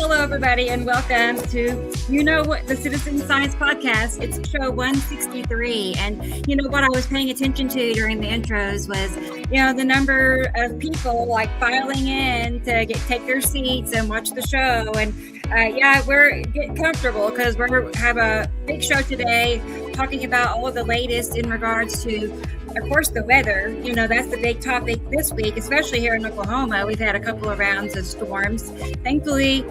Hello, everybody, and welcome to, the Citizen Science Podcast. It's show 163. And you know what I was paying attention to during the intros was, the number of people filing in to take their seats and watch the show. And we're getting comfortable because we have a big show today talking about all of the latest in regards to, of course, the weather. That's the big topic this week, especially here in Oklahoma. We've had a couple of rounds of storms. Thankfully,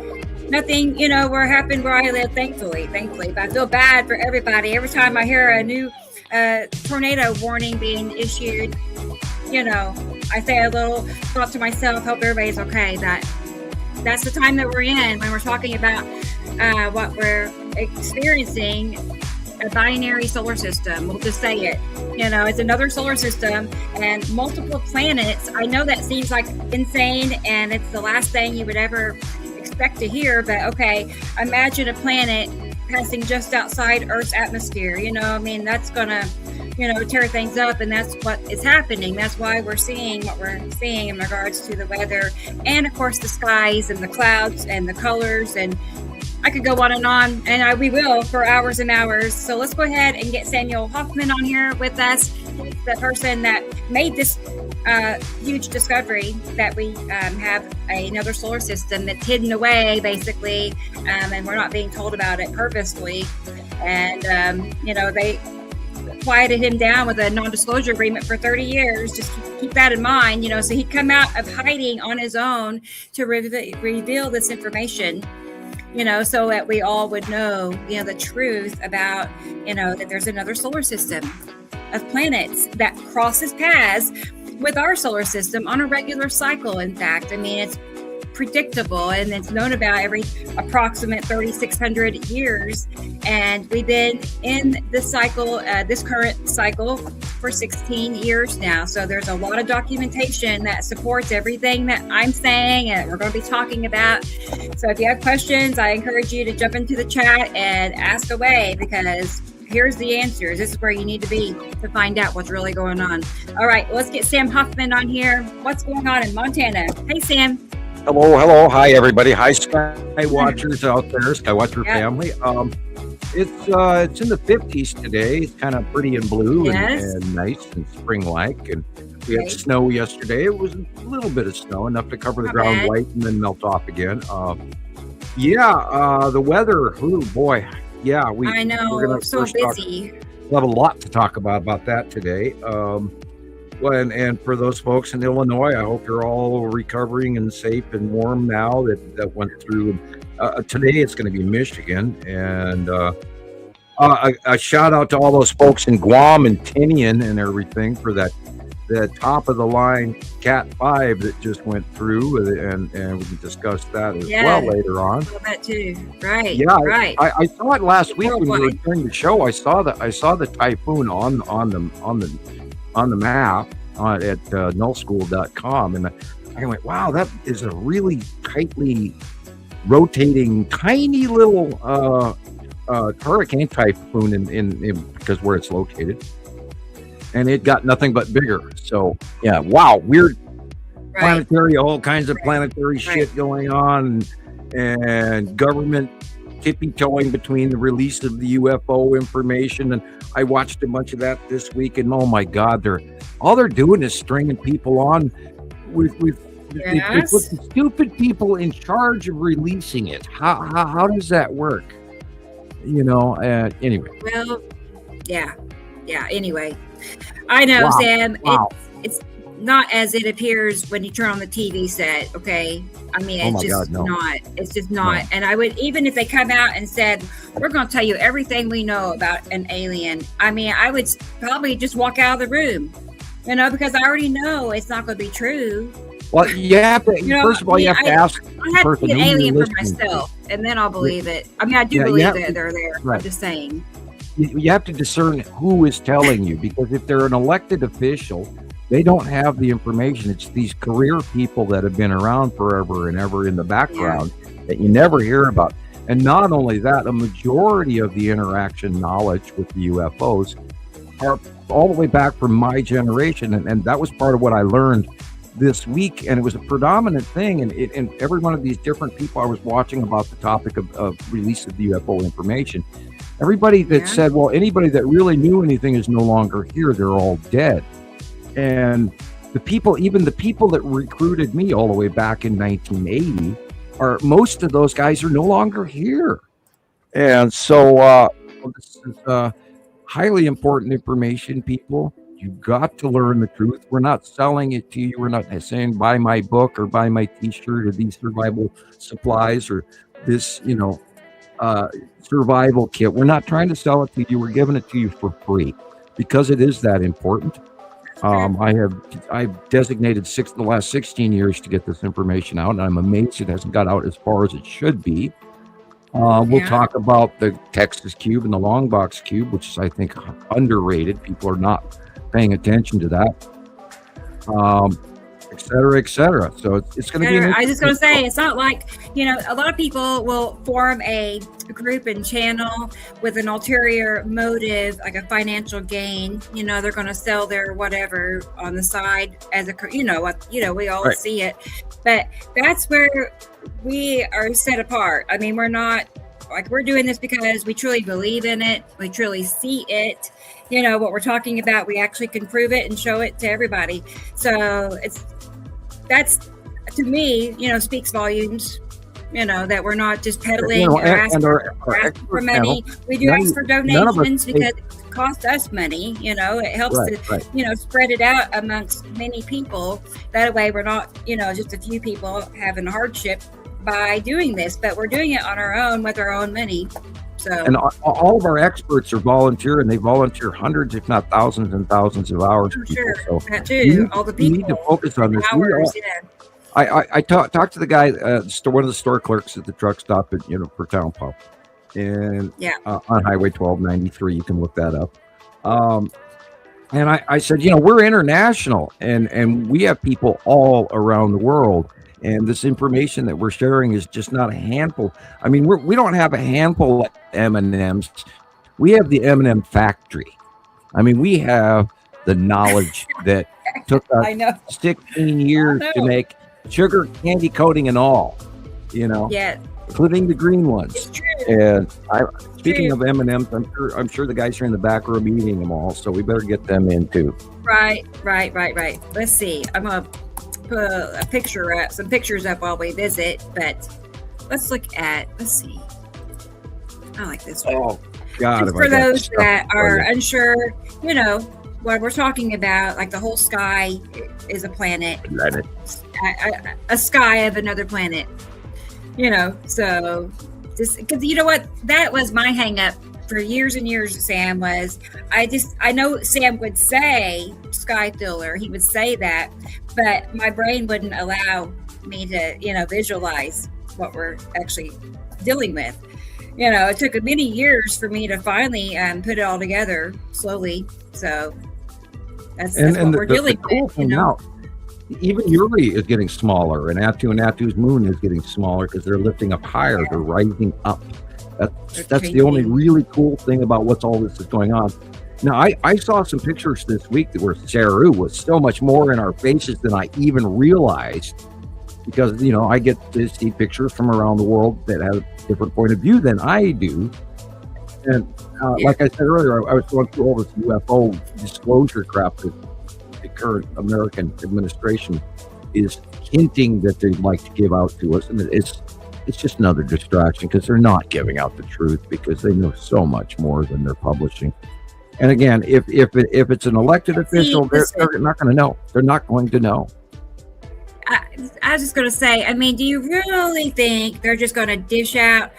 nothing, happened where I live, thankfully. But I feel bad for everybody. Every time I hear a new tornado warning being issued, I say a little thought to myself, hope everybody's okay. That's the time that we're in when we're talking about what we're experiencing. A binary solar system. We'll just say it. It's another solar system and multiple planets. I know that seems like insane and it's the last thing you would ever expect to hear, but okay, imagine a planet passing just outside Earth's atmosphere. That's gonna, tear things up, and that's what is happening. That's why we're seeing what we're seeing in regards to the weather and, of course, the skies and the clouds and the colors, and I could go on, and we will for hours and hours. So let's go ahead and get Samuel Hofman on here with us, the person that made this huge discovery that we have another solar system that's hidden away, basically, and we're not being told about it purposely. And, they quieted him down with a non-disclosure agreement for 30 years. Just keep that in mind, so he'd come out of hiding on his own to reveal this information. So that we all would know, the truth about, that there's another solar system of planets that crosses paths with our solar system on a regular cycle. In fact, it's predictable and it's known about every approximate 3,600 years. And we've been in this cycle, this current cycle, for 16 years now. So there's a lot of documentation that supports everything that I'm saying and we're going to be talking about. So if you have questions, I encourage you to jump into the chat and ask away, because here's the answers. This is where you need to be to find out what's really going on. All right, let's get Sam Hofman on here. What's going on in Montana? Hey, Sam. Hello. Hi, everybody. Hi, Sky Watchers out there, Sky Watcher family. It's in the 50s today. It's kind of pretty and blue and nice and spring-like. And we had snow yesterday. It was a little bit of snow, enough to cover the ground white and then melt off again. The weather. Oh, boy. Yeah, I know. We're gonna so busy. We'll have a lot to talk about that today. And for those folks in Illinois, I hope you're all recovering and safe and warm now that went through. Today it's going to be Michigan, and a shout out to all those folks in Guam and Tinian and everything for the top of the line Cat 5 that just went through, and we can discuss that as well later on. That too, right? Yeah, right. I saw it last week when we were doing the show. I saw the typhoon on the map at nullschool.com, and I went, wow, that is a really tightly rotating, tiny little hurricane typhoon in because where it's located, and it got nothing but bigger. So yeah, wow, weird planetary, all kinds of planetary shit going on, and government tippy-toeing between the release of the UFO information. And I watched a bunch of that this week, and oh my God, they're doing is stringing people on with they put the stupid people in charge of releasing it. How does that work? Anyway. Well, yeah. Anyway, I know, Sam. Wow. It's not as it appears when you turn on the TV set. Okay, not. It's just not. No. And I would, even if they come out and said, "We're going to tell you everything we know about an alien," I would probably just walk out of the room. Because I already know it's not going to be true. Well, first of all, you have to ask. I have to see an alien for myself, and then I'll believe it. I do believe that they're there. Right. I'm just saying. You have to discern who is telling you, because if they're an elected official, they don't have the information. It's these career people that have been around forever and ever in the background that you never hear about. And not only that, a majority of the interaction knowledge with the UFOs are all the way back from my generation. And that was part of what I learned this week, and it was a predominant thing. And every one of these different people I was watching about the topic of release of the UFO information, everybody that said, well, anybody that really knew anything is no longer here. They're all dead. And even the people that recruited me all the way back in 1980, most of those guys are no longer here. And so this is highly important information, people. You got to learn the truth. We're not selling it to you. We're not saying buy my book or buy my t-shirt or these survival supplies or this, survival kit. We're not trying to sell it to you. We're giving it to you for free because it is that important. I've designated the last 16 years to get this information out, and I'm amazed it hasn't got out as far as it should be. We'll talk about the Texas Cube and the Long Box Cube, which is, I think, underrated. People are not paying attention to that, et cetera, et cetera. So it's going to be. I was just going to say, it's not like, a lot of people will form a group and channel with an ulterior motive, like a financial gain. They're going to sell their whatever on the side as we all see it, but that's where we are set apart. I mean, we're not like, we're doing this because we truly believe in it. We truly see it. What we're talking about, we actually can prove it and show it to everybody. So that's to me, speaks volumes. That we're not just peddling or asking for money. We do ask for donations because it costs us money. It helps to spread it out amongst many people. That way, we're not just a few people having hardship by doing this, but we're doing it on our own with our own money. So, and all of our experts are volunteer, and they volunteer hundreds, if not thousands and thousands of hours. For sure, so that too. All the people. We need to focus on this. I talked to the guy, one of the store clerks at the truck stop at for Town Pub, and on Highway 1293. You can look that up. And I said, we're international, and we have people all around the world. And this information that we're sharing is just not a handful. I mean, we don't have a handful of M&Ms. We have the M&M factory. I mean, we have the knowledge that took us 16 years to make sugar candy coating and all, including the green ones. It's true. And speaking of M&Ms, I'm sure the guys are in the back room eating them all, so we better get them in too. Right. Let's see. I'm gonna put some pictures up while we visit, but let's see. I like this one. Oh God! Just for those that are unsure, what we're talking about, like the whole sky is a planet. A sky of another planet. So just because what that was my hang up for years and years, Sam, was I know Sam would say sky filler, he would say that, but my brain wouldn't allow me to visualize what we're actually dealing with. It took many years for me to finally put it all together slowly. So that's what we're dealing with. Now, even Uri is getting smaller, and Atu's moon is getting smaller because they're lifting up higher. They're rising up. That's the only really cool thing about what's all this is going on. Now, I saw some pictures this week that where Saru was so much more in our faces than I even realized, because I get to see pictures from around the world that have a different point of view than I do. And like I said earlier, I was going through all this UFO disclosure crap that the current American administration is hinting that they'd like to give out to us, and it's just another distraction because they're not giving out the truth because they know so much more than they're publishing. And again, if it's an elected official, they're not going to know. They're not going to know. I was just going to say, I mean, do you really think they're just going to dish out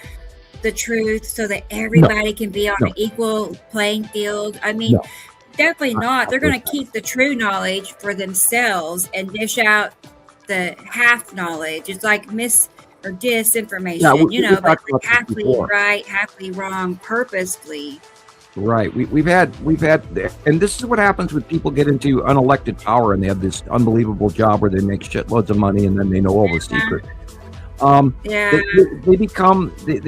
the truth so that everybody can be on an equal playing field? I mean, definitely not. They're going to keep the true knowledge for themselves and dish out the half knowledge. It's like or disinformation, but halfly right, halfly wrong, purposefully. Right. We've had, and this is what happens when people get into unelected power and they have this unbelievable job where they make shitloads of money and then they know all the secrets. They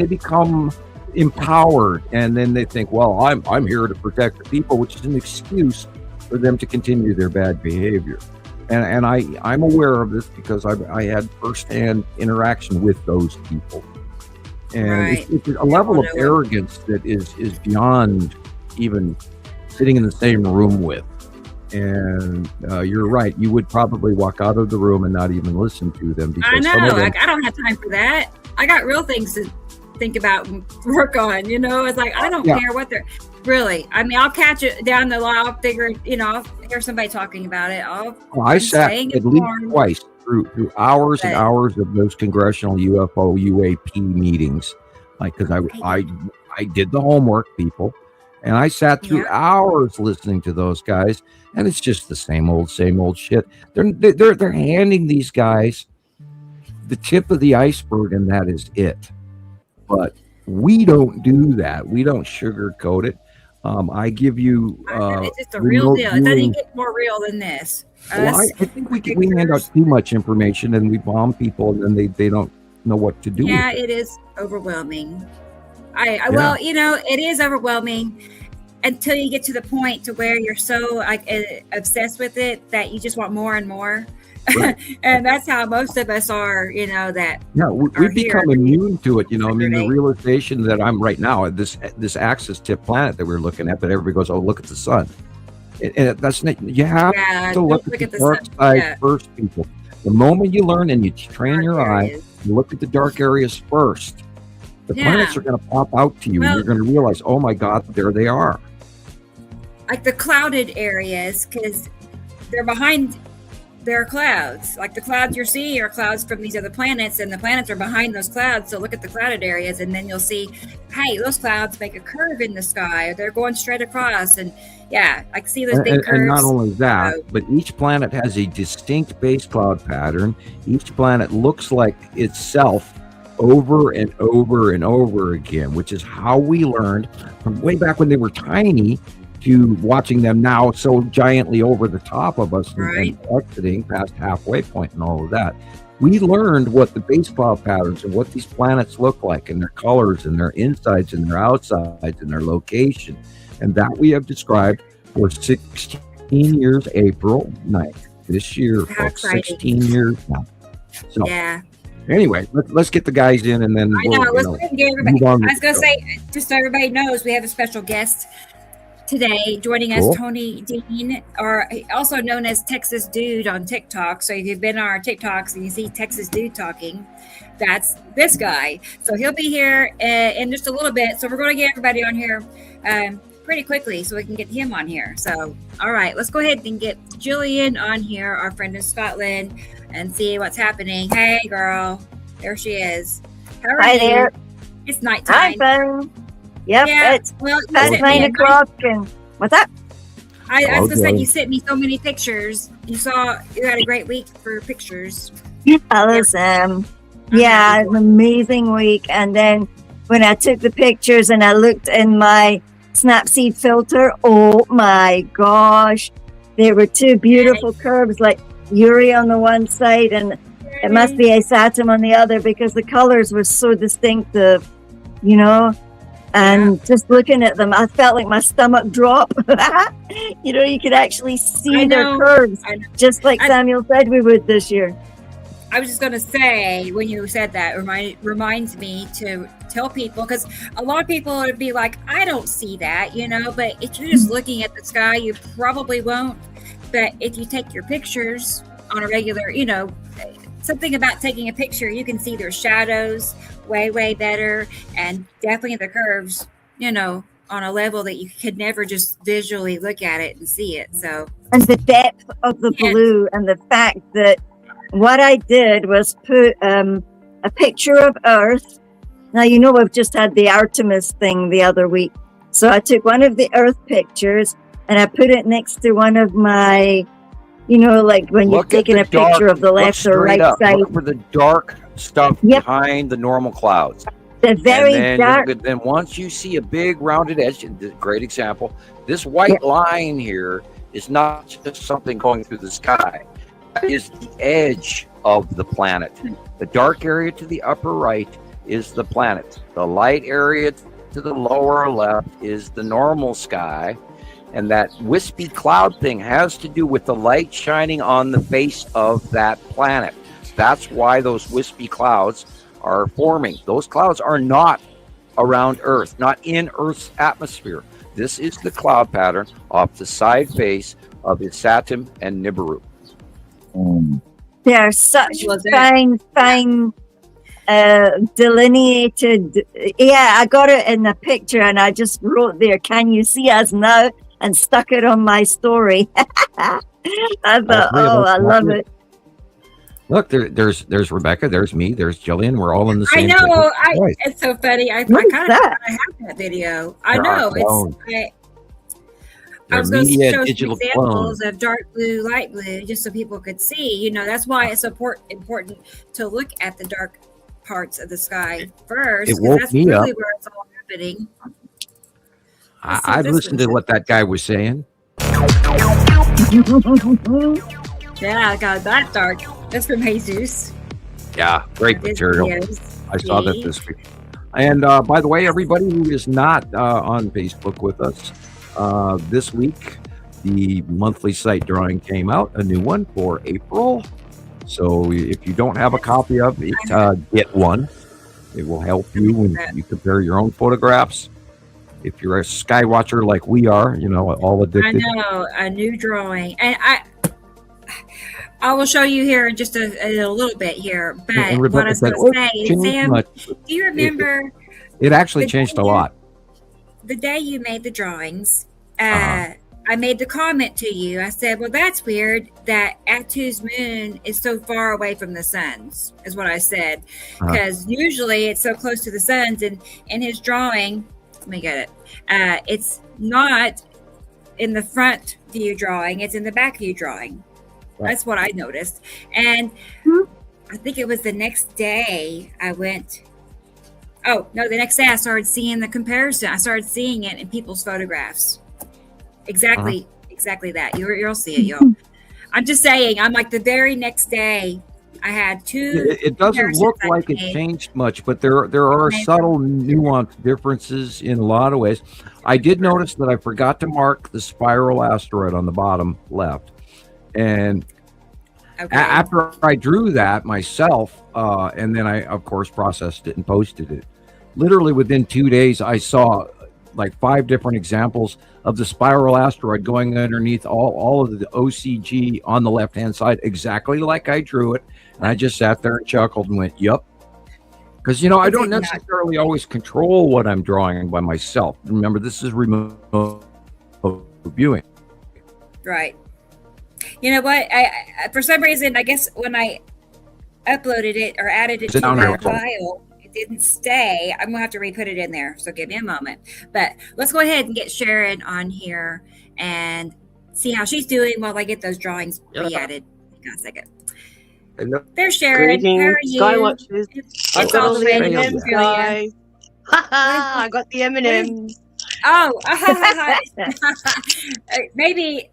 become empowered, and then they think, well, I'm here to protect the people, which is an excuse for them to continue their bad behavior. and I'm aware of this because I had firsthand interaction with those people, and it's a level of arrogance that is beyond even sitting in the same room with. And you're right, you would probably walk out of the room and not even listen to them, because I know, like, I don't have time for that. I got real things to think about and work on, you know. It's like, I don't care what they're really. I mean, I'll catch it down the line. I'll figure, you know, I'll hear somebody talking about it. I sat at least twice through hours and hours of those congressional UFO UAP meetings, like, because I did the homework, people, and I sat through hours listening to those guys, and it's just the same old shit. They're handing these guys the tip of the iceberg, and that is it. But we don't do that. We don't sugarcoat it. I give you it's just a real deal. It doesn't get more real than this. Well, I think we hand out too much information, and we bomb people, and then they don't know what to do. Yeah, with it is overwhelming. Well, you know, it is overwhelming until you get to the point to where you're so like obsessed with it that you just want more and more. Right. And that's how most of us are, you know, that we become immune to it, you know. I mean, the realization that I'm right now at this axis tip planet that we're looking at, but everybody goes, oh, look at the sun. And that's not, you have to look at the dark side first, people. The moment you learn and you train your eye, you look at the dark areas first. The planets are going to pop out to you, and you're going to realize, oh my God, there they are. Like the clouded areas, because they're behind. There are clouds. Like the clouds you're seeing are clouds from these other planets, and the planets are behind those clouds. So look at the clouded areas, and then you'll see, hey, those clouds make a curve in the sky. They're going straight across, and I see those big curves. And not only that, but each planet has a distinct base cloud pattern. Each planet looks like itself over and over and over again, which is how we learned from way back when they were tiny to watching them now so giantly over the top of us and exiting past halfway point and all of that. We learned what the base cloud patterns and what these planets look like, and their colors and their insides and their outsides and their location. And that we have described for 16 years, April 9th. This year, folks, 16 years now. So, anyway, let's get the guys in, and then let's get everybody. I was going to say, just so everybody knows, we have a special guest today joining us, Tony Dean, or also known as Texas Dude on TikTok. So if you've been on our TikToks and you see Texas Dude talking, that's this guy. So he'll be here in just a little bit. So we're going to get everybody on here pretty quickly so we can get him on here. So, all right, let's go ahead and get Gillian on here, our friend in Scotland, and see what's happening. Hey, girl. There she is. How are you? There. It's nighttime. Hi, it's past 9 o'clock. And what's up? I was going to say, you sent me so many pictures. You had a great week for pictures. Listen, an amazing week. And then when I took the pictures and I looked in my Snapseed filter, oh my gosh, there were two beautiful curves, like Yuri on the one side and it must be a Saturn on the other, because the colors were so distinctive, you know. And just looking at them, I felt like my stomach drop. You know, you could actually see their curves, just like Samuel said we would this year. I was just going to say, when you said that, reminds me to tell people, because a lot of people would be like, I don't see that, you know, but if you're just looking at the sky, you probably won't. But if you take your pictures on a regular, you know, something about taking a picture, you can see their shadows way better, and definitely the curves, you know, on a level that you could never just visually look at it and see it. So, and the depth of the blue, and the fact that what I did was put a picture of Earth. Now, you know, we've just had the Artemis thing the other week, so I took one of the Earth pictures and I put it next to one of my, you know, like when you're taking a picture of the left or right side. Look for the dark stuff behind the normal clouds. The very dark. Then once you see a big rounded edge, great example, this white line here is not just something going through the sky. It is the edge of the planet. The dark area to the upper right is the planet. The light area to the lower left is the normal sky. And that wispy cloud thing has to do with the light shining on the face of that planet. That's why those wispy clouds are forming. Those clouds are not around Earth, not in Earth's atmosphere. This is the cloud pattern off the side face of Saturn and Nibiru. They're such Was it? fine delineated. Yeah, I got it in the picture and I just wrote there, "Can you see us now?" and stuck it on my story. I thought, oh, I love it. Look, there's Rebecca, there's me, there's Gillian. We're all in the I same. know. It's so funny. I What is kind of that? have that video. I There know. are clones. I was They're going to media show some digital examples clones. of dark blue, light blue, just so people could see. You know, that's why it's important to look at the dark parts of the sky first. It 'cause woke that's me really up. where it's all happening. I've listened to what that guy was saying. Yeah, I got that dark. That's from Jesus. Yeah, great His material. videos. I saw that See? this week. And by the way, everybody who is not on Facebook with us, this week, the monthly site drawing came out, a new one for April. So if you don't have a copy of it, get one. It will help you when you compare your own photographs. If you're a sky watcher like we are, you know, all I addicted. know, a new drawing. And I will show you here in just a little bit here. But And what I Rebecca was said, going to "Oh, say, changed Sam, much." do you remember It actually the changed a day lot. the day you made the drawings? Uh-huh. I made the comment to you. I said, well, that's weird that Atu's moon is so far away from the sun's, is what I said. Uh-huh. Because usually it's so close to the sun's. And in his drawing, let me get it. It's not in the front view drawing, it's in the back view drawing. Right. That's what I noticed. And I think it was the next day I went, the next day I started seeing the comparison. I started seeing it in people's photographs. Exactly that. You'll see it, y'all. I'm just saying, I'm like the very next day I had two. It doesn't look like it changed much, but there are subtle nuanced differences in a lot of ways. I did notice that I forgot to mark the spiral asteroid on the bottom left. And after I drew that myself, and then I, of course, processed it and posted it, literally within 2 days, I saw like 5 different examples of the spiral asteroid going underneath all of the OCG on the left-hand side, exactly like I drew it. And I just sat there and chuckled and went, "Yup." Because, you know, I don't necessarily always control what I'm drawing by myself. Remember, this is remote viewing. Right. You know what? I for some reason, I guess when I uploaded it or added it to the file, it didn't stay. I'm gonna have to re-put it in there. So give me a moment. But let's go ahead and get Sharon on here and see how she's doing while I get those drawings re-added. Hang on a second. There's Sharon. How are you? Skywatchers. I got all the M&Ms, guys. I got the M&Ms. Oh, maybe.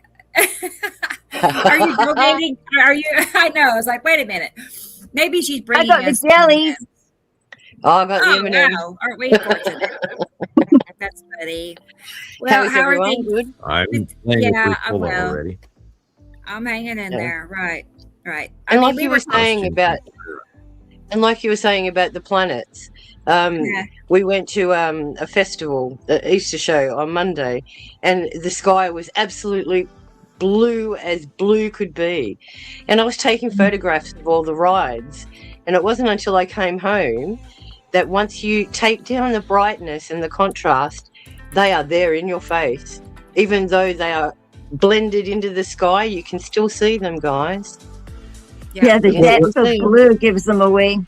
Are you donating? Are you? I know. I was like, wait a minute. Maybe she's bringing. I got the jellies. Oh, I got the M&Ms. Wow. Aren't we fortunate? That's funny. Well, how are things? Good. I'm playing I'm well. already. I'm hanging in there. Right. And like you were saying about the planets, we went to a festival, the Easter show on Monday, and the sky was absolutely blue as blue could be. And I was taking photographs of all the rides, and it wasn't until I came home that once you take down the brightness and the contrast, they are there in your face. Even though they are blended into the sky, you can still see them, guys. Yeah, the depth of blue gives them away.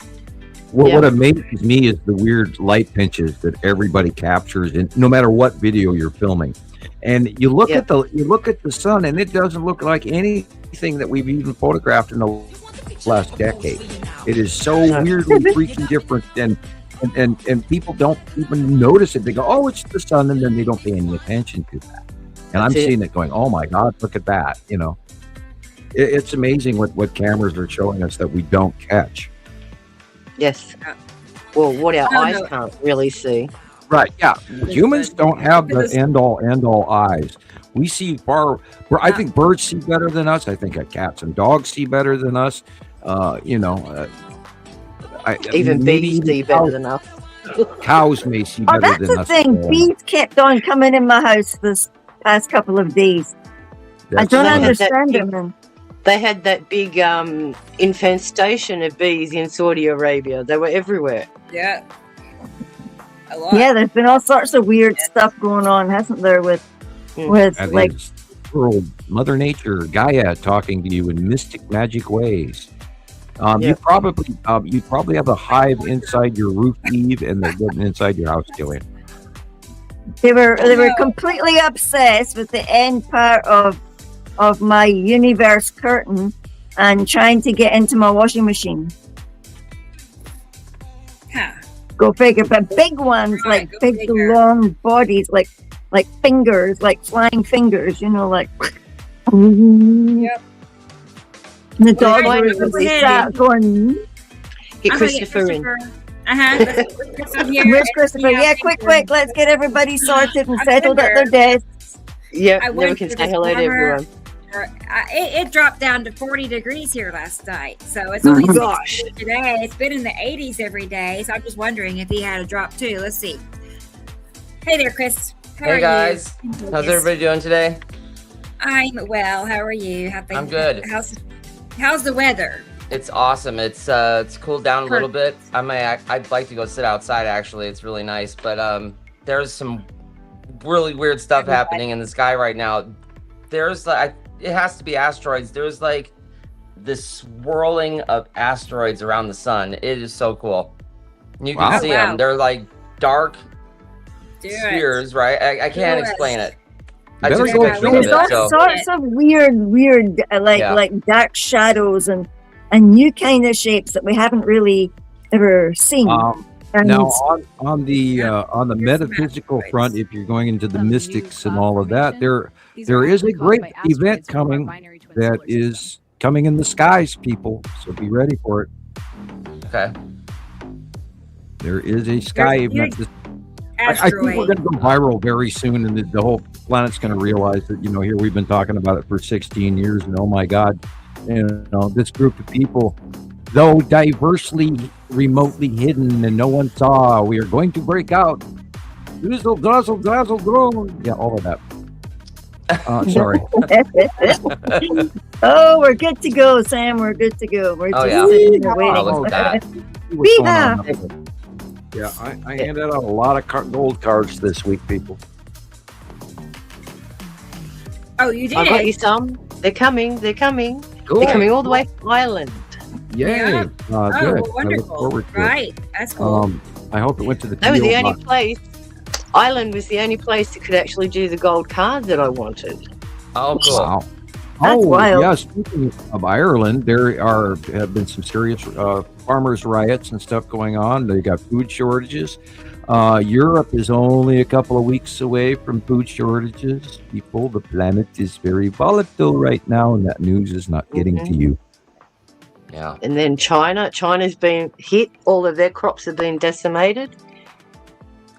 Well, what amazes me is the weird light pinches that everybody captures, in no matter what video you're filming. And you look at the sun, and it doesn't look like anything that we've even photographed in the last decade. It is so weirdly freaking different, and people don't even notice it. They go, "Oh, it's the sun," and then they don't pay any attention to that. And I'm seeing it going, "Oh my God, look at that!" You know. It's amazing what cameras are showing us that we don't catch. Yes. Well, what our eyes can't really see. Right. Yeah. Humans don't have the end all eyes. We see far. I think birds see better than us. I think cats and dogs see better than us. Even bees see better than us. Cows may see better than us. That's the thing. Bees kept on coming in my house this past couple of days. I don't understand them. They had that big infestation of bees in Saudi Arabia. They were everywhere. Yeah. A lot. Yeah, there's been all sorts of weird stuff going on, hasn't there, with like Mother Nature, Gaia talking to you in mystic magic ways. You probably have a hive inside your roof eave, and they're getting inside your house, Gillian. They were completely obsessed with the end part of my universe curtain and trying to get into my washing machine. Huh. Go figure. But big ones, Right, like big long bodies, like fingers, like flying fingers, like. Yep. And the dog was sat going. Get Christopher in. Where's Christopher? Yeah, quick. Let's get everybody sorted and settled at their desks. Yeah, then we can say hello to everyone. It dropped down to 40 degrees here last night, so it's only 60 today. It's been in the 80s every day, so I'm just wondering if he had a drop too. Let's see. Hey there, Chris. Hey guys, how's everybody doing today? I'm well. How are you? I'm good. How's the weather? It's awesome. It's cooled down a little bit. I'd like to go sit outside. Actually, it's really nice, but there's some really weird stuff happening in the sky right now. There's it has to be asteroids. There's like this swirling of asteroids around the sun. It is so cool. You can see them. They're like dark spheres, right? I can't explain it. There's all sorts of weird, like dark shadows and new kind of shapes that we haven't really ever seen. Now, on the metaphysical front, if you're going into the mystics and all of that, there is a great event coming that is coming in the skies, people. So be ready for it. Okay. There is a sky event. I think we're going to go viral very soon, and the whole planet's going to realize that, here we've been talking about it for 16 years, and oh my God, this group of people, though diversely, remotely hidden, and no one saw, we are going to break out. Drizzle, dazzle, dazzle, drone. Yeah, all of that. Sorry. Oh, we're good to go, Sam. We're good to go. We're just sitting there waiting. Look at that. Yeah, I handed out a lot of gold cards this week, people. Oh, you did? I got you some. They're coming. Cool. They're coming all the way from Ireland. Yay. Yeah. Good. Wonderful. I look forward to right. That's cool. I hope it went to the That was the only place. Ireland was the only place that could actually do the gold card that I wanted. Oh, cool. Wow. That's wild. Yeah, speaking of Ireland, there have been some serious farmers' riots and stuff going on. They got food shortages. Europe is only a couple of weeks away from food shortages. People, the planet is very volatile right now, and that news is not getting to you. Yeah. And then China's been hit. All of their crops have been decimated.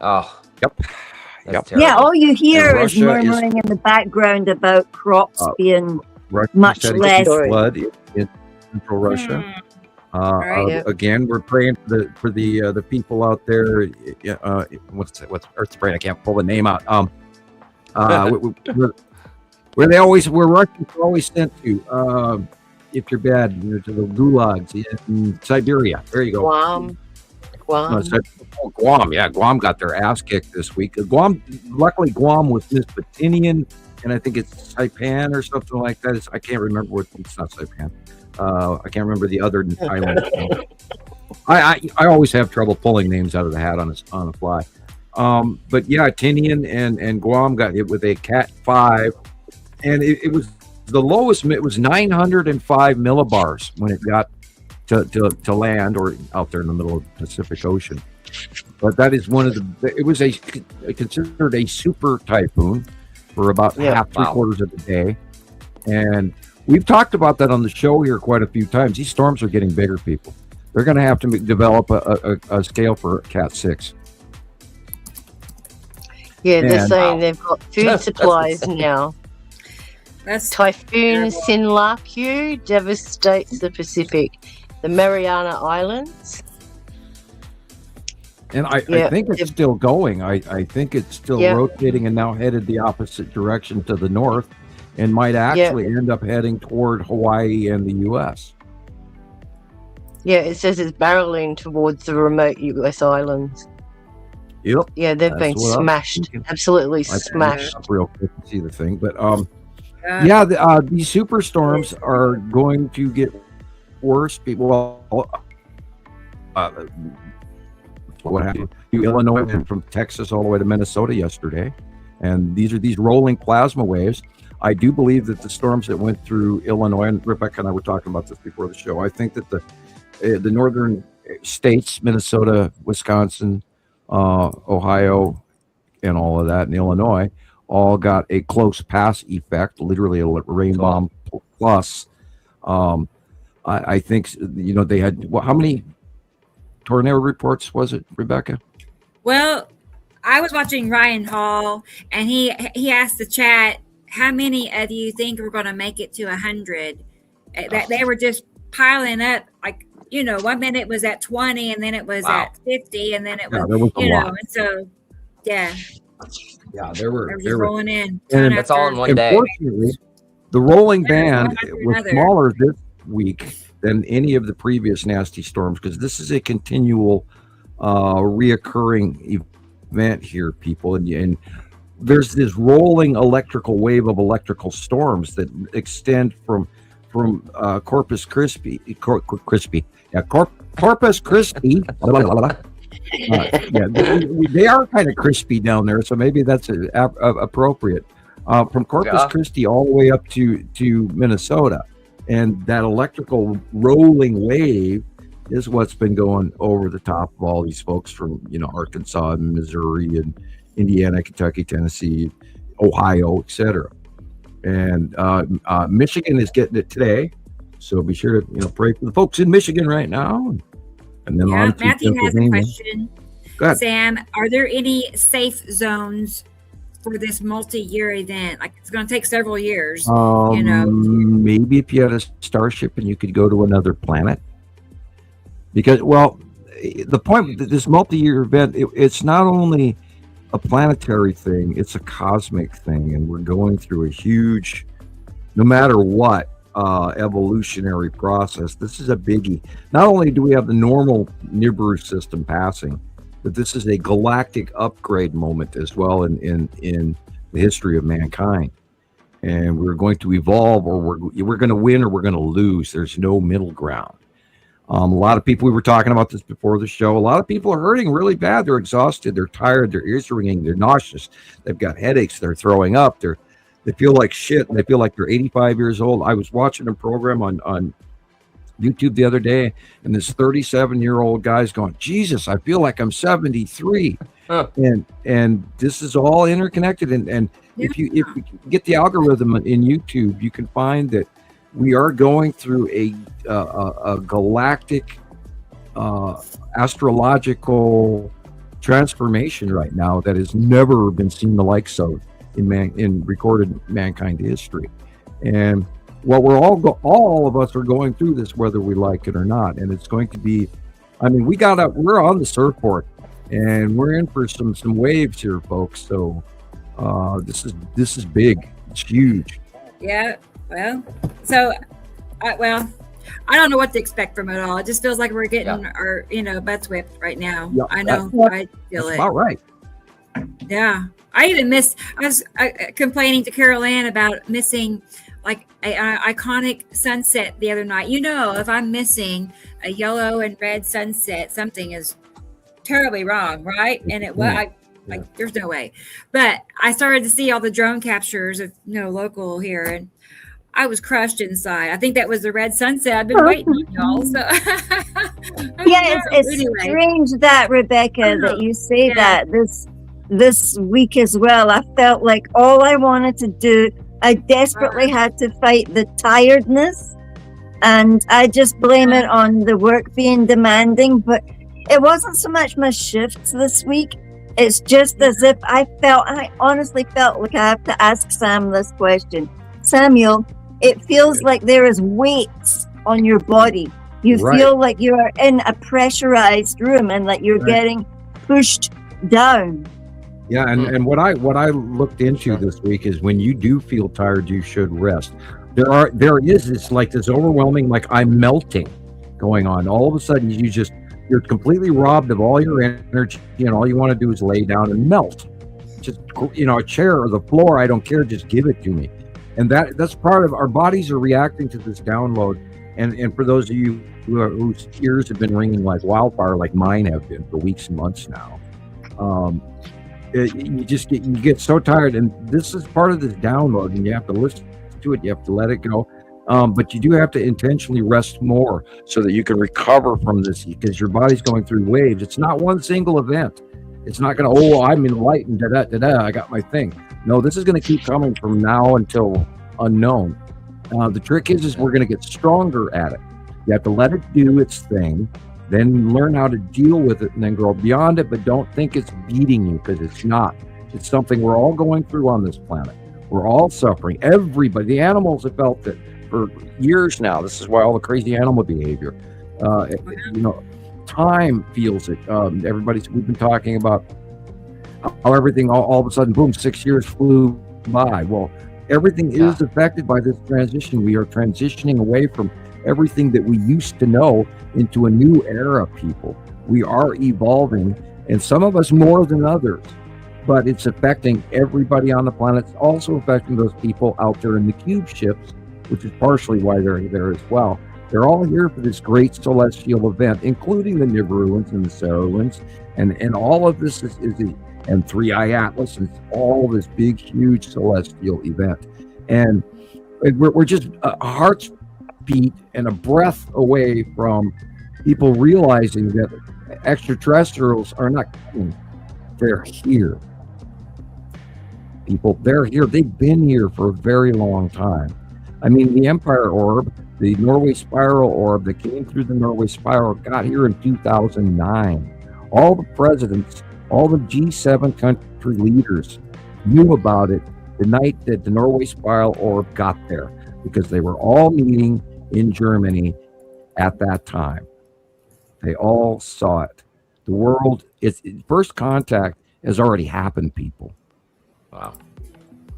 Oh. Yep. Yeah, all you hear is murmuring in the background about crops being much less. Flood in central Russia. Again, we're praying for the people out there. What's Earth Spray? I can't pull the name out. Where Russians are always sent to. If you're bad, to the gulags in Siberia. There you go. Guam. Guam. Yeah, Guam got their ass kicked this week. Luckily, Guam was Miss Batinian, and I think it's Saipan or something like that. I can't remember it's not Saipan. I can't remember the other island. I always have trouble pulling names out of the hat on the fly. But yeah, Tinian and Guam got hit with a Cat 5, and it was the lowest. It was 905 millibars when it got to land or out there in the middle of the Pacific Ocean. But that is it was considered a super typhoon for about three quarters of the day. And we've talked about that on the show here quite a few times. These storms are getting bigger, people. They're going to have to develop a scale for Cat 6. Yeah, they're saying they've got food supplies now Typhoon Sinlaku devastates the Pacific. The Mariana Islands. And I think it's still going. I think it's still rotating and now headed the opposite direction to the north, and might actually end up heading toward Hawaii and the U.S. Yeah, it says it's barreling towards the remote U.S. islands. Yep. Yeah, they've been smashed. Absolutely smashed. Real quick to see the thing, but these superstorms are going to get worse. What happened to Illinois and from Texas all the way to Minnesota yesterday, and these are these rolling plasma waves. I do believe that the storms that went through Illinois, and Rebecca and I were talking about this before the show, I think that the northern states, Minnesota, Wisconsin, Ohio, and all of that, and Illinois, all got a close pass effect, literally a rain bomb plus. I think, they had, how many tornado reports was it, Rebecca? Well, I was watching Ryan Hall, and he asked the chat, how many of you think we're going to make it to 100? That they were just piling up, like, 1 minute was at 20, and then it was at 50, and then it was, and so, yeah, they were rolling in. And that's all in one day. Unfortunately, the rolling band was smaller this week than any of the previous nasty storms, because this is a continual reoccurring event here, people, and there's this rolling electrical wave of electrical storms that extend from Corpus Christi. Corpus Christi. They are kind of crispy down there, so maybe that's appropriate. From Corpus Christi all the way up to Minnesota, and that electrical rolling wave is what's been going over the top of all these folks from Arkansas and Missouri and Indiana, Kentucky, Tennessee, Ohio, etc. And Michigan is getting it today, so be sure to pray for the folks in Michigan right now. And then on to Matthew has a question. Go ahead. Sam, are there any safe zones for this multi-year event? Like, it's going to take several years. Maybe if you had a starship and you could go to another planet. Because, the point that this multi-year event, it's not only a planetary thing, it's a cosmic thing, and we're going through a huge, no matter what, evolutionary process. This is a biggie. Not only do we have the normal Nibiru system passing, but this is a galactic upgrade moment as well in the history of mankind. And we're going to evolve, or we're going to win, or we're going to lose. There's no middle ground. A lot of people, we were talking about this before the show, a lot of people are hurting really bad. They're exhausted, they're tired, their ears are ringing, they're nauseous, they've got headaches, they're throwing up, they feel like shit, and they feel like they're 85 years old. I was watching a program on YouTube the other day, and this 37-year-old guy's going, Jesus, I feel like I'm 73. And this is all interconnected. And if you get the algorithm in YouTube, you can find that we are going through a galactic astrological transformation right now that has never been seen the likes of in recorded mankind history. And what all of us are going through this, whether we like it or not. And it's going to be, we're on the surfboard, and we're in for some waves here, folks. So this is big. It's huge. Yeah. Well, so, I don't know what to expect from it all. It just feels like we're getting our, butts whipped right now. Yeah, I know. I feel it. All right. Yeah. I was complaining to Carol Ann about missing like an iconic sunset the other night. If I'm missing a yellow and red sunset, something is terribly wrong, right? And it was, there's no way. But I started to see all the drone captures of, local here, and I was crushed inside. I think that was the red sunset. I've been waiting on y'all. So it's strange that, Rebecca, that you say that this week as well. I felt like all I wanted to do, I desperately had to fight the tiredness, and I just blame it on the work being demanding. But it wasn't so much my shifts this week. It's just as if I honestly felt like I have to ask Sam this question. Samuel, it feels like there is weights on your body. You feel like you are in a pressurized room and like you're getting pushed down. Yeah, and what I looked into this week is when you do feel tired, you should rest. There is this like this overwhelming, like I'm melting going on. All of a sudden you're completely robbed of all your energy, and all you want to do is lay down and melt. Just, a chair or the floor, I don't care, just give it to me. And that's part of our bodies are reacting to this download. And for those of you whose ears have been ringing like wildfire, like mine have been for weeks and months now, you get so tired, and this is part of this download, and you have to listen to it, you have to let it go, but you do have to intentionally rest more so that you can recover from this, because your body's going through waves. It's not one single event. It's not going to, I'm enlightened, I got my thing. No, this is going to keep coming from now until unknown. The trick is we're going to get stronger at it. You have to let it do its thing, then learn how to deal with it, and then grow beyond it, but don't think it's beating you, because it's not. It's something we're all going through on this planet. We're all suffering. Everybody, the animals have felt it for years now. This is why all the crazy animal behavior. Time feels it. We've been talking about how everything all of a sudden, boom, 6 years flew by. Well, everything is affected by this transition. We are transitioning away from everything that we used to know into a new era, people. We are evolving, and some of us more than others, but it's affecting everybody on the planet. It's also affecting those people out there in the cube ships, which is partially why they're there as well. They're all here for this great celestial event, including the Nibiruans and the Saruans, and all of this and 3i Atlas, and it's all this big, huge celestial event. And we're just a heart's beat and a breath away from people realizing that extraterrestrials are not coming. They're here. People, they're here. They've been here for a very long time. I mean, the Empire Orb, the Norway Spiral Orb that came through the Norway Spiral got here in 2009. All the presidents, all the G7 country leaders knew about it the night that the Norway Spiral Orb got there, because they were all meeting in Germany at that time. They all saw it. The world, first contact has already happened, people. Wow.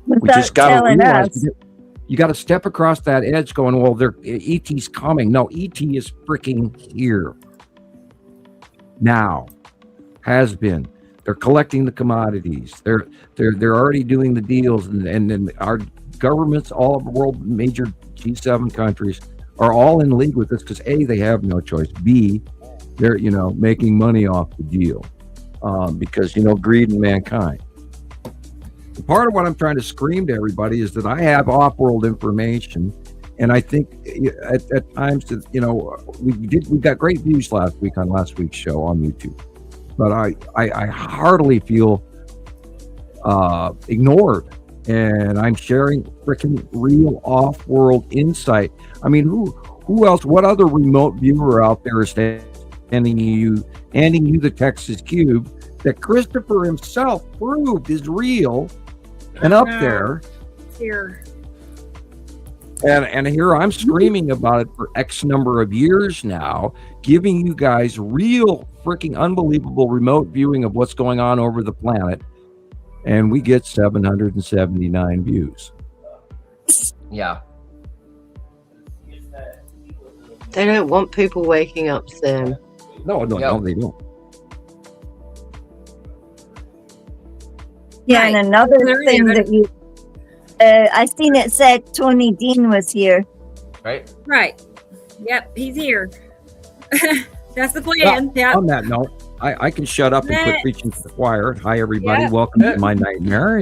We just got to realize you got to step across that edge going, well, ET's coming. No, ET is freaking here. Now. Has been. They're collecting the commodities. They're already doing the deals, and our governments, all of the world major G7 countries are all in league with this, because A, they have no choice. B, they're making money off the deal, because greed in mankind. Part of what I'm trying to scream to everybody is that I have off-world information, and I think at times that we got great views last week on last week's show on YouTube. But I heartily feel ignored, and I'm sharing freaking real off-world insight. I mean, who else? What other remote viewer out there is handing you the Texas cube that Christopher himself proved is real and up there? Here. And here I'm screaming about it for X number of years now, giving you guys real freaking unbelievable remote viewing of what's going on over the planet, and we get 779 views. Yeah. They don't want people waking up, Sam. No, they don't. Yeah, and another thing that you... I seen it said Tony Dean was here. Right. Yep, he's here. That's the plan. Well, on that note, I can shut up and quit preaching to the choir. Hi, everybody. Yep. Welcome to my nightmare,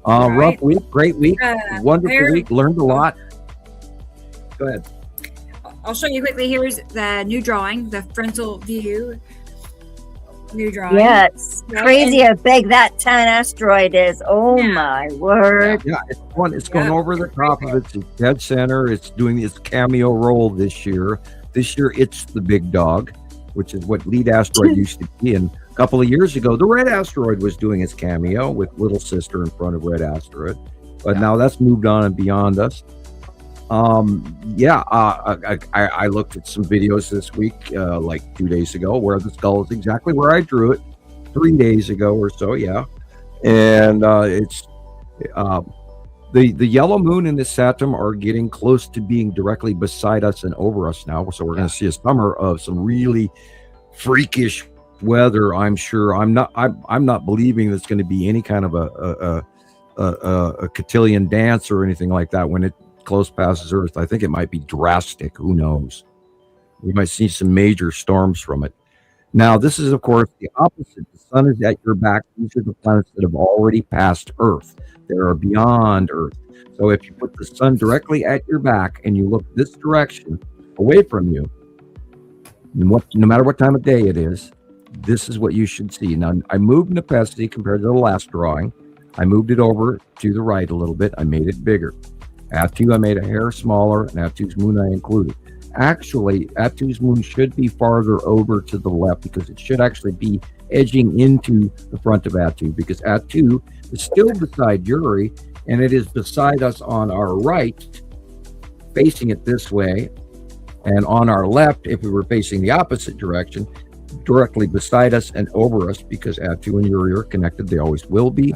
Rough week, great week, wonderful week, learned a lot. Go ahead. I'll show you quickly. Here's the new drawing, the frontal view. New drawing. Yeah, it's crazy how big that 10 asteroid is. Oh my word. Yeah, it's going over the top of it. It's dead center. It's doing its cameo role this year. This year, it's the big dog, which is what lead asteroid used to be. And a couple of years ago, the red asteroid was doing its cameo with little sister in front of red asteroid. but now that's moved on and beyond us. I looked at some videos this week, like 2 days ago, where the skull is exactly where I drew it 3 days ago or so. Yeah. And it's the yellow moon and the Saturn are getting close to being directly beside us and over us now. So we're going to see a summer of some really freakish weather. I'm sure. I'm not believing there's going to be any kind of a cotillion dance or anything like that when it close passes Earth. I think it might be drastic. Who knows? We might see some major storms from it. Now, this is, of course, the opposite. The sun is at your back. These are the planets that have already passed Earth. They are beyond Earth. So if you put the sun directly at your back and you look this direction away from you, no matter what time of day it is, this is what you should see. Now, I moved Nepesi compared to the last drawing. I moved it over to the right a little bit. I made it bigger. Atu, I made a hair smaller, and Atu's moon I included. Actually, Atu's moon should be farther over to the left because it should actually be edging into the front of Atu, because Atu is still beside Yuri, and it is beside us on our right, facing it this way, and on our left, if we were facing the opposite direction, directly beside us and over us, because Atu and Yuri are connected. They always will be.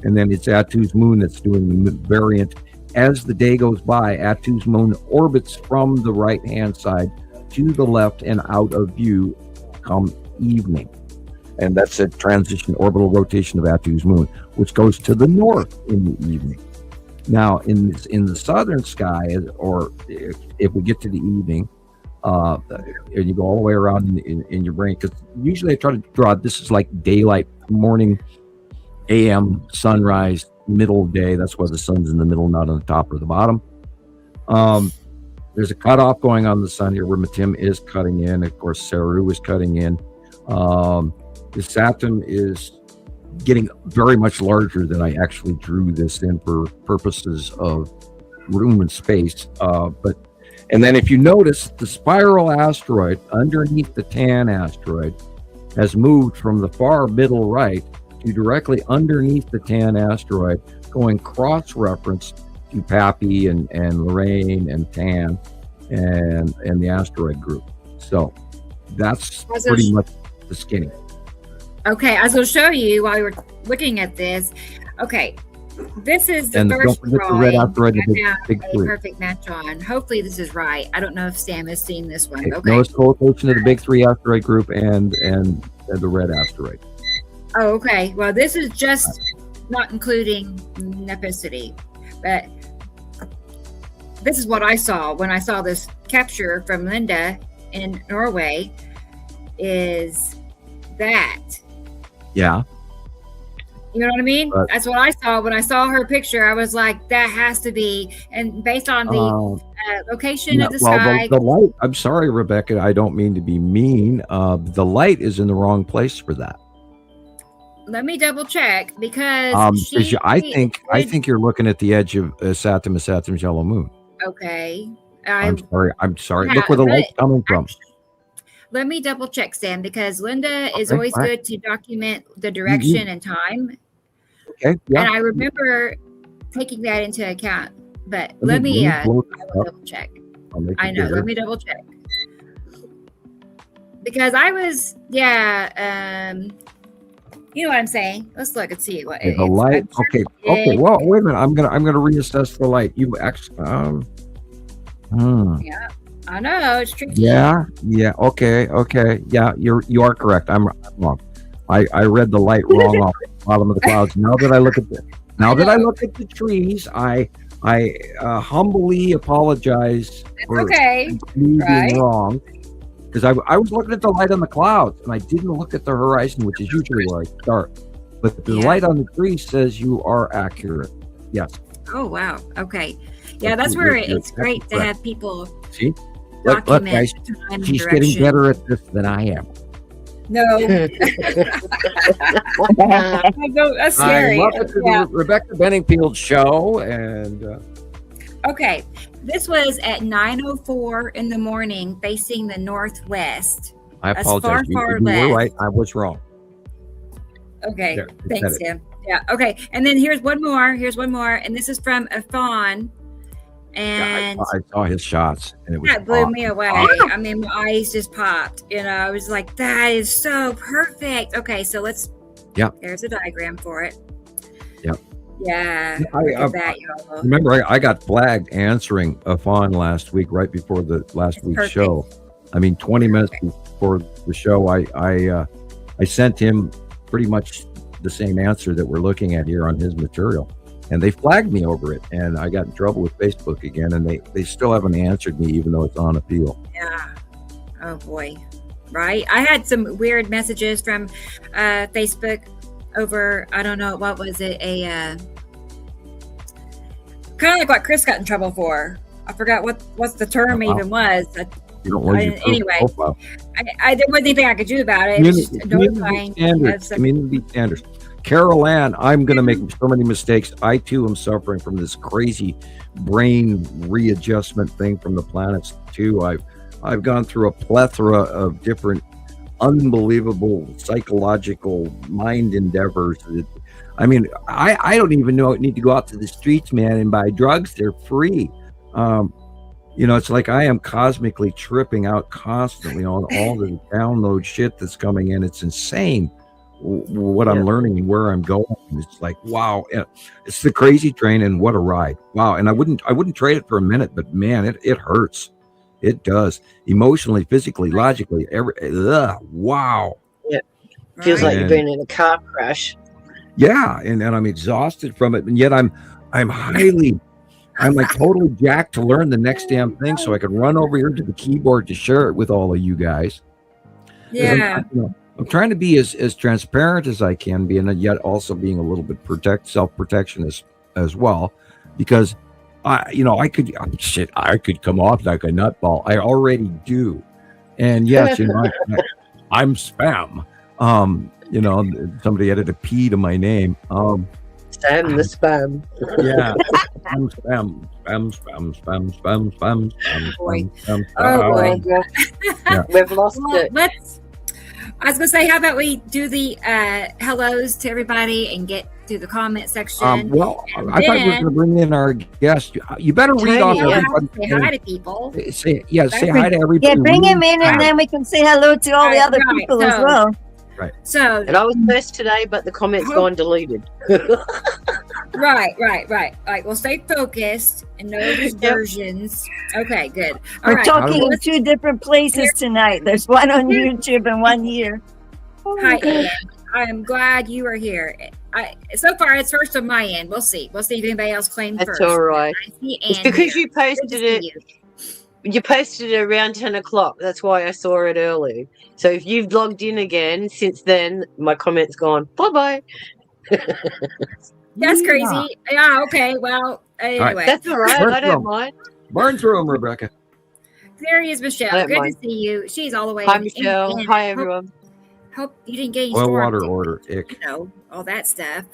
And then it's Atu's moon that's doing the variant. As the day goes by, Atu's moon orbits from the right-hand side to the left and out of view come evening. And that's a transition orbital rotation of Atu's moon, which goes to the north in the evening. Now, in the southern sky, or if we get to the evening, and you go all the way around in your brain, because usually I try to draw, this is like daylight, morning, AM, sunrise, middle of day. That's why the sun's in the middle, not on the top or the bottom. There's a cutoff going on the sun here where Matim is cutting in. Of course, Saru is cutting in. The Saturn is getting very much larger than I actually drew this in for purposes of room and space. And then if you notice, the spiral asteroid underneath the tan asteroid has moved from the far middle right to directly underneath the tan asteroid, going cross-reference to Pappy and Lorraine and Tan and the asteroid group. So that's pretty much the skinny. Okay, I was going to show you while we were looking at this. Okay, this is the first drawing. The red asteroid, the big a perfect match on. Hopefully this is right. I don't know if Sam has seen this one. Okay. No, it's co-location of the big three asteroid group and the red asteroid. Oh, okay. Well, this is just not including Nepicity, but this is what I saw when I saw this capture from Linda in Norway. Is that? Yeah. You know what I mean? That's what I saw when I saw her picture. I was like, that has to be, and based on the location of the sky. The light. I'm sorry, Rebecca. I don't mean to be mean. The light is in the wrong place for that. Let me double check because I think you're looking at the edge of Saturn's yellow moon. Okay. I'm sorry. Yeah, look where the light's coming from. Let me double check, Sam, because Linda is always good to document the direction and time. Okay. Yeah. And I remember taking that into account. But let me double check. I know. Let me double check. Because I was, you know what I'm saying? Let's look and see what the light. Okay. Well, wait a minute. I'm gonna reassess the light. You actually. Yeah. I know it's tricky. Yeah. Okay. Yeah, you are correct. I'm wrong. I read the light wrong off the bottom of the clouds. Now that I look at the trees, I humbly apologize for being wrong, because I was looking at the light on the clouds and I didn't look at the horizon, which is usually where I start. But the light on the tree says you are accurate. Yes. Oh wow. Okay. Yeah, that's where it's great to have people. See. Look, guys, she's getting better at this than I am. No. That's scary. I love it to the Rebecca Benningfield show. And okay, this was at 9:04 in the morning, facing the northwest. I apologize. Far you were right. I was wrong. Okay, thanks, Tim. Yeah. Okay. And then here's one more. And this is from a fawn. And I saw his shots, and it was that blew awesome. me away. I mean, my eyes just popped. I was like, that is so perfect. Okay, so let's. Yep. There's a diagram for it. Yep. Yeah. Remember, I got flagged answering a fawn last week, right before the last week's show. I mean, 20 minutes before the show, I sent him pretty much the same answer that we're looking at here on his material. And they flagged me over it, and I got in trouble with Facebook again, and they still haven't answered me, even though it's on appeal. Yeah. Oh, boy. Right? I had some weird messages from Facebook over, I don't know, what was it? Kind of like what Chris got in trouble for. I forgot what the term even was. You don't want anyway, there wasn't anything I could do about it. Community standards. Carol Ann, I'm going to make so many mistakes. I too am suffering from this crazy brain readjustment thing from the planets too. I've gone through a plethora of different unbelievable psychological mind endeavors. I mean, I don't even know I need to go out to the streets, man, and buy drugs. They're free. It's like I am cosmically tripping out constantly on all the download shit that's coming in. It's insane what I'm learning and where I'm going. It's like, wow, it's the crazy train, and what a ride. Wow. And I wouldn't trade it for a minute, but man, it hurts. It does, emotionally, physically, logically, wow. Yeah. Feels like you've been in a car crash. Yeah. And I'm exhausted from it. And yet I'm like totally jacked to learn the next damn thing so I can run over here to the keyboard to share it with all of you guys. Yeah. I'm trying to be as transparent as I can be, and yet also being a little bit self-protection as well, because I could come off like a nutball. I already do. And yes, I'm spam. Somebody added a P to my name. Sam the spam. Yeah. I'm spam. Oh boy. Yeah. We've lost it. I was going to say, how about we do the hellos to everybody and get to the comment section? I thought we were going to bring in our guest. You better read off everybody. Say hi to people. Say hi to everybody. Yeah, bring him in, and then we can say hello to all the other people as well. Right. So, and I was first today, but the comments gone deleted. Right. Well, stay focused and know there's versions. Okay, good. We're talking in two different places tonight. There's one on YouTube and one here. Hi, Ian. I am glad you are here. So far, it's first on my end. We'll see. If anybody else claimed first. That's all right. It's because you posted it. You posted it around 10 o'clock. That's why I saw it early. So if you've logged in again since then, my comment's gone. Bye-bye. That's crazy. Yeah, okay. Well, anyway. That's all right. I don't mind. Burn through them, Rebecca. There is Michelle. Good to see you. She's all the way. Hi, Michelle. Hi, everyone. Hope you didn't get any oil water order. All that stuff.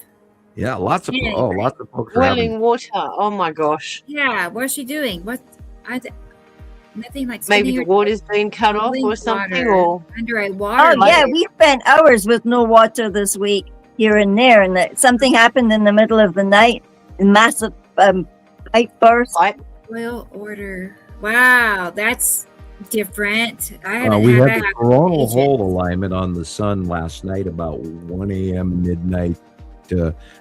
Yeah, lots of folks. Boiling water. Oh my gosh. Yeah, what's she doing? Nothing like maybe the water's been cut off or something, or under a water. Oh yeah, we spent hours with no water this week here and there, and something happened in the middle of the night. A massive pipe burst. Oil order. Wow, that's different. We had the coronal hole alignment on the sun last night about 1 a.m. midnight.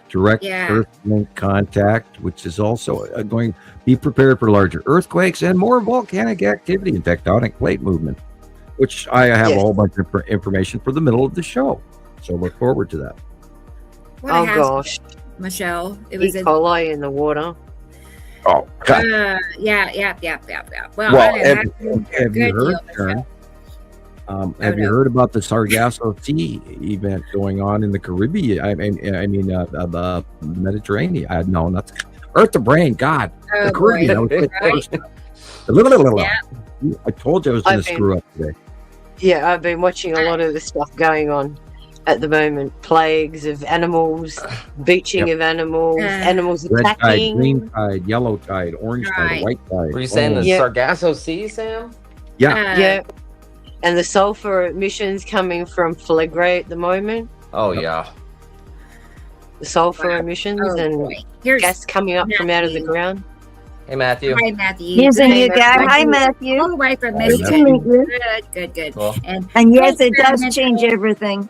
Direct Earth-link contact, which is also going to be prepared for larger earthquakes and more volcanic activity and tectonic plate movement, which I have a whole bunch of information for the middle of the show. So look forward to that. Oh gosh, Michelle, it was E. coli in the water. Oh, God. Yeah. Well have you heard, Sharon? Have you heard about the Sargasso Sea event going on in the Caribbean? I mean, the Mediterranean. No, not Earth to Brain. God, the Caribbean. I told you I was going to screw up today. Yeah, I've been watching a lot of the stuff going on at the moment. Plagues of animals, beaching of animals, animals attacking. Red tide, green tide, yellow tide, orange tide, white tide. Were you saying the Sargasso Sea, Sam? Yeah. And the sulfur emissions coming from Flagrate at the moment. Oh, yeah. The sulfur emissions and gas coming up from out of the ground. Hey, Matthew. Hi, Matthew. Using Hey, you guys. Hi, All Matthew. the way from Good to Michigan. meet you. Good. Cool. And yes, it does change everything.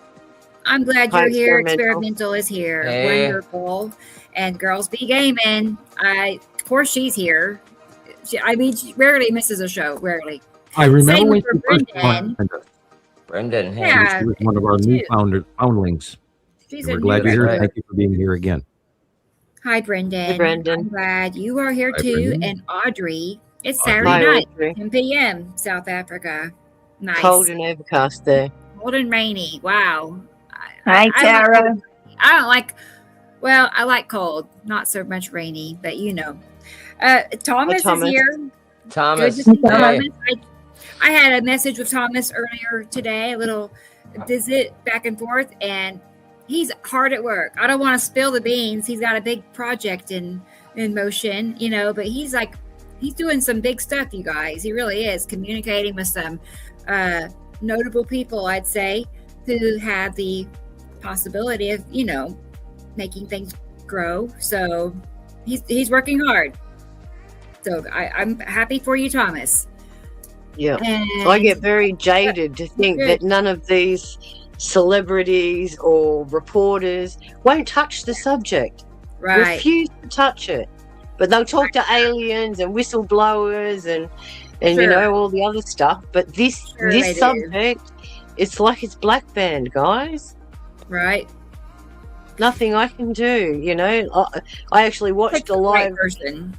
I'm glad Hi, you're here. Experimental. Experimental is here. Hey. Wonderful. And Girls Be Gaming. Of course, she's here. She rarely misses a show. Rarely. I remember Same when for she first Brendan. joined us. Brendan. Hey. Yeah. She was one of our new foundlings. She's We're a glad new you're here. Right. Thank you for being here again. Hi, Brendan. Hey, Brendan. I'm glad you are here Hi, too. Brendan. And Audrey. It's Audrey. Saturday Hi, night, Audrey. 10 p.m. South Africa. Nice. Cold and overcast there. Cold and rainy. Wow. Hi, Tara. I don't like. Well, I like cold, not so much rainy, but Thomas is Thomas. here. Good Thomas. to see you, Hey. Thomas. I had a message with Thomas earlier today, a little visit back and forth, and he's hard at work. I don't want to spill the beans. He's got a big project in motion, but he's doing some big stuff, you guys. He really is communicating with some notable people, I'd say, who have the possibility of, making things grow. So he's working hard. So I'm happy for you, Thomas. Yeah. And I get very jaded to think that none of these celebrities or reporters won't touch the subject. right. Refuse to touch it. But they'll talk to aliens and whistleblowers and Sure. all the other stuff. But this Sure they do. subject, it's like it's black band, guys. Right. Nothing I can do, I actually watched Pick a the right live person.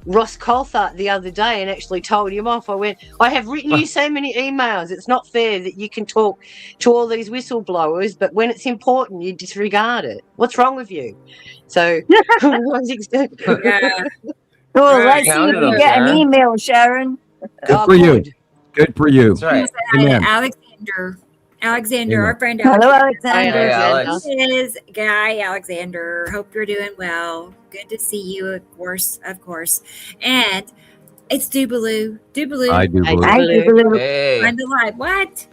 Ross Coulthart the other day and actually told him off. I went, I have written you so many emails. It's not fair that you can talk to all these whistleblowers, but when it's important, you disregard it. What's wrong with you? So, Yeah. Oh, Right. let's see if Counted we them, get an Sharon. email, Sharon. Good for you. Good for you. That's right. Amen. Alexander, Amen. our friend Hello, Alexander. Alexander. Hey, Alex. This is Guy Alexander. Hope you're doing well. Good to see you, of course. And it's Doobaloo. I do believe. I do believe. Hey. Find the live. What?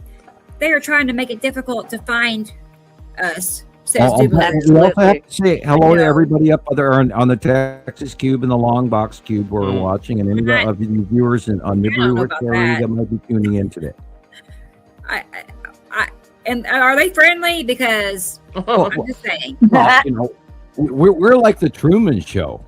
They are trying to make it difficult to find us, says We Doobaloo. also have to say hello I to know. everybody up there on the Texas Cube and the Long Box Cube who are Mm. watching, and any Right. of you viewers on don't Nibiru know or about Terry that. that might be tuning in today. And are they friendly? Because Well, I'm just saying. we're like the Truman Show.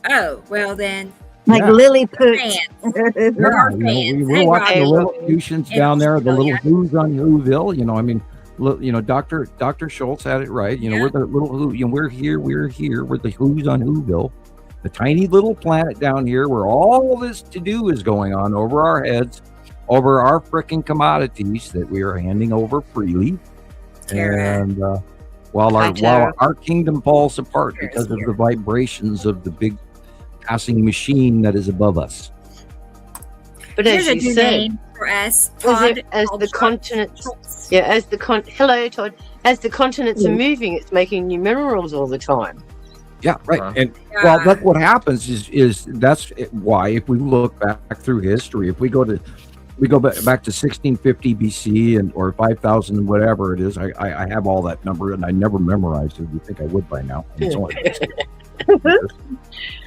Oh, well then. Like Yeah. Lilliput. Fans. Yeah, We're our you fans. know, we're Hey, watching the Robbie. little Fusions And down there, the little Australia. Who's on Whoville. Dr. Schultz had it right. Yeah. We're the little Who. We're here. We're the Who's on Whoville, the tiny little planet down here where all this to do is going on over our heads, over our frickin' commodities that we are handing over freely, Tara. and while Hi, Tara. our kingdom falls apart Tara's because of here. the vibrations of the big passing machine that is above us. But Here's as a you new said, name for us. as Todd as called the Schultz. continents, Schultz. hello Todd, as the continents are moving, it's making new minerals all the time. Yeah, right. Uh-huh. And Yeah. well, that's what happens is that's why if we look back through history, if we go back to 1650 BC or 5000 whatever it is, I have all that number and I never memorized it. You think I would by now? It's only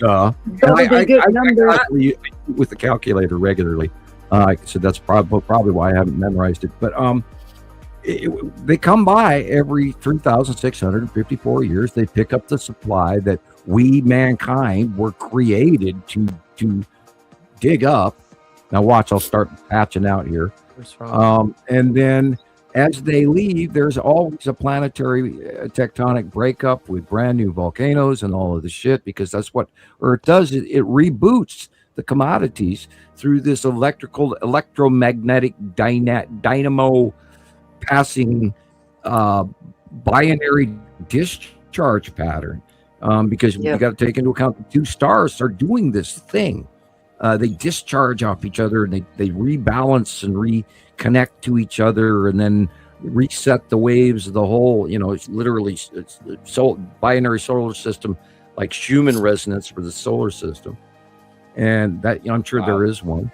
That would be a good number. I with the calculator regularly. So that's probably why I haven't memorized it. But they come by every 3,654 years. They pick up the supply that we, mankind, were created to dig up. Now watch, I'll start patching out here. What's wrong? And then as they leave, there's always a planetary tectonic breakup with brand new volcanoes and all of the shit, because that's what Earth does. It reboots the commodities through this electromagnetic dynamo passing binary discharge pattern, because you got to take into account the two stars are doing this thing. They discharge off each other and they rebalance and reconnect to each other and then reset the waves of the whole. It's literally binary solar system, like Schumann resonance for the solar system. And that, I'm sure there is one.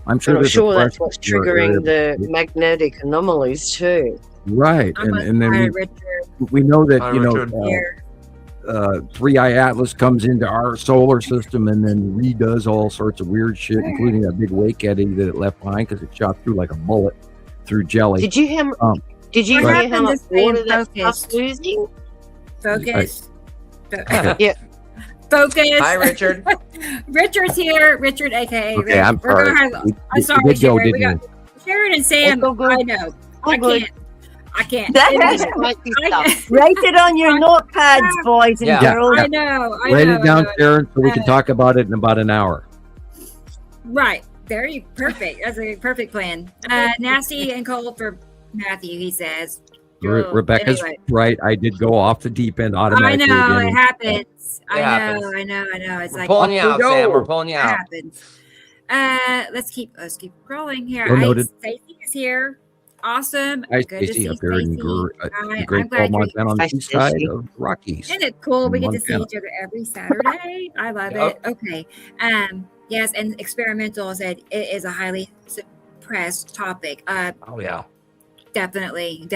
I'm sure, and I'm sure that's pressure what's triggering the magnetic anomalies too. Right, and then we know that Three Eye Atlas comes into our solar system and then redoes all sorts of weird shit, including that big wake eddy that it left behind because it shot through like a bullet through jelly. Did you hear? Did you hear how much water that stuff's losing? Focus. Yeah. Focus. Hi, Richard. Richard's here. Richard, aka. Okay, I'm sorry. I'm sorry, Sharon. We got Sharon and Sam. I know. I can't. Write it on your notepads, boys and girls. I know. Write it down, Sharon, so we can talk about it in about an hour. Right. There you perfect. That's a perfect plan. Nasty and cold for Matthew, he says. Rebecca's right. I did go off the deep end automatically. I know, it happens. I know. It's We're like pulling you out, Sam. We're pulling you out. It happens. Let's keep rolling here. Stacey is here. Awesome. Hi, Good to see up there in the Great Falls, Montana, on the east side of the Rockies. Isn't it cool? We get to see each other every Saturday. I love it. Okay. Yes, and experimental said it is a highly suppressed topic. Oh yeah. Definitely.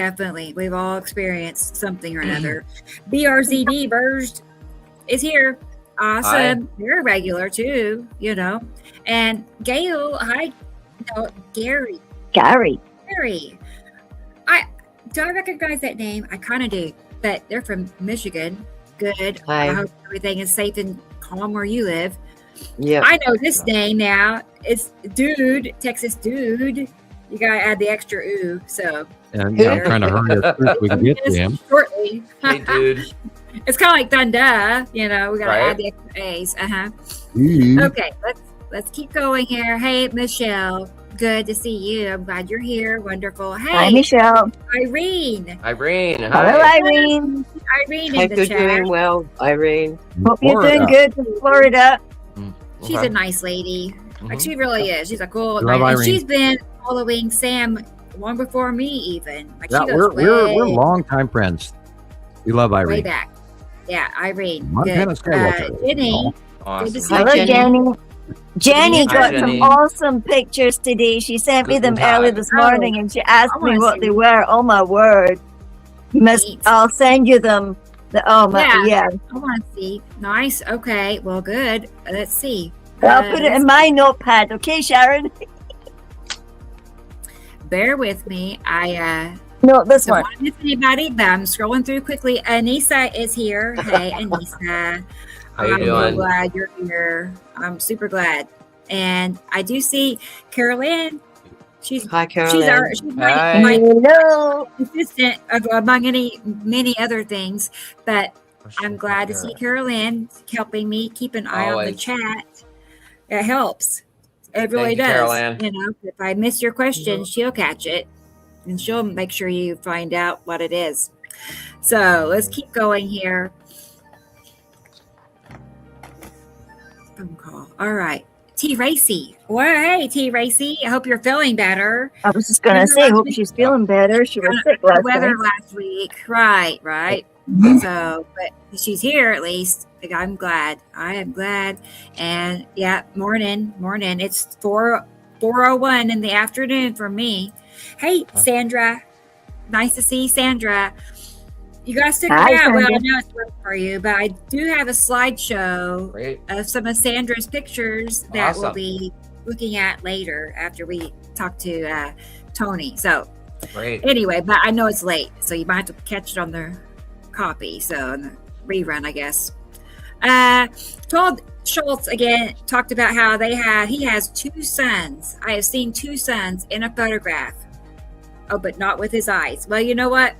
We've all experienced something or another. BRZD Burst is here. Awesome. You're regular too, And Gail, hi. No, Gary. Do I recognize that name? I kind of do, but they're from Michigan. Good. Hi. I hope everything is safe and calm where you live. Yeah. I know this name now. It's Dude, Texas Dude. You gotta add the extra ooh. So. And I'm trying to hurry up so we can get to him. Shortly. Hey, dude. It's kind of like Dunda. We gotta add the extra A's. Okay, let's keep going here. Hey, Michelle. Good to see you. I'm glad you're here. Wonderful. Hey, hi, Michelle. Irene. Hi. Hello, Irene. Irene Hope in the you're chat. doing well, Irene. Hope you're doing good in Florida. She's a nice lady. Like she really is. She's a cool. Love nice, and Irene. she's been following Sam long before me, even. Like Yeah, she goes we're longtime friends. We love Irene. way back. Yeah, Irene. Montana Good. Skywalker. Jenny. Awesome. Good to see Hello, you. Jenny. Jenny got Jenny. some awesome pictures today. She sent me them early this morning, and she asked me what they were. Oh my word! I'll send you them. I want to see. Nice. Okay. Well, good. Let's see. I'll put it in my notepad. Okay, Sharon. Bear with me. No, this don't one. want to miss anybody, but I'm scrolling through quickly. Anissa is here. Hey, Anissa. How you doing? I'm so glad you're here. I'm super glad. And I do see Carol Ann. Hi, Carol Ann. She's my Hello. assistant among many other things. But I'm glad to see Carol Ann helping me keep an eye on the chat. It helps. It really does. Carol Ann. If I miss your question, she'll catch it. And she'll make sure you find out what it is. So let's keep going here. Phone call. All right. T. Racy. Well, hey, T. Racy. I hope you're feeling better. I was just going to say, hope she's feeling better. She was sick last weather night. last week. Right. So, but she's here at least. I'm glad. I am glad. And yeah, morning. It's 4:01 in the afternoon for me. Hey, Sandra. Nice to see Sandra. You guys stick around. Sandra. Well, I know it's work for you, but I do have a slideshow of some of Sandra's pictures that we'll be looking at later after we talk to Tony. So anyway, but I know it's late, so you might have to catch it on the copy. So on the rerun, I guess. Told Schultz again, talked about how he has two suns. I have seen two suns in a photograph. Oh, but not with his eyes. Well, you know what?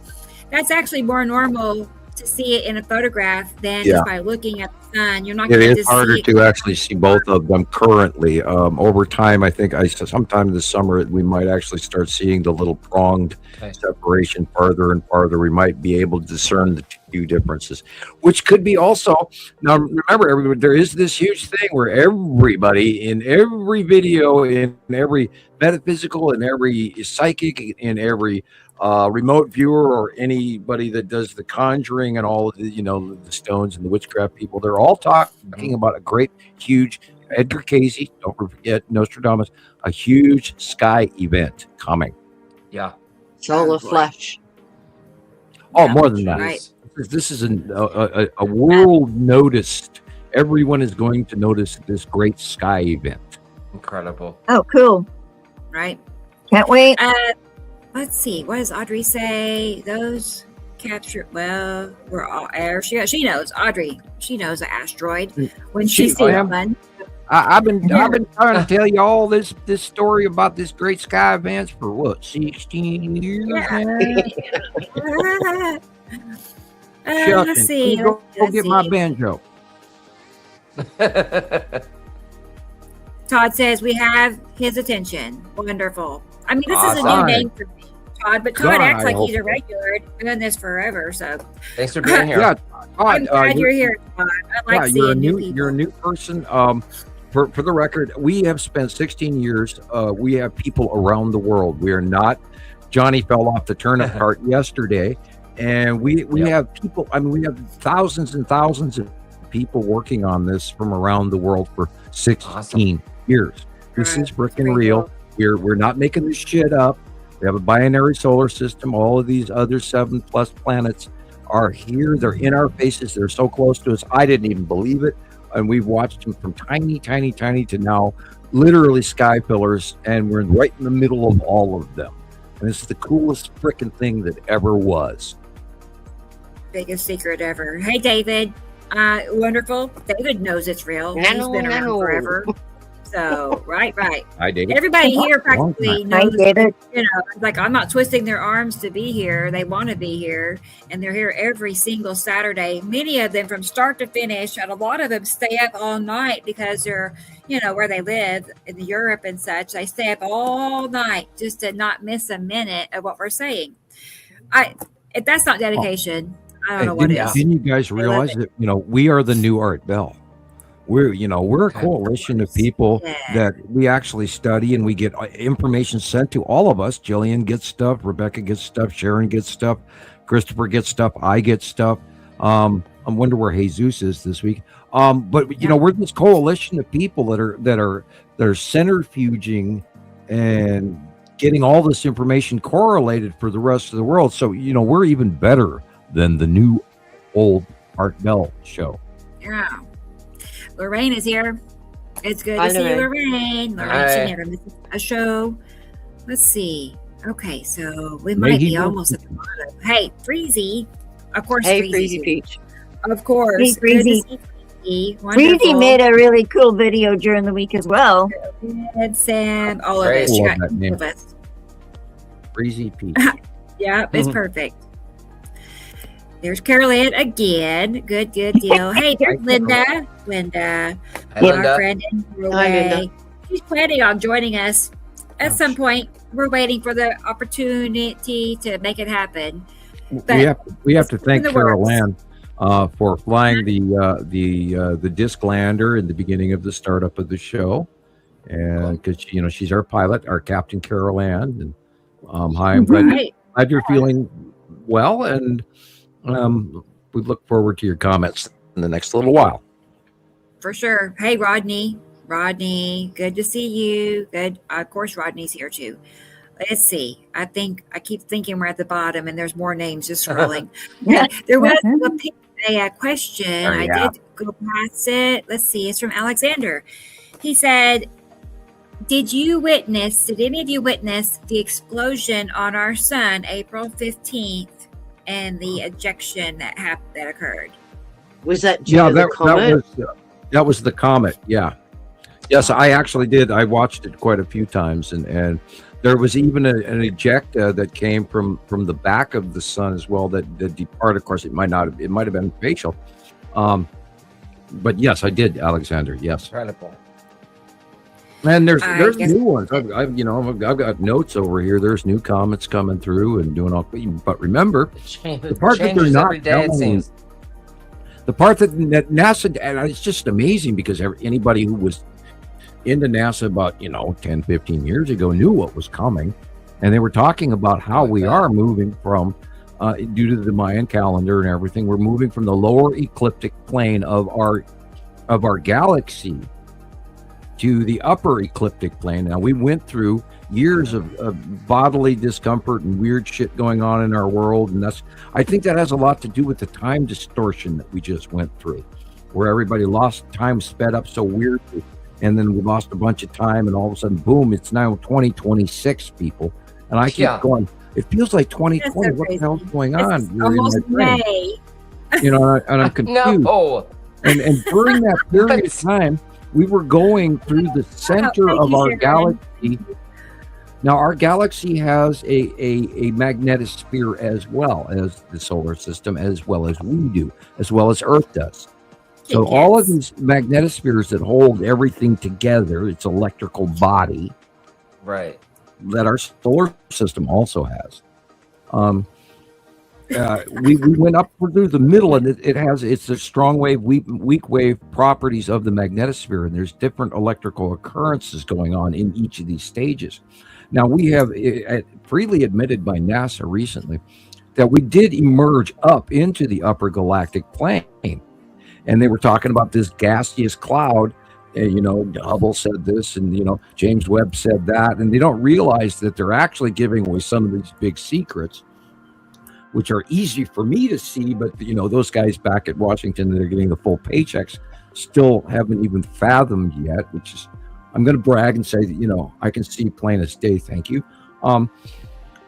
That's actually more normal to see it in a photograph than just by looking at the sun. You're not going to see it. It is harder to actually see both of them currently. Over time, I think sometime this summer we might actually start seeing the little pronged separation farther and farther. We might be able to discern the two differences, which could be also. Now, remember, everybody, there is this huge thing where everybody in every video, in every metaphysical, in every psychic, in every remote viewer, or anybody that does the conjuring and all of the, the stones and the witchcraft people, they're all talking about a great, huge Edgar Cayce, don't forget Nostradamus, a huge sky event coming. Yeah. Solar flash. Oh, more than that. Right. This is a world noticed. Everyone is going to notice this great sky event. Incredible. Oh, cool. Right. Can't wait. Let's see. What does Audrey say? Those captured. Well, we're all air. She knows. Audrey. She knows an asteroid when she sees one. I've been trying to tell you all this story about this great sky events for what, 16 years now? Let's see. Go get my banjo. Todd says we have his attention. Wonderful. I mean, this is a new Awesome. name for me, Todd, but Todd acts like he's a regular, doing this forever. So Thanks for being here. Yeah, I'm Todd, glad you're here, Todd. I like seeing new people. You're a new person. For the record, we have spent 16 years. We have people around the world. We are not. Johnny fell off the turnip cart yesterday, and we have people. I mean, we have thousands and thousands of people working on this from around the world for 16 years. This is freaking real. We're not making this shit up. We have a binary solar system. All of these other 7+ planets are here. They're in our faces. They're so close to us. I didn't even believe it. And we've watched them from tiny to now literally sky pillars, and we're right in the middle of all of them. And this is the coolest freaking thing that ever was. Biggest secret ever. Hey, David. Wonderful. David knows it's real. He's been around forever. So, right. Hi, David. Everybody here practically knows, David. you know, like I'm not twisting their arms to be here. They want to be here, and they're here every single Saturday. Many of them from start to finish, and a lot of them stay up all night because they're, you know, where they live in Europe and such. They stay up all night just to not miss a minute of what we're saying. If that's not dedication, I don't know what is. Didn't you guys realize that, you know, we are the new Art Bell? We're a coalition of people that we actually study, and we get information sent to all of us. Gillian gets stuff, Rebecca gets stuff, Sharon gets stuff, Christopher gets stuff, I get stuff. I wonder where Jesus is this week. But you know, we're this coalition of people that are centrifuging and getting all this information correlated for the rest of the world. So, you know, we're even better than the new old Art Bell show. Yeah. Lorraine is here. It's good to see you, Lorraine. Lorraine, she never misses a show. Let's see. Okay, so we might be almost at the bottom. Hey, Freezy. Of course, hey, Freezy Peach. Of course. Hey, Freezy. Freezy made a really cool video during the week as well. And Sam, all of us. You got all of us. Freezy Peach. Yeah, it's perfect. There's Carol Ann again. Good deal. Hey, there's Linda. Linda. Our friend in Norway. She's planning on joining us at some point. We're waiting for the opportunity to make it happen. But we have to thank Carol Ann for flying the disc lander in the beginning of the startup of the show, and because she's our pilot, our Captain Carol Ann. And hi, I'm glad you're feeling well, and we look forward to your comments in the next little while. For sure. Hey, Rodney. Rodney, good to see you. Good. Of course, Rodney's here too. Let's see. I keep thinking we're at the bottom, and there's more names just scrolling. There was a question. I did go past it. Let's see. It's from Alexander. He said, Did any of you witness the explosion on our sun April 15th and the ejection that occurred? Was that the comet? That was the comet. Yeah. Yes, I actually did. I watched it quite a few times, and there was even an eject that came from the back of the sun as well that departed. Of course, it might have been facial. But yes, I did, Alexander. Yes. Incredible. And there's new ones. I've got notes over here. There's new comets coming through and doing all. But remember, the part that they're not telling, the part that NASA, and it's just amazing because anybody who was into NASA about 10, 15 years ago knew what was coming, and they were talking about how we are moving from, due to the Mayan calendar and everything, we're moving from the lower ecliptic plane of our galaxy to the upper ecliptic plane. Now, we went through years of bodily discomfort and weird shit going on in our world, and I think that has a lot to do with the time distortion that we just went through, where everybody lost time, sped up so weirdly, and then we lost a bunch of time, and all of a sudden, boom, it's now 2026, people. And I keep going, it feels like 2020. What the hell's going on? It's almost May. You know, and I'm confused. No. And during that period of time, we were going through the center of our galaxy. Now, our galaxy has a magnetosphere as well as the solar system, as well as we do, as well as Earth does. So all of these magnetospheres that hold everything together, its electrical body, right, that our solar system also has. We went up through the middle, and it's the strong wave, weak wave properties of the magnetosphere, and there's different electrical occurrences going on in each of these stages. Now, we have freely admitted by NASA recently that we did emerge up into the upper galactic plane, and they were talking about this gaseous cloud. You know, Hubble said this, and you know, James Webb said that, and they don't realize that they're actually giving away some of these big secrets, which are easy for me to see, but you know, those guys back at Washington that are getting the full paychecks still haven't even fathomed yet, which is, I'm going to brag and say that, you know, I can see plain as day, thank you.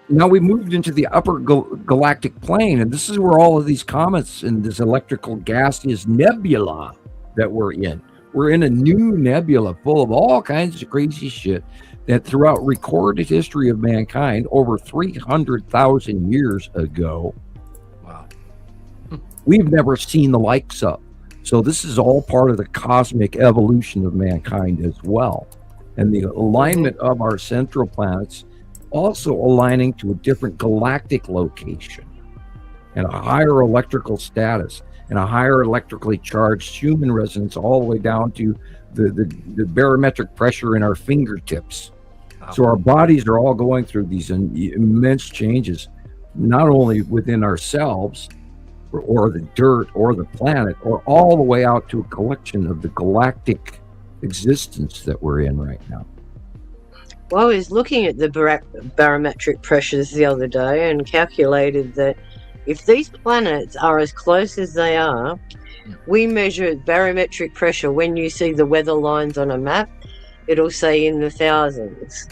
Now we moved into the upper galactic plane, and this is where all of these comets and this electrical gaseous nebula that we're in. We're in a new nebula full of all kinds of crazy shit that throughout recorded history of mankind over 300,000 years ago, wow, we've never seen the likes of. So this is all part of the cosmic evolution of mankind as well. And the alignment of our central planets also aligning to a different galactic location and a higher electrical status and a higher electrically charged human resonance, all the way down to the barometric pressure in our fingertips. Wow. So our bodies are all going through these immense changes, not only within ourselves or the dirt or the planet, or all the way out to a collection of the galactic existence that we're in right now. Well, I was looking at the barometric pressures the other day and calculated that if these planets are as close as they are, we measure barometric pressure. When you see the weather lines on a map, it'll say in the thousands.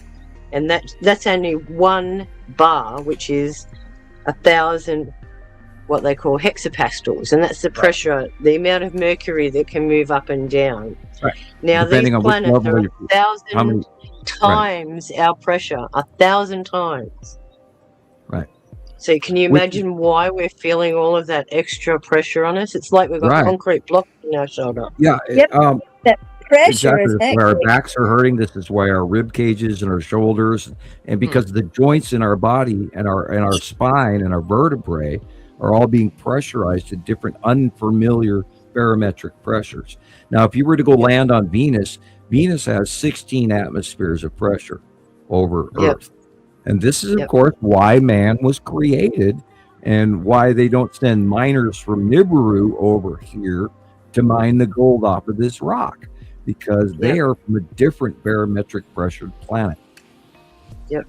And that's only one bar, which is 1,000, what they call hexapascals. And that's the pressure, the amount of mercury that can move up and down. Right. Now, these planets are 1,000 times our pressure, 1,000 times. Right. So can you imagine why we're feeling all of that extra pressure on us? It's like we've got concrete blocks in our shoulder. Yeah. That pressure exactly. is This is why our backs are hurting. This is why our rib cages and our shoulders, and because the joints in our body and our spine and our vertebrae are all being pressurized at different unfamiliar barometric pressures. Now, if you were to go land on Venus, Venus has 16 atmospheres of pressure over Earth. And this is, of course, why man was created and why they don't send miners from Nibiru over here to mine the gold off of this rock, because they are from a different barometric pressured planet. Yeah,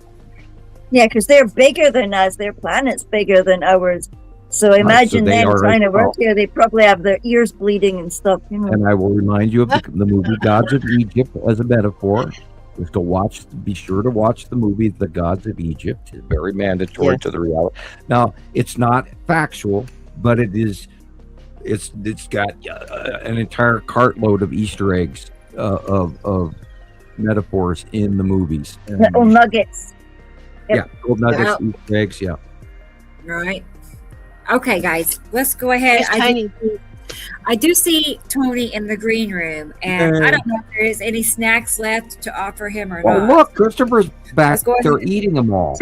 because they're bigger than us. Their planet's bigger than ours. So imagine them trying to work here. They probably have their ears bleeding and stuff. You know? And I will remind you of the movie Gods of Egypt as a metaphor. Just be sure to watch the movie The Gods of Egypt. It's very mandatory to the reality. Now, it's not factual, but it is. It's got an entire cartload of Easter eggs of metaphors in the movies. Little nuggets. Yeah, gold nuggets, Easter eggs. Yeah. Right. Okay, guys, let's go ahead. I do see Tony in the green room, and I don't know if there is any snacks left to offer him or not. Oh, look, Christopher's back there eating them all.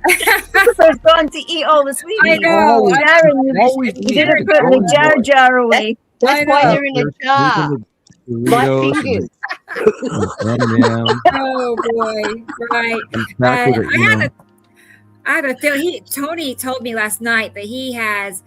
Christopher's gone to eat all the sweets. I know. You didn't put the jar away. That's why they're in a jar. My fingers. Oh, boy. Right. I have a feeling. Tony told me last night that he has,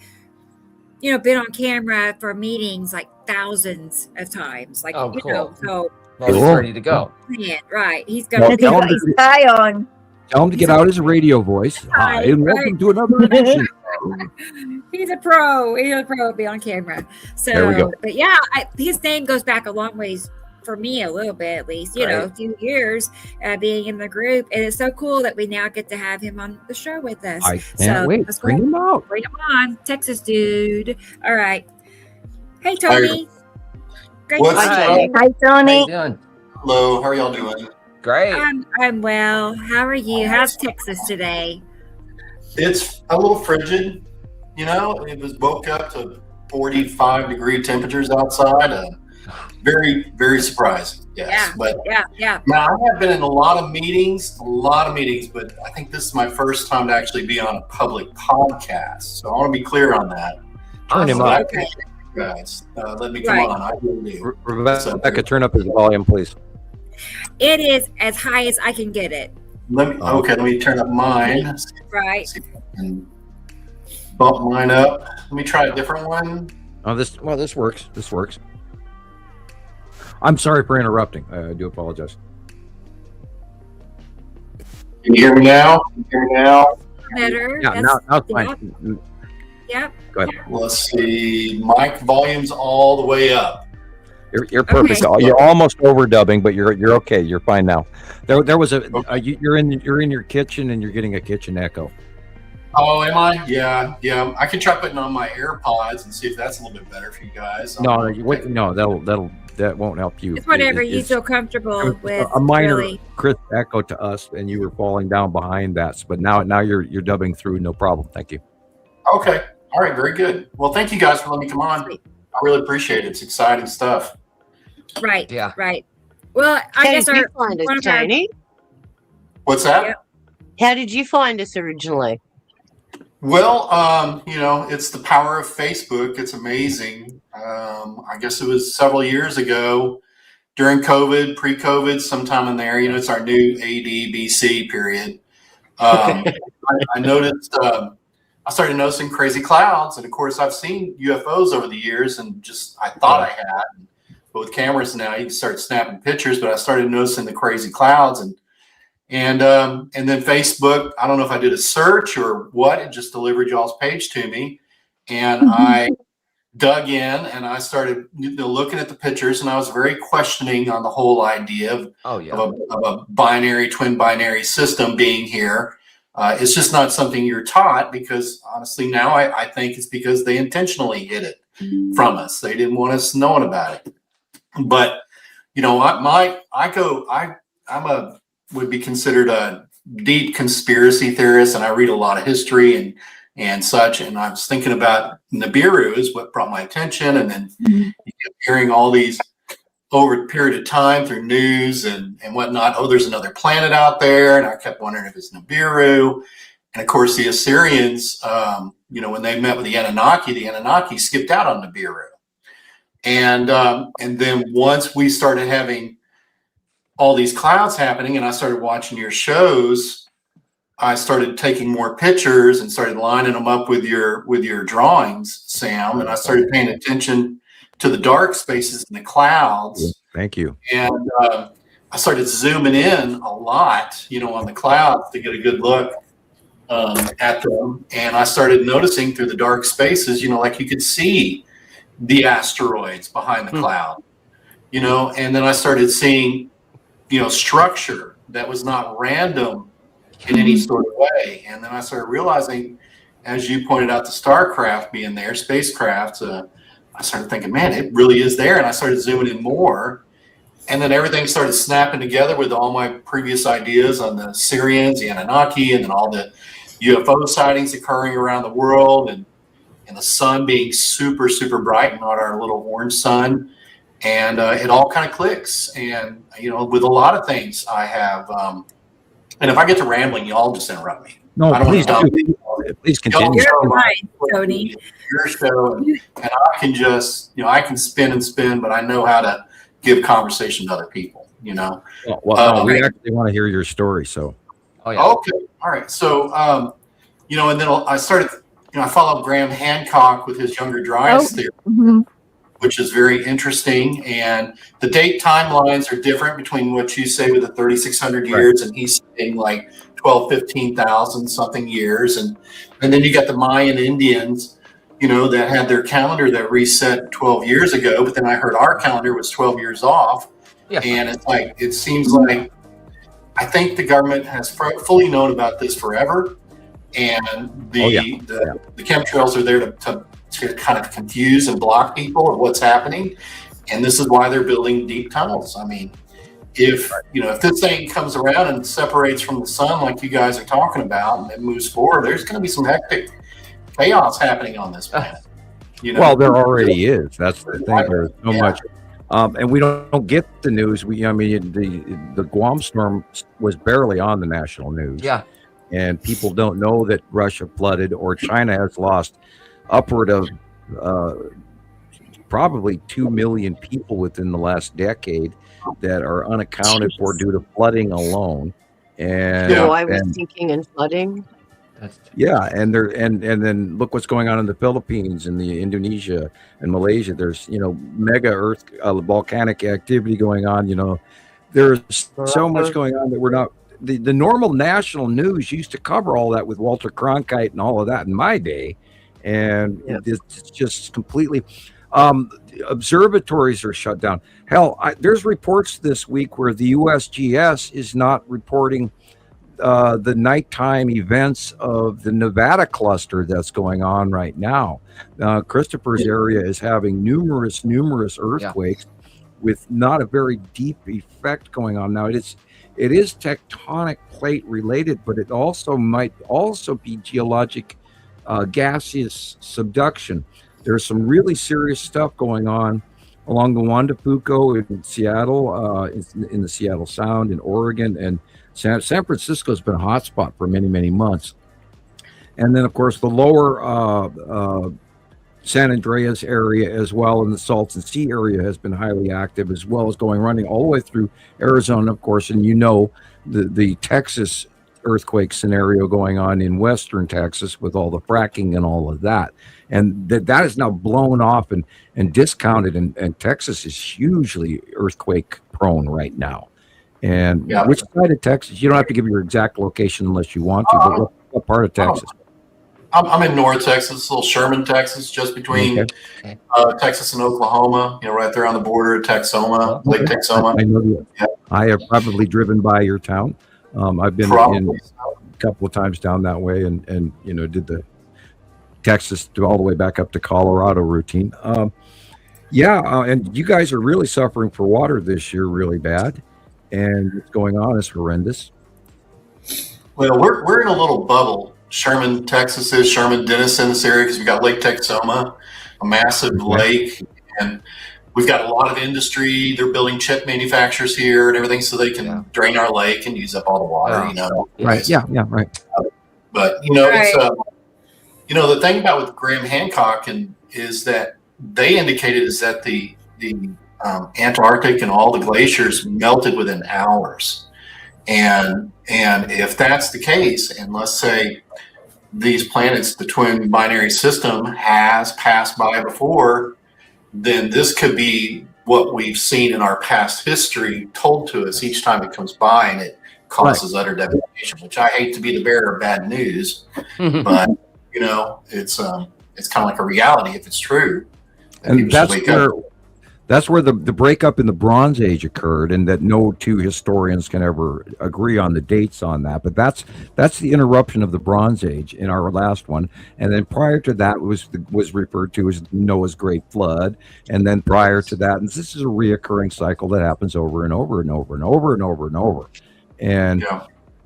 been on camera for meetings like thousands of times. Like, cool. so Well, he's ready to go. Yeah, right. He's going He's got his tie on. Tell him to get out his radio voice. Hi, and welcome to another edition. He's a pro. He's a pro. Be on camera. So, there we go. But yeah, his name goes back a long ways for me, a little bit at least. You know, a few years being in the group, and it's so cool that we now get to have him on the show with us. I can't wait. Bring him out. Bring him on, Texas dude. All right. Hey, Tony. Great to see you. Hi, Tony. How you doing? Hello. How are y'all doing? Great. I'm well. How are you? How's Texas today? It's a little frigid. You know, it was woke up to 45-degree temperatures outside. Very, very surprising. Yes. Yeah. But yeah. now I have been in a lot of meetings, but I think this is my first time to actually be on a public podcast. So I want to be clear on that. Turn him up. Guys, let me come on. I really do. Rebecca, turn up his volume, please. It is as high as I can get it. Let me turn up mine. Right. See if I can bump mine up. Let me try a different one. Oh, this works. This works. I'm sorry for interrupting. I do apologize. Can you hear me now? Better. Yeah, now it's fine. Yep. Go ahead. Let's see. Mic volume's all the way up. You're perfect. Okay. You're almost overdubbing, but you're okay. You're fine now. There was you're in your kitchen and you're getting a kitchen echo. Oh, am I? Yeah. I can try putting on my AirPods and see if that's a little bit better for you guys. No, that won't help you. It's whatever you feel comfortable with. A minor really. crisp echo to us, and you were falling down behind that. But now you're dubbing through, no problem. Thank you. Okay. All right. Very good. Well, thank you guys for letting me come on. I really appreciate it. It's exciting stuff. Right. Yeah. Right. Well, How did you find us, Tony? What's that? Yep. How did you find us originally? Well, it's the power of Facebook. It's amazing. I guess it was several years ago during COVID, pre-COVID, sometime in there. It's our new AD, BC period. I noticed, I started noticing crazy clouds. And of course, I've seen UFOs over the years and I thought I had. But with cameras now, you can start snapping pictures. But I started noticing the crazy clouds. And then Facebook, I don't know if I did a search or what, it just delivered y'all's page to me. And I dug in and I started looking at the pictures, and I was very questioning on the whole idea of a twin binary system being here. It's just not something you're taught, because honestly now I think it's because they intentionally hid it from us. They didn't want us knowing about it. But would be considered a deep conspiracy theorist, and I read a lot of history and such. And I was thinking about Nibiru is what brought my attention, and then you kept hearing all these over a period of time through news and whatnot. Oh, there's another planet out there, and I kept wondering if it's Nibiru. And of course, the Assyrians, when they met with the Anunnaki skipped out on Nibiru. And then once we started having all these clouds happening and I started watching your shows, I started taking more pictures and started lining them up with your drawings, Sam. And I started paying attention to the dark spaces in the clouds. Thank you. And I started zooming in a lot, on the clouds to get a good look at them. And I started noticing through the dark spaces, like you could see the asteroids behind the cloud, and then I started seeing, structure that was not random in any sort of way. And then I started realizing, as you pointed out, the starcraft being there, spacecraft, I started thinking, man, it really is there. And I started zooming in more. And then everything started snapping together with all my previous ideas on the Syrians, the Anunnaki, and then all the UFO sightings occurring around the world, and the sun being super, super bright, not our little orange sun. And it all kind of clicks. And, with a lot of things I have, and if I get to rambling, y'all just interrupt me. No, I don't please continue. You're fine, Tony. Your show, and I can just, I can spin and spin, but I know how to give conversation to other people, Well, we actually want to hear your story, so. Oh, yeah. Okay. All right. So, and then I started, I followed Graham Hancock with his younger dryas theory. Mm-hmm. which is very interesting. And the date timelines are different between what you say with the 3,600 years, and he's saying like 12, 15,000 something years. And then you got the Mayan Indians, that had their calendar that reset 12 years ago. But then I heard our calendar was 12 years off. Yeah. And it's like, it seems like, I think the government has fully known about this forever. And the chemtrails are there to kind of confuse and block people of what's happening. And this is why they're building deep tunnels. I mean, if this thing comes around and separates from the sun like you guys are talking about and it moves forward, there's going to be some hectic chaos happening on this planet. Well, there already is. That's the thing. There's so much. And we don't get the news. The Guam storm was barely on the national news. Yeah. And people don't know that Russia flooded or China has lost upward of probably 2 million people within the last decade that are unaccounted for due to flooding alone. And I was thinking in flooding. Yeah, and then look what's going on in the Philippines and the Indonesia and Malaysia. There's mega volcanic activity going on. There's so much going on that we're not. The normal national news used to cover all that with Walter Cronkite and all of that in my day, and it's just completely. Observatories are shut down. Hell, there's reports this week where the USGS is not reporting the nighttime events of the Nevada cluster that's going on right now. Christopher's area is having numerous earthquakes with not a very deep effect going on now. It is tectonic plate related, but it might also be geologic gaseous subduction. There's some really serious stuff going on along the Juan de Fuco in Seattle, in the Seattle Sound in Oregon, and San Francisco has been a hotspot for many, many months. And then, of course, the lower San Andreas area as well, and the Salton Sea area has been highly active, as well as running all the way through Arizona, of course. And the Texas earthquake scenario going on in western Texas with all the fracking and all of that. And that is now blown off and discounted. And Texas is hugely earthquake prone right now. And which side of Texas? You don't have to give your exact location unless you want to, but what part of Texas? I'm in North Texas, little Sherman, Texas, just between Texas and Oklahoma, right there on the border of Texoma, Lake Texoma. I know you. Yeah. I have probably driven by your town. I've been in a couple of times down that way and did the Texas all the way back up to Colorado routine. And you guys are really suffering for water this year really bad. And what's going on is horrendous. Well, we're in a little bubble. Sherman, Texas is Sherman, Denison, this area, because we got Lake Texoma, a massive lake, and we've got a lot of industry. They're building chip manufacturers here and everything, so they can drain our lake and use up all the water. Right? Yeah. Right. But it's the thing about with Graham Hancock is that they indicated is that the Antarctic and all the glaciers melted within hours. And if that's the case, and let's say these planets, the twin binary system has passed by before, then this could be what we've seen in our past history told to us each time it comes by, and it causes utter devastation, which I hate to be the bearer of bad news, but it's kind of like a reality if it's true. And that's where the breakup in the Bronze Age occurred, and that no two historians can ever agree on the dates on that. But that's the interruption of the Bronze Age in our last one, and then prior to that was referred to as Noah's Great Flood, and then prior to that, and this is a reoccurring cycle that happens over and over and over and over and over and over, and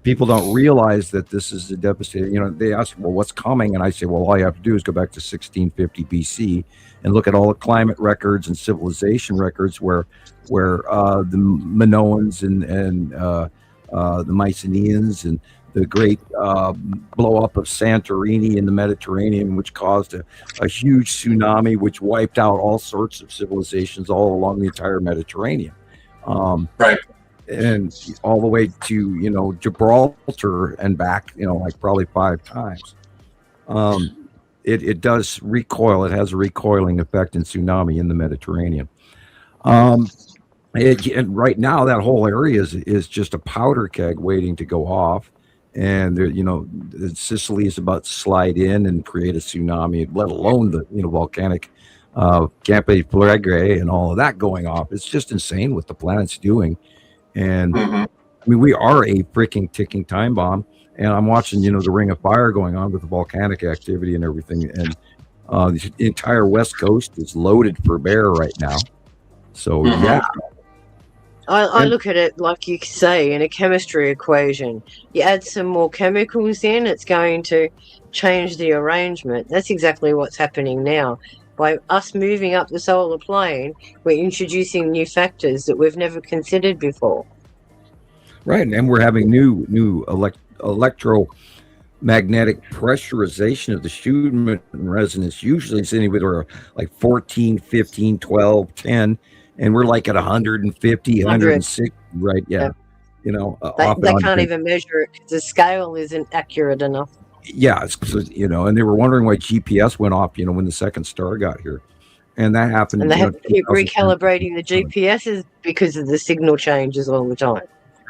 people don't realize that this is a devastating. They ask, well, what's coming? And I say, well, all you have to do is go back to 1650 BC and look at all the climate records and civilization records where the Minoans and the Mycenaeans and the great blow up of Santorini in the Mediterranean, which caused a huge tsunami, which wiped out all sorts of civilizations all along the entire Mediterranean. And all the way to Gibraltar and back, like probably 5 times. it does recoil. It has a recoiling effect in tsunami in the Mediterranean. And right now, that whole area is just a powder keg waiting to go off. And there, Sicily is about to slide in and create a tsunami, let alone the volcanic Campi Flegrei and all of that going off. It's just insane what the planet's doing. And I mean, we are a freaking ticking time bomb. And I'm watching, the Ring of Fire going on with the volcanic activity and everything. And the entire West Coast is loaded for bear right now. So, yeah. I look at it like you say in a chemistry equation. You add some more chemicals in, it's going to change the arrangement. That's exactly what's happening now. By us moving up the solar plane, we're introducing new factors that we've never considered before. Right, and we're having new electromagnetic pressurization of the Schumann resonance. Usually it's anywhere like 14, 15, 12, 10. And we're like at 150, 160, right? Yeah. They can't even measure it because the scale isn't accurate enough. Yeah. And they were wondering why GPS went off, when the second star got here. And that happened. And they have to keep recalibrating the GPSs because of the signal changes all the time.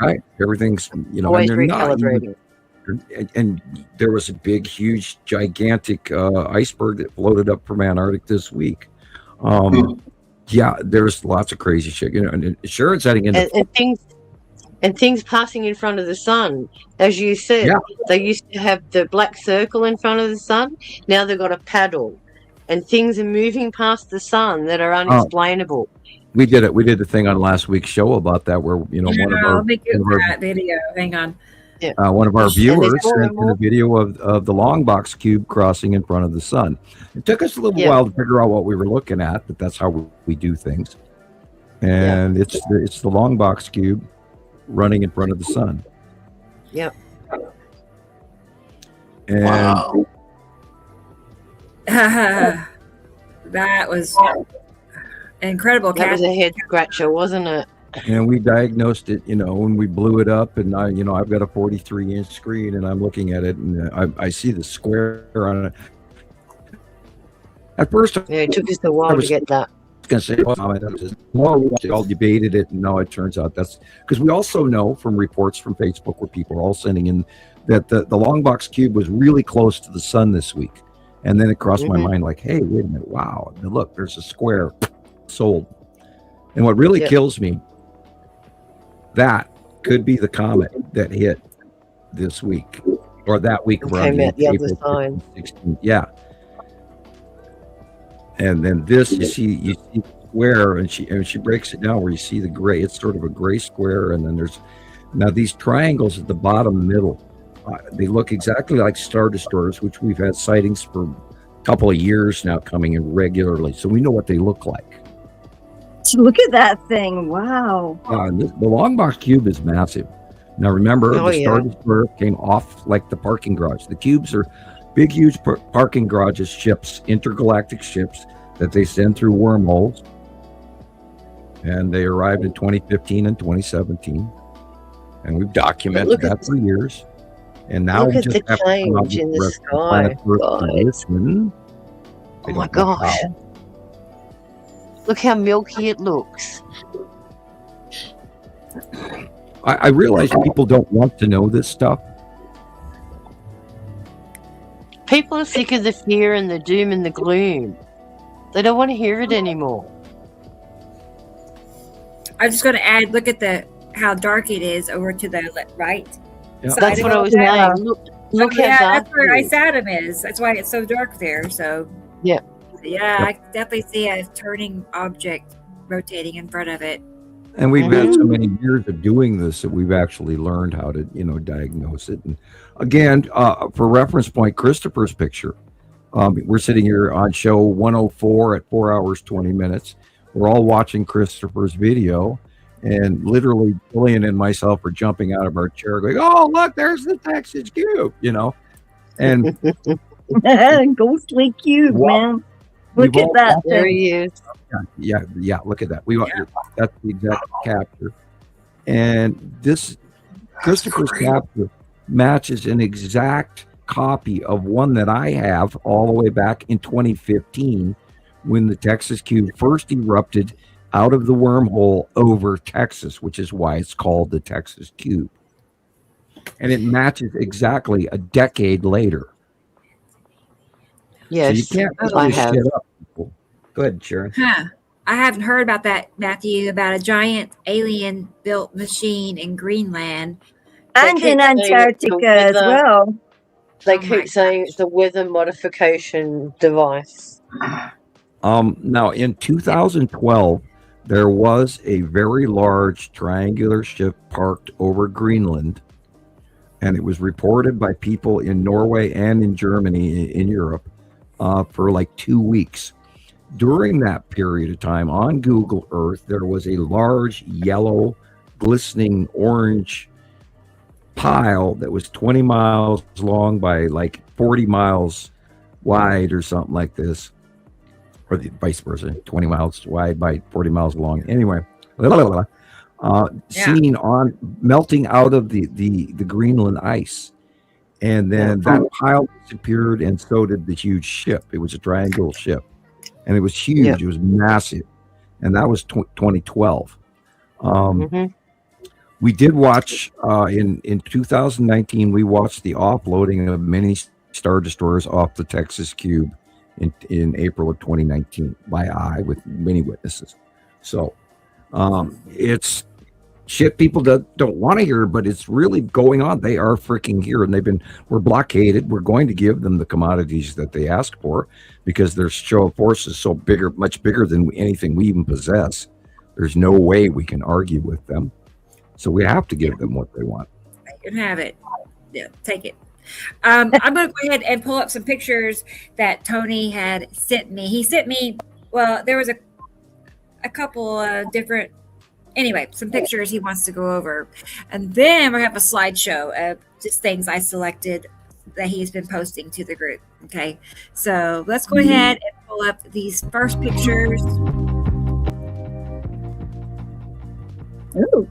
Right. Everything's, always recalibrating. And there was a big, huge, gigantic iceberg that floated up from Antarctic this week. Yeah, there's lots of crazy shit, and sure, it's heading into things passing in front of the sun. As you said, They used to have the black circle in front of the sun. Now they've got a paddle, and things are moving past the sun that are unexplainable. We did it. We did the thing on last week's show about that, where I'll make that video. Hang on. Yeah. One of our viewers sent in a video of the long box cube crossing in front of the sun. It took us a little while to figure out what we were looking at, but that's how we do things. And it's the long box cube running in front of the sun. Yep. And wow. That was incredible. That was a head scratcher, wasn't it? And we diagnosed it, when we blew it up, and I've got a 43-inch screen, and I'm looking at it, and I see the square on it. At first, it took us a while to get that. I was going to say, we all debated it, and now it turns out that's because we also know from reports from Facebook where people are all sending in that the long box cube was really close to the sun this week, and then it crossed my mind like, hey, wait a minute, wow, look, there's a square sold, and what really kills me. That could be the comet that hit this week or that week around the other side. 16th. Yeah. And then this, you see the square, and she breaks it down where you see the gray. It's sort of a gray square, and then there's these triangles at the bottom middle. They look exactly like star destroyers, which we've had sightings for a couple of years now, coming in regularly, so we know what they look like. Look at that thing. Wow. The long box cube is massive. Now, remember, the Star Destroyer came off like the parking garage. The cubes are big, huge parking garages, ships, intergalactic ships that they send through wormholes. And they arrived in 2015 and 2017. And we've documented that for years. And now look at the change in the sky. Oh my gosh. Look how milky it looks. I realize people don't want to know this stuff. People are sick of the fear and the doom and the gloom. They don't want to hear it anymore. I'm just going to add, look at how dark it is over to the right. Yeah. That's what I was saying. Look how dark. That's where Ice Atom is. That's why it's so dark there. So yeah. I definitely see a turning object rotating in front of it. And we've had so many years of doing this that we've actually learned how to, diagnose it. And again, for reference point, Christopher's picture. We're sitting here on show 104 at 4 hours, 20 minutes. We're all watching Christopher's video, and literally Gillian and myself are jumping out of our chair going, oh, look, there's the Texas cube, and ghostly cube, man. Look at that. There he is. Yeah. Look at that. That's the exact capture. And this Christopher's capture matches an exact copy of one that I have all the way back in 2015 when the Texas cube first erupted out of the wormhole over Texas, which is why it's called the Texas cube. And it matches exactly a decade later. Yes, so you can't make this shit up, people. Go ahead, Sharon. Huh. I haven't heard about that, Matthew, about a giant alien-built machine in Greenland. And in Antarctica as well. They keep saying it's a weather modification device. Now, in 2012, there was a very large triangular ship parked over Greenland, and it was reported by people in Norway and in Germany, in Europe, for like 2 weeks. During that period of time, on Google Earth, there was a large yellow, glistening orange pile that was 20 miles long by like 40 miles wide or something like this, or the vice versa, 20 miles wide by 40 miles long. Anyway, seen on melting out of the Greenland ice. And then that pile disappeared, and so did the huge ship. It was a triangular ship, and it was huge. Yeah. It was massive, and that was 2012. We did watch in 2019. We watched the offloading of many Star Destroyers off the Texas cube in April of 2019 by eye with many witnesses. So it's shit people don't want to hear, but it's really going on. They are freaking here, and we're blockaded. We're going to give them the commodities that they ask for because their show of force is so bigger, much bigger than anything we even possess. There's no way we can argue with them. So we have to give them what they want. You can have it. Yeah, take it. I'm going to go ahead and pull up some pictures that Tony had sent me. He sent me, well, there was a couple of different, anyway, some pictures he wants to go over. And then we're going to have a slideshow of just things I selected that he's been posting to the group. Okay. So let's go ahead and pull up these first pictures. Ooh.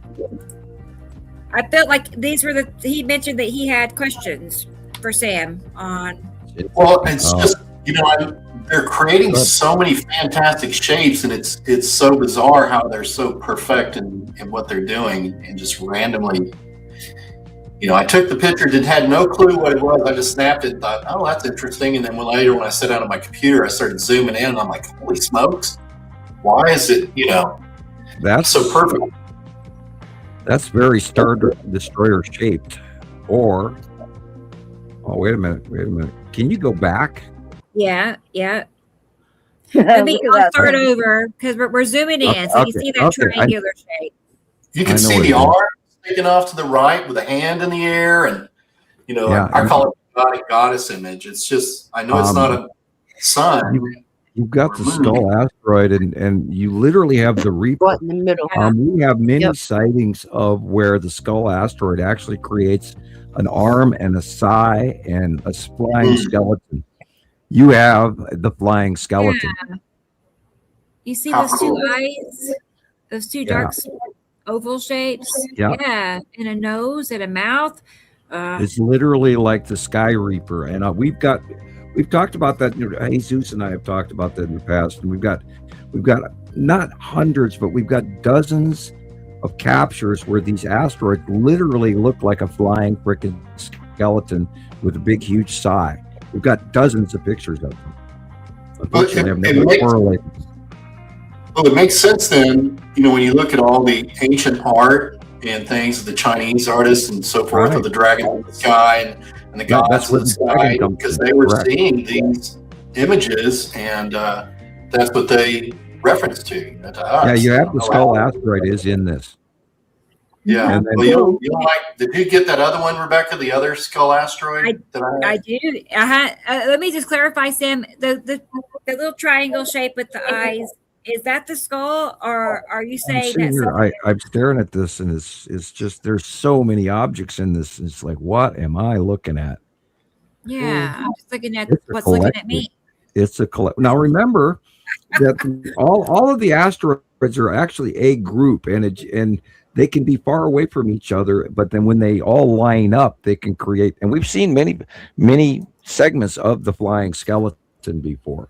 I felt like these were he mentioned that he had questions for Sam on. Well, it's just, they're creating so many fantastic shapes, and it's so bizarre how they're so perfect in what they're doing, and just randomly, I took the picture, had no clue what it was. I just snapped it and thought, oh, that's interesting. And then later when I sat down on my computer, I started zooming in, and I'm like, holy smokes, why is it, that's so perfect. That's very Star Destroyer shaped. Or, wait a minute. Can you go back? Yeah. I'll start over because we're zooming in, so you see that triangular shape. You can see the arm sticking off to the right with a hand in the air, and I call it goddess image. It's just, I know it's not a sun. You've got the skull asteroid, and you literally have the Reaper. Right in the middle. We have many sightings of where the skull asteroid actually creates an arm and a thigh and a flying skeleton. You have the flying skeleton. Yeah. You see those two eyes? Those two dark oval shapes? Yeah. And a nose and a mouth. It's literally like the Sky Reaper. And we've talked about that. Jesus and I have talked about that in the past, and we've got not hundreds, but we've got dozens of captures where these asteroids literally look like a flying frickin' skeleton with a big, huge sigh. We've got dozens of pictures of them. Unfortunately, I've never correlated. Well, it makes sense then, when you look at all the ancient art and things of the Chinese artists and so forth, of the dragon in the sky and the gods in the sky, because they were seeing these images, and that's what they reference to us. Yeah, you have the skull asteroid is in this. Yeah. And then, did you get that other one, Rebecca? The other skull asteroid? I do. Let me just clarify, Sam. The little triangle shape with the eyes. Is that the skull, or are you saying that? I'm staring at this, and it's just there's so many objects in this. It's like, what am I looking at? Yeah, I'm just looking at what's looking at me. It's a collective. Now remember that all of the asteroids are actually a group, and they can be far away from each other, but then when they all line up, they can create. And we've seen many segments of the flying skeleton before,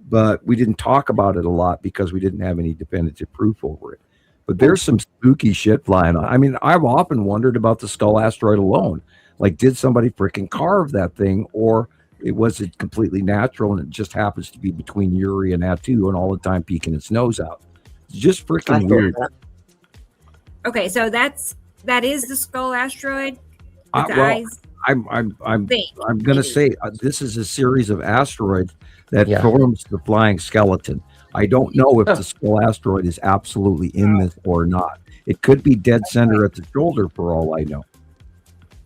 but we didn't talk about it a lot because we didn't have any definitive proof over it. But there's some spooky shit flying on. I mean, I've often wondered about the skull asteroid alone. Like, did somebody freaking carve that thing, or was it completely natural and it just happens to be between Uri and Atu and all the time peeking its nose out? It's just freaking weird. Okay, so that is the skull asteroid with the Well, eyes. I'm going to say this is a series of asteroids that forms the flying skeleton. I don't know if the skull asteroid is absolutely in this or not. It could be dead center at the shoulder for all I know.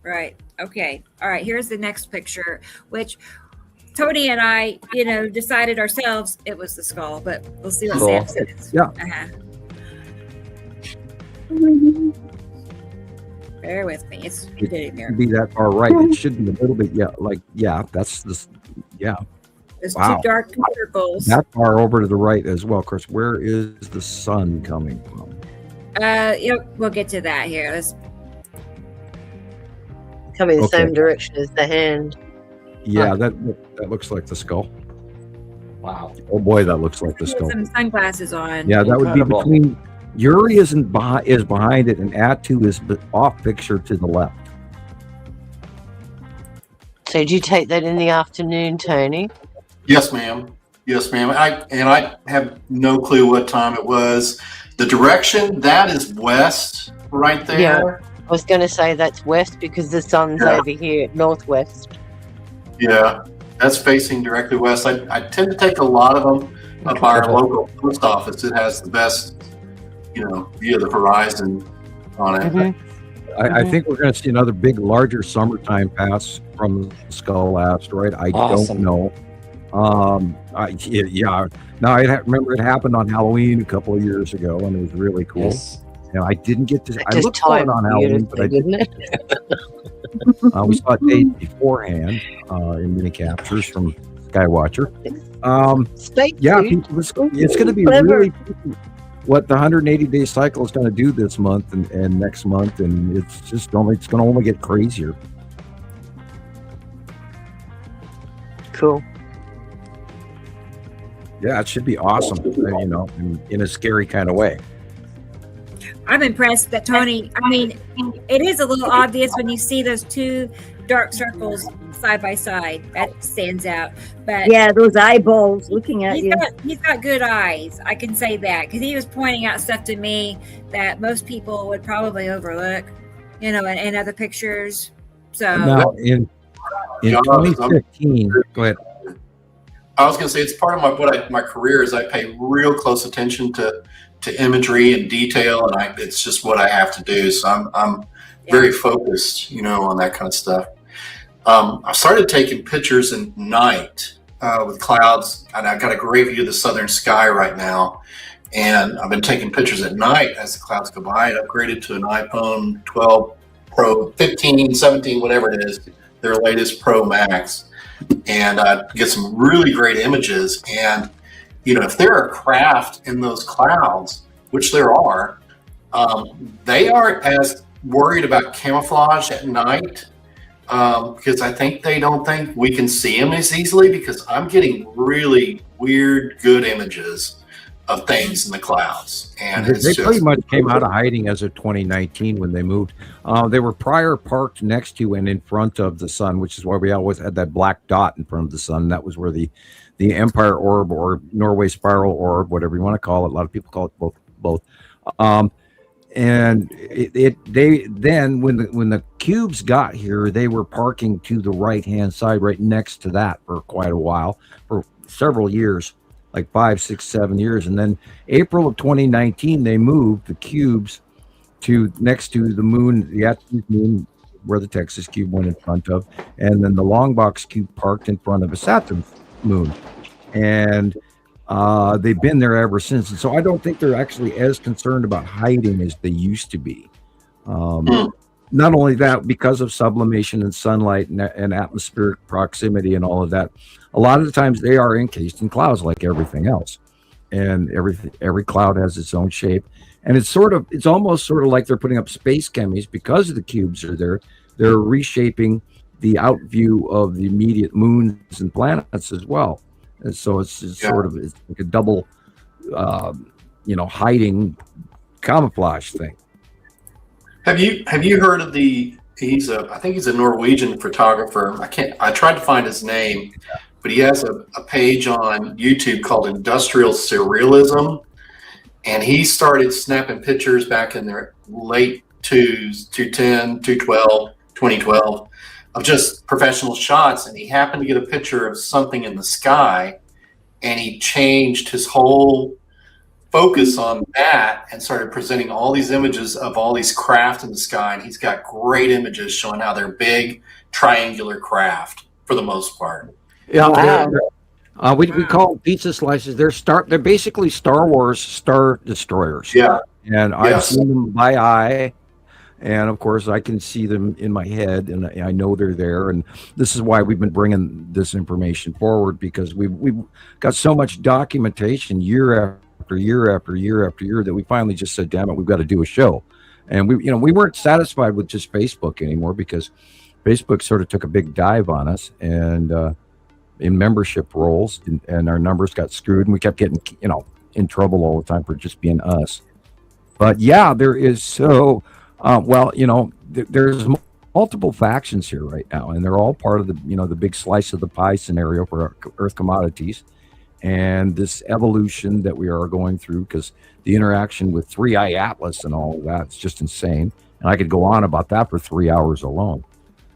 Right. Okay. All right. Here's the next picture, which Tony and I, decided ourselves it was the skull, but we'll see what Sam says. Yeah. Bear with me. It's getting there. Be that far right. It should be a little bit. That's this. Yeah. There's two dark circles. That far over to the right as well. Chris, where is the sun coming from? We'll get to that here. Let's coming the same direction as the hand. Yeah, that looks like the skull. Wow. Oh boy, that looks like the skull. Some sunglasses on. Yeah, that would be between. Uri is behind it, and Atu is off picture to the left. So did you take that in the afternoon, Tony? Yes, ma'am. Yes, ma'am. I have no clue what time it was. The direction, that is west right there. Yeah. I was going to say that's west because the sun's over here at northwest. Yeah, that's facing directly west. I tend to take a lot of them up by our local post office. It has the best, view of the horizon on it. Mm-hmm. I think we're going to see another big, larger summertime pass from the skull asteroid. I don't know. Now I remember it happened on Halloween a couple of years ago, and it was really cool. Yes. I didn't get to. I looked for it on Halloween, but I didn't. We saw it days beforehand in mini captures from Skywatcher. It's going to be really what the 180-day cycle is going to do this month and next month, and it's going to only get crazier. Cool. Yeah, it should be awesome, in a scary kind of way. I'm impressed that Tony, it is a little obvious when you see those two dark circles side by side. That stands out. But yeah, those eyeballs looking at you. He's got good eyes. I can say that because he was pointing out stuff to me that most people would probably overlook, in other pictures. So now in 2015, go ahead. I was going to say it's part of my career is I pay real close attention to imagery and detail, and it's just what I have to do. So I'm very focused, on that kind of stuff. I started taking pictures at night with clouds, and I've got a great view of the southern sky right now. And I've been taking pictures at night as the clouds go by. I upgraded to an iPhone 12 Pro, 15, 17, whatever it is, their latest Pro Max. And get some really great images. And, if there are craft in those clouds, which there are, they aren't as worried about camouflage at night because I think they don't think we can see them as easily because I'm getting really weird, good images of things in the clouds. And they pretty much came out of hiding as of 2019 when they moved. They were prior parked next to and in front of the sun, which is why we always had that black dot in front of the sun. That was where the Empire Orb or Norway Spiral Orb, whatever you want to call it. A lot of people call it both. And then when the cubes got here, they were parking to the right hand side, right next to that for quite a while, for several years. Like 5, 6, 7 years. And then April of 2019, they moved the cubes to next to the moon, the Atlas moon, where the Texas cube went in front of, and then the long box cube parked in front of a Saturn moon. And they've been there ever since. And so I don't think they're actually as concerned about hiding as they used to be. Not only that, because of sublimation and sunlight and atmospheric proximity and all of that, a lot of the times they are encased in clouds like everything else. and every cloud has its own shape. And it's almost sort of like they're putting up space chemies because the cubes are there. They're reshaping the out view of the immediate moons and planets as well. And so it's like a double, hiding camouflage thing. Have you heard of I think he's a Norwegian photographer. I tried to find his name, but he has a page on YouTube called Industrial Surrealism. And he started snapping pictures back in the late 2012, of just professional shots. And he happened to get a picture of something in the sky, and he changed his whole focus on that and started presenting all these images of all these craft in the sky. And he's got great images showing how they're big triangular craft for the most part. Yeah. Wow. We call them pizza slices. They're basically Star Wars Star Destroyers. Yeah. And I've seen them by eye. And of course, I can see them in my head, and I know they're there. And this is why we've been bringing this information forward, because we've got so much documentation year after year after year after year that we finally just said, damn it, we've got to do a show. And we weren't satisfied with just Facebook anymore, because Facebook sort of took a big dive on us, and in membership roles, and our numbers got screwed, and we kept getting in trouble all the time for just being us. But yeah, there is there's multiple factions here right now, and they're all part of the big slice of the pie scenario for Earth commodities, and this evolution that we are going through, because the interaction with 3i Atlas and all of that, it's just insane. And I could go on about that for 3 hours alone.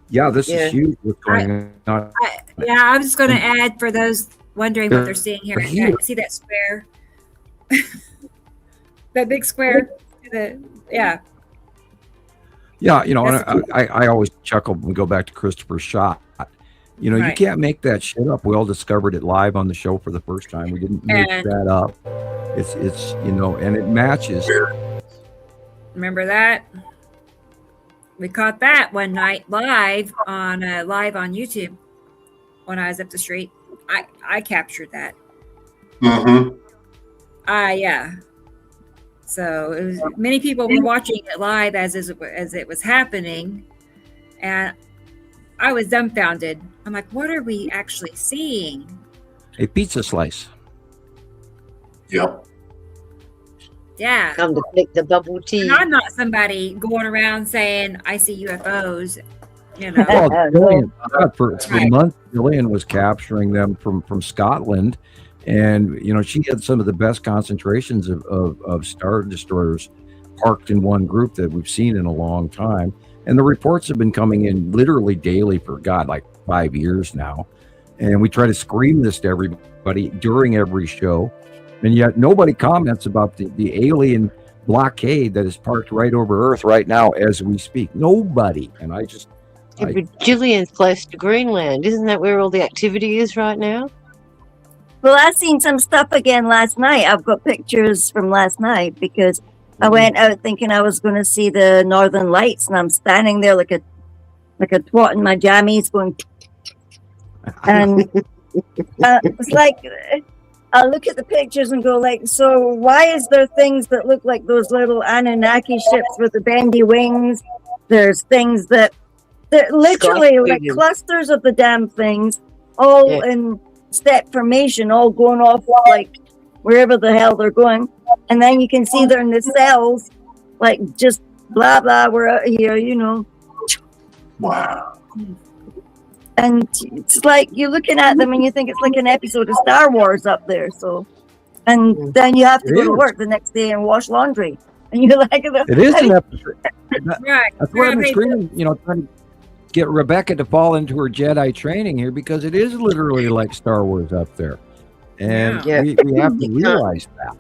Yeah, this is huge. What's going on? I was just going to add, for those wondering what they're seeing here. See that square? That big square? Yeah. I always chuckle when we go back to Christopher Schott. You can't make that shit up. We all discovered it live on the show for the first time. We didn't make that up. It's and it matches. Remember that? We caught that one night live on YouTube when I was up the street. I captured that. Mm-hmm. Yeah. So many people were watching it live as it was happening, and I was dumbfounded. I'm like, what are we actually seeing? A pizza slice. Yep. Yeah. Come to pick the bubble tea. And I'm not somebody going around saying I see UFOs. Well, Gillian, for months, Gillian was capturing them from Scotland. And, she had some of the best concentrations of Star Destroyers parked in one group that we've seen in a long time. And the reports have been coming in literally daily for, like 5 years now. And we try to scream this to everybody during every show. And yet nobody comments about the alien blockade that is parked right over Earth right now as we speak. Nobody. And but Gillian's close to Greenland. Isn't that where all the activity is right now? Well, I seen some stuff again last night. I've got pictures from last night, because I went out thinking I was going to see the Northern Lights, and I'm standing there like a twat in my jammies going, and it's like, I look at the pictures and go like, so why is there things that look like those little Anunnaki ships with the bendy wings? There's things that they're literally like clusters of the damn things, all in step formation, all going off like wherever the hell they're going. And then you can see they're in the cells, like just blah, blah, we're out here, Wow. And it's like you're looking at them and you think it's like an episode of Star Wars up there. So, and then you have to go to work the next day and wash laundry. And you're like, it is an episode. That's why I've been screaming, trying to get Rebecca to fall into her Jedi training here, because it is literally like Star Wars up there. And we have to realize that.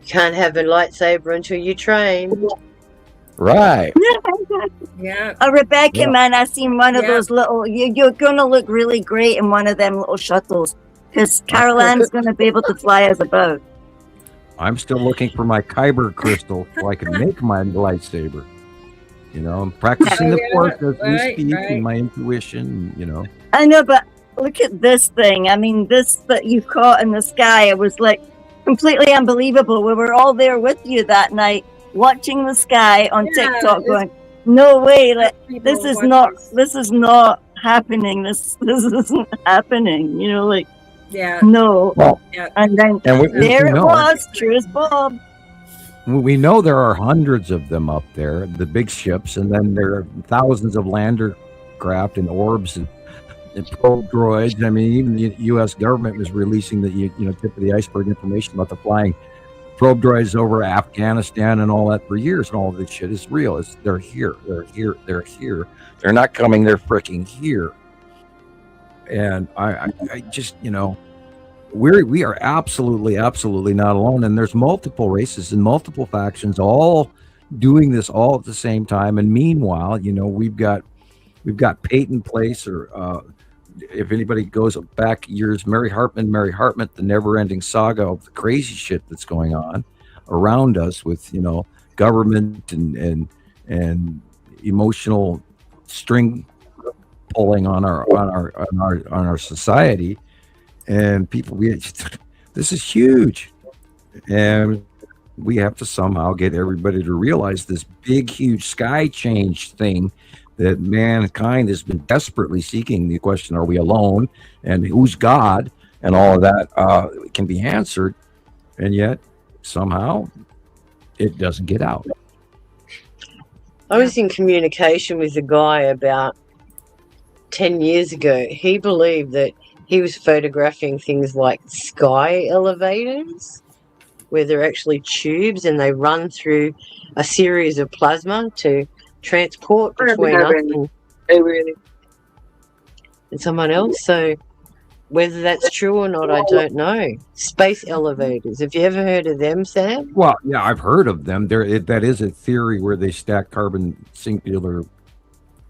You can't have a lightsaber until you train. Right. Yeah. Rebecca, man, I seen one of those little, you're going to look really great in one of them little shuttles, because Carol Ann's going to be able to fly as a bird. I'm still looking for my Kyber crystal so I can make my lightsaber. I'm practicing the Force as we speak, and my intuition, I know, but look at this thing. I mean, this that you caught in the sky, it was like completely unbelievable. We were all there with you that night, watching the sky on TikTok, going, "No way! This is not happening. This isn't happening." You know, like, no. Well, and then there it was, true as Bob. We know there are hundreds of them up there, the big ships, and then there are thousands of lander craft and orbs and probe droids. I mean, even the U.S. government was releasing the tip of the iceberg information about the flying probe droids over Afghanistan and all that for years, and all of this shit is real. They're here. They're here. They're not coming. They're freaking here. And I just, we are absolutely not alone. And there's multiple races and multiple factions all doing this all at the same time. And meanwhile, we've got Peyton Place, or if anybody goes back years, Mary Hartman, the never-ending saga of the crazy shit that's going on around us with, government and emotional string pulling on our society. And people, this is huge, and we have to somehow get everybody to realize this big, huge sky change thing that mankind has been desperately seeking. The question, are we alone, and who's God, and all of that can be answered, and yet somehow it doesn't get out. I was in communication with a guy about 10 years ago. He believed that he was photographing things like sky elevators, where they're actually tubes and they run through a series of plasma to transport between us and someone else. So whether that's true or not, I don't know. Space elevators. Have you ever heard of them, Sam? Well, yeah, I've heard of them. That is a theory where they stack singular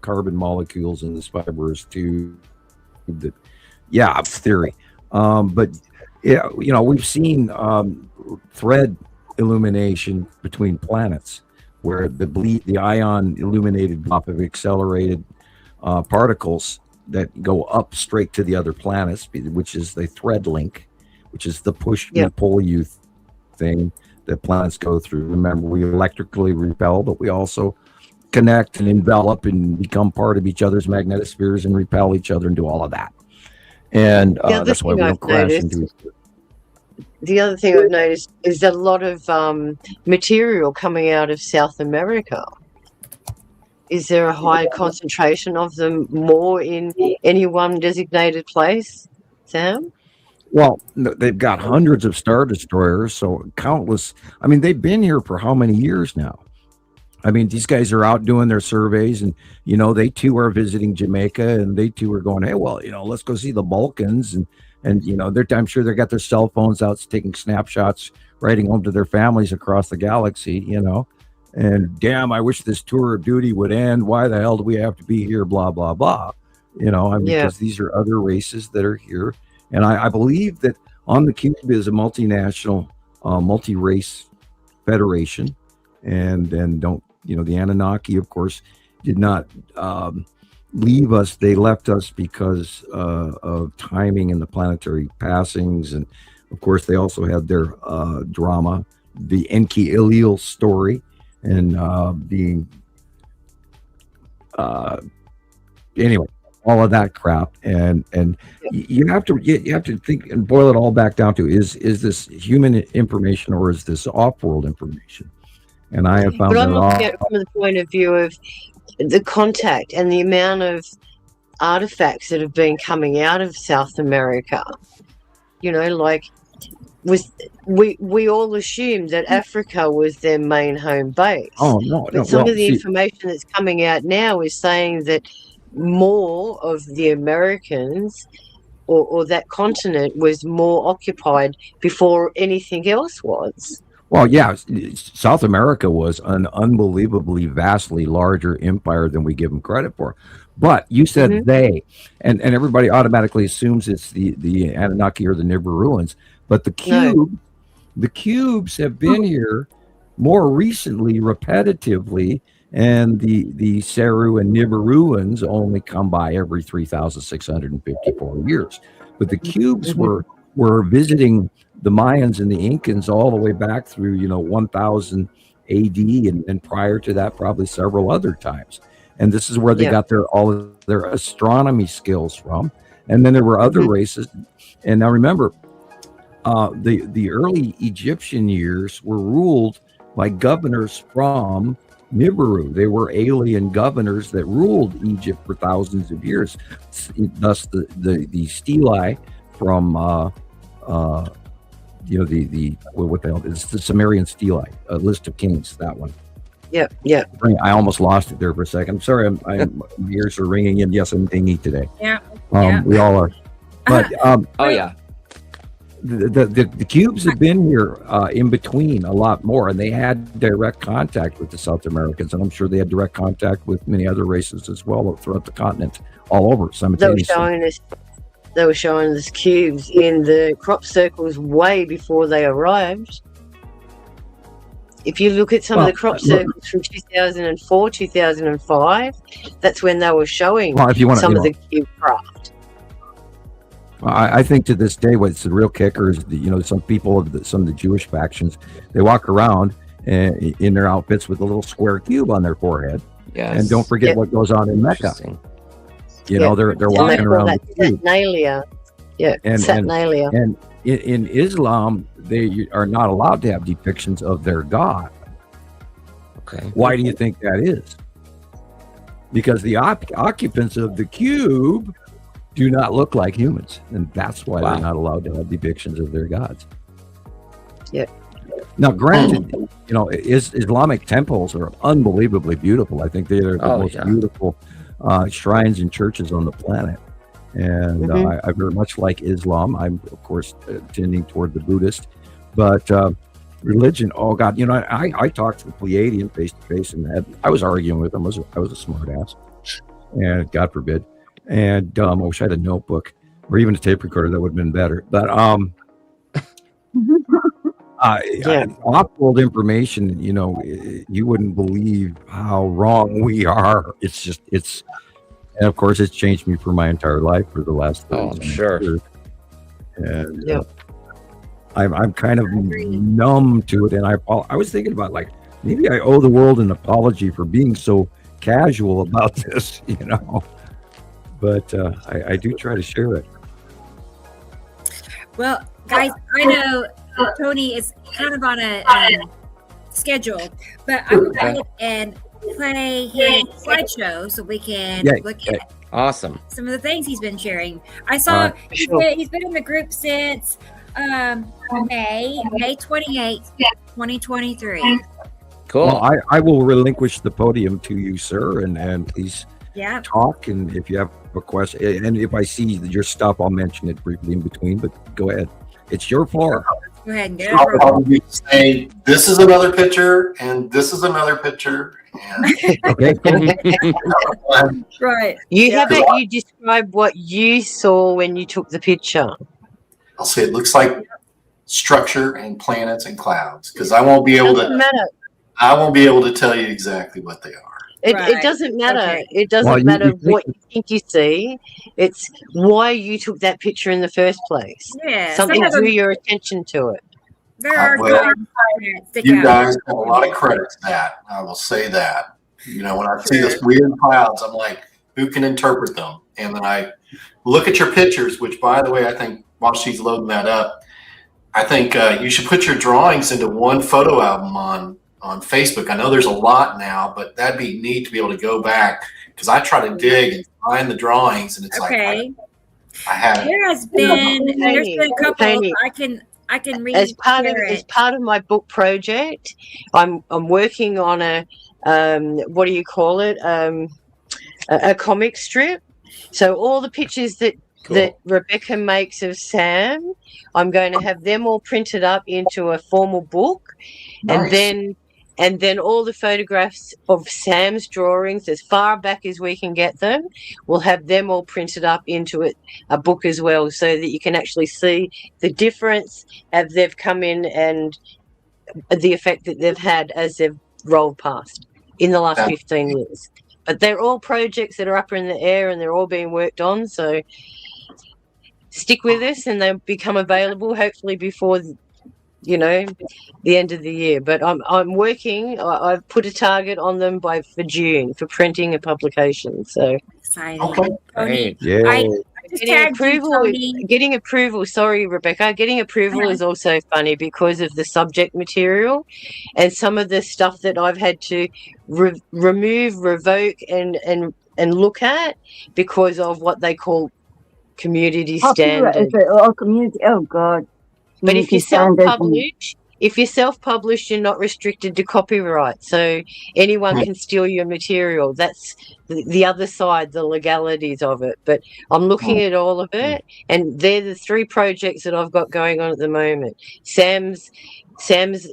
carbon molecules in this fibrous tube. Yeah, theory. But yeah, we've seen thread illumination between planets, where the ion illuminated drop of accelerated particles that go up straight to the other planets, which is the thread link, which is the push me pull you thing that planets go through. Remember, we electrically repel, but we also connect and envelop and become part of each other's magnetospheres and repel each other and do all of that. And that's why we don't crash into each other. The other thing I've noticed is that a lot of material coming out of South America. Is there a higher concentration of them more in any one designated place, Sam? Well, they've got hundreds of Star Destroyers, so countless. I mean, they've been here for how many years now? I mean, these guys are out doing their surveys, and they too are visiting Jamaica, and they too are going, hey, well, let's go see the Balkans, and I'm sure they got their cell phones out, taking snapshots, writing home to their families across the galaxy, and damn, I wish this tour of duty would end. Why the hell do we have to be here? Blah blah blah. Because these are other races that are here, and I believe that on the cube is a multinational, multi-race federation, and then the Anunnaki, of course, did not leave us. They left us because of timing and the planetary passings. And of course, they also had their drama, the Enki Elil story, and anyway, all of that crap. And you have to think and boil it all back down to, is this human information or is this off-world information? And I have found I'm looking at it from the point of view of the contact and the amount of artifacts that have been coming out of South America. We all assumed that Africa was their main home base. Oh no! But some of the information that's coming out now is saying that more of the Americans or that continent was more occupied before anything else was. Well, yeah, South America was an unbelievably vastly larger empire than we give them credit for. But you said they, and everybody automatically assumes it's the Anunnaki or the Nibiruans. But the cubes have been here more recently, repetitively, and the Saru and Nibiruans only come by every 3,654 years. But the cubes were visiting the Mayans and the Incans all the way back through 1000 AD, and prior to that probably several other times. And this is where they got all of their astronomy skills from. And then there were other races. And now remember, the early Egyptian years were ruled by governors from Nibiru. They were alien governors that ruled Egypt for thousands of years. Thus, the stelae from what the hell is the Sumerian stelae, a list of kings, that one. Yeah. I almost lost it there for a second. I'm sorry. My ears are ringing in. Yes, I'm dingy today. Yeah. We all are. But oh yeah. The cubes have been here in between a lot more, and they had direct contact with the South Americans, and I'm sure they had direct contact with many other races as well throughout the continent, all over simultaneously. They were showing us cubes in the crop circles way before they arrived. If you look at some of the crop circles from 2004, 2005, that's when they were showing some of the cube craft. I think to this day, what's the real kicker is some people of some of the Jewish factions, they walk around in their outfits with a little square cube on their forehead. Yes. And don't forget what goes on in Mecca. They're walking around with cube. Satnalia. Yeah, Satnalia. And in Islam, they are not allowed to have depictions of their God. Okay. Why do you think that is? Because the occupants of the cube do not look like humans, and that's why they're not allowed to have depictions of their gods. Yeah. Now, granted, Islamic temples are unbelievably beautiful. I think they are the most beautiful shrines and churches on the planet. And I very much like Islam. I'm, of course, tending toward the Buddhist, but religion. Oh God, I talked to the Pleiadian face to face, and I was arguing with them. I was a smart ass, and God forbid. And I wish I had a notebook or even a tape recorder. That would have been better. But off-world information, you wouldn't believe how wrong we are. And of course, it's changed me for my entire life for the last 30 years. And I'm kind of numb to it. And I was thinking about, like, maybe I owe the world an apology for being so casual about this, But I do try to share it. Well, guys, I know Tony is kind of on a schedule, but I'm going to go ahead and play his slideshow so we can look at some of the things he's been sharing. I saw he's been in the group since May 28th, 2023. Cool. Well, I will relinquish the podium to you, sir, and please talk. And if you have a question, and if I see your stuff, I'll mention it briefly in between. But go ahead, it's your floor. Go ahead and I'll probably say this is another picture, and this is another picture. And okay. Right. How about you describe what you saw when you took the picture? I'll say it looks like structure and planets and clouds, because I won't be able to. I won't be able to tell you exactly what they are. It doesn't matter. Okay. It doesn't matter what you think you see. It's why you took that picture in the first place. Yeah. Something drew your attention to it. There are you guys have a lot of credit to that. I will say that. When I see those weird clouds, I'm like, who can interpret them? And then I look at your pictures, which, by the way, I think while she's loading that up, I think you should put your drawings into one photo album on Facebook. I know there's a lot now, but that'd be neat to be able to go back, because I try to dig and find the drawings, and it's like I haven't. There's been a couple. I can read as part of my book project. I'm working on a what do you call it? A comic strip. So all the pictures that Rebecca makes of Sam, I'm going to have them all printed up into a formal book. Nice. And then all the photographs of Sam's drawings, as far back as we can get them, we'll have them all printed up into a book as well, so that you can actually see the difference as they've come in and the effect that they've had as they've rolled past in the last 15 years. But they're all projects that are up in the air, and they're all being worked on. So stick with us, and they'll become available hopefully before, you know, the end of the year. But I'm working. I've put a target on them for June for printing and publication. So exciting. Okay. Great. Yeah. Getting approval. Sorry, Rebecca. Getting approval is also funny because of the subject material and some of the stuff that I've had to remove, revoke, and look at because of what they call community standards. Community. Oh God. But if you self-publish, you're not restricted to copyright. So anyone can steal your material. That's the other side, the legalities of it. But I'm looking at all of it, and they're the 3 projects that I've got going on at the moment. Sam's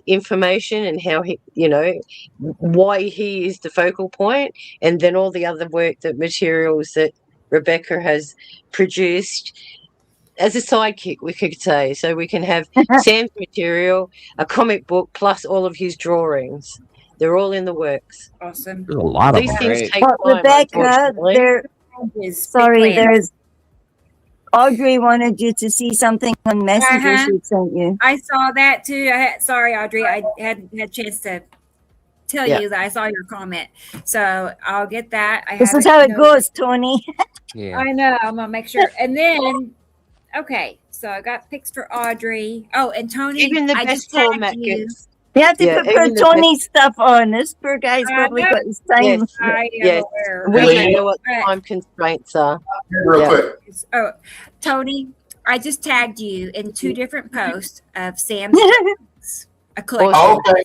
information and how he, you know, why he is the focal point, and then all the other materials that Rebecca has produced as a sidekick, we could say. So we can have Sam's material, a comic book, plus all of his drawings. They're all in the works. Awesome. There's a lot of These them. things take time, Rebecca, unfortunately. there's Audrey wanted you to see something on Messenger she sent you. I saw that too. Sorry, Audrey, I hadn't had a chance to tell you that I saw your comment. So I'll get that. This is how it goes, Tony. Yeah. I know. I'm gonna make sure. And then okay, so I got pics for Audrey. Oh, and Tony. Even the best format gets. You have to put Tony's stuff on. This poor guy's probably got his time. Yes. We don't know what the time constraints are. Real quick. Oh, Tony, I just tagged you in 2 different posts of Sam's a collection. Oh, okay.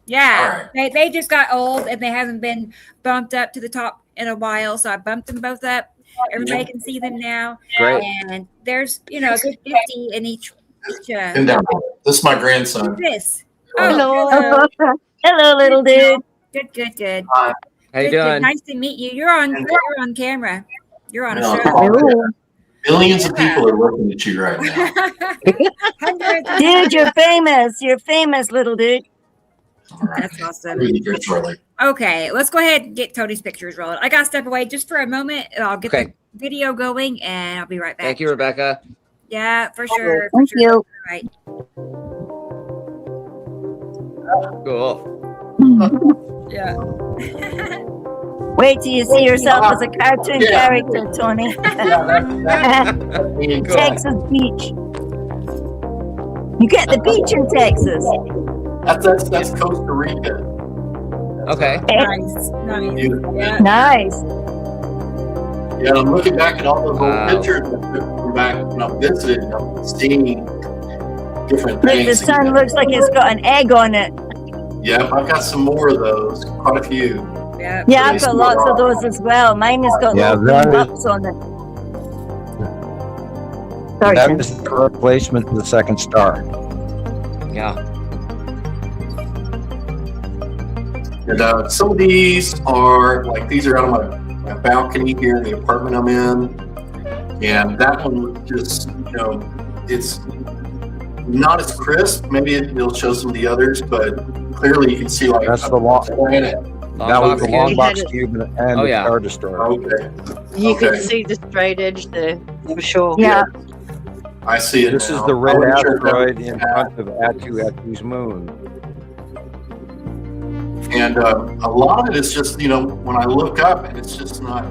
Yeah, they just got old and they haven't been bumped up to the top in a while, so I bumped them both up. Everybody can see them now. Great. And there's, a good 50 in each. This is my grandson. This. Oh, hello, little dude. Good. Hi. How you doing? Nice to meet you. You're on camera. You're on a show. Millions of people are looking at you right now. Dude, you're famous. You're famous, little dude. Right. That's awesome. Shortly. Okay, let's go ahead and get Tony's pictures rolling. I got to step away just for a moment. I'll get the video going, and I'll be right back. Thank you, Rebecca. Yeah, for sure. Thank you. All right. Cool. Yeah. Wait till you see yourself as a cartoon character, Tony. Texas beach. You get the beach in Texas. That's Costa Rica. Okay. Nice. Yeah. Nice. Yeah, I'm looking back at all those old pictures from back when I visited. I'm seeing different things. The sun looks like it's got an egg on it. Yeah, I've got some more of those. Quite a few. Yeah, I've got lots of those as well. Mine has got little bumps on it. Sorry, that is the correct placement in the second star. Yeah. And some of these are these are out of my balcony here in the apartment I'm in, and that one just it's not as crisp. Maybe it'll show some of the others, but clearly you can see that's the long planet. That was the long box cube and the Star Destroyer. Okay. You can see the straight edge there for sure. Yeah. I see it. This now. is the red asteroid in front of Atu's moon. And a lot of it is just, when I look up and it's just not,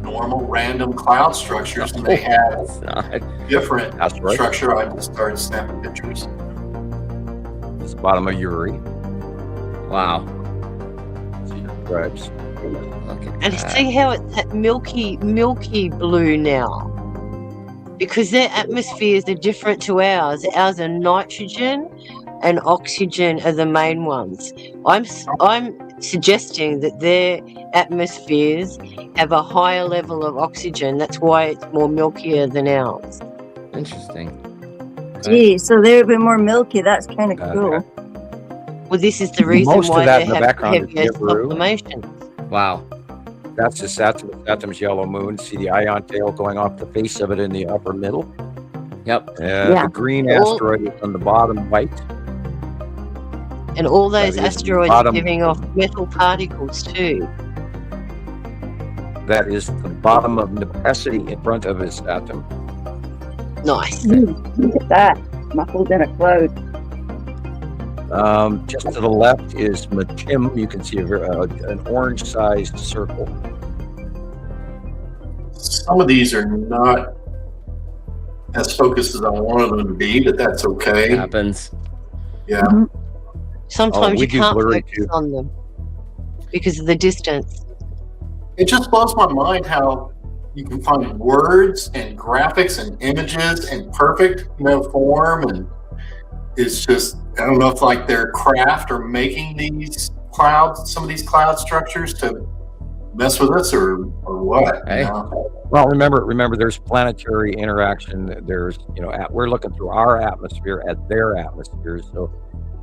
normal random cloud structures, and they have different structure. I just started snapping pictures. It's the bottom of Uri. Wow. Stripes. And see how it's that milky blue now. Because their atmospheres are different to ours. Ours are nitrogen and oxygen are the main ones. I'm suggesting that their atmospheres have a higher level of oxygen. That's why it's more milkier than ours. Interesting. Gee, so they're a bit more milky. That's kind of cool. Well, this is the reason Most why of that they in the have background is heavier Nibiru. sublimation. Wow. That's the Saturn's yellow moon. See the ion tail going off the face of it in the upper middle? Yep. The green asteroid is on the bottom white. And all those asteroids are giving off metal particles too. That is the bottom of Nepacity in front of his atom. Nice. Look at that. Muffled in a cloud. Just to the left is Matim. You can see an orange-sized circle. Some of these are not as focused as I wanted them to be, but that's okay. Happens. Yeah. Mhm. Sometimes we you do can't blurry focus too. on them because of the distance. It just blows my mind how you can find words and graphics and images in perfect, form, and it's just, I don't know if like their craft or making these clouds, some of these cloud structures to mess with us or what. Hey. Well, remember, there's planetary interaction. There's, we're looking through our atmosphere at their atmosphere, so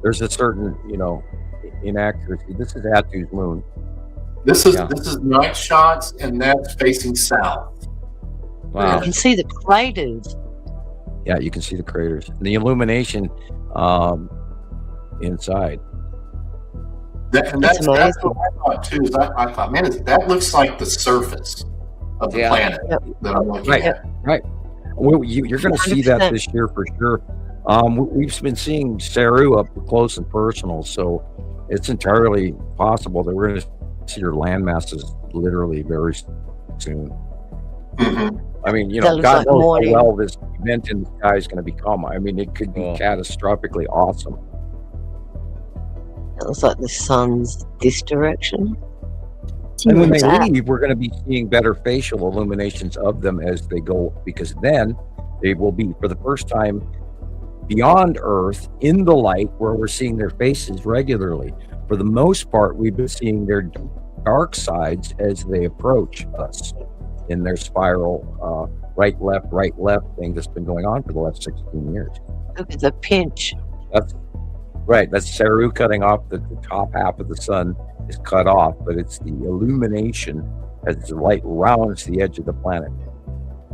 there's a certain, inaccuracy. This is Atu's moon. This is night shots, and that's facing south. Wow. You can see the craters. Yeah, you can see the craters, the illumination inside. That's amazing. what I thought too. Is I thought, man, that looks like the surface of the planet that I'm looking at. Right. Well, you're going to see that this year for sure. We've been seeing Saru up close and personal, so it's entirely possible that we're going to see your land masses literally very soon. Mm-hmm. I mean, That God looks like knows morning. how well this event in the sky is going to become. I mean, it could be catastrophically awesome. It looks like the sun's this direction. And when they leave, we're going to be seeing better facial illuminations of them as they go, because then they will be, for the first time, beyond Earth in the light where we're seeing their faces regularly. For the most part, we've been seeing their dark sides as they approach us in their spiral right, left thing that's been going on for the last 16 years. Look at the pinch. That's right. That's Saru cutting off the top half of the sun is cut off, but it's the illumination as the light rounds the edge of the planet.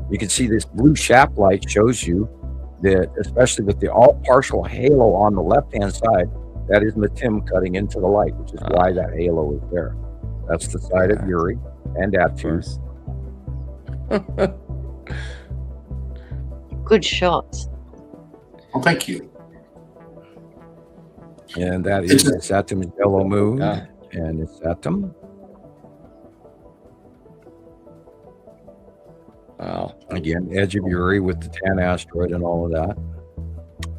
You can see this blue shaft light shows you that, especially with the all partial halo on the left-hand side, that is Matim cutting into the light, which is why that halo is there. That's the side of Uri and Atu. Good shots. Well, thank you. And that is Saturn's yellow moon, and it's Saturn. Wow. Again, edge of Uri with the 10 asteroid and all of that.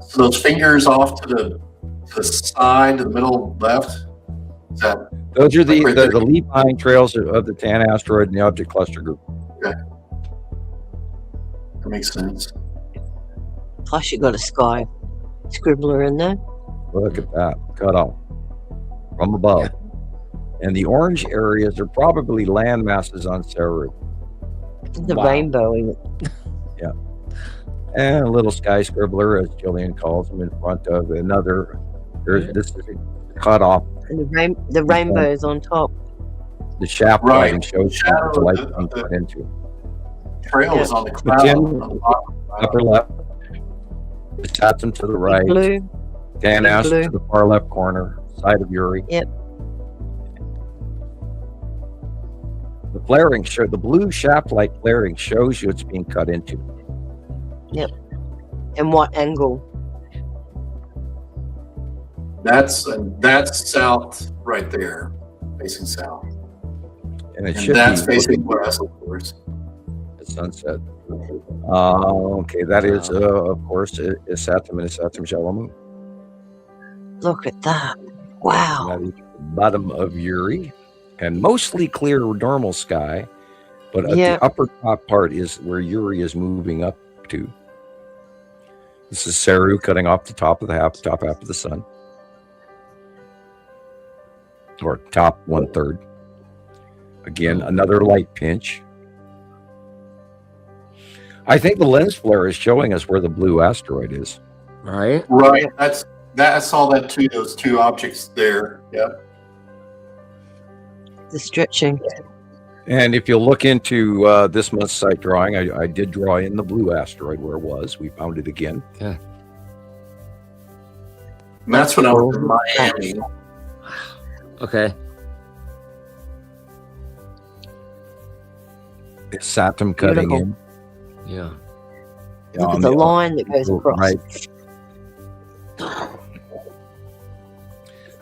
So those fingers off to the side, to the middle left. Is that Those are the right there? lead line trails of the 10 asteroid and the object cluster group. Okay. That makes sense. Plus, you got a sky scribbler in there. Look at that, cut off from above. And the orange areas are probably land masses on Saru. The rainbow in it. Yeah. And a little sky scribbler, as Gillian calls them, in front of another. This is a cut off. And the rainbow is on top. The shaft Right. lighting shows you Shadow the light of being the- cut into. Trail is on the cloud. Matin, on the bottom. upper left. The Saturn to the right. Blue. Dan Ash blue. to the far left corner, side of Uri. Yep. The flaring the blue shaft light flaring shows you it's being cut into. Yep. And what angle? That's south right there, facing south. And it And should that's be facing west, of course. the sunset. Okay, that is, of course, is Saturn and Saturn's yellow moon. Look at that. Wow. That is the bottom of Uri. And mostly clear normal sky, but at the upper top part is where Uri is moving up to. This is Saru cutting off the top half of the sun. Or top 1/3. Again, another light pinch. I think the lens flare is showing us where the blue asteroid is. Right? Right. I saw that too. Those two objects there. Yeah. The stretching. And if you look into this month's site drawing, I did draw in the blue asteroid where it was. We found it again. Yeah. And that's when I was in Miami. Okay. It's Saturn cutting Beautiful. in. Yeah. Look at the line that goes across. Right.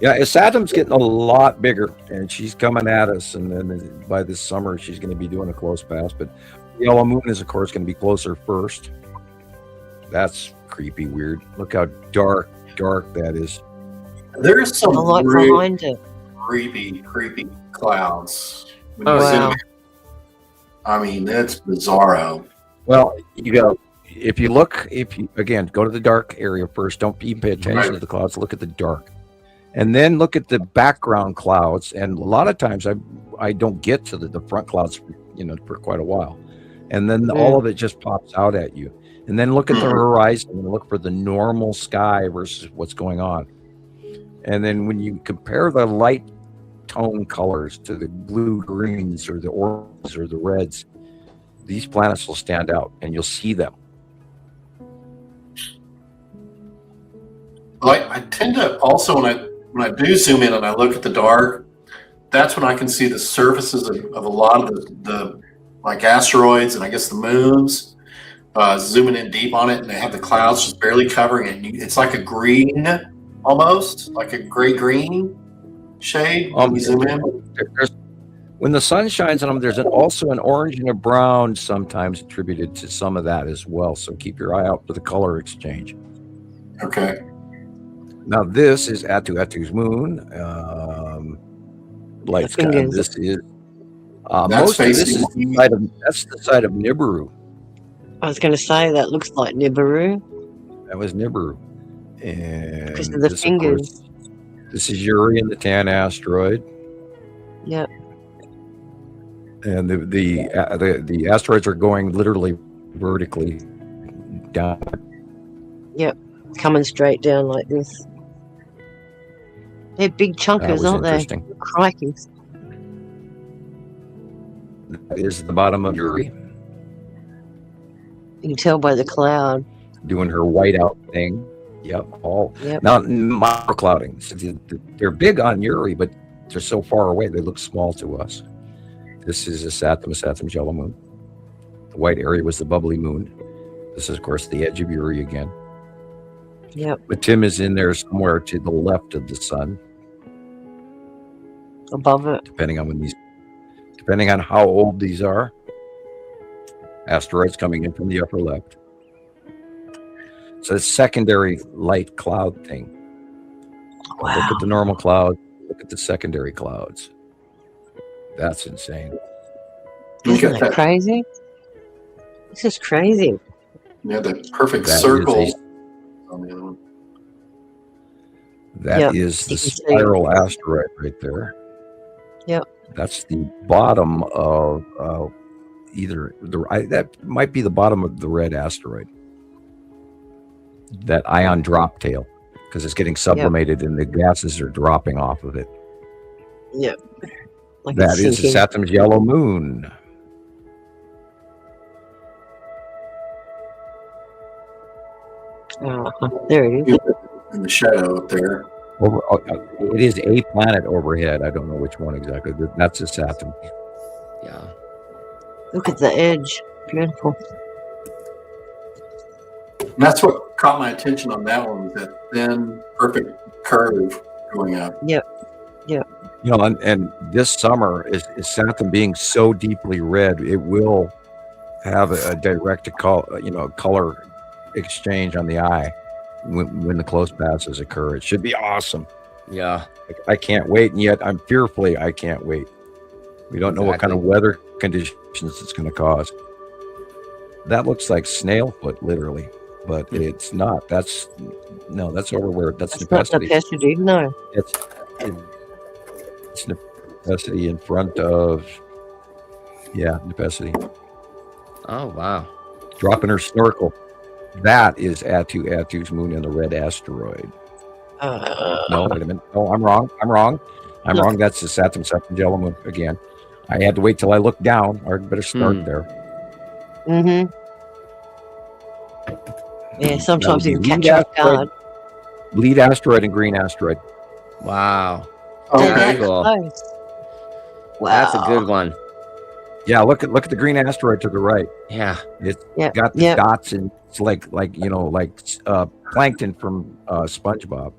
Yeah, Saturn's getting a lot bigger, and she's coming at us. And then by this summer, she's going to be doing a close pass. But the yellow moon is, of course, going to be closer first. That's creepy, weird. Look how dark that is. There is some light behind it. creepy clouds. Oh, wow. I mean, that's bizarro. Well, if you go to the dark area first. Don't even pay attention to the clouds. Look at the dark. And then look at the background clouds. And a lot of times I don't get to the front clouds, for quite a while. And then all of it just pops out at you. And then look at the horizon and look for the normal sky versus what's going on. And then when you compare the light tone colors to the blue greens or the oranges or the reds, these planets will stand out and you'll see them. I tend to also, when I do zoom in and I look at the dark, that's when I can see the surfaces of a lot of the like asteroids and I guess the moons, zooming in deep on it, and they have the clouds just barely covering it. It's like a green, almost like a gray green shade when you zoom in. When the sun shines on them, there's also an orange and a brown sometimes attributed to some of that as well. So keep your eye out for the color exchange. Okay. Now this is Atu's moon. Light sky. This is most of this is that's the side of Nibiru. I was going to say that looks like Nibiru. That was Nibiru, and because of the fingers. Of course, this is Yuri and the Tan asteroid. Yep. And the asteroids are going literally vertically down. Yep, coming straight down like this. They're big chunkers, aren't they? Crikey. That is the bottom of Yuri. You can tell by the cloud. Doing her whiteout thing. Yep. Now, microclouding. They're big on Yuri, but they're so far away, they look small to us. This is a Saturn's yellow moon. The white area was the bubbly moon. This is, of course, the edge of Yuri again. Yep. But Tim is in there somewhere to the left of the sun. Above it. Depending on how old these are. Asteroids coming in from the upper left. So it's secondary light cloud thing. Wow. Look at the normal cloud. Look at the secondary clouds. That's insane. Isn't that crazy? This is crazy. Yeah, the perfect circle. That is the spiral asteroid right there. Yep. That's the bottom of that might be the bottom of the red asteroid. That ion drop tail, because it's getting sublimated and the gases are dropping off of it. Yep. Like that is Saturn's yellow moon. There it is. In the shadow up there. It is a planet overhead. I don't know which one exactly. That's a Saturn. Yeah. Look at the edge. Beautiful. And that's what caught my attention on that one, was that thin, perfect curve going up. Yep. And this summer is Saturn being so deeply red, it will have a direct color exchange on the eye when the close passes occur. It should be awesome. Yeah. I can't wait, and yet I'm fearfully I can't wait. We don't know what kind of weather conditions it's going to cause. That looks like snail foot, literally, but it's not. That's over where that's Nepacity. Not Nepacity, no. It's Nepacity in front of Nepacity. Oh wow! Dropping her snorkel. That is Atu's moon and the red asteroid. No, wait a minute. No, I'm wrong. That's the Saturn's yellow moon again. I had to wait till I looked down. I better start there. Mm-hmm. Yeah, sometimes you can catch off guard. Lead asteroid and green asteroid. Wow. Okay. That's cool. Close. Wow. That's a good one. Yeah, look at the green asteroid to the right. Yeah. It's Yep, got the yep. dots, and it's like plankton from SpongeBob.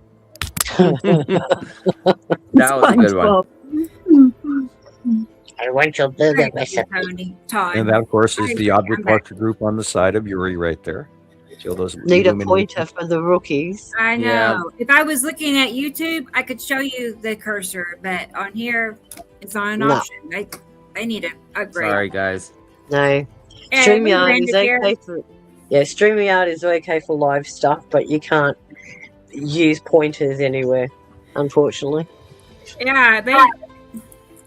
That was a good one. SpongeBob. I want your burger recipe. And that, of course, is the object I'm back. cluster group on the side of Uri right there. So those Need a illuminated- pointer for the rookies. I know. Yeah. If I was looking at YouTube, I could show you the cursor, but on here, it's not an No. option. I need to upgrade. Sorry, guys. No. And StreamYard Miranda is here. okay for StreamYard is okay for live stuff, but you can't use pointers anywhere, unfortunately. Yeah,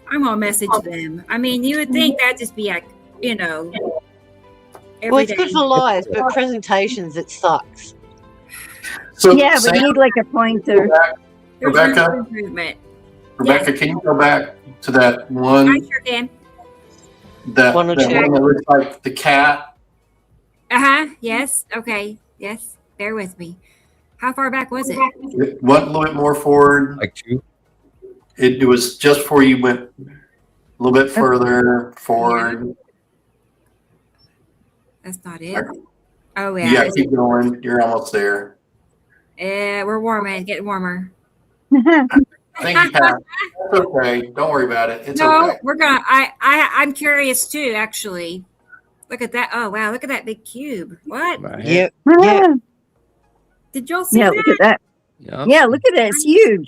I'm gonna message them. I mean, you would think that'd just be like, every Well, it's day. good for live, but presentations it sucks. So, Yeah, we Sam, need like a pointer. There's room Rebecca? for improvement. Rebecca, can you go back to that one? I sure can. That One or that two. one that looks like the cat. Yes. Okay. Yes. Bear with me. How far back was it? It went a little bit more forward. like two. It was just before you went a little bit further forward. That's not it. Oh yeah. Yeah, keep going. You're almost there. We're warming. Getting warmer. Thank you, Pat. That's okay. Don't worry about it. It's No, okay. we're gonna. I'm curious too. Actually, look at that. Oh wow, look at that big cube. What? Right. Yep. Yeah. Did y'all see Yeah, that? look at that. Yeah. Yeah, look at it. It's huge.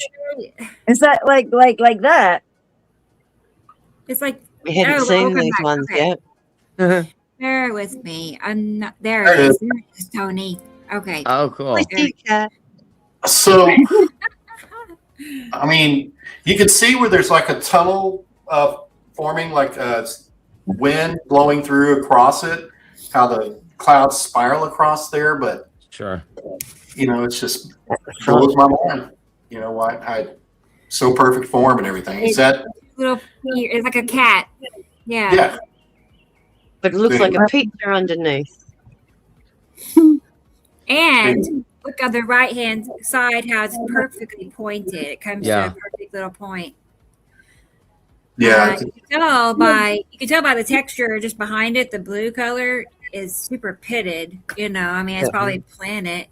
Is that like that? It's like We hadn't Oh, seen we'll come these back. ones Okay. yet. bear with me. I'm not there. There It it is. There it is, Tony. Okay. Oh, cool. Pussy cat. So, I mean, you can see where there's like a tunnel forming, like wind blowing through across it, how the clouds spiral across there. But, Sure. it's just blows my mind. Why so perfect form and everything. Is that, Little. It's like a cat. Yeah. yeah. But it looks like a pizza underneath. And look on the right hand side how it's perfectly pointed. It comes Yeah. to a perfect little point. Yeah. You can tell by the texture just behind it. The blue color is super pitted. I mean, it's probably a planet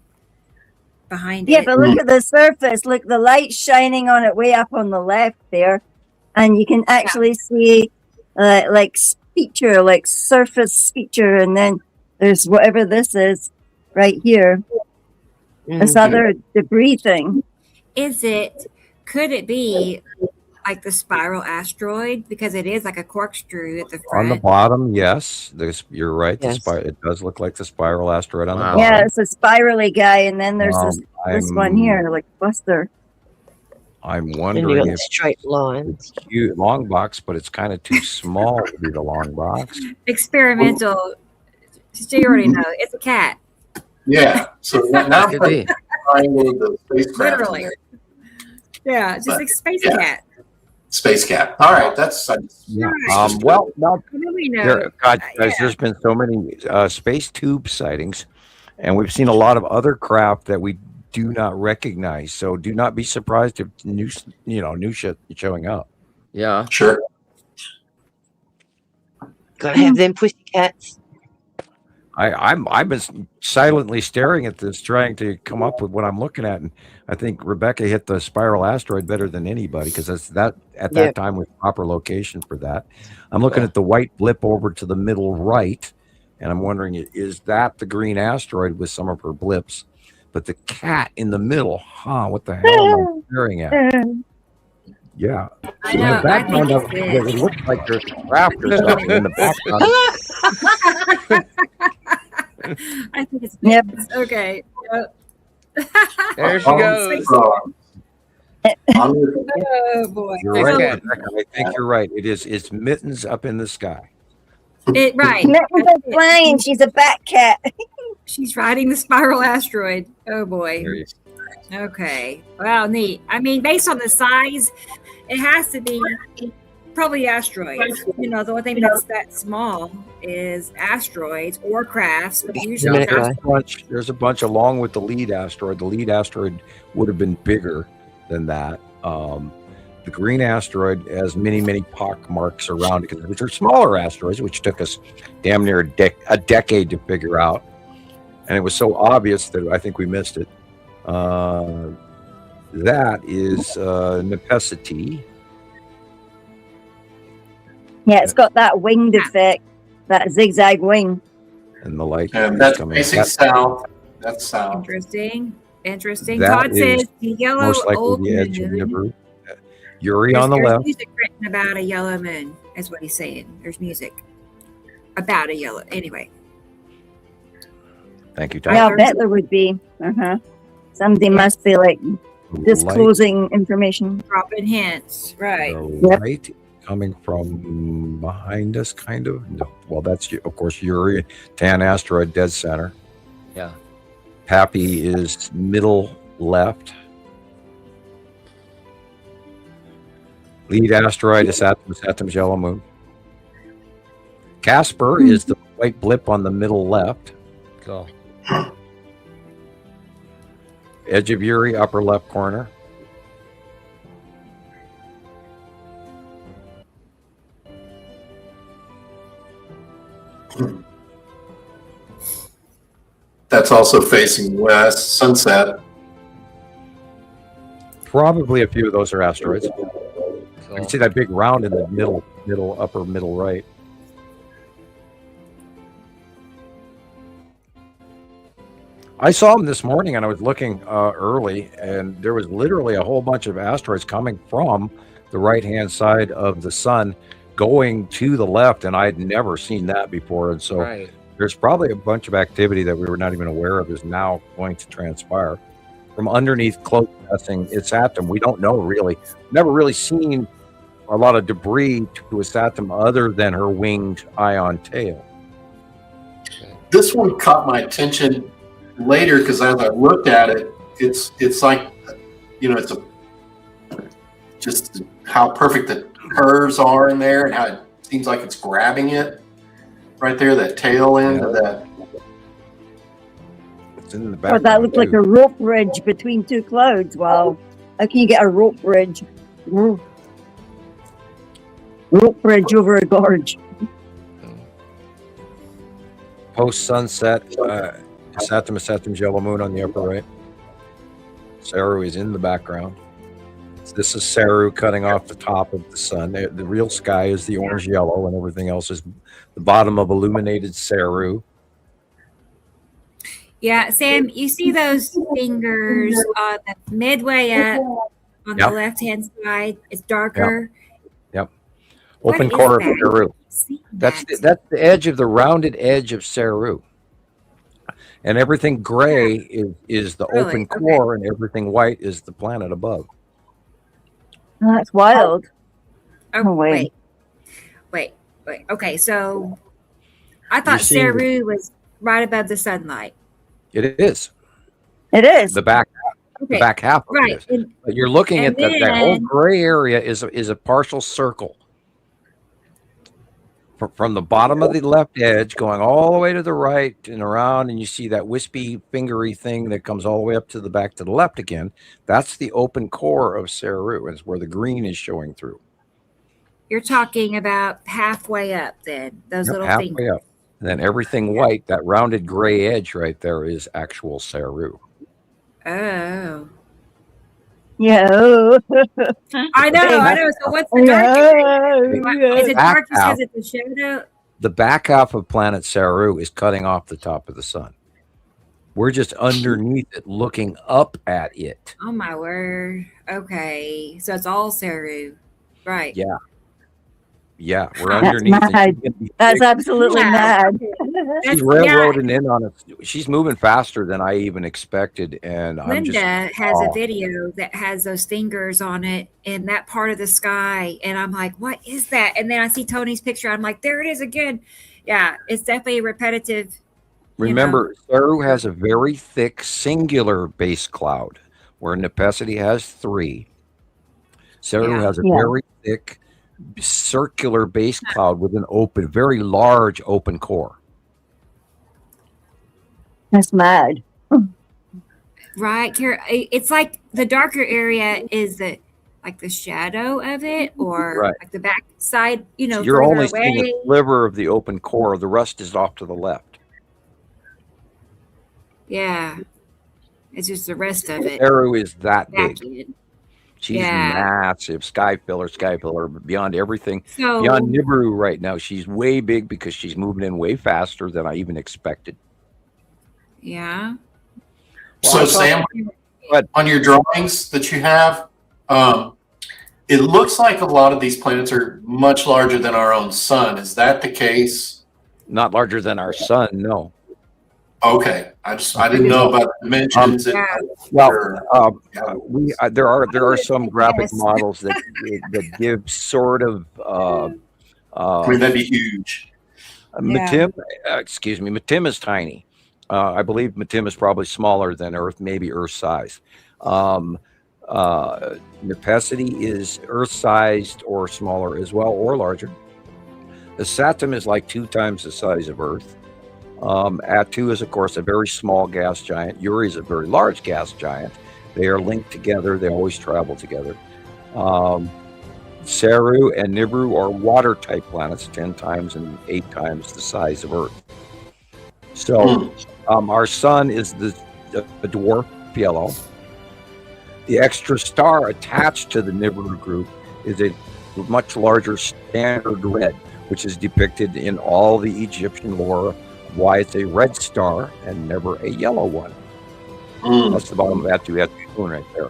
behind Yeah, it. but look at the surface. Look, the light's shining on it way up on the left there, and you can actually see like feature, like surface feature, and then there's whatever this is right here. This Mhm. other debris thing. Could it be like the spiral asteroid? Because it is like a corkscrew at the On the front. bottom, yes. You're right. Yes. It does look like the spiral asteroid on the Wow. bottom. Yeah, it's a spirally guy, and then there's this one I'm- here, like Buster. I'm And you wondering got if straight lines. it's cute long box, but it's kind of too small to be the long box. Experimental. So you already know. It's a cat. Yeah. So now Could be. the spacecraft. Literally. Yeah, it's just like Space Yeah. Cat. Space cat. All right. That's Yeah. Well, now I know we know. guys, Yeah. there's been so many space tube sightings, and we've seen a lot of other craft that we do not recognize. So do not be surprised if new shit showing up. Yeah. sure. Gotta have them pussy cats. I've been silently staring at this, trying to come up with what I'm looking at, and I think Rebecca hit the spiral asteroid better than anybody because at Yeah. that time was proper location for that. I'm looking at the white blip over to the middle right, and I'm wondering, is that the green asteroid with some of her blips? But the cat in the middle, what the hell am I staring at? Yeah. I In know. the I background think of it's it looks like there's a craft or something in the background. I think it's Yep. okay. There she goes. I'm gonna- Oh boy. You're Okay. right, Rebecca. I think you're right. It's mittens up in the sky. Right. Mittens are flying. She's a bat cat. She's riding the spiral asteroid. Oh boy. There you Okay. Well, neat. I mean, based on the size, it has to be probably asteroids. The only thing that's that small is asteroids or crafts. But usually, Yeah. There's a bunch along with the lead asteroid. The lead asteroid would have been bigger than that. the green asteroid has many pock marks around it, which are smaller asteroids, which took us damn near a decade to figure out. And it was so obvious that I think we missed it. That is Nepacity. Yeah, it's got that winged effect, that zigzag wing. And the light. And that's facing south. That's south. Interesting. That Todd is says the yellow most likely old the edge of moon. Nibiru. Yuri on the There's left. music written about a yellow moon, is what he's saying. There's music about a yellow. Anyway. Thank you, Tom. Yeah, I bet there would be. Somebody must be like disclosing information. Dropping hints. Right. The light coming from behind us, kind of. No. Well, that's, of course, Yuri, tan asteroid, dead center. Yeah. Pappy is middle left. Lead asteroid is Saturn's yellow moon. Casper is the white blip on the middle left. Cool. Edge of Yuri, upper left corner. That's also facing west, sunset. Probably a few of those are asteroids. Cool. You can see that big round in the upper middle right. I saw them this morning, and I was looking early, and there was literally a whole bunch of asteroids coming from the right-hand side of the sun, going to the left, and I had never seen that before. And so there's probably a bunch of activity that we were not even aware of is now going to transpire from underneath close passing its atom. We don't know really. Never really seen a lot of debris to its atom other than her winged ion tail. This one caught my attention later because as I looked at it, it's like, it's just how perfect the curves are in there and how it seems like it's grabbing it right there, that tail end of that. It's in the Oh, back. that looked like a rope bridge between two clouds. Wow. How can you get a rope bridge? Rope bridge over a gorge. Post sunset, Saturn's yellow moon on the upper right. Saru is in the background. This is Saru cutting off the top of the sun. The real sky is the orange yellow, and everything else is the bottom of illuminated Saru. Yeah, Sam, you see those fingers on the midway up on the left-hand side? It's darker. Yep. Open core of Saru. That's the edge of the rounded edge of Saru. And everything gray is the open core, and everything white is the planet above. Oh, that's wild. Oh, wait. Okay, so I thought Saru was right above the sunlight. It is. It is. The back half of it is. But you're looking at that whole gray area is a partial circle. From the bottom of the left edge going all the way to the right and around, and you see that wispy fingery thing that comes all the way up to the back to the left again. That's the open core of Saru, is where the green is showing through. You're talking about halfway up then, those little halfway fingers. up. And then everything white, that rounded gray edge right there is actual Saru. Oh. Yeah. I know. So what's the darkest? Is it dark because it's a shadow? The back half of planet Saru is cutting off the top of the sun. We're just underneath it, looking up at it. Oh my word. Okay. So it's all Saru. Right. Yeah, we're underneath it. That's absolutely mad. She's railroading in on it. She's moving faster than I even expected. And Linda has a video that has those fingers on it in that part of the sky. And I'm like, what is that? And then I see Tony's picture. I'm like, there it is again. Yeah, it's definitely repetitive. Remember, Saru has a very thick singular base cloud, where Nepacity has 3. Saru has a very thick circular base cloud with an very large open core. That's mad. Right, Kara. It's like the darker area is the like the shadow of it, or Right. like the back side, So you're further only seeing away. a sliver of the open core. The rest is off to the left. Yeah. It's just the rest of it. Nibiru is that big. Vacuumed. She's Yeah. massive, sky pillar, but beyond everything. So Beyond Nibiru right now, she's way big because she's moving in way faster than I even expected. yeah. So, Sam, on your drawings that you have, it looks like a lot of these planets are much larger than our own sun. Is that the case? Not larger than our sun, no. Okay, I didn't know about the dimensions. Well, there are some graphic models that give sort of. I mean, that'd be huge. Matim is tiny. I believe Matim is probably smaller than Earth, maybe Earth size. Nepacity is Earth-sized or smaller as well, or larger. The Saturn is like 2 times the size of Earth. Atu is, of course, a very small gas giant. Uri is a very large gas giant. They are linked together. They always travel together. Saru and Nibiru are water-type planets, 10 times and 8 times the size of Earth. So our sun is the dwarf yellow. The extra star attached to the Nibiru group is a much larger standard red, which is depicted in all the Egyptian lore, why it's a red star and never a yellow one. That's the bottom of Atu moon right there.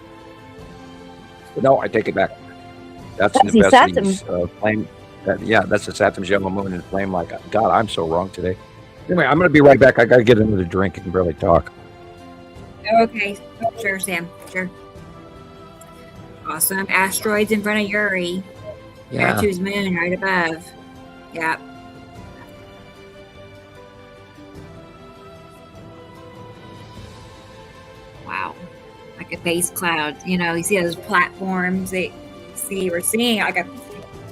But no, I take it back. That's Nepesity's flame. That's the Saturn's yellow moon and flame like God. I'm so wrong today. Anyway, I'm going to be right back. I got to get another drink and barely talk. Okay, sure, Sam. Sure. Awesome. Asteroids in front of Uri. Yeah. Atu's moon right above. Yeah. Wow. Like a base cloud. You see those platforms we're seeing like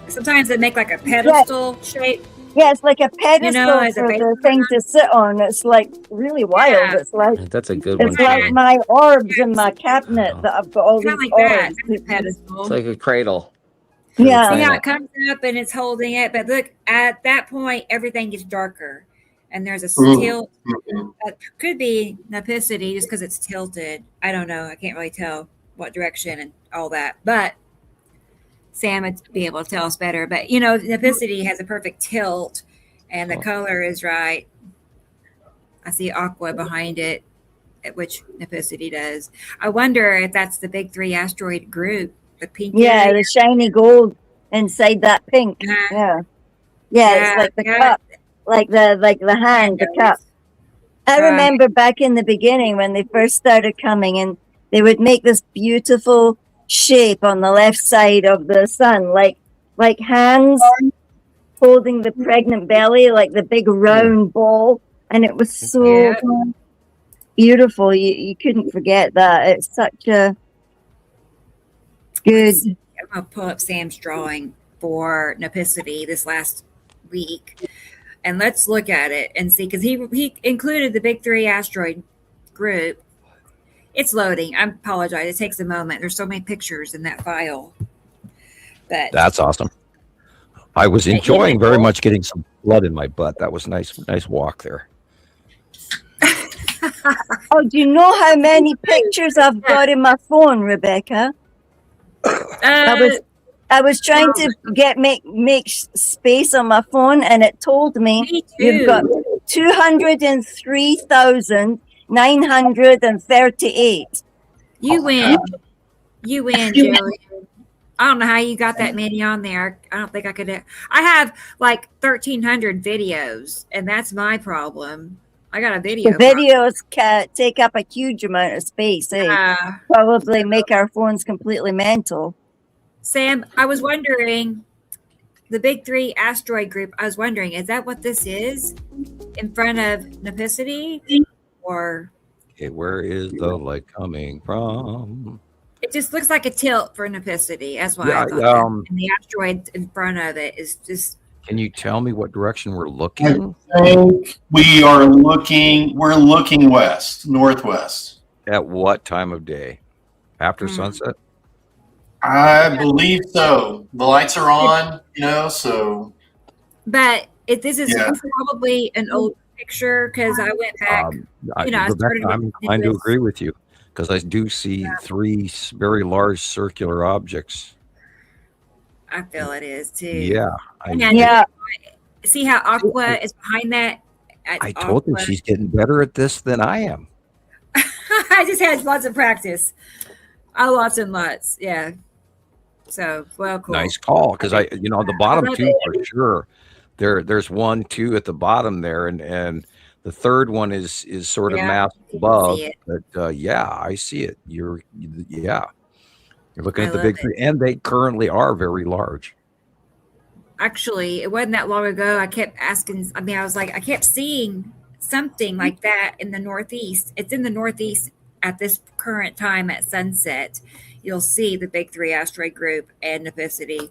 sometimes they make like a pedestal shape. Yeah, it's like a pedestal as a for base the thing to sit on. It's like really wild. Yeah. It's like That's a good one. it's like my orbs in my cabinet that I've got all these Kind of like that. orbs. That's a pedestal. It's like a cradle. Yeah. See how it comes up and it's holding it, but look, at that point everything gets darker and there's a tilt. That could be Nepacity just because it's tilted. I don't know. I can't really tell what direction and all that, but Sam would be able to tell us better. But Nepacity has a perfect tilt and the color is right. I see aqua behind it, which Nepacity does. I wonder if that's the big 3 asteroid group. The pink area. The shiny gold inside that pink. Yeah. It's like the cup, like the hand, the cup. I remember back in the beginning when they first started coming, and they would make this beautiful shape on the left side of the sun, like hands holding the pregnant belly, like the big round ball, and it was so beautiful. You couldn't forget that. It's such a good. I'm gonna pull up Sam's drawing for Nepacity this last week, and let's look at it and see, because he included the big 3 asteroid group. It's loading. I apologize. It takes a moment. There's so many pictures in that file. But that's awesome. I was enjoying very much getting some blood in my butt. That was nice walk there. Oh, do you know how many pictures I've got in my phone, Rebecca? I was trying to make space on my phone, and it told me you've got 203,938. You win. You win, Gillian. I don't know how you got that many on there. I don't think I could. I have like 1,300 videos, and that's my problem. I got a video. The videos can take up a huge amount of space. Probably make our phones completely mental. Sam, I was wondering, the big 3 asteroid group, I was wondering, is that what this is in front of Nepacity? Or where is the light coming from? It just looks like a tilt for Nepacity. That's why I thought and the asteroid in front of it is just. Can you tell me what direction we're looking? I think we're looking west, northwest. At what time of day? After sunset? I believe so. The lights are on, so. But if this is Yeah. probably an old picture because I went back. I started Rebecca, I'm inclined to this. agree with you because I do see 3 very large circular objects. I feel it is too. Yeah. See how Aqua is behind that? I told you she's getting better at this than I am. I just had lots of practice. Lots and lots. Yeah. So, well, cool. Nice call. Because the bottom 2 for sure. There's 1, 2 at the bottom there, and the third one is sort of masked above. But yeah, I see it. You're looking at the big 3, and they currently are very large. Actually, it wasn't that long ago. I kept asking. I mean, I kept seeing something like that in the Northeast. It's in the Northeast at this current time at sunset. You'll see the big 3 asteroid group and Nipicity,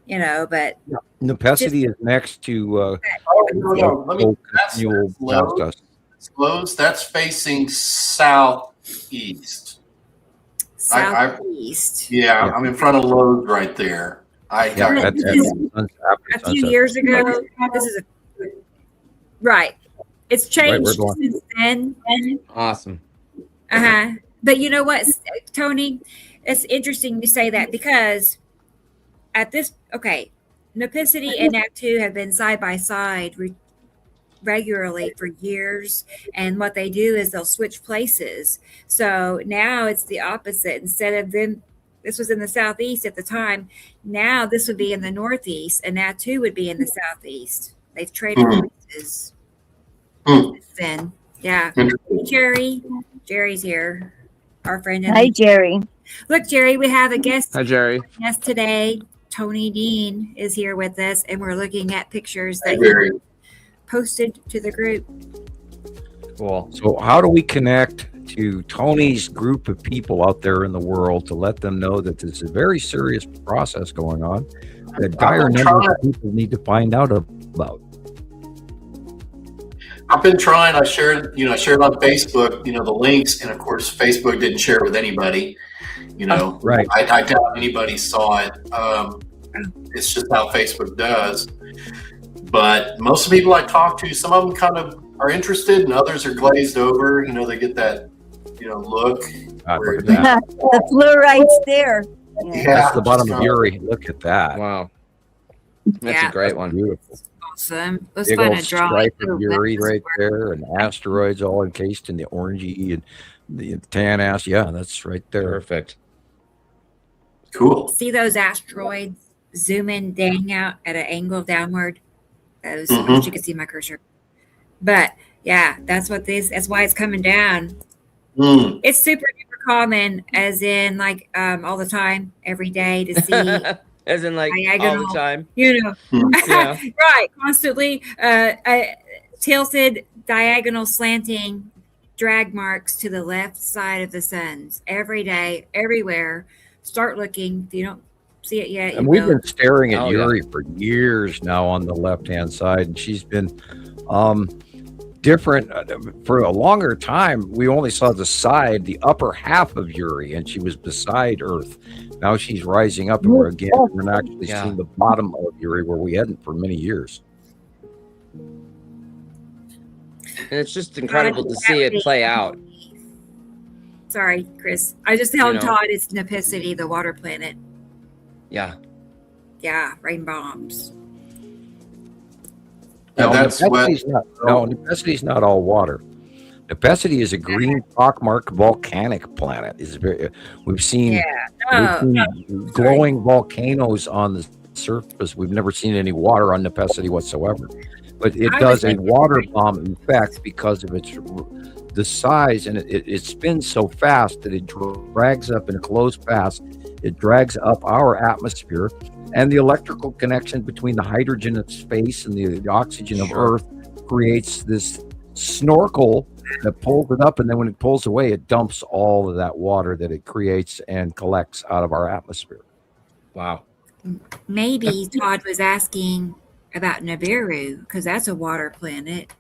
but Nipicity is next to that's facing southeast. Southeast. I'm in front of Lowe's right there. A few years ago, this is right. It's changed since then. Awesome. But you know what, Tony? It's interesting you say that because at this, Nipicity and Nat2 have been side by side regularly for years, and what they do is they'll switch places. So now it's the opposite. Instead of them, this was in the southeast at the time. Now this would be in the northeast, and Nat2 would be in the southeast. They've traded places. Then, yeah. Jerry's here. Our friend. Hi, Jerry. Look, Jerry, we have a guest. Hi, Jerry. Yes, today, Tony Dean is here with us, and we're looking at pictures that he posted to the group. Cool. So how do we connect to Tony's group of people out there in the world to let them know that this is a very serious process going on that dire numbers of people need to find out about? I've been trying. I shared on Facebook, the links, and of course, Facebook didn't share it with anybody. Right. I doubt anybody saw it. It's just how Facebook does. But most of the people I talk to, some of them kind of are interested, and others are glazed over. They get that, look. The fluoride's there. That's the bottom of Uri. Look at that. Wow. That's a great one. Beautiful. Awesome. Let's Big find old a drawing. stripe of Uri right there, and asteroids all encased in the orangey and the tan ass. Yeah, that's right there. Perfect. Cool. See those asteroids zoom in, dang out at an angle downward? Those, you can see my cursor. But yeah, that's why it's coming down. It's super duper common, as in all the time, every day to see. As in diagonal, all the time. Right, constantly tilted, diagonal, slanting drag marks to the left side of the suns every day, everywhere. Start looking. If you don't see it yet, and we've been staring at Uri for years now on the left-hand side, and she's been different for a longer time. We only saw the upper half of Uri, and she was beside Earth. Now she's rising up, and we're actually seeing the bottom of Uri, where we hadn't for many years. And it's just incredible to see it play out. Sorry, Chris. I just told Todd it's Nipicity, the water planet. Yeah. Yeah, rain bombs. Nipicity's not all water. Nipicity is a green pockmarked volcanic planet. We've seen glowing volcanoes on the surface. We've never seen any water on Nipicity whatsoever. But it does a water bomb effect because of the size, and it spins so fast that it drags up in a closed path. It drags up our atmosphere, and the electrical connection between the hydrogen of space and the oxygen of Earth creates this snorkel that pulls it up, and then when it pulls away, it dumps all of that water that it creates and collects out of our atmosphere. Wow. Maybe Todd was asking about Nibiru, because that's a water planet.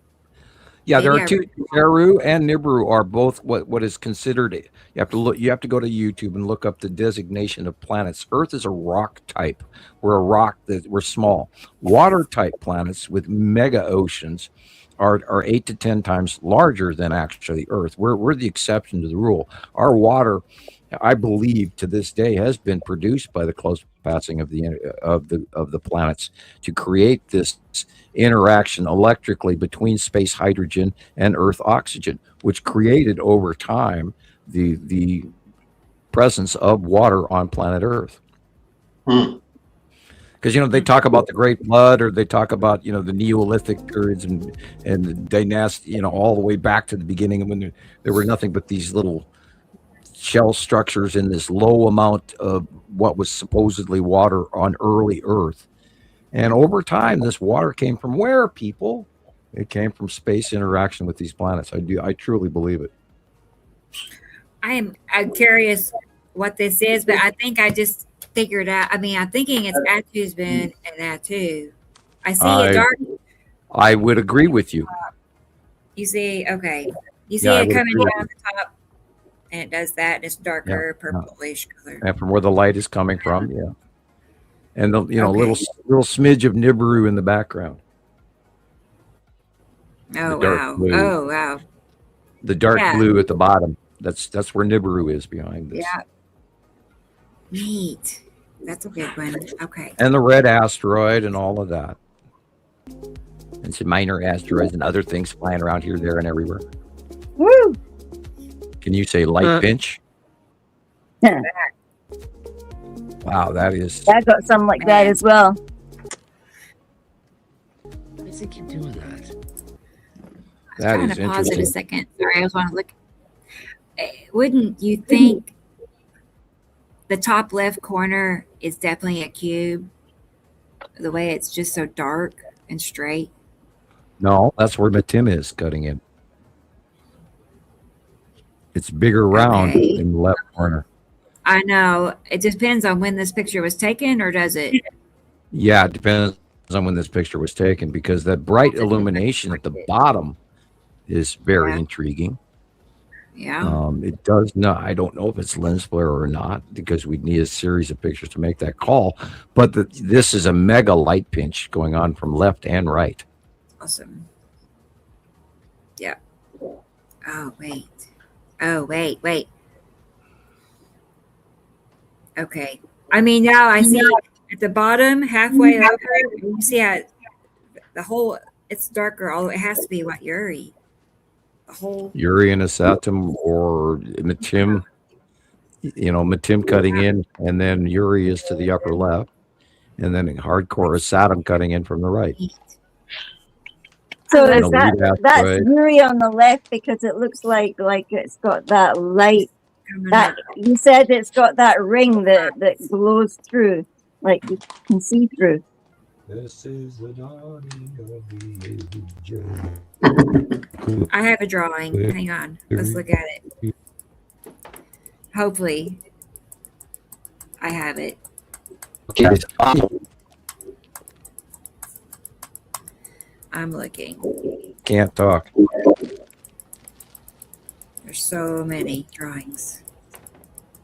Yeah, there are two. Nibiru and Nibiru are both what is considered. You have to look. You have to go to YouTube and look up the designation of planets. Earth is a rock type. We're a rock that we're small. Water type planets with mega oceans are 8 to 10 times larger than actually Earth. We're the exception to the rule. Our water, I believe, to this day has been produced by the close passing of the planets to create this interaction electrically between space hydrogen and Earth oxygen, which created over time the presence of water on planet Earth. Because they talk about the Great Flood, or they talk about the Neolithic periods and the dynasty, all the way back to the beginning when there were nothing but these little shell structures in this low amount of what was supposedly water on early Earth. And over time, this water came from where, people? It came from space interaction with these planets. I truly believe it. I'm curious what this is, but I think I just figured out. I mean, I'm thinking it's Atu's been and Atu. I see a dark. I would agree with you. You see, okay. You see it coming down the top, and it does that, and it's darker, purplish color. And from where the light is coming from, and the little smidge of Nibiru in the background. Oh wow! Blue. Oh wow! The dark blue at the bottom. That's where Nibiru is behind this. Yeah. Neat. That's a good one. Okay. And the red asteroid and all of that. And some minor asteroids and other things flying around here, there, and everywhere. Woo! Can you say light pinch? Yeah. Wow, that is. I got some like that as well. Why does it keep doing that? That is interesting. Pause it a second. Sorry, I was want to look. Wouldn't you think the top left corner is definitely a cube? The way it's just so dark and straight. No, that's where Matim is cutting in. It's bigger round in the left corner. I know. It depends on when this picture was taken, or does it? Yeah, it depends on when this picture was taken, because that bright illumination at the bottom is very intriguing. Yeah. It does not. I don't know if it's lens flare or not, because we'd need a series of pictures to make that call. But this is a mega light pinch going on from left and right. Awesome. Yeah. Oh wait. Okay. I mean, now I see at the bottom, halfway over, you see how the whole, it's darker. Although it has to be what, Uri. The whole Uranus atom or Matim, Matim cutting in, and then Uri is to the upper left, and then hardcore is Saturn cutting in from the right. So is that's Uri on the left, because it looks like it's got that light. That you said it's got that ring that glows through, like you can see through. This is the dawning of the age. I have a drawing. Hang on. Let's look at it. Hopefully, I have it. Okay. I'm looking. Can't talk. There's so many drawings.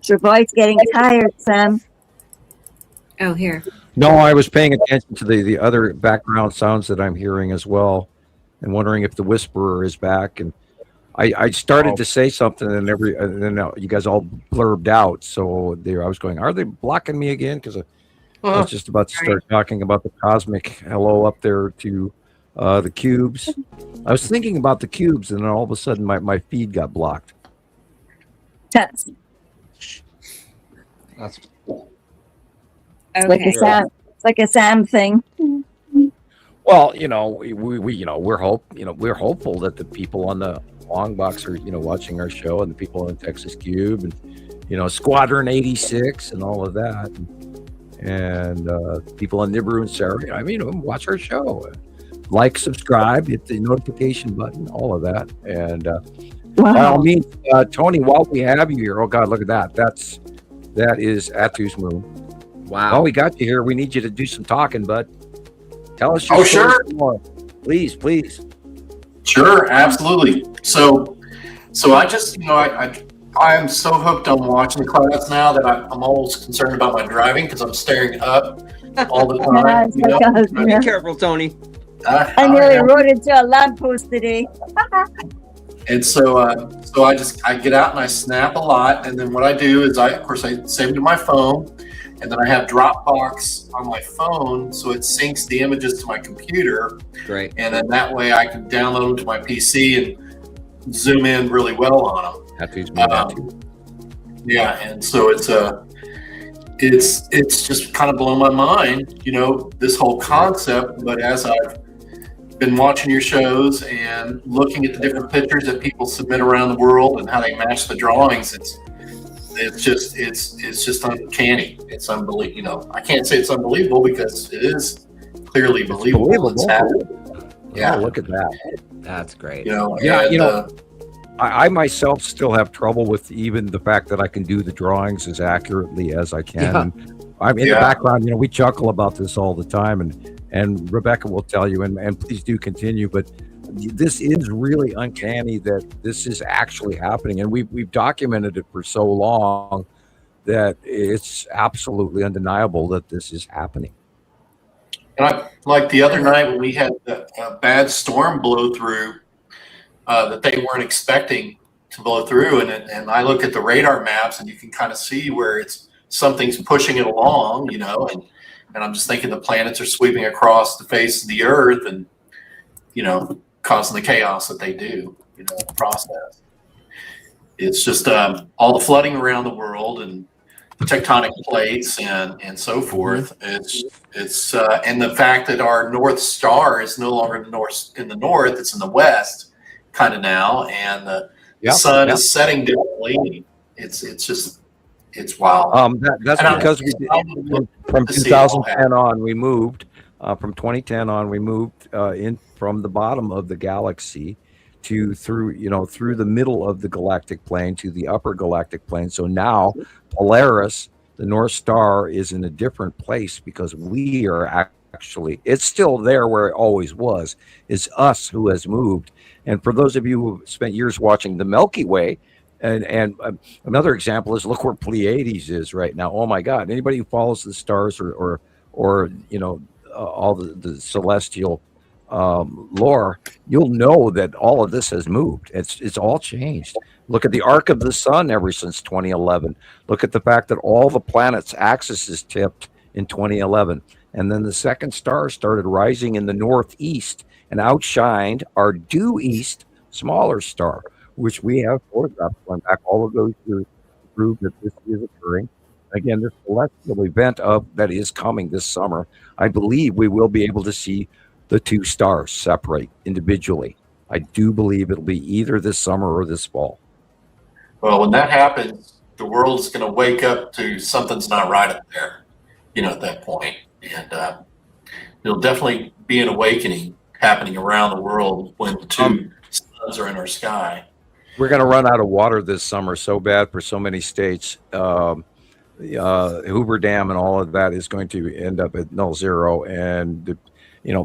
Your voice getting tired, Sam. Oh, here. No, I was paying attention to the other background sounds that I'm hearing as well, and wondering if the whisperer is back. And I started to say something, and then you guys all blurbed out. So I was going, are they blocking me again? Because I was just about to start talking about the cosmic hello up there to the cubes. I was thinking about the cubes, and then all of a sudden my feed got blocked. That's okay. It's like a Sam thing. Well, we're hopeful that the people on the long box are, watching our show, and the people on the Texas Cube, and Squadron 86 and all of that, and people on Nibiru and Sarah. I mean, watch our show, like, subscribe, hit the notification button, all of that, and by all means, Tony, while we have you here, oh God, look at that! That is Atu's moon. Wow. Well, we got you here. We need you to do some talking, bud. Tell us your story more. Please. Sure, absolutely. So I just, I am so hooked on watching the clouds now that I'm almost concerned about my driving because I'm staring up all the time. Be careful, Tony. I nearly rode into a lamppost today. And so I get out and I snap a lot, and then what I do is I save it to my phone, and then I have Dropbox on my phone, so it syncs the images to my computer. Right. And then that way I can download them to my PC and zoom in really well on them. That teaches me that too. Yeah, and so it's just kind of blown my mind, this whole concept. But as I've been watching your shows and looking at the different pictures that people submit around the world and how they match the drawings, it's just uncanny. It's unbelievable. I can't say it's unbelievable because it is clearly believable. It's happening. Yeah, look at that. That's great. I myself still have trouble with even the fact that I can do the drawings as accurately as I can. Yeah. And I'm in the background. We chuckle about this all the time, and Rebecca will tell you, and please do continue. But this is really uncanny that this is actually happening, and we've documented it for so long that it's absolutely undeniable that this is happening. And like the other night when we had a bad storm blow through that they weren't expecting to blow through, and I look at the radar maps and you can kind of see where something's pushing it along, and I'm just thinking the planets are sweeping across the face of the Earth and causing the chaos that they do, the process. It's just all the flooding around the world and the tectonic plates and so forth. It's and the fact that our North Star is no longer in the north, it's in the west kind of now, and the sun is setting differently. It's wild. That's because we did, from 2010 on we moved from 2010 on we moved in from the bottom of the galaxy through the middle of the galactic plane to the upper galactic plane. So now Polaris, the North Star, is in a different place because we are actually, it's still there where it always was. It's us who has moved. And for those of you who spent years watching the Milky Way, and another example is look where Pleiades is right now. Oh my God! Anybody who follows the stars or all the celestial lore, you'll know that all of this has moved. It's all changed. Look at the arc of the sun ever since 2011. Look at the fact that all the planets' axis is tipped in 2011, and then the second star started rising in the northeast and outshined our due east smaller star, which we have photographs going back all of those years to prove that this is occurring. Again, this celestial event that is coming this summer, I believe we will be able to see the two stars separate individually. I do believe it'll be either this summer or this fall. Well, when that happens, the world's going to wake up to something's not right up there, at that point. And there'll definitely be an awakening happening around the world when the two suns are in our sky. We're going to run out of water this summer so bad for so many states. Hoover Dam and all of that is going to end up at null zero. And,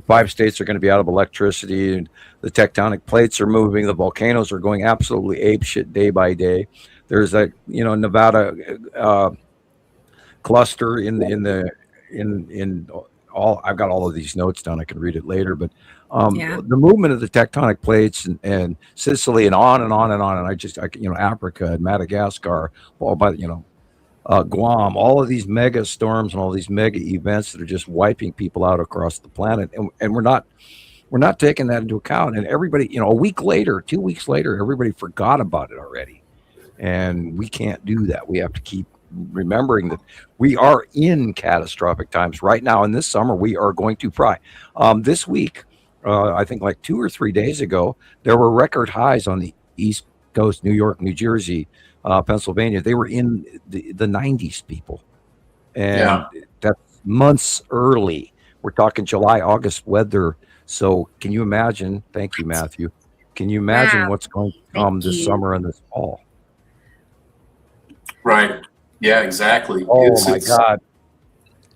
5 states are going to be out of electricity, and the tectonic plates are moving. The volcanoes are going absolutely apeshit day by day. There's a, Nevada cluster in all. I've got all of these notes down. I can read it later, but the movement of the tectonic plates and Sicily and on and on and on. And Africa and Madagascar, Guam, all of these mega storms and all these mega events that are just wiping people out across the planet. And we're not taking that into account. And everybody, a week later, 2 weeks later, everybody forgot about it already. And we can't do that. We have to keep remembering that we are in catastrophic times right now. And this summer, we are going to fry. This week, I think like 2 or 3 days ago, there were record highs on the East Coast, New York, New Jersey, Pennsylvania. They were in the 90s, people. And that's months early. We're talking July, August weather. So can you imagine? Thank you, Matthew. Can you imagine what's going to come this summer and this fall? Right. Yeah, exactly. Oh, my God.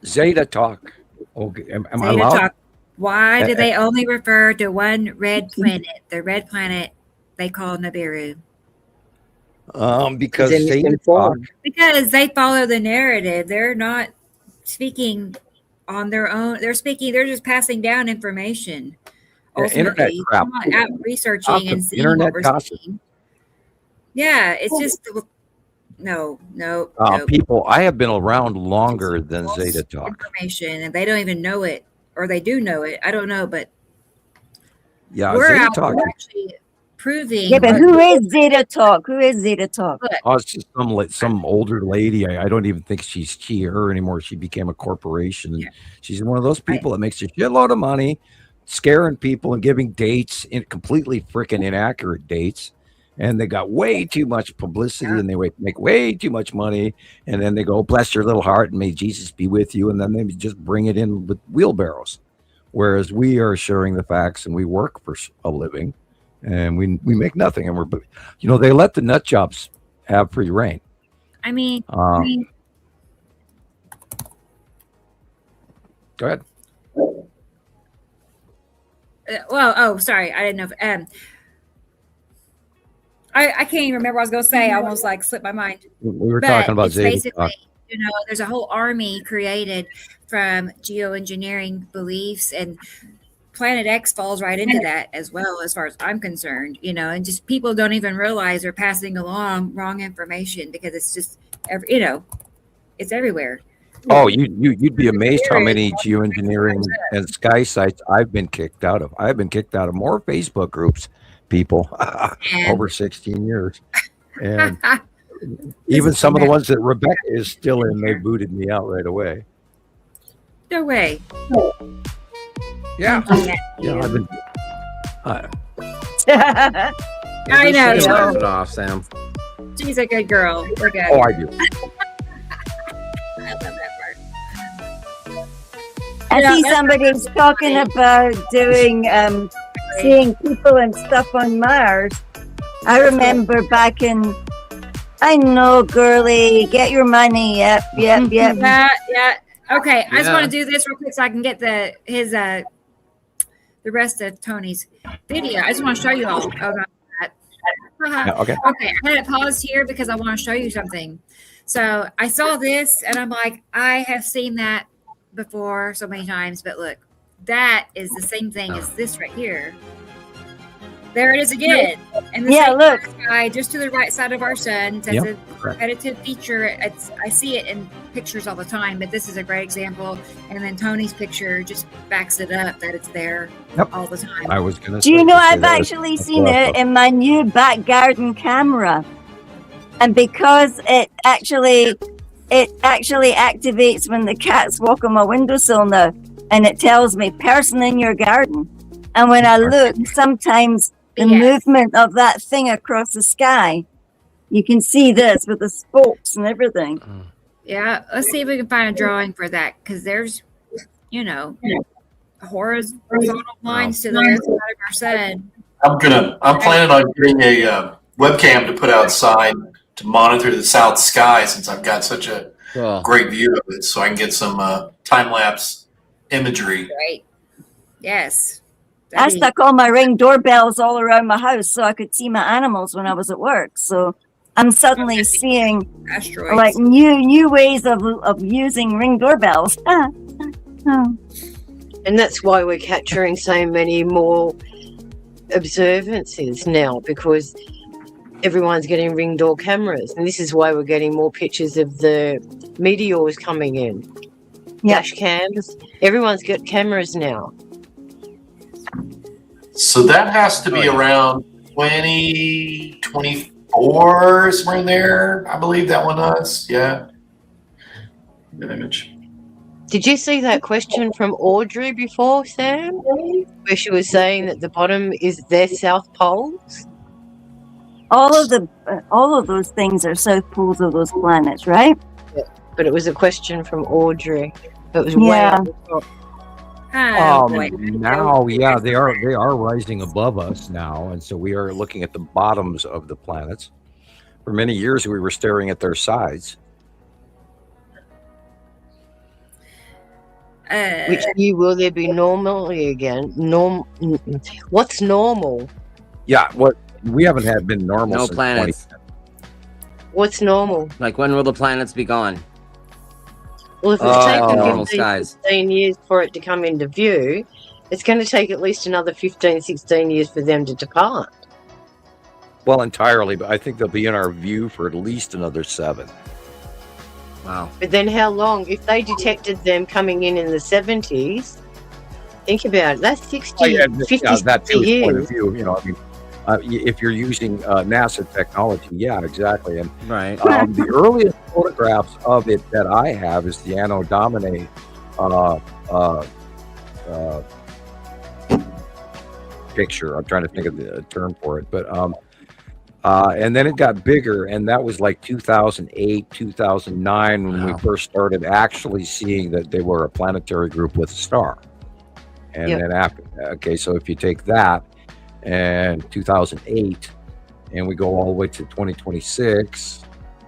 Zeta talk. Okay. Am I allowed? Why do they only refer to one red planet? The red planet they call Nibiru. Because they're Zeta misinformed. Because they follow the narrative. They're not speaking on their own. They're just passing down information. Internet Ultimately, crap. they're not out researching and seeing Internet what we're gossip. seeing. Yeah, it's just no. People, I have been around longer than Zeta Talk. Information, and they don't even know it, or they do know it. I don't know, but Yeah, we're Zeta out Talk. there actually proving. Yeah, but who is Zeta Talk? Who is Zeta Talk? Oh, it's just some older lady. I don't even think she's her anymore. She became a corporation. And she's one of those people that makes a shitload of money, scaring people and giving dates, completely freaking inaccurate dates. And they got way too much publicity, and they make way too much money. And then they go, bless your little heart, and may Jesus be with you. And then they just bring it in with wheelbarrows. Whereas we are sharing the facts, and we work for a living, and we make nothing. And they let the nut jobs have free reign. I mean, go ahead. Sorry, I didn't know. I can't even remember what I was going to say. I almost slipped my mind. We were talking about Zeta. Basically, there's a whole army created from geoengineering beliefs, and Planet X falls right into that as well, as far as I'm concerned. And just people don't even realize they're passing along wrong information because it's just, it's everywhere. Oh, you'd be amazed how many geoengineering and sky sites I've been kicked out of. I've been kicked out of more Facebook groups, people, over 16 years. And even some of the ones that Rebecca is still in, they booted me out right away. No way. Yeah. Yeah, I've been. I know. Turn it off, Sam. She's a good girl. We're good. Oh, I do. I love that part. I see somebody's talking about doing seeing people and stuff on Mars. I remember back in, I know, girly, get your money. Yep. Yeah. Okay, I just want to do this real quick so I can get the rest of Tony's video. I just want to show you all about that. Okay. Okay, I had it paused here because I want to show you something. So I saw this and I'm like, I have seen that before so many times, but look, that is the same thing as this right here. There it is again. And the same look. sky just to the right side of our sun. That's a repetitive feature. I see it in pictures all the time, but this is a great example. And then Tony's picture just backs it up that it's there all the time. I was going to Do you know I've actually seen it in my new back garden camera? And because it actually activates when the cats walk on my windowsill now, and it tells me person in your garden. And when I look, sometimes the movement of that thing across the sky, you can see this with the spokes and everything. Yeah, let's see if we can find a drawing for that, because there's, horizontal lines to the other side of our sun. I'm planning on getting a webcam to put outside to monitor the south sky, since I've got such a great view of it, so I can get some time-lapse imagery. Right. Yes. I stuck all my Ring doorbells all around my house so I could see my animals when I was at work. So I'm suddenly seeing asteroids, like new ways of using Ring doorbells. And that's why we're capturing so many more observances now, because everyone's getting Ring door cameras, and this is why we're getting more pictures of the meteors coming in. Dash cams. Everyone's got cameras now. So that has to be around 2024, somewhere in there. I believe that one does. Yeah. Good image. Did you see that question from Audrey before, Sam? Where she was saying that the bottom is their south poles? All of those things are south poles of those planets, right? Yeah, but it was a question from Audrey. It was way up the top. Now, they are rising above us now, and so we are looking at the bottoms of the planets. For many years, we were staring at their sides. Which year will there be normally again? What's normal? Yeah, what we haven't been normal No since planets. 2010. What's normal? Like, when will the planets be gone? Well, if it's taken normal 15, skies. 16 years for it to come into view, it's going to take at least another 15, 16 years for them to depart. Well, entirely, but I think they'll be in our view for at least another 7. Wow. But then how long? If they detected them coming in the 70s, think about it. That's 60, 50, that 60 too, point of years. view. You know, I mean, if you're using NASA technology, yeah, exactly. And Right. the earliest photographs of it that I have is the Anno Domini picture. I'm trying to think of the term for it, but and then it got bigger, and that was like 2008, 2009 when we first started actually seeing that they were a planetary group with a star. And then after, okay, so if you take that and 2008, and we go all the way to 2026,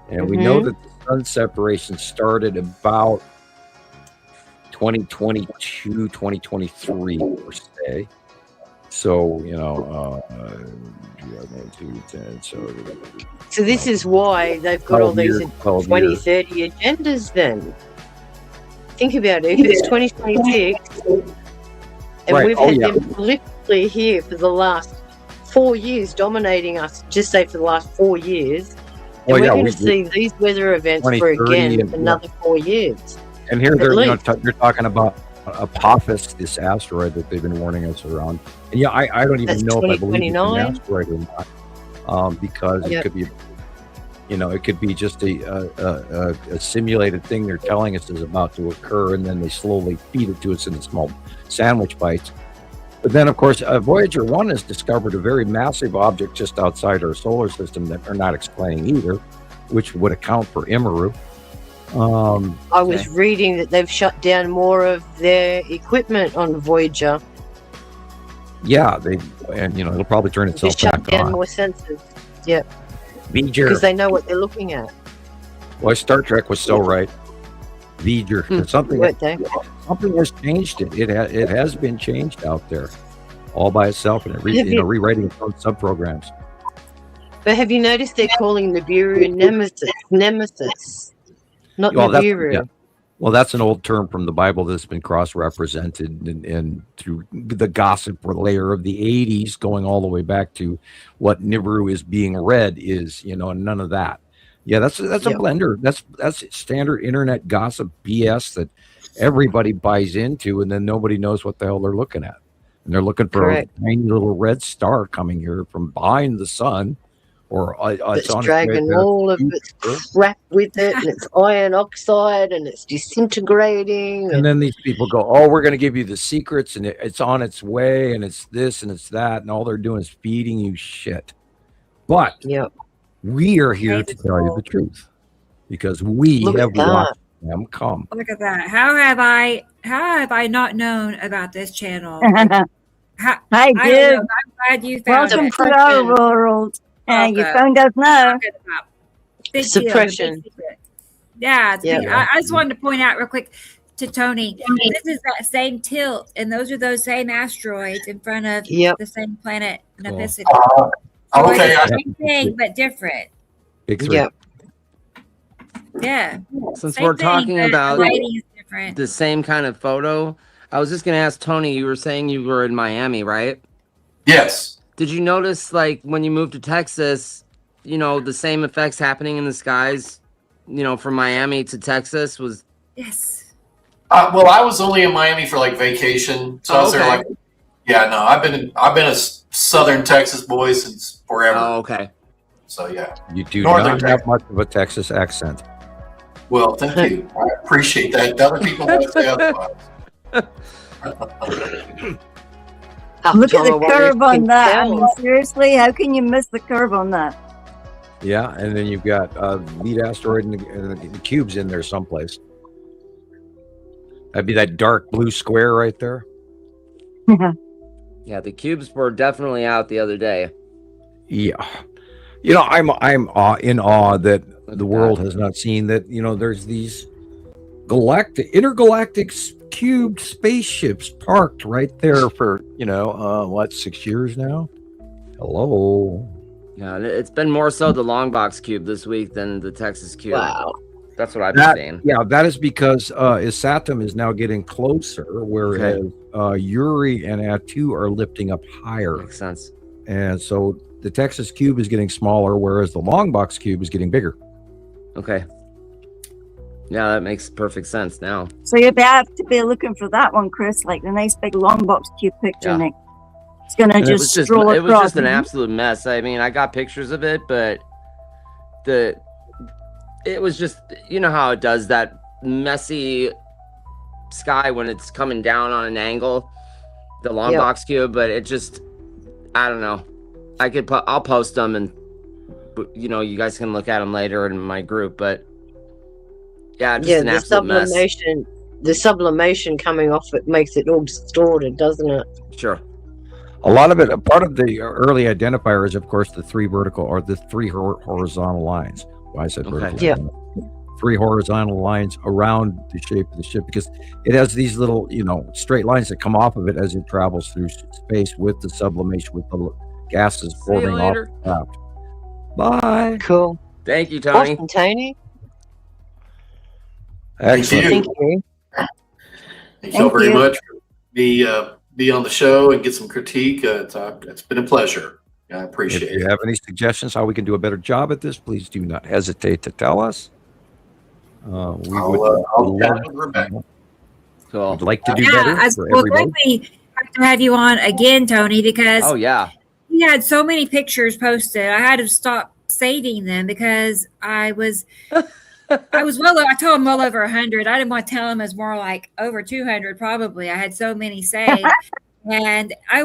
and we know that the sun separation started about 2022, 2023 per se. So, you know, so this is why they've got all these 2030 agendas then. Think about it. If it's 2026, and we've had them literally here for the last 4 years, dominating us, just say for the last 4 years, and we're going to see these weather events for again another 4 years. And here they're talking about Apophis, this asteroid that they've been warning us around. And yeah, I don't even know if I believe it's an asteroid or not, because it could be, you know, it could be just a simulated thing they're telling us is about to occur, and then they slowly feed it to us in small sandwich bites. But then, of course, Voyager 1 has discovered a very massive object just outside our solar system that they're not explaining either, which would account for Nibiru. I was reading that they've shut down more of their equipment on Voyager. Yeah, and you know, it'll probably turn itself back on. Shut down more sensors. Yep. Voyager. Because they know what they're looking at. Well, Star Trek was so right. Voyager. Something has changed it. It has been changed out there, all by itself, and rewriting its own subprograms. But have you noticed they're calling Nibiru Nemesis? Not Nibiru. Well, that's an old term from the Bible that's been cross-represented and through the gossip layer of the 80s, going all the way back to what Nibiru is being read is, you know, and none of that. Yeah, that's a blender. That's standard internet gossip BS that everybody buys into, and then nobody knows what the hell they're looking at. And they're looking for a tiny little red star coming here from behind the sun. Or it's dragging all of its crap with it, and it's iron oxide, and it's disintegrating. And then these people go, "Oh, we're going to give you the secrets, and it's on its way, and it's this and it's that," and all they're doing is feeding you shit. But we are here to tell you the truth because we have watched them come. Look at that! How have I not known about this channel? I did. I'm glad you found it. Welcome to our world. Your phone does know. Suppression. Yeah. I just wanted to point out real quick to Tony, this is that same tilt, and those are those same asteroids in front of the same planet, Nepicity. Okay. Same thing, but different. Yeah. Since we're talking about the same kind of photo, I was just going to ask Tony, you were saying you were in Miami, right? Yes. Did you notice, like, when you moved to Texas, you know, the same effects happening in the skies, you know, from Miami to Texas was? Yes. Well, I was only in Miami for like vacation, so I was there like, I've been a Southern Texas boy since forever. Oh, okay. So yeah, you do not have much of a Texas accent. Well, thank you. I appreciate that. Other people don't say otherwise. Look at the curve on that. I mean, seriously, how can you miss the curve on that? Yeah, and then you've got lead asteroid and the cube's in there someplace. That'd be that dark blue square right there. Yeah, the cubes were definitely out the other day. Yeah, you know, I'm in awe that the world has not seen that. You know, there's these intergalactic cubed spaceships parked right there for, 6 years now? Hello. Yeah, it's been more so the long box cube this week than the Texas cube. Wow. That's what I've been seeing. Yeah, that is because Isatum is now getting closer, whereas Uri and Atu are lifting up higher. Makes sense. And so the Texas cube is getting smaller, whereas the long box cube is getting bigger. Okay. Yeah, that makes perfect sense now. So you have to be looking for that one, Chris, like the nice big long box cube picture, Nick. It's going to just stroll across. It was just an absolute mess. I mean, I got pictures of it, but it was just, you know how it does that messy sky when it's coming down on an angle, the long box cube, but it just, I don't know. I'll post them and, you guys can look at them later in my group, but yeah, just an absolute mess. The sublimation coming off it makes it all distorted, doesn't it? Sure. A lot of it, part of the early identifier is, of course, the three vertical or the three horizontal lines. Why I said vertical. Yeah. 3 horizontal lines around the shape of the ship, because it has these little, straight lines that come off of it as it travels through space with the sublimation, with the gases forming off the craft. Bye. Cool. Thank you, Tony. Awesome, Tony. Excellent. Thank you. Thank you all very much for be on the show and get some critique. It's been a pleasure. I appreciate it. If you have any suggestions how we can do a better job at this, please do not hesitate to tell us. I'll chat with Rebecca. Cool. Would like to do better for everybody. We have to have you on again, Tony, because he had so many pictures posted. I had to stop saving them because I was I told him well over 100. I didn't want to tell him it was more like over 200 probably. I had so many saved. And I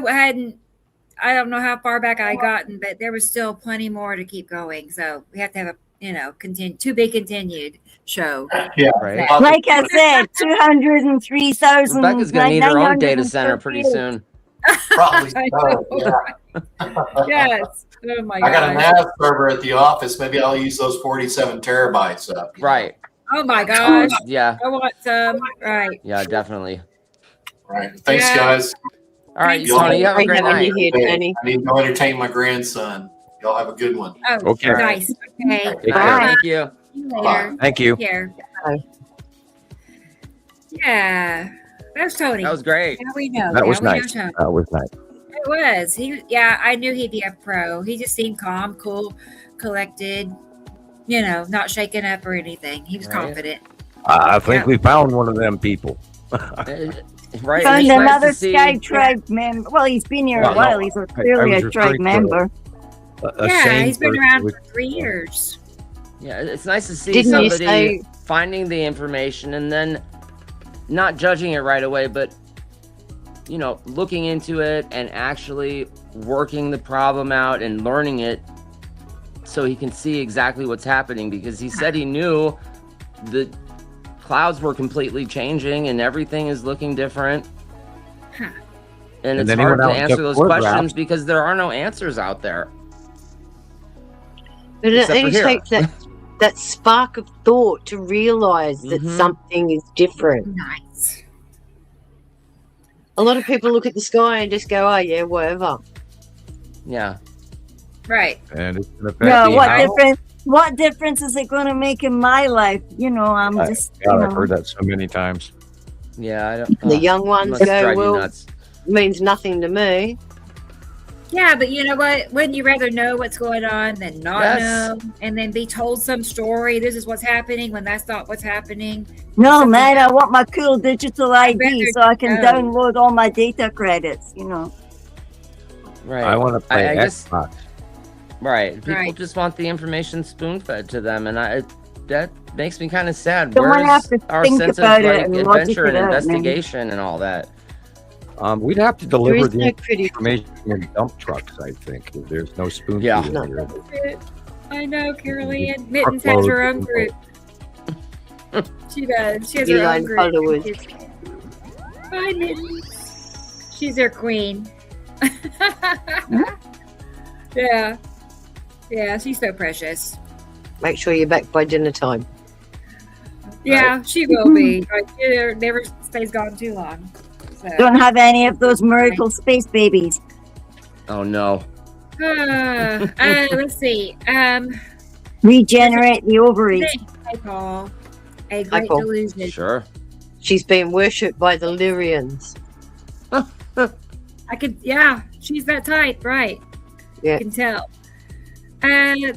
don't know how far back I gotten, but there was still plenty more to keep going. So we have to have a to be continued show. Yeah. Right. Like I said, 203,000. Rebecca's going to need her own data center pretty soon. Probably so, Yes. Oh my God. I got a NAS server at the office. Maybe I'll use those 47 terabytes up. Right. Oh my gosh. Yeah. I want some. Right. Yeah, definitely. Right. Thanks, guys. All right, Tony, you have a great night. Here, I need to entertain my grandson. Y'all have a good one. Oh, Okay. Nice. Okay. Take care. Thank you. See you later. Thank you. Here. Bye. Yeah. That was Tony. That was great. Now we know. That was Now we nice. know Tony. That was nice. It was. I knew he'd be a pro. He just seemed calm, cool, collected, not shaken up or anything. He was confident. I think we found one of them people. Right. Found another Sky Tribe member. Well, he's been here a while. He's clearly a tribe member. He's been around for 3 years. Yeah, it's nice to see somebody finding the information and then not judging it right away, but looking into it and actually working the problem out and learning it so he can see exactly what's happening, because he said he knew the clouds were completely changing and everything is looking different. And it's hard to answer those questions because there are no answers out there. But it only takes that spark of thought to realize that something is different. Nice. A lot of people look at the sky and just go, oh, yeah, whatever. Yeah. Right. And it's going to affect what difference is it going to make in my life? I've heard that so many times. Yeah, I don't. The young ones go, well, it means nothing to me. Yeah, but you know what? Wouldn't you rather know what's going on than not know, and then be told some story? This is what's happening when that's not what's happening. No, man, I want my cool digital ID so I can download all my data credits. Right. I want to play Xbox. Right. People just want the information spoon-fed to them, and that makes me kind of sad. Someone Where's has to our think sense of about it and adventure and logic it out, investigation and all that? We'd have to deliver the no information in dump trucks, I think. There's no spoon feed here. I know, Carol Ann. Mittens has her own group. She does. She has her own group. Bye, Mittens. She's their queen. Yeah. Yeah, she's so precious. Make sure you're back by dinner time. Yeah, she will be. But she never stays gone too long. So. Don't have any of those miracle space babies. Oh no. Let's see. Regenerate the ovaries. I call a great delusion. Sure. She's being worshipped by the Lyrians. She's that type, right? Yeah. You can tell.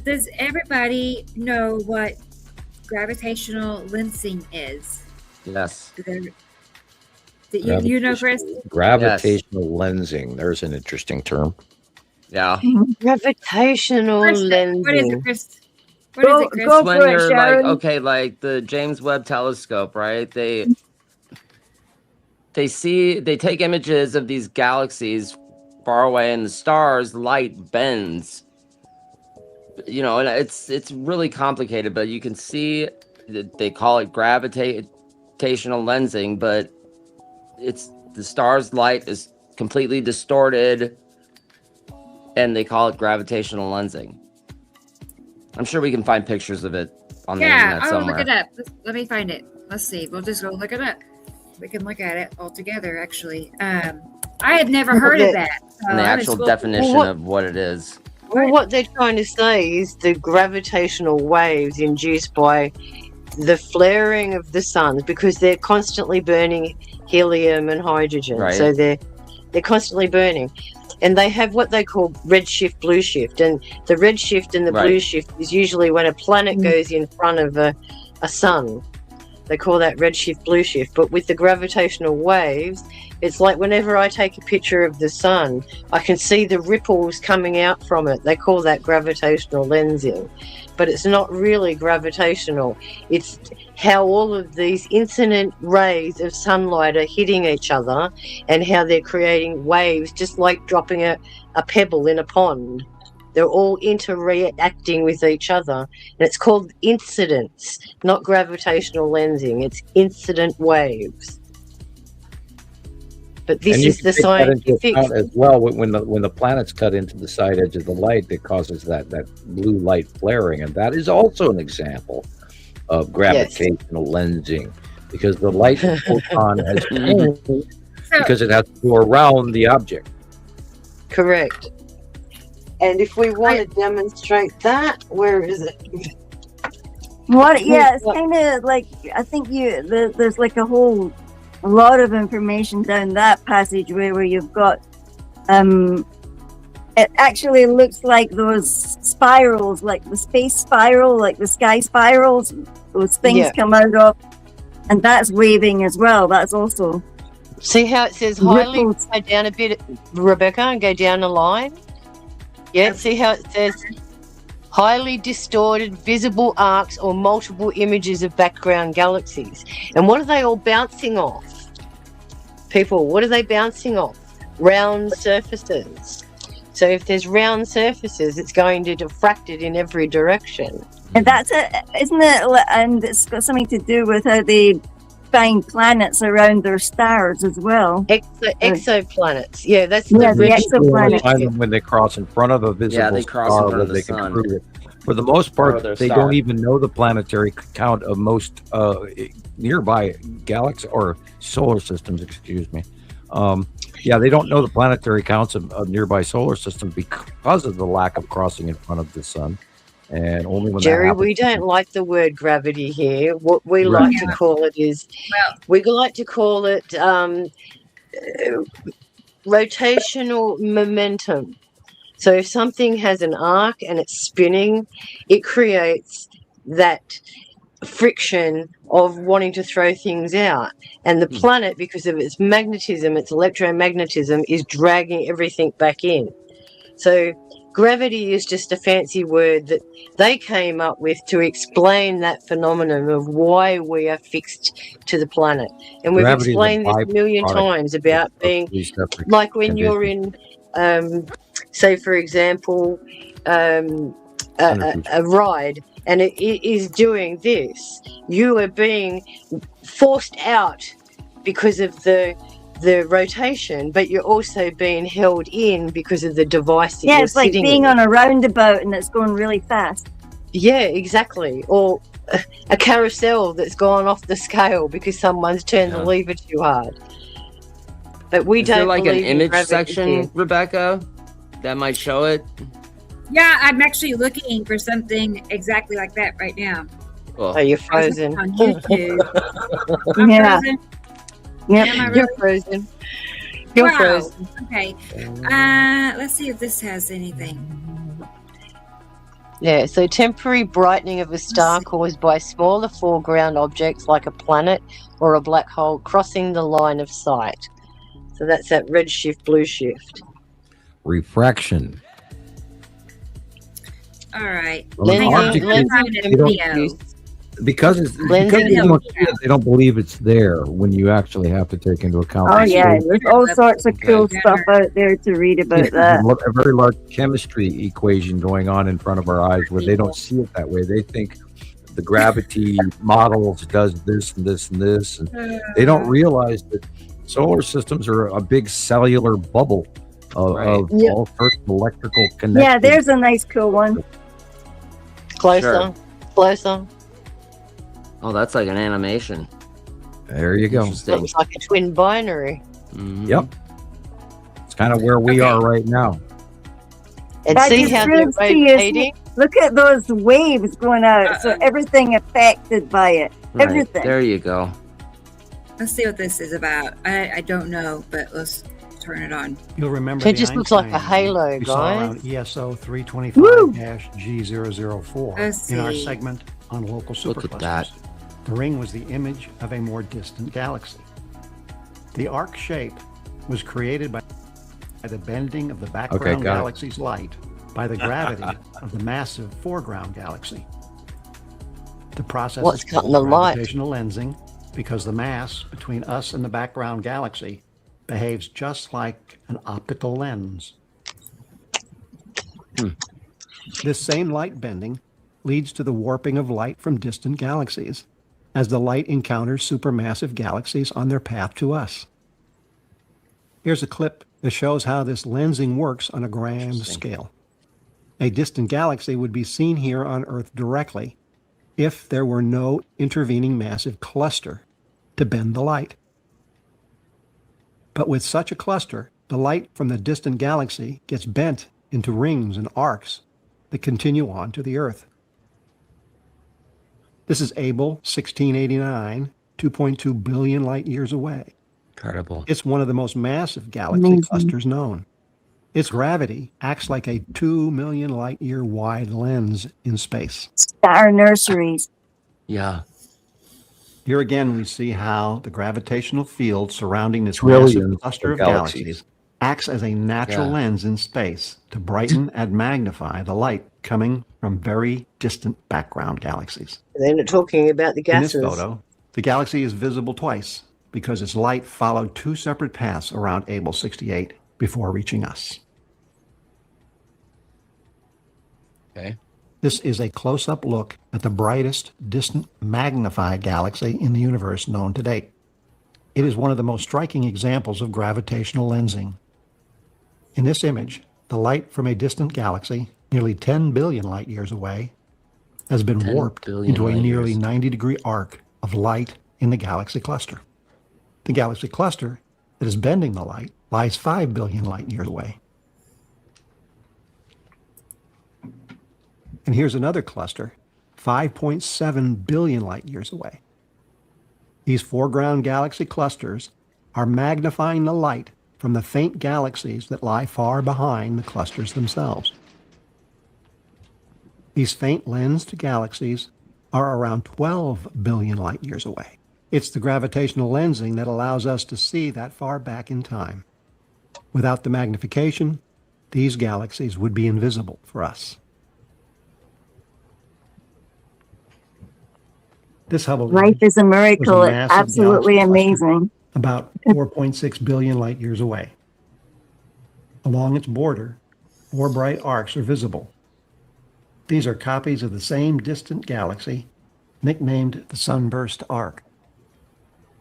Does everybody know what gravitational lensing is? Yes. You know, Chris? Gravitational lensing. There's an interesting term. Yeah. Gravitational lensing. What is it, Chris? Go when for it, you're Sharon. like the James Webb Telescope, right? They take images of these galaxies far away, and the stars' light bends. You know, and it's really complicated, but you can see that they call it gravitational lensing, but it's the star's light is completely distorted, and they call it gravitational lensing. I'm sure we can find pictures of it on the internet somewhere. Look it up. Let me find it. Let's see. We'll just go look it up. We can look at it all together, actually. I had never heard of that. And the actual definition of what it is. Well, what they're trying to say is the gravitational waves induced by the flaring of the sun, because they're constantly burning helium and hydrogen. Right. So they're constantly burning. And they have what they call red shift, blue shift. And the red shift and the blue shift is usually when a planet goes in front of a sun. They call that red shift, blue shift. But with the gravitational waves, it's like whenever I take a picture of the sun, I can see the ripples coming out from it. They call that gravitational lensing. But it's not really gravitational. It's how all of these incident rays of sunlight are hitting each other and how they're creating waves, just like dropping a pebble in a pond. They're all interacting with each other. And it's called incidence, not gravitational lensing. It's incident waves. But this is the scientific as well. When the planets cut into the side edge of the light, that causes that blue light flaring, and that is also an example of gravitational lensing, because the light photon has because it has to go around the object. Correct. And if we want to demonstrate that, where is it? It's kind of like, I think there's like a lot of information down that passageway where you've got it actually looks like those spirals, like the space spiral, like the sky spirals, those things come out of, and that's waving as well. That's also, see how it says highly, go down a bit, Rebecca, and go down a line. See how it says highly distorted visible arcs or multiple images of background galaxies. And what are they all bouncing off? People, what are they bouncing off? Round surfaces. So if there's round surfaces, it's going to diffract it in every direction. And that's it, isn't it? And it's got something to do with how they find planets around their stars as well. Exoplanets. Yeah, that's the exoplanets. Find them when they cross in front of a visible star where they can prove it. For the most part, they don't even know the planetary count of most nearby galaxies or solar systems. Excuse me. They don't know the planetary counts of nearby solar systems because of the lack of crossing in front of the sun. And only when Jerry, we don't like the word gravity here. What we like to call it is, we like to call it rotational momentum. So if something has an arc and it's spinning, it creates that friction of wanting to throw things out. And the planet, because of its magnetism, its electromagnetism, is dragging everything back in. So gravity is just a fancy word that they came up with to explain that phenomenon of why we are fixed to the planet. And we've explained this a million times about being like when you're in, say, for example, a ride, and it is doing this. You are being forced out because of the rotation, but you're also being held in because of the device that you're it's like being on a roundabout and it's going really fast. Yeah, exactly. Or a carousel that's gone off the scale because someone's turned the lever too hard. But we don't. Is there like an believe in image gravity section, here. Rebecca, that might show it? Yeah, I'm actually looking for something exactly like that right now. Cool. Oh, you're frozen. On YouTube. I'm Yeah. frozen. Yep. Am I You're really? frozen. You're Wow. frozen. Okay. Let's see if this has anything. Yeah, so temporary brightening of a star caused by smaller foreground objects like a planet or a black hole crossing the line of sight. So that's that red shift, blue shift. Refraction. All right. Well, Hang on. Lensing, I'm finding a video. Because Lensing they don't believe it's there when you actually have to take into account. Oh the yeah, space. there's all sorts of cool stuff out there to read about that. A very large chemistry equation going on in front of our eyes where they don't see it that way. They think the gravity models does this and this and this, and they don't realize that solar systems are a big cellular bubble of all sorts of electrical connections. Yeah, there's a nice cool one. Closer. Closer. Oh, that's like an animation. There you go. Interesting. Looks like a twin binary. Yep. It's kind of where we are right now. And That see just how they're proves to you, rotating? Look at those waves going out. So everything affected by it. Right, Everything. there you go. Let's see what this is about. I don't know, but let's turn it on. You'll remember It the just looks like a Einstein halo, we saw guys. around ESO 325-G004 Let's in our see. segment on local Look at superclusters. that. The ring was the image of a more distant galaxy. The arc shape was created by the bending of the background got it. galaxy's light by the gravity of the massive foreground galaxy. The process What's is called cutting the light? gravitational lensing because the mass between us and the background galaxy behaves just like an optical lens. This same light bending leads to the warping of light from distant galaxies as the light encounters supermassive galaxies on their path to us. Here's a clip that shows how this lensing works on a grand scale. A distant galaxy would be seen here on Earth directly if there were no intervening massive cluster to bend the light. But with such a cluster, the light from the distant galaxy gets bent into rings and arcs that continue on to the Earth. This is Abel 1689, 2.2 billion light years away. Incredible. It's one of the most massive galaxy Amazing. clusters known. Its gravity acts like a 2 million light year wide lens in space. Star nurseries. Yeah. Here again, we see how the gravitational field surrounding this Trillions massive cluster of of galaxies. galaxies acts as a natural Yeah. lens in space to brighten and magnify the light coming from very distant background galaxies. They're not talking about the In this gases. photo, the galaxy is visible twice because its light followed two separate paths around Abel 68 before reaching us. Okay. This is a close-up look at the brightest, distant, magnified galaxy in the universe known to date. It is one of the most striking examples of gravitational lensing. In this image, the light from a distant galaxy, nearly 10 billion light years away, has been 10 warped billion into a light nearly years. 90-degree arc of light in the galaxy cluster. The galaxy cluster that is bending the light lies 5 billion light years away. And here's another cluster, 5.7 billion light years away. These foreground galaxy clusters are magnifying the light from the faint galaxies that lie far behind the clusters themselves. These faint lensed galaxies are around 12 billion light years away. It's the gravitational lensing that allows us to see that far back in time. Without the magnification, these galaxies would be invisible for us. This Hubble Life is a miracle. was a It's massive absolutely galaxy cluster. amazing. about 4.6 billion light years away. Along its border, 4 bright arcs are visible. These are copies of the same distant galaxy, nicknamed the Sunburst Arc.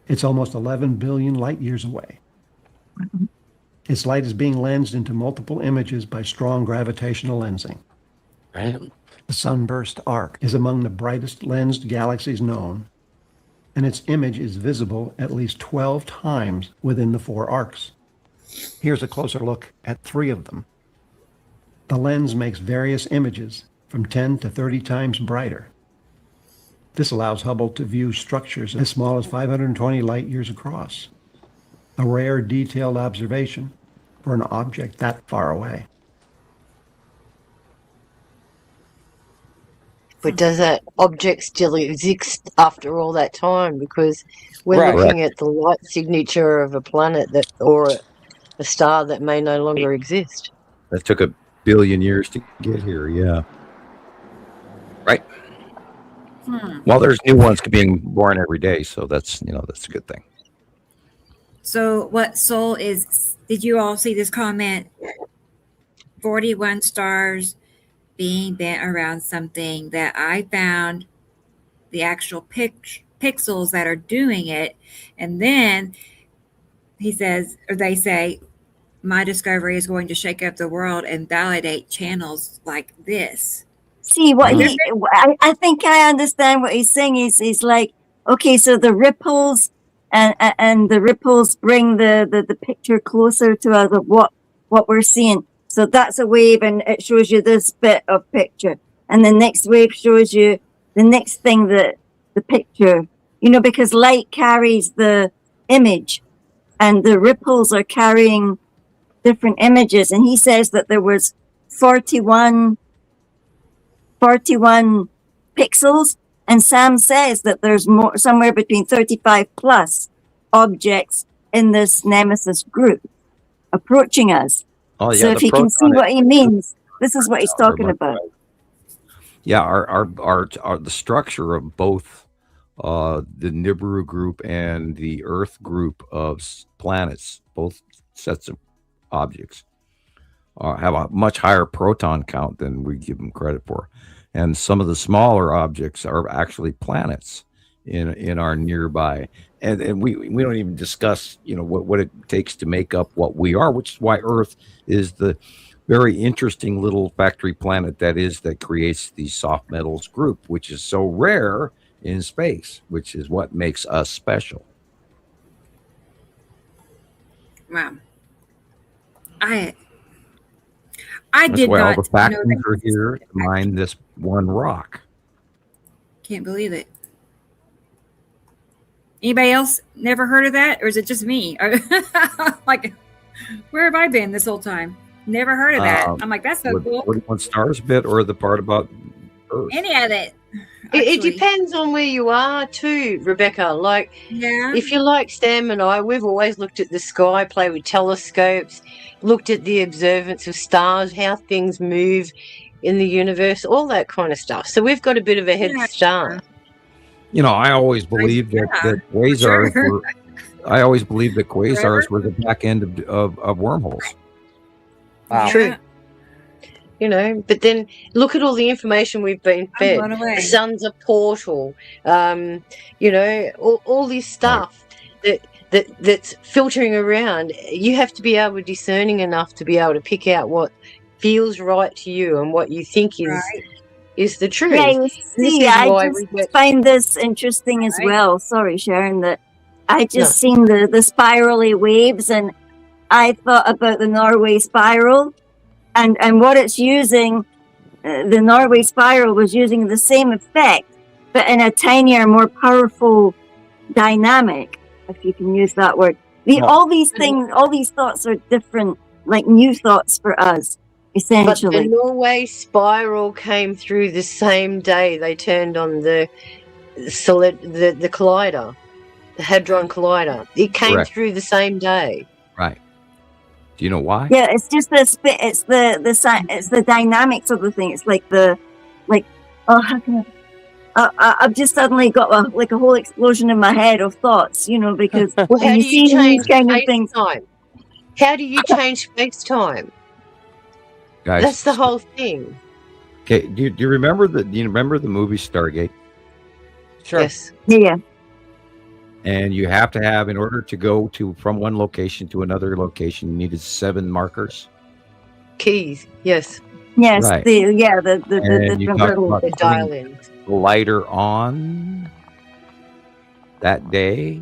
It's almost 11 billion light years away. Its light is being lensed into multiple images by strong gravitational lensing. Right. The sunburst arc is among the brightest lensed galaxies known, and its image is visible at least 12 times within the 4 arcs. Here's a closer look at 3 of them. The lens makes various images from 10 to 30 times brighter. This allows Hubble to view structures as small as 520 light years across, a rare detailed observation for an object that far away. But does that object still exist after all that time? Because we're Right. looking at the light signature of a planet that, or a star that may no longer exist. That took 1 billion years to get here. Yeah. Right. Well, there's new ones being born every day, so that's that's a good thing. So what Sol is, did you all see this comment? 41 stars being bent around something that I found the actual pixels that are doing it. And then he says, or they say, my discovery is going to shake up the world and validate channels like this. See what I think I understand what he's saying. He's like, okay, so the ripples and the ripples bring the picture closer to us of what we're seeing. So that's a wave, and it shows you this bit of picture, and the next wave shows you the next thing, that the picture, because light carries the image, and the ripples are carrying different images. And he says that there was 41 pixels, and Sam says that there's more, somewhere between 35 plus objects in this nemesis group approaching us. Oh, yeah, so if you can see what he means, this is what he's talking about. Yeah, the structure of both the Nibiru group and the Earth group of planets, both sets of objects, have a much higher proton count than we give them credit for. And some of the smaller objects are actually planets in our nearby. And we don't even discuss, what it takes to make up what we are, which is why Earth is the very interesting little factory planet that creates the soft metals group, which is so rare in space, which is what makes us special. Wow. I That's did why not all the factories know are here to mine this one rock. Can't believe it. Anybody else never heard of that, or is it just me? Like, where have I been this whole time? Never heard of that. I'm like, that's so cool. 41 stars bit, or the part about Earth? Any of it. It depends on where you are too, Rebecca. Like, Yeah. if you're like Sam and I, we've always looked at the sky, played with telescopes, looked at the observance of stars, how things move in the universe, all that kind of stuff. So we've got a bit of a head start. I always believed that quasars were. I always believed that quasars were the back end of wormholes. Wow. True. But then look at all the information we've been fed. The sun's a portal. All this stuff that's filtering around. You have to be able to discerning enough to be able to pick out what feels right to you and what you think is the truth. Yeah, you see, I just find this interesting as well. Sorry, Sharon, that I just seen the spirally waves, and I thought about the Norway spiral. And what it's using, the Norway spiral was using the same effect, but in a tinier, more powerful dynamic, if you can use that word. All these things, all these thoughts are different, like new thoughts for us, essentially. But the Norway spiral came through the same day they turned on the collider, the Hadron Collider. It came through the same day. Right. Do you know why? Yeah, it's just it's the dynamics of the thing. It's like how can I've just suddenly got a whole explosion in my head of thoughts, because how you see these kind of things. How do you change space time? Guys, that's the whole thing. Okay, do you remember the movie Stargate? Sure. Yes. Yeah. And you have to have, in order to go from one location to another location, you needed 7 markers. Keys, yes. Yes, Right. the And you different talk little about The putting dial-ins. the lighter on that day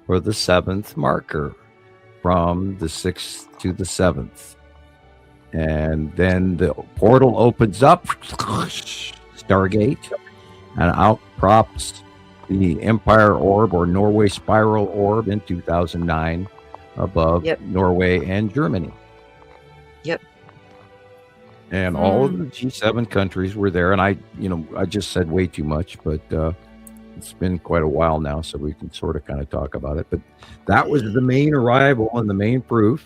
for the 7th marker from the 6th to the 7th. And then the portal opens up, Stargate, and out props the Empire Orb or Norway Spiral Orb in 2009 above Norway and Germany. Yep. And all of the G7 countries were there. And I just said way too much, but it's been quite a while now, so we can sort of kind of talk about it. But that was the main arrival and the main proof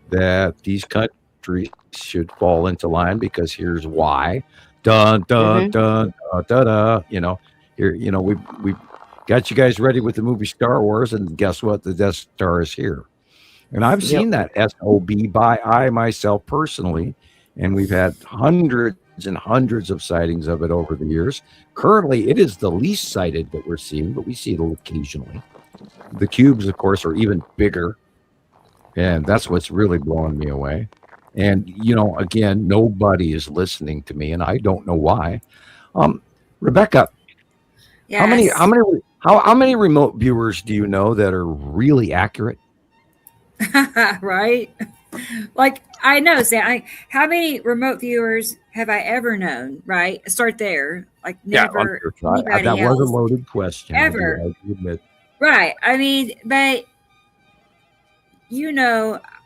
that these countries should fall into line, because here's why. Dun, dun, dun, dun, dun, dun. We got you guys ready with the movie Star Wars, and guess what? The Death Star is here. And I've seen that SOB by eye myself personally, and we've had hundreds and hundreds of sightings of it over the years. Currently, it is the least sighted that we're seeing, but we see it occasionally. The cubes, of course, are even bigger, and that's what's really blowing me away. And, again, nobody is listening to me, and I don't know why. Rebecca, Yes. how many remote viewers do you know that are really accurate? Right? Like, I know, Sam. How many remote viewers have I ever known? Right? Start there. Like, never. That was a loaded question. Ever. I admit. Right. I mean, but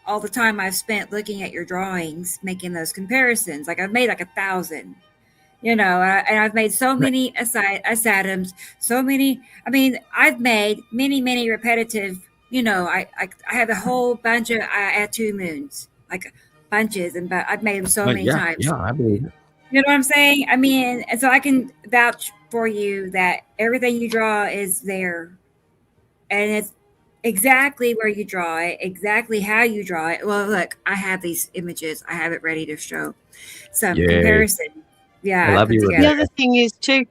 all the time I've spent looking at your drawings, making those comparisons. Like, I've made like 1,000. And I've made so many asatums, so many. I mean, I've made many repetitive. I have a whole bunch of two moons, like bunches, but I've made them so many times. Yeah, I believe it. You know what I'm saying? I mean, and so I can vouch for you that everything you draw is there, and it's exactly where you draw it, exactly how you draw it. Well, look, I have these images. I have it ready to show some comparison. Yeah, I love you. The other thing is too.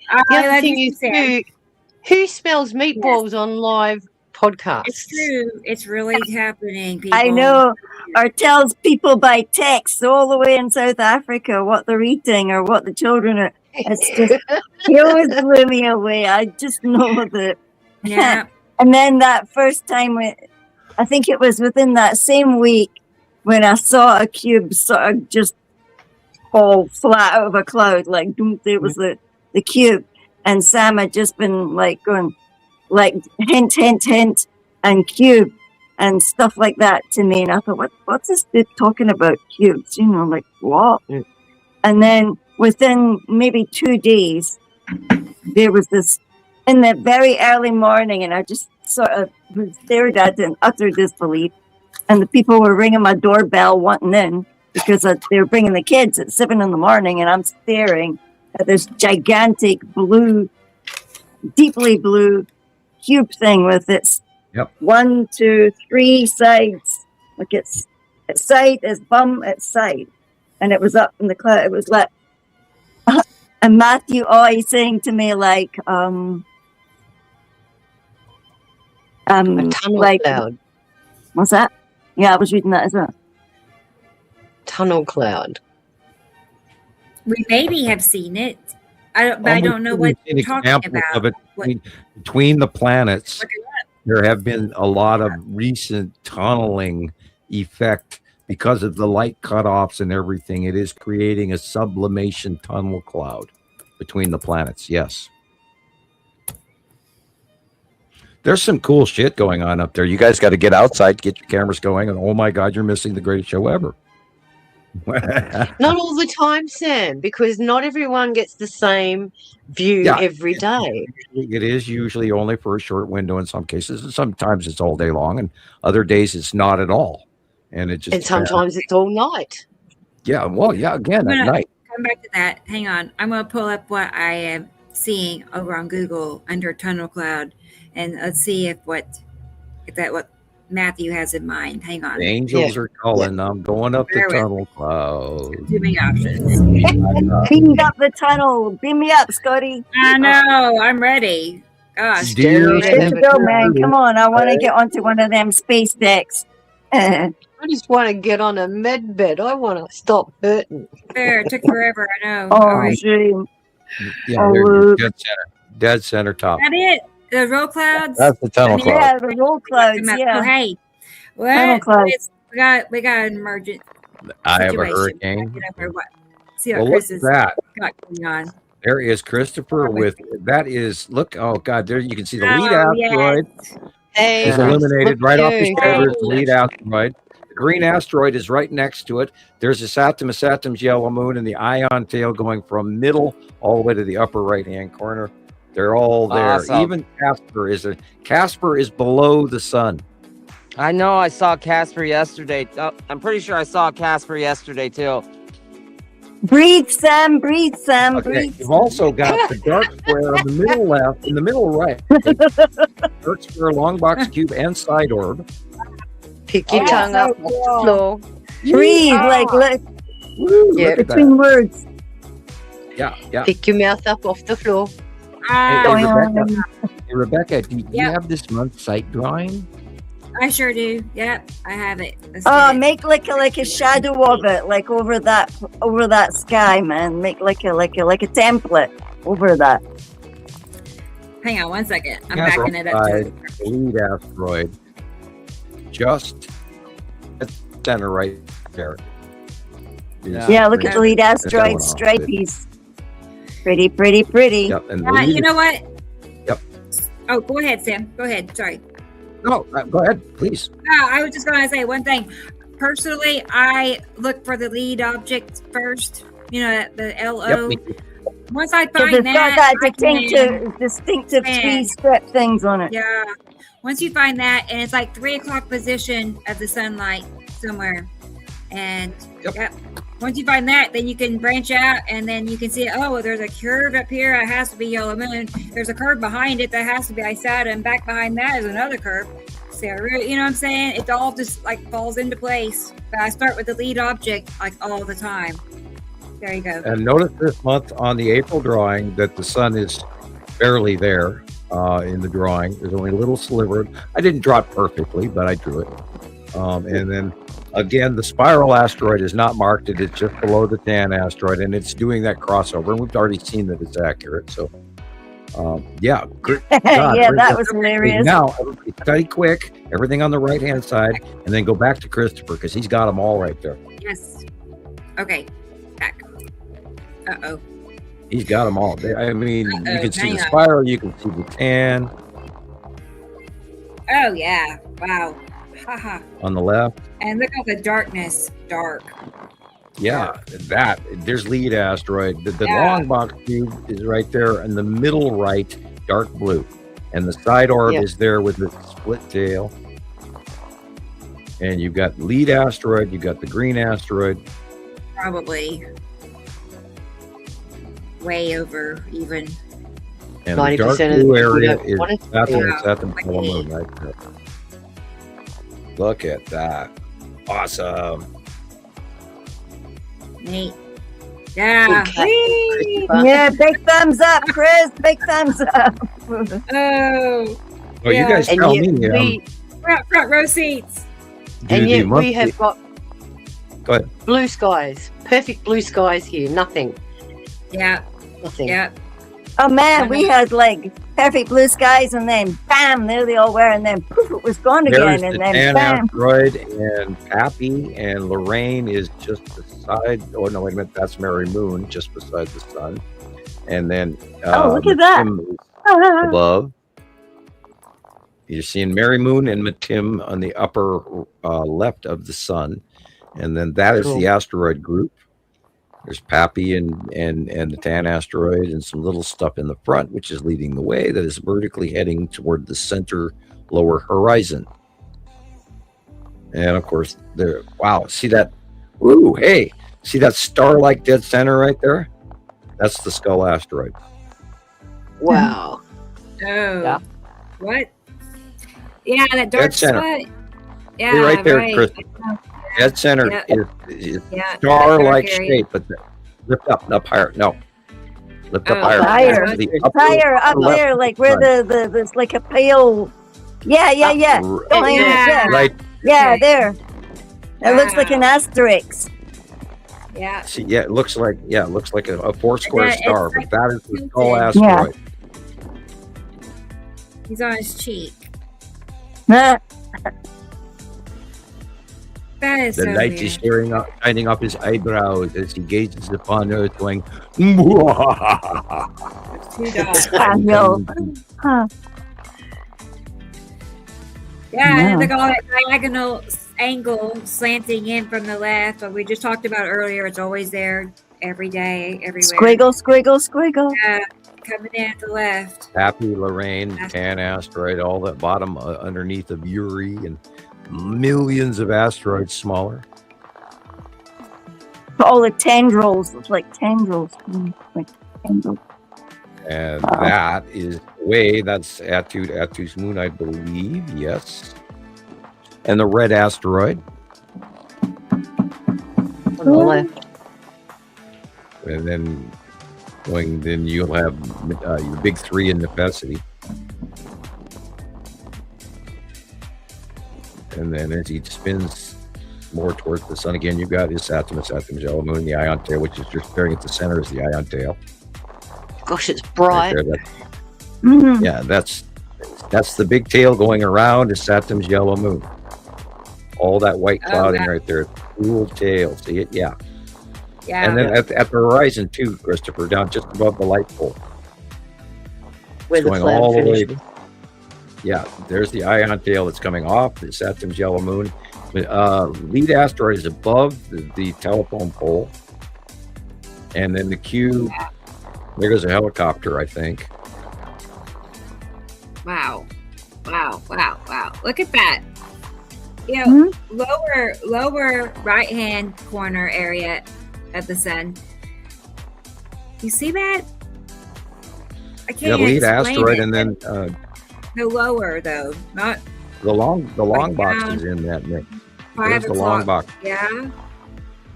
Who smells meatballs on live podcasts? It's true. It's really happening, people. I know. Or tells people by text all the way in South Africa what they're eating or what the children are. It's just, he always blew me away. I just know that. Yeah. And then that first time, I think it was within that same week when I saw a cube sort of just fall flat out of a cloud, like there was the cube, and Sam had just been like going like hint and cube and stuff like that to me, and I thought, what's this dude talking about cubes, like what? And then within maybe 2 days there was this in the very early morning, and I just sort of stared at it in utter disbelief, and the people were ringing my doorbell wanting in because they were bringing the kids at 7 a.m, and I'm staring at this gigantic blue, deeply blue cube thing with its 1, 2, 3 sides. Like its side, its bum, its side. And it was up in the cloud. It was like, and Matthew always saying to me like, a tunnel cloud. What's that? Yeah, I was reading that as well. Tunnel cloud. We maybe have seen it. I don't know what you're talking about. Of it between the planets, there have been a lot of recent tunneling effect because of the light cutoffs and everything. It is creating a sublimation tunnel cloud between the planets. Yes. There's some cool shit going on up there. You guys got to get outside, get your cameras going, and oh my God, you're missing the greatest show ever. Not all the time, Sam, because not everyone gets the same view every day. It is usually only for a short window in some cases, and sometimes it's all day long, and other days it's not at all. And sometimes it's all night. Yeah, well, again at night. Come back to that. Hang on, I'm going to pull up what I am seeing over on Google under tunnel cloud, and let's see if what Matthew has in mind. Hang on. The angels are calling. I'm going up the tunnel cloud. Too many options. Beam up the tunnel. Beam me up, Scotty. I know. I'm ready. Gosh. Here you go, man. Come on. I want to get onto one of them space decks. I just want to get on a med bed. I want to stop hurting. There, it took forever. I know. Oh, All right. shame. Yeah, Oh, there, Luke. dead center top. That it? The roll clouds? That's the tunnel cloud. Yeah, the roll clouds. Oh, Yeah. hey. Tunnel What? clouds. We got an emergent I have a situation. hurricane. See what Well, Chris look has at that. got going on. There is Christopher with that is look. Oh God, there you can see the lead Oh, asteroid Hey, is Chris, illuminated look right at off the you. shoulder. The lead asteroid. The green asteroid is right next to it. There's a Saturn's yellow moon and the ion tail going from middle all the way to the upper right hand corner. They're all there. Awesome. Even Casper is below the sun. I know I saw Casper yesterday. Oh, I'm pretty sure I saw Casper yesterday too. Breathe, Sam. Breathe, Sam. Okay, Breathe. you've also got the dark square in the middle left, in the middle right. Dark square, long box cube, and side orb. Pick your Oh, tongue so up off cool. the floor. Breathe, like look Woo, Yeah. look at between words. that. Yeah. Pick your mouth up off the floor. Hey, Rebecca, do you Yep. have this month's site drawing? I sure do. Yep, I have it. Let's Oh, do it. make like a shadow of it, like over that sky, man. Make like a template over that. Hang on one second. I'm Yes, backing it up. right. The lead asteroid, just at the center right there. Yeah, look at the lead asteroid off. stripies. Pretty, pretty, pretty. Yep, and the lead, You know what? Yep. Oh, go ahead, Sam. Go ahead. Sorry. no, go ahead, please. No, I was just going to say one thing. Personally, I look for the lead object first. You know, the LO. Yep, me too. Once I So find it's got that I can- distinctive Man. three strip things on it. Yeah. Once you find that, and it's like 3:00 position of the sunlight somewhere, and Yep. once you find that, then you can branch out, and then you can see, oh, well, there's a curve up here. It has to be yellow moon. There's a curve behind it that has to be Isata, and back behind that is another curve. So, you know what I'm saying? It all just like falls into place. But I start with the lead object like all the time. There you go. And notice this month on the April drawing that the sun is barely there in the drawing. There's only a little sliver. I didn't draw it perfectly, but I drew it. And then again, the spiral asteroid is not marked. It's just below the tan asteroid, and it's doing that crossover. And we've already seen that it's accurate. So, yeah. God, Yeah, that was hilarious. Now, everybody study quick, everything on the right-hand side, and then go back to Christopher because he's got them all right there. Yes. Okay. Back. Uh-oh. He's got them all. I mean, you can see hang the on. spiral, you can see the tan Oh, yeah. Wow. Haha. on the left. And look at the darkness. Dark. Yeah, that there's lead asteroid. The Yeah. long box cube is right there in the middle right, dark blue, and the side orb Yeah. is there with the split tail. And you've got lead asteroid, you've got the green asteroid. Probably way over even. And the dark 90% of the blue people area don't is want it to Saturn, be. Saturn Like full me. moon right there. Look at that. Awesome. Neat. Yeah. Okay. Whee! Yeah, big thumbs up, Chris. Big thumbs up. Oh. Oh, Yeah. you guys And tell yet me. Front row seats. Do the we monthly- have got Go ahead. blue skies. Perfect blue skies here. Nothing. Yeah. Nothing. Yeah. Oh man, we had like perfect blue skies, and then bam, there they all were, and then poof, it was gone There's again, the and then tan bam. asteroid, and Pappy and Lorraine is just beside. Oh no, wait a minute, that's Mary Moon, just beside the sun. And then Oh, look at that. Matim is above. You're seeing Mary Moon and Matim on the upper left of the sun, and then that is Cool. the asteroid group. There's Pappy and the tan asteroid and some little stuff in the front, which is leading the way that is vertically heading toward the center lower horizon. And of course, there. Wow, see that? Ooh, hey, see that star-like dead center right there? That's the Skull asteroid. Wow. Oh. Yeah. What? Yeah, that dark Dead center. spot. Yeah, Hey, right there, right. Chris. Dead center Yeah. is Yeah. star-like that dark area. shape, but lift up higher. No, lift up Oh, higher. higher. To the upper Higher up left there, of like the where sun. there's like a pale. Yeah. R- Behind it, Yeah. yeah. Right, Yeah, there. It looks like an asterisk. Yeah. See, yeah, it looks like a four square That- star, it's but like that is the tilted. skull asteroid. He's on his cheek. Huh. That is The so light weird. is shining up his eyebrows as he gazes upon Earth, going, Two dogs. Samuel. Huh. Yeah, Yeah. and they got that diagonal angle slanting in from the left, but we just talked about earlier. It's always there every day, everywhere. Squiggle, squiggle, squiggle. Yeah, coming in at the left. Happy, Lorraine, Tan asteroid, all that bottom underneath of Uri, and millions of asteroids smaller. All the tendrils. It's like tendrils. Like tendrils. And that is that's Atu's moon, I believe. Yes. And the red asteroid. On the left. And then you'll have your big three in necessity. And then as he spins more towards the sun again, you've got his Saturn's yellow moon, the ion tail, which is just staring at the center is the ion tail. Gosh, it's bright. Right there, Mhm. yeah, that's the big tail going around is Saturn's yellow moon. All that white clouding right there, cool tail. See it? Yeah. Yeah. And then at the horizon too, Christopher, down just above the light pole. Where the going cloud all the way. finishes. Yeah, there's the ion tail that's coming off the Saturn's yellow moon. Lead asteroid is above the telephone pole, and then the cube. There goes a helicopter, I think. Wow. Look at that. You know, Mhm. lower right hand corner area of the sun. You see that? I can't Yeah, even lead explain asteroid, it. and then The lower though, not the long box down. is in that mix. 5 There's the long o'clock. box. Yeah.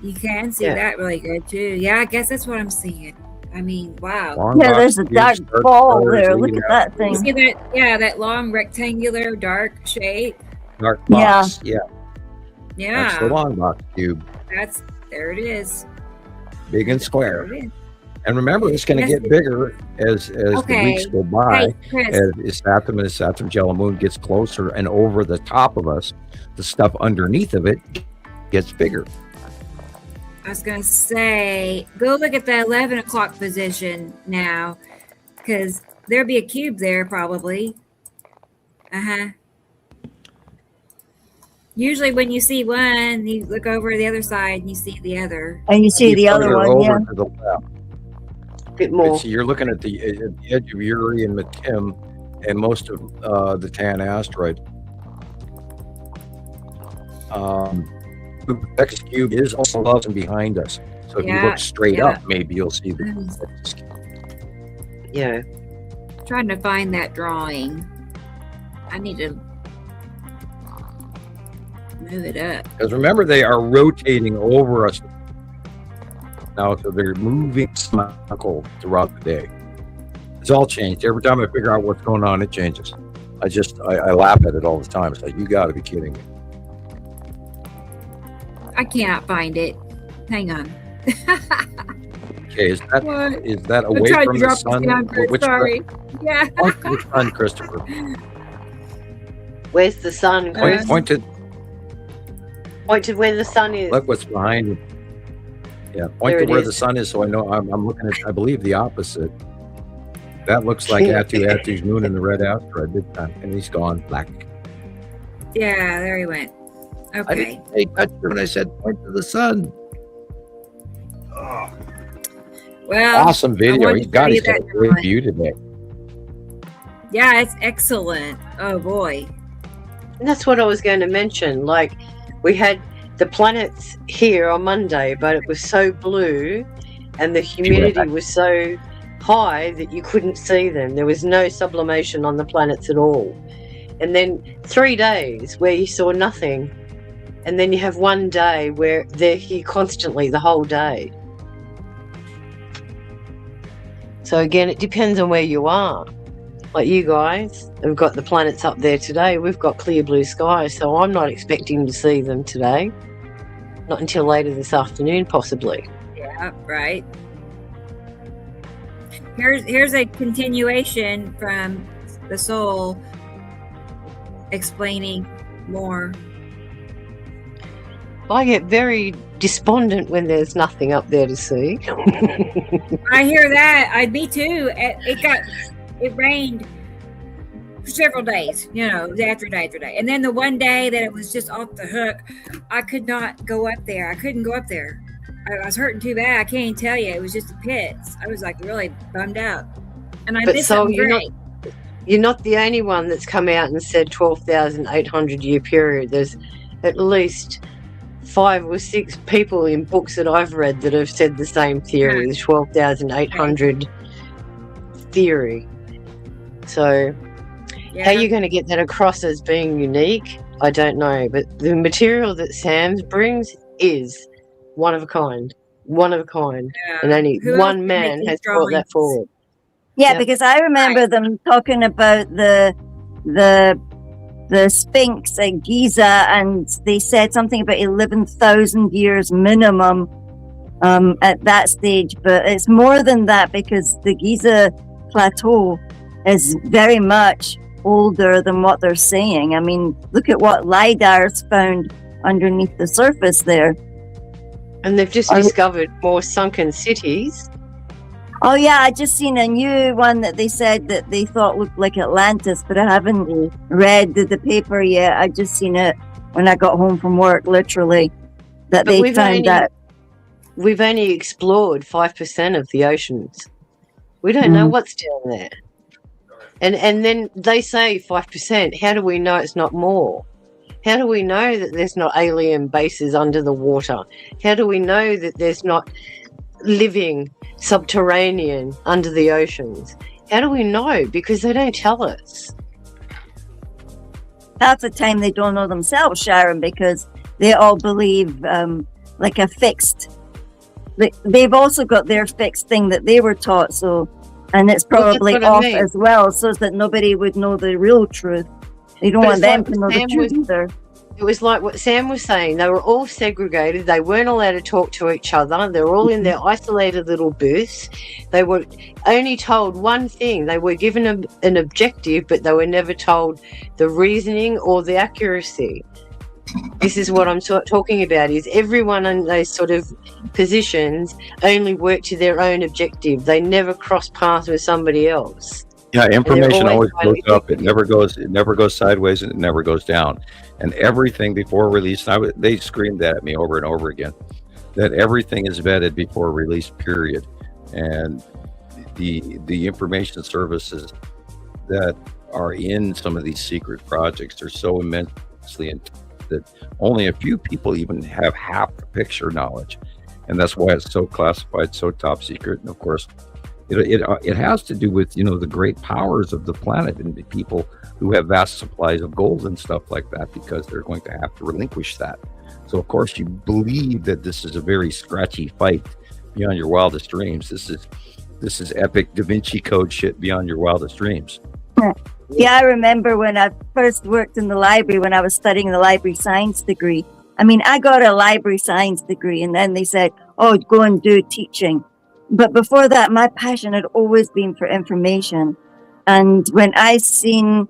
You can see Yeah. that really good too. Yeah, I guess that's what I'm seeing. I mean, wow. Long Yeah, box, there's a cube, dark star ball stars, there. lead Look at that You thing. see that? Yeah, that long rectangular dark shape. dark Yeah. box. Yeah, that's the Yeah, long box cube, there it is. big and There square. it is. And remember, it's going to Yes, get bigger as the Okay. weeks go by. Hey, Chris. As Saturn's yellow moon gets closer and over the top of us, the stuff underneath of it gets bigger. I was gonna say, go look at the 11 o'clock position now, because there'll be a cube there probably. Usually, when you see one, you look over to the other side and you see the other. And you see the other Further one, over yeah. to the left. Bit more. So you're looking at the edge of Uri and Matim and most of the Tan asteroid. The next cube is also above and behind us. So if you Yeah, look straight yeah. up, maybe you'll see the Yeah. Trying to find that drawing. I need to move it up. Because remember, they are rotating over us now, so they're moving symmetrical throughout the day. It's all changed. Every time I figure out what's going on, it changes. I laugh at it all the time. It's like, you got to be kidding me. I can't find it. Hang on. Okay, is that What? away tried to from the drop this sun? down, Chris, Which sorry. Yeah. point to the sun, Christopher? Where's the sun? Chris? Point to Point to where the sun is. look what's behind you. Yeah, point There to it where is. the sun is, so I know I'm looking at. I believe the opposite. That looks like Atu's moon and the red asteroid big time, and he's gone black. Yeah, there he went. I Okay. didn't say touch when I said point to the sun. Oh, Well, awesome video. wanted He's to got show you his that great drawing. view today. yeah, it's excellent. Oh boy. And that's what I was going to mention. Like, we had the planets here on Monday, but it was so blue and the humidity was so high that you couldn't see them. There was no sublimation on the planets at all. And then 3 days where you saw nothing. And then you have one day where they're here constantly the whole day. So again, it depends on where you are. Like you guys have got the planets up there today. We've got clear blue skies, so I'm not expecting to see them today. Not until later this afternoon, possibly. Yeah, right. Here's a continuation from the soul explaining more. I get very despondent when there's nothing up there to see. I hear that. Me too. It rained for several days, day after day after day. And then the one day that it was just off the hook, I could not go up there. I couldn't go up there. I was hurting too bad. I can't even tell you. It was just the pits. I was like really bummed out. And I missed something great. You're not the only one that's come out and said 12,800 year period. There's at least 5 or 6 people in books that I've read that have said the same theory, the 12,800 theory. So how are you going to get that across as being unique? I don't know. But the material that Sam brings is one of a kind. And only one man has brought that forward. Yeah, because I remember them talking about the Sphinx at Giza, and they said something about 11,000 years minimum at that stage. But it's more than that, because the Giza plateau is very much older than what they're saying. I mean, look at what LIDAR's found underneath the surface there. And they've just discovered more sunken cities. Oh yeah, I just seen a new one that they said that they thought looked like Atlantis, but I haven't read the paper yet. I just seen it when I got home from work, literally, that they found that. We've only explored 5% of the oceans. We don't know what's down there. And then they say 5%. How do we know it's not more? How do we know that there's not alien bases under the water? How do we know that there's not living subterranean under the oceans? How do we know? Because they don't tell us. Half the time they don't know themselves, Sharon, because they all believe like a fixed. They've also got their fixed thing that they were taught, so, and it's probably off as well, so that nobody would know the real truth. They don't want them to know the truth either. It was like what Sam was saying. They were all segregated. They weren't allowed to talk to each other. They were all in their isolated little booths. They were only told one thing. They were given an objective, but they were never told the reasoning or the accuracy. This is what I'm talking about, is everyone in those sort of positions only work to their own objective. They never cross paths with somebody else. Yeah, information always goes up. It never goes sideways, and it never goes down. And everything before release, they screamed that at me over and over again, that everything is vetted before release, period. And the information services that are in some of these secret projects are so immensely that only a few people even have half the picture knowledge. And that's why it's so classified, so top secret. And of course, it has to do with, the great powers of the planet and the people who have vast supplies of gold and stuff like that, because they're going to have to relinquish that. So of course you believe that this is a very scratchy fight beyond your wildest dreams. This is epic Da Vinci Code shit beyond your wildest dreams. Yeah, I remember when I first worked in the library, when I was studying the library science degree. I mean, I got a library science degree, and then they said, oh, go and do teaching. But before that, my passion had always been for information. And when I seen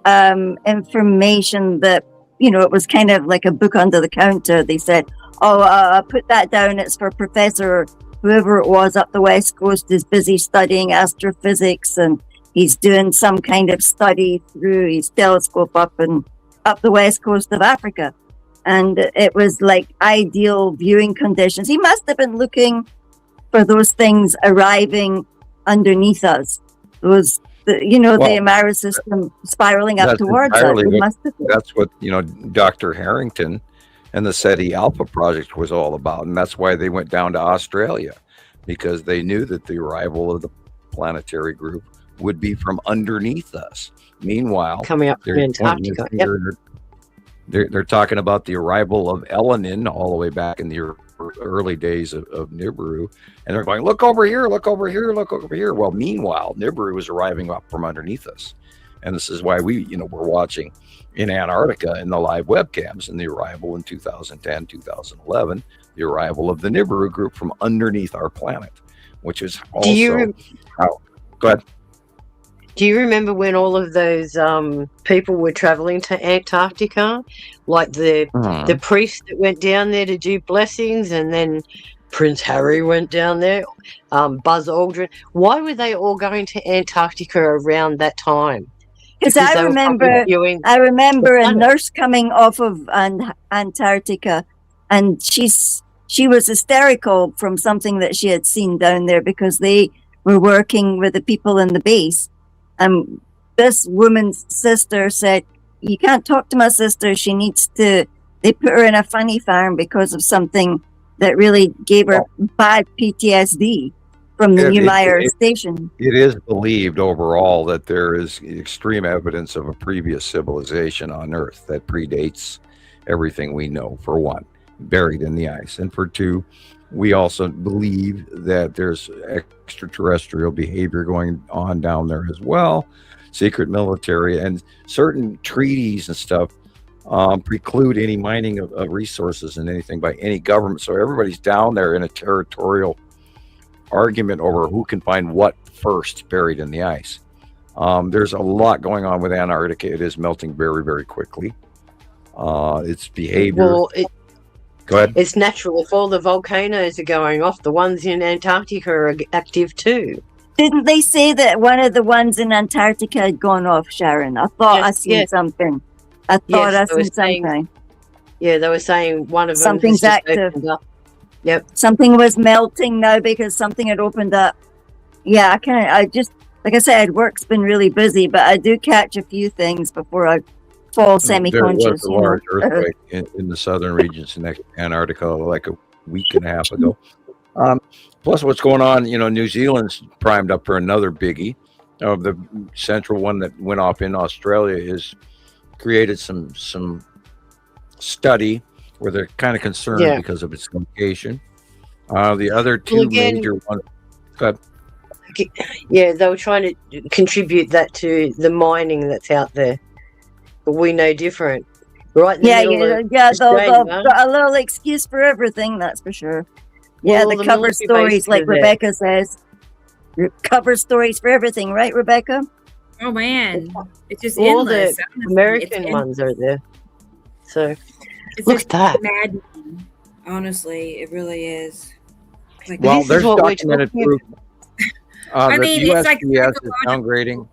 information that, it was kind of like a book under the counter, they said, oh, put that down. It's for Professor whoever it was up the West Coast is busy studying astrophysics, and he's doing some kind of study through his telescope up the West Coast of Africa. And it was like ideal viewing conditions. He must have been looking for those things arriving underneath us. Those, the Amara system spiraling up towards us. That's what, Dr. Harrington and the SETI Alpha project was all about. And that's why they went down to Australia, because they knew that the arrival of the planetary group would be from underneath us. Meanwhile, coming up from Antarctica. They're talking about the arrival of Elenin all the way back in the early days of Nibiru, and they're going, look over here, look over here, look over here. Well, meanwhile, Nibiru is arriving up from underneath us, and this is why we're watching in Antarctica in the live webcams, and the arrival in 2010, 2011, the arrival of the Nibiru group from underneath our planet, which is also. Go ahead. Do you remember when all of those people were traveling to Antarctica? Like the priest that went down there to do blessings, and then Prince Harry went down there, Buzz Aldrin. Why were they all going to Antarctica around that time? Because I remember a nurse coming off of Antarctica, and she was hysterical from something that she had seen down there, because they were working with the people in the base. This woman's sister said, you can't talk to my sister. They put her in a funny farm because of something that really gave her bad PTSD from the Neumayer station. It is believed overall that there is extreme evidence of a previous civilization on Earth that predates everything we know, for one, buried in the ice. And for two, we also believe that there's extraterrestrial behavior going on down there as well, secret military, and certain treaties and stuff preclude any mining of resources and anything by any government. So everybody's down there in a territorial argument over who can find what first buried in the ice. There's a lot going on with Antarctica. It is melting very, very quickly. Its behavior... Well, Go ahead. It's natural. If all the volcanoes are going off, the ones in Antarctica are active too. Didn't they say that one of the ones in Antarctica had gone off, Sharon? I thought I seen something. I thought I seen something. Yeah, they were saying one of them. Something's active. Yep. Something was melting now because something had opened up. Yeah, like I said, work's been really busy, but I do catch a few things before I fall semi-conscious. There was a large earthquake in the southern regions in Antarctica like a week and a half ago. Plus, what's going on? New Zealand's primed up for another biggie. The central one that went off in Australia has created some study where they're kind of concerned because of its location. The other two major ones. Go ahead. Yeah, they were trying to contribute that to the mining that's out there. But we know different, right? They'll a little excuse for everything, that's for sure. Yeah, the cover stories, like Rebecca says. Cover stories for everything, right, Rebecca? Oh man, it's just all endless. The American ones are there. So look at that. Maddening. Honestly, it really is. Like, well, there's documented proof. I mean, it's like is downgrading.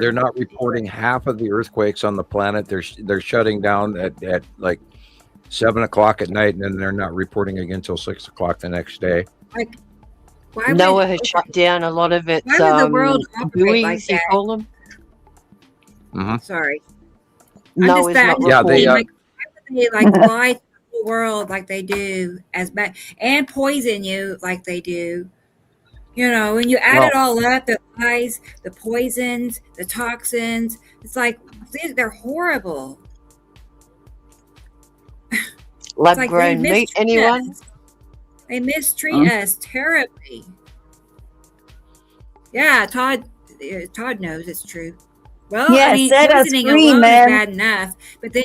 They're not reporting half of the earthquakes on the planet. They're shutting down at like 7 o'clock at night, and then they're not reporting again until 6 o'clock the next day. Like, NOAA has shut down a lot of its why would the world operate like that? Call them? Mm-hmm. Sorry. No, it's not. Yeah, they why would they lie to the whole world like they do as bad and poison you like they do? When you add it all up, the lies, the poisons, the toxins, it's like they're horrible. Lab-grown meat, anyone? They mistreat us terribly. Yeah, Todd knows it's true. Well, poisoning alone is bad enough, but then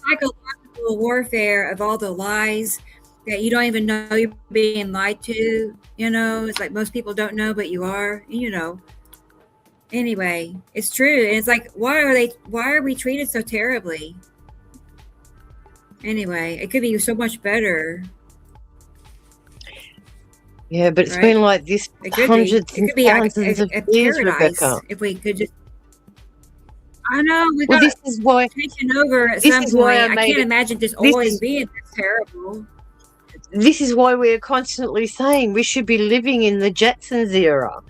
psychological warfare of all the lies that you don't even know you're being lied to. It's like most people don't know, but you are. Anyway, it's true, and it's like, why are we treated so terribly? Anyway, it could be so much better. Yeah, but it's been like this hundreds and thousands of years, Rebecca. If we could just, I know this is why taking over at some point. I can't imagine just always being this terrible. This is why we're constantly saying we should be living in the Jetsons era.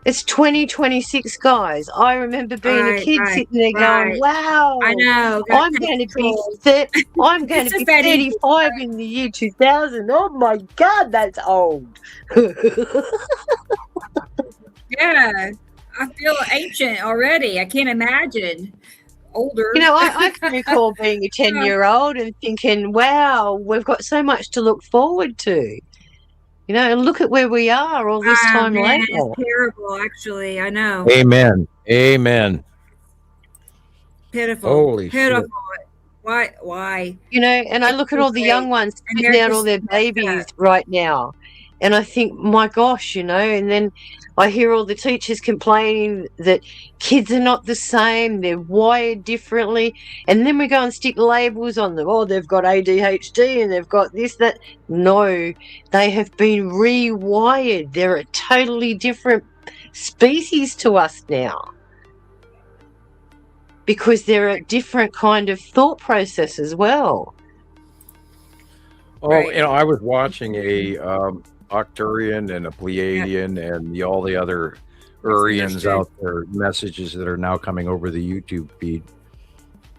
It's 2026, guys. I remember being a kid sitting there going, "Wow, I know. I'm going to be 35 in the year 2000. Oh my God, that's old." Yeah, I feel ancient already. I can't imagine older. You know, I can recall being a 10-year-old and thinking, wow, we've got so much to look forward to. You know, and look at where we are all this time later. It's terrible, actually. I know. Amen. Amen. Pitiful. Holy Pitiful. shit. Why? You know, and I look at all the young ones spitting out all their babies right now. And I think, my gosh, you know, and then I hear all the teachers complaining that kids are not the same, they're wired differently. And then we go and stick labels on them. Oh, they've got ADHD and they've got this, that. No, they have been rewired. They're a totally different species to us now, because they're a different kind of thought process as well. Oh, Right. you know, I was watching a Octurian and a Pleiadian and all the other Urians out there, messages that are now coming over the YouTube feed.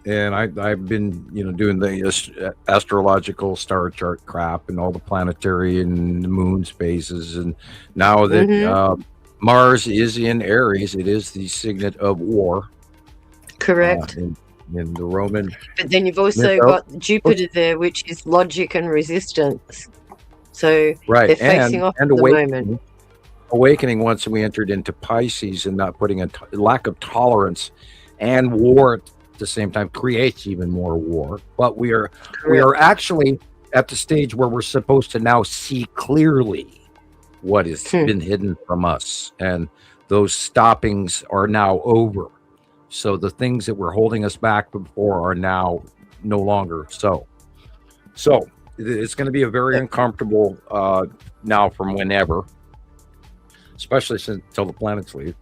And I've been, you know, doing the astrological star chart crap and all the planetary and moon spaces. And now that Mars is in Aries, it is the signet of war. Correct. In the Roman. But then you've also got Jupiter there, which is logic and resistance. So they're facing off at the moment. Awakening once we entered into Pisces and not putting a lack of tolerance and war at the same time creates even more war. But we are actually at the stage where we're supposed to now see clearly what has been hidden from us, and those stoppings are now over. So the things that were holding us back before are now no longer so. So it's going to be a very uncomfortable now from whenever, especially until the planets leave.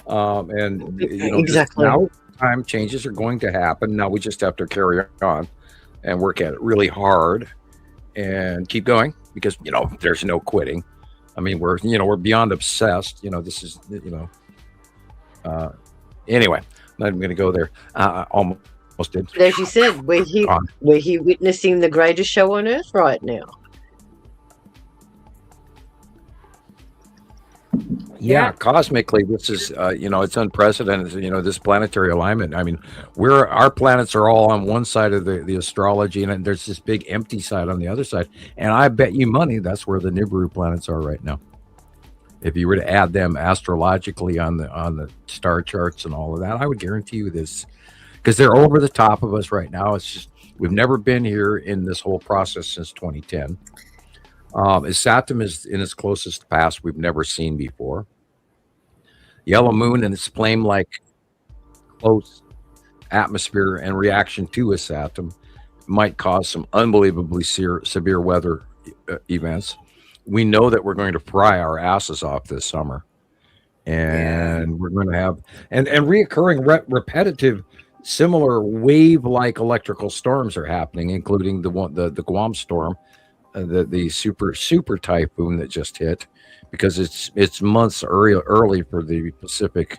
And you know, now time changes are going to happen. Now we just have to carry on and work at it really hard and keep going, because you know there's no quitting. I mean, we're beyond obsessed. You know, this is anyway. Not even going to go there. Almost did. But as you said, we're here witnessing the greatest show on Earth right now. Yeah, cosmically, this is you know, it's unprecedented. You know, this planetary alignment. I mean, our planets are all on one side of the astrology, and there's this big empty side on the other side. And I bet you money that's where the Nibiru planets are right now. If you were to add them astrologically on the star charts and all of that, I would guarantee you this, because they're over the top of us right now. It's just, we've never been here in this whole process since 2010. Saturn is in its closest past we've never seen before. Yellow moon and its flame-like close atmosphere and reaction to a Saturn might cause some unbelievably severe weather events. We know that we're going to fry our asses off this summer, and we're going to have and reoccurring repetitive, similar wave-like electrical storms are happening, including the Guam storm, the super typhoon that just hit, because it's months early for the Pacific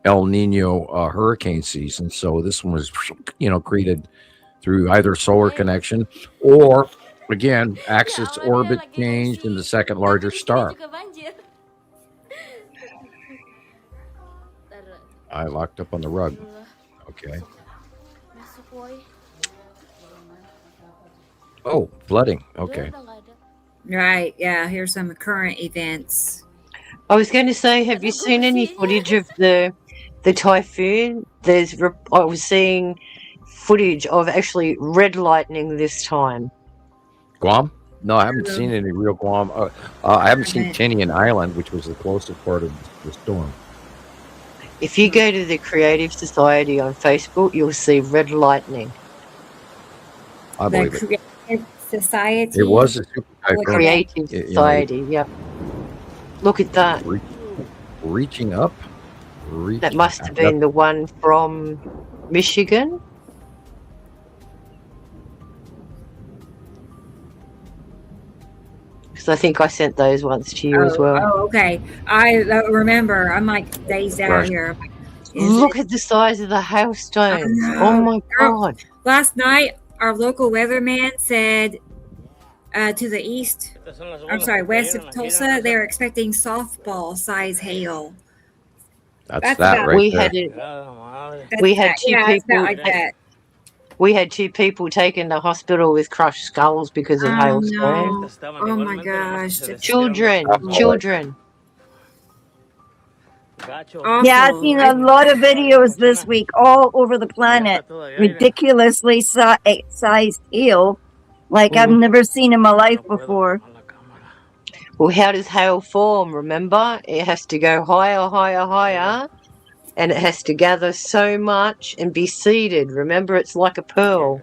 El Nino hurricane season. So this one was, you know, created through either solar connection or, again, axis orbit change in the second largest star. I locked up on the rug. Okay. Oh, flooding. Okay. Right. Yeah. Here's some current events. I was going to say, have you seen any footage of the typhoon? I was seeing footage of actually red lightning this time. Guam? No, I haven't seen any real Guam. I haven't seen Tinian Island, which was the closest part of the storm. If you go to the Creative Society on Facebook, you'll see red lightning. I believe the Creative Society. It was a super typhoon. Creative Society, yep. Look at that. Reaching up. That must have been the one from Michigan. Because I think I sent those once to you as well. Oh, okay. I remember. I'm like dazed out here. Look at the size of the hailstones. Oh my God. Last night, our local weatherman said to the east, west of Tulsa, they're expecting softball size hail. That's that right We there. had it. We had two people. like that. We had 2 people taken to hospital with crushed skulls because of hailstones. No. Oh my gosh. Children. Awful. Yeah, I've seen a lot of videos this week all over the planet. Ridiculously sized hail, like I've never seen in my life before. Well, how does hail form? Remember, it has to go higher, higher, higher, and it has to gather so much and be seeded. Remember, it's like a pearl.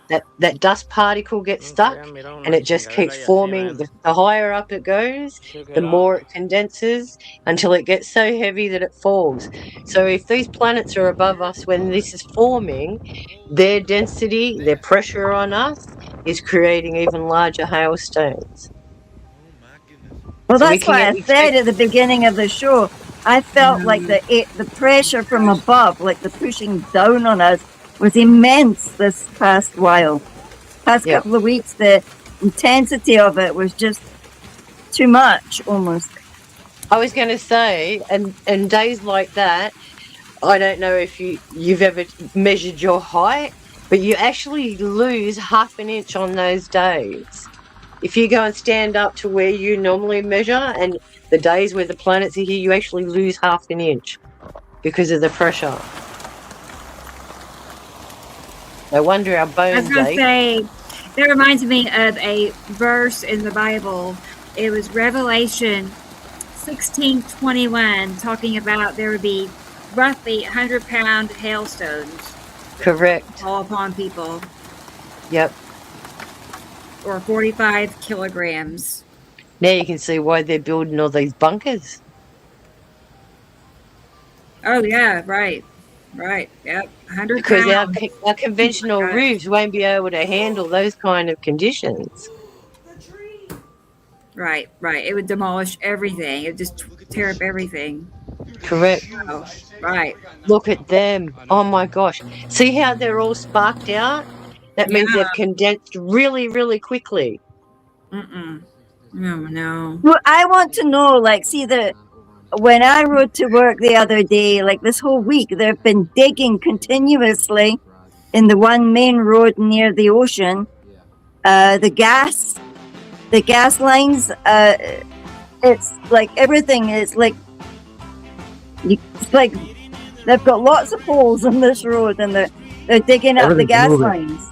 That dust particle gets stuck, and it just keeps forming. The higher up it goes, the more it condenses until it gets so heavy that it falls. So if these planets are above us when this is forming, their density, their pressure on us is creating even larger hailstones. Well, that's why I said at the beginning of the show, I felt like the pressure from above, like the pushing down on us, was immense this past while. Past couple of weeks, the intensity of it was just too much, almost. I was going to say, and days like that, I don't know if you've ever measured your height, but you actually lose half an inch on those days. If you go and stand up to where you normally measure, and the days where the planets are here, you actually lose half an inch because of the pressure. No wonder our bones I was going to say, that reminds me of a verse in the Bible. It was Revelation 16:21, talking about there would be roughly 100-pound hailstones. Correct. Fall upon people. Yep. Or 45 kilograms. Now you can see why they're building all these bunkers. Oh, yeah, right. Right, yep. 100 because pounds. our conventional roofs won't be able to handle those kind of conditions. Right. It would demolish everything. It would just tear up everything. Correct. Oh, right. Look at them. Oh my gosh. See how they're all sparked out? That means they've condensed really, really quickly. No. Well, I want to know, like, when I rode to work the other day, like this whole week, they've been digging continuously in the one main road near the ocean. The gas lines, it's like everything is like, it's like they've got lots of holes in this road, and they're digging up the gas lines.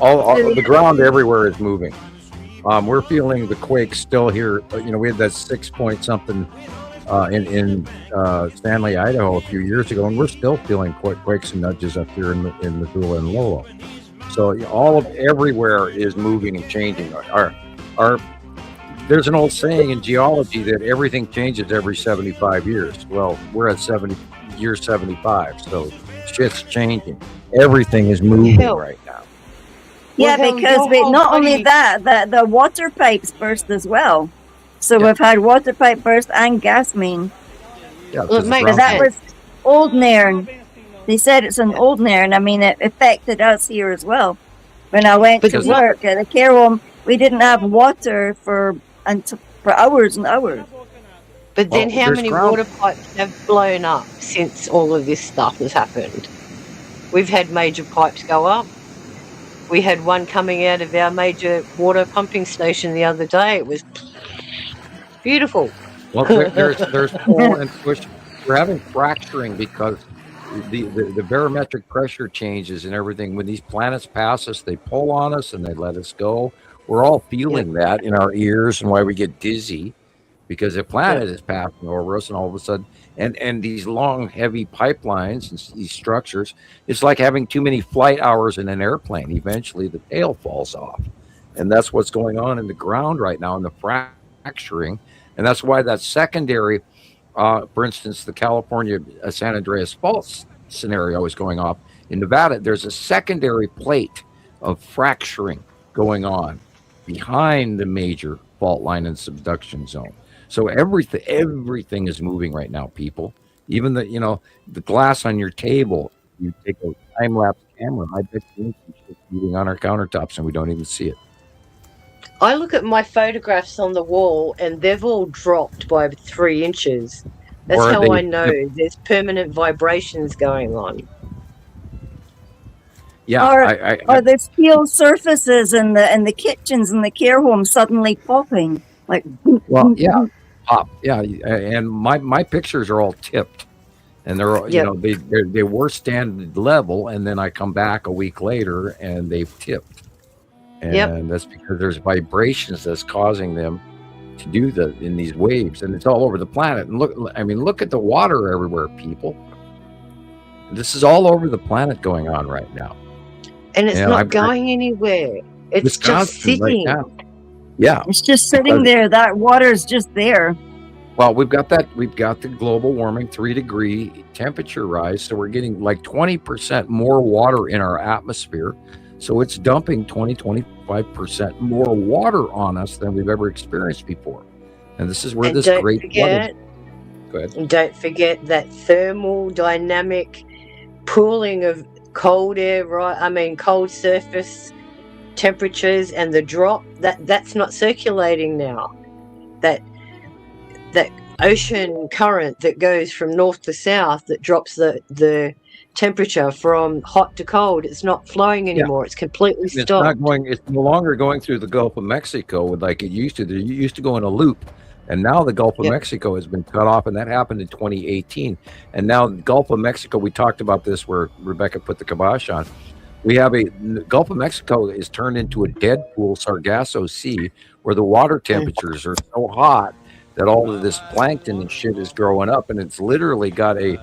All the ground everywhere is moving. We're feeling the quakes still here. We had that 6 point something in Stanley, Idaho a few years ago, and we're still feeling quakes and nudges up here in Missoula and Lowell. So everywhere is moving and changing. There's an old saying in geology that everything changes every 75 years. Well, we're at 75, so shit's changing. Everything is moving right now. Yeah, because not only that, the water pipes burst as well. So we've had water pipe burst and gas main. Yeah, but that was old Nairn. They said it's an old Nairn. I mean, it affected us here as well. When I went to work at the care home, we didn't have water for hours and hours. But then how many water pipes have blown up since all of this stuff has happened? We've had major pipes go up. We had one coming out of our major water pumping station the other day. It was beautiful. Well, there's pull and push. We're having fracturing because the barometric pressure changes and everything. When these planets pass us, they pull on us and they let us go. We're all feeling that in our ears, and why we get dizzy, because a planet is passing over us, and all of a sudden, and these long, heavy pipelines and these structures, it's like having too many flight hours in an airplane. Eventually, the tail falls off, and that's what's going on in the ground right now in the fracturing, and that's why that secondary, for instance, the California San Andreas Fault scenario is going off in Nevada. There's a secondary plate of fracturing going on behind the major fault line and subduction zone. So everything is moving right now, people. Even the glass on your table, you take a time-lapse camera, I bet you it's moving on our countertops and we don't even see it. I look at my photographs on the wall and they've all dropped by 3 inches. That's Or how I know there's permanent vibrations going on. Yeah, Or the steel surfaces in the kitchens and the care homes suddenly popping like. well, yeah, pop, yeah, and my pictures are all tipped, and they're all, Yep. they were standard level, and then I come back a week later and they've tipped, and Yep. that's because there's vibrations that's causing them to do in these waves, and it's all over the planet. And look at the water everywhere, people. This is all over the planet going on right now. And it's not going anywhere. It's Wisconsin just sitting. right now. Yeah. It's just sitting there. That water's just there. Well, we've got the global warming 3-degree temperature rise. So we're getting like 20% more water in our atmosphere. So it's dumping 25% more water on us than we've ever experienced before. And this is where this great flood is. Go ahead. And don't forget that thermal dynamic pooling of cold air, cold surface temperatures, and the drop that's not circulating now. That ocean current that goes from north to south that drops the temperature from hot to cold, it's not flowing anymore. It's completely stopped. It's no longer going through the Gulf of Mexico like it used to. It used to go in a loop. And now the Gulf of Mexico has been cut off, and that happened in 2018. And now the Gulf of Mexico, we talked about this where Rebecca put the kibosh on. The Gulf of Mexico is turned into a Deadpool Sargasso Sea, where the water temperatures are so hot that all of this plankton and shit is growing up, and it's literally got a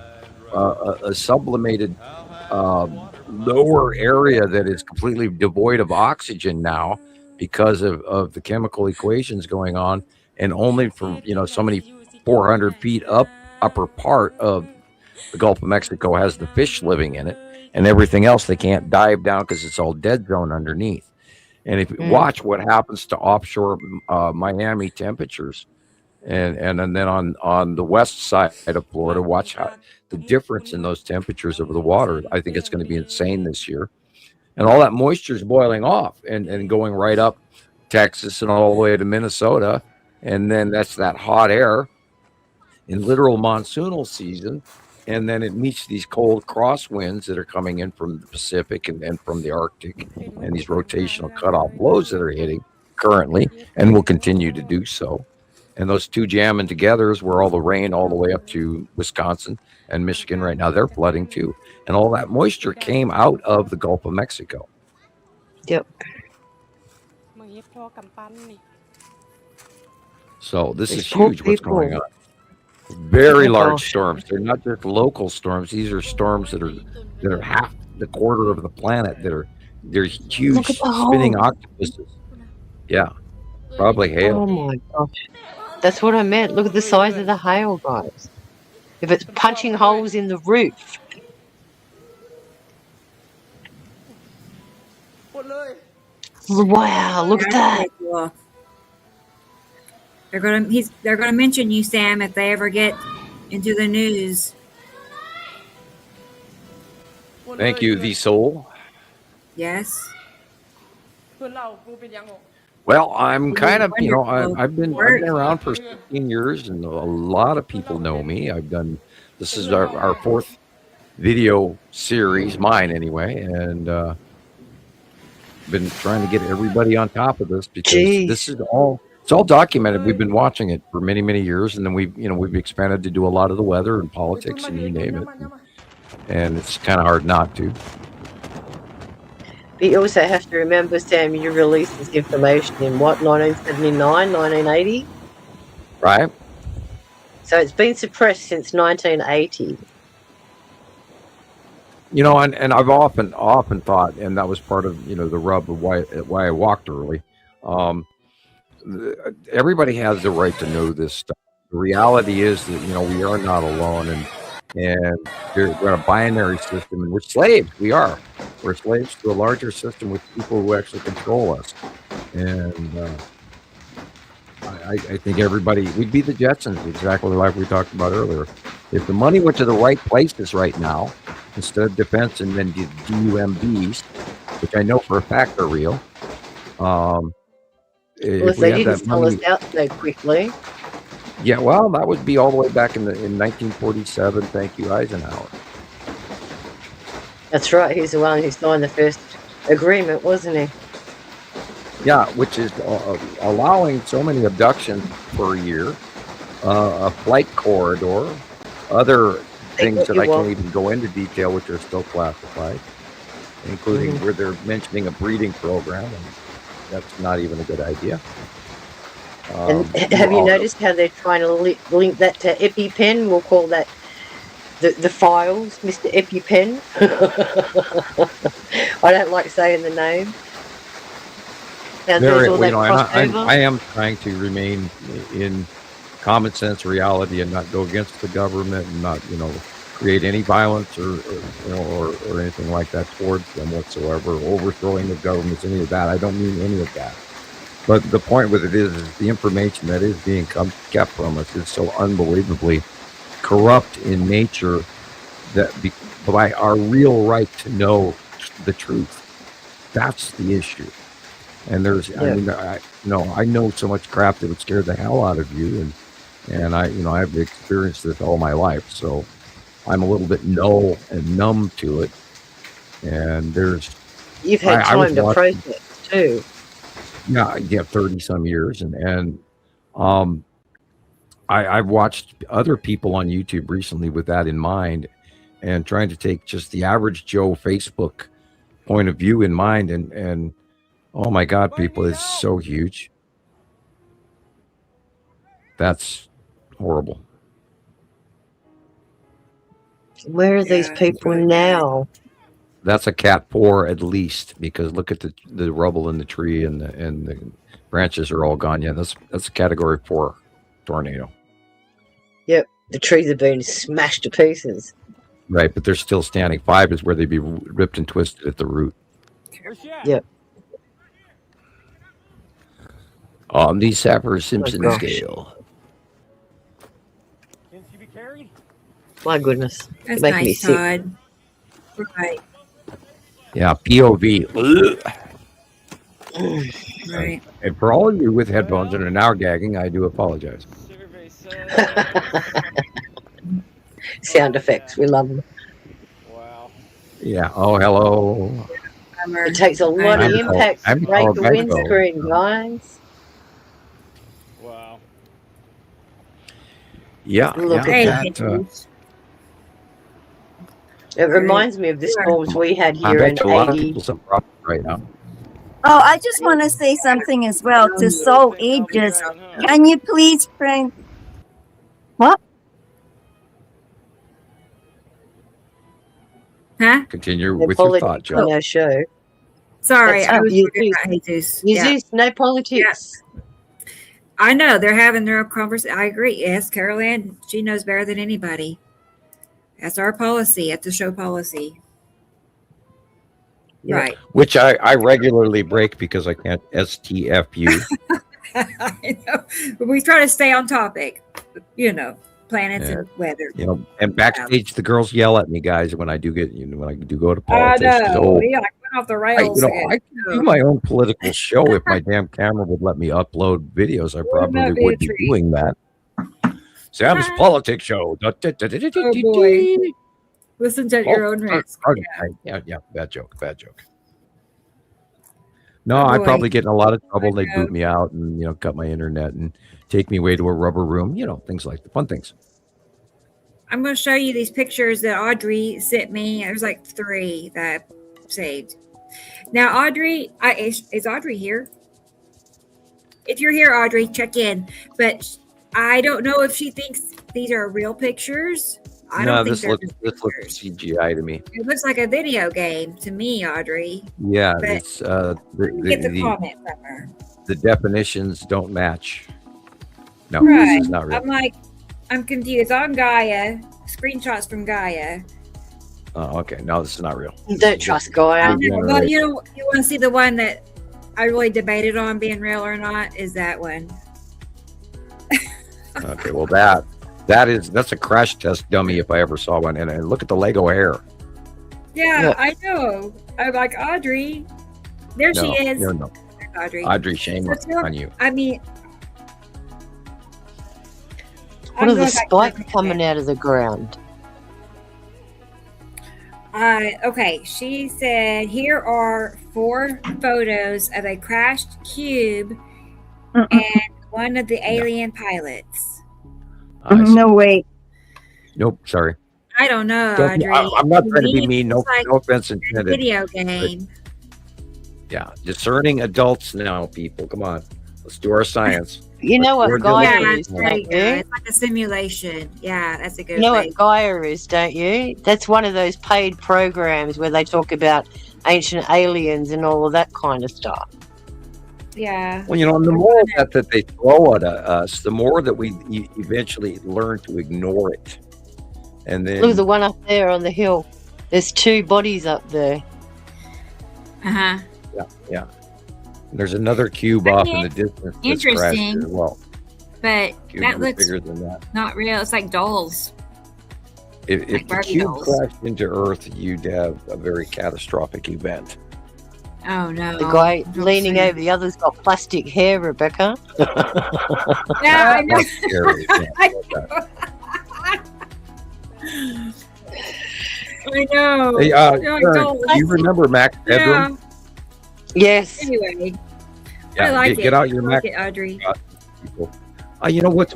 sublimated lower area that is completely devoid of oxygen now because of the chemical equations going on. And only from so many 400 feet upper part of the Gulf of Mexico has the fish living in it, and everything else they can't dive down because it's all dead zone underneath. And if you watch what happens to offshore Miami temperatures, and then on the west side of Florida, watch how the difference in those temperatures of the water. I think it's going to be insane this year, and all that moisture is boiling off and going right up Texas and all the way to Minnesota. And then that's that hot air in literal monsoonal season. And then it meets these cold crosswinds that are coming in from the Pacific and from the Arctic, and these rotational cutoff lows that are hitting currently and will continue to do so. And those two jamming together is where all the rain all the way up to Wisconsin and Michigan right now, they're flooding too. And all that moisture came out of the Gulf of Mexico. Yep. So this is huge what's going on. Very large storms. They're not just local storms. These are storms that are half the quarter of the planet. They're huge spinning octopuses. Yeah. Probably hail. Oh my gosh. That's what I meant. Look at the size of the hail, guys. If it's punching holes in the roof. Wow, look at that. Cool. They're gonna mention you, Sam, if they ever get into the news. Thank you, the soul. Yes. Well, I'm kind of, I've been around for 16 years, and a lot of people know me. This is our fourth video series, mine anyway, and been trying to get everybody on top of this because this is it's all documented. We've been watching it for many, many years, and then we've expanded to do a lot of the weather and politics and you name it. And it's kind of hard not to. But you also have to remember, Sam, you released this information in what, 1979, 1980? Right. So it's been suppressed since 1980. And I've often thought, and that was part of the rub of why I walked early. Everybody has the right to know this stuff. The reality is that we are not alone, and we're in a binary system, and we're slaves. We're slaves to a larger system with people who actually control us. And I think we'd be the Jetsons, exactly like we talked about earlier. If the money went to the right places right now, instead of defense and then DUMBs, which I know for a fact are real. If they didn't sell us out so quickly. Yeah, well, that would be all the way back in 1947. Thank you, Eisenhower. That's right. He's the one who signed the first agreement, wasn't he? Yeah, which is allowing so many abductions per year, a flight corridor, other things that I can't even go into detail, which are still classified, including where they're mentioning a breeding program, and that's not even a good idea. And have you noticed how they're trying to link that to EpiPen? We'll call that the files, Mr. EpiPen. I don't like saying the name. I am trying to remain in common sense reality and not go against the government and not, create any violence or anything like that towards them whatsoever, overthrowing the governments, any of that. I don't mean any of that. But the point with it is the information that is being kept from us is so unbelievably corrupt in nature that by our real right to know the truth, that's the issue. And there's, I know so much crap that would scare the hell out of you, and I've experienced this all my life, so I'm a little bit numb to it. And you've had time to process too. Yeah, 30 some years, and I've watched other people on YouTube recently with that in mind, and trying to take just the average Joe Facebook point of view in mind, and oh my God, people, it's so huge. That's horrible. Where are these people now? That's a Cat 4 at least, because look at the rubble in the tree, and the branches are all gone. Yeah, that's a Category 4 tornado. Yep, the trees have been smashed to pieces. Right, but they're still standing. 5 is where they'd be ripped and twisted at the root. Yep. On the Saffir-Simpson scale. My goodness. That's nice, Todd. Right. Yeah, POV. Right. And for all of you with headphones and are now gagging, I do apologize. Sound effects, we love them. Wow. Yeah. Oh, hello. It takes a lot of impact to break the windscreen, guys. Wow. Yeah. Look at that. It reminds me of the storms we had here in 80. Right now. Oh, I just want to say something as well to Soul Ages. Can you please bring what? Huh? Continue with your thought, Joe. On our show. Sorry, I was talking about Jesus. Jesus, no politics. Yeah. I know they're having their own conversation. I agree. Yes, Carol Ann, she knows better than anybody. That's our policy. That's the show policy. Yeah. Right. Which I regularly break because I can't STFU. I know. But we try to stay on topic. Planets and weather. And backstage the girls yell at me, guys, when I do go to politics. I know. We went off the rails. I can do my own political show if my damn camera would let me upload videos. I probably would be doing that. Sam's politics show. Oh boy. Listen to your own risk. Yeah, bad joke. No, I'd probably get in a lot of trouble. They'd boot me out and cut my internet and take me away to a rubber room. Things like the fun things. I'm going to show you these pictures that Audrey sent me. There's like 3 that I saved. Now, Audrey, is Audrey here? If you're here, Audrey, check in. But I don't know if she thinks these are real pictures. This looks CGI to me. It looks like a video game to me, Audrey. Yeah, it's get the comment from her. The definitions don't match. No, right. This is not real. I'm confused. On Gaia, screenshots from Gaia. Oh, okay. No, this is not real. You don't trust Gaia. Well, you want to see the one that I really debated on being real or not? Is that one? Okay, well that's a crash test dummy if I ever saw one. And look at the Lego hair. Yeah, I know. I'm like, Audrey. There she is. No. Audrey. Audrey, shame on you. I mean, What are the spikes coming out of the ground? Okay, she said here are 4 photos of a crashed cube and one of the alien pilots. No way. Nope, sorry. I don't know, Don't, Audrey. I'm not trying to be mean. No, Like no offense a intended. video game. Yeah, discerning adults now, people. Come on, let's do our science. You know what Gaia Yeah, is, it's very don't good. you? It's like a simulation. Yeah, that's a good You know way. what Gaia is, don't you? That's one of those paid programs where they talk about ancient aliens and all of that kind of stuff. Yeah. Well, you know, and the more that they throw at us, the more that we eventually learn to ignore it. And then Look at the one up there on the hill. There's 2 bodies up there. Uh-huh. yeah. And there's another cube off in the distance. That's crashed Interesting. as well. But Cube that was looks bigger than that. not real. It's like dolls. If like the Barbie cube dolls. crashed into Earth, you'd have a very catastrophic event. Oh no. The guy Don't leaning say over the other's got plastic hair, Rebecca. Yeah, I know. That's scary. Yeah, I know. Hey, Yeah, Sharon, dolls. do you remember Max Headroom? Yes. Anyway, Yeah, I like get it. out your I like Mac. it, Audrey. People. You know what's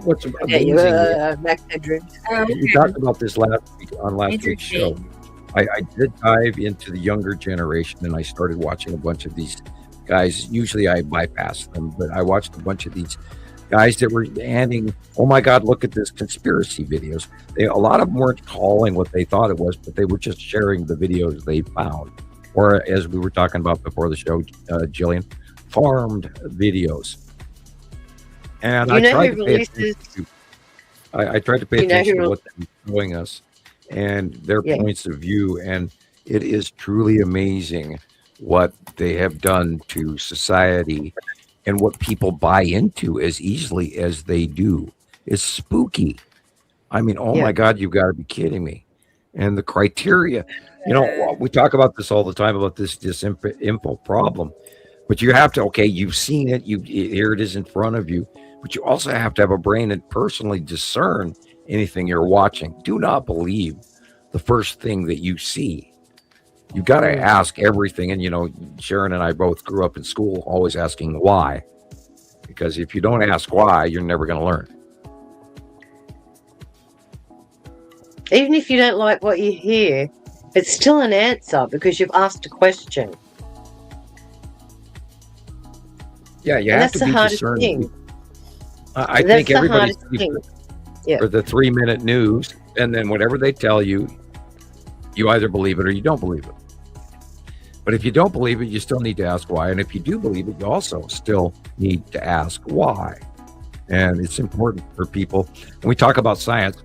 Yeah, you amazing? Mac Headroom. Oh, We okay. talked about this last week on last week's show. Interesting. I did dive into the younger generation, and I started watching a bunch of these guys. Usually I bypass them, but I watched a bunch of these guys that were handing, oh my God, look at this conspiracy videos. A lot of them weren't calling what they thought it was, but they were just sharing the videos they found. Or as we were talking about before the show, Gillian, farmed videos. And I tried to pay attention to what they were showing us and their points of view. And it is truly amazing what they have done to society and what people buy into as easily as they do. It's spooky. I mean, oh my God, you've got to be kidding me. And the criteria, you know, we talk about this all the time about this info problem, but you have to, okay, you've seen it, here it is in front of you, but you also have to have a brain and personally discern anything you're watching. Do not believe the first thing that you see. You got to ask everything. And, you know, Sharon and I both grew up in school always asking why, because if you don't ask why, you're never going to learn. Even if you don't like what you hear, it's still an answer because you've asked a question. Yeah, you And have that's to the be hardest discerning. thing. I That's think the everybody's hardest thing. for the 3-minute news, and then whatever they tell you, you either believe it or you don't believe it. But if you don't believe it, you still need to ask why. And if you do believe it, you also still need to ask why. And it's important for people. When we talk about science,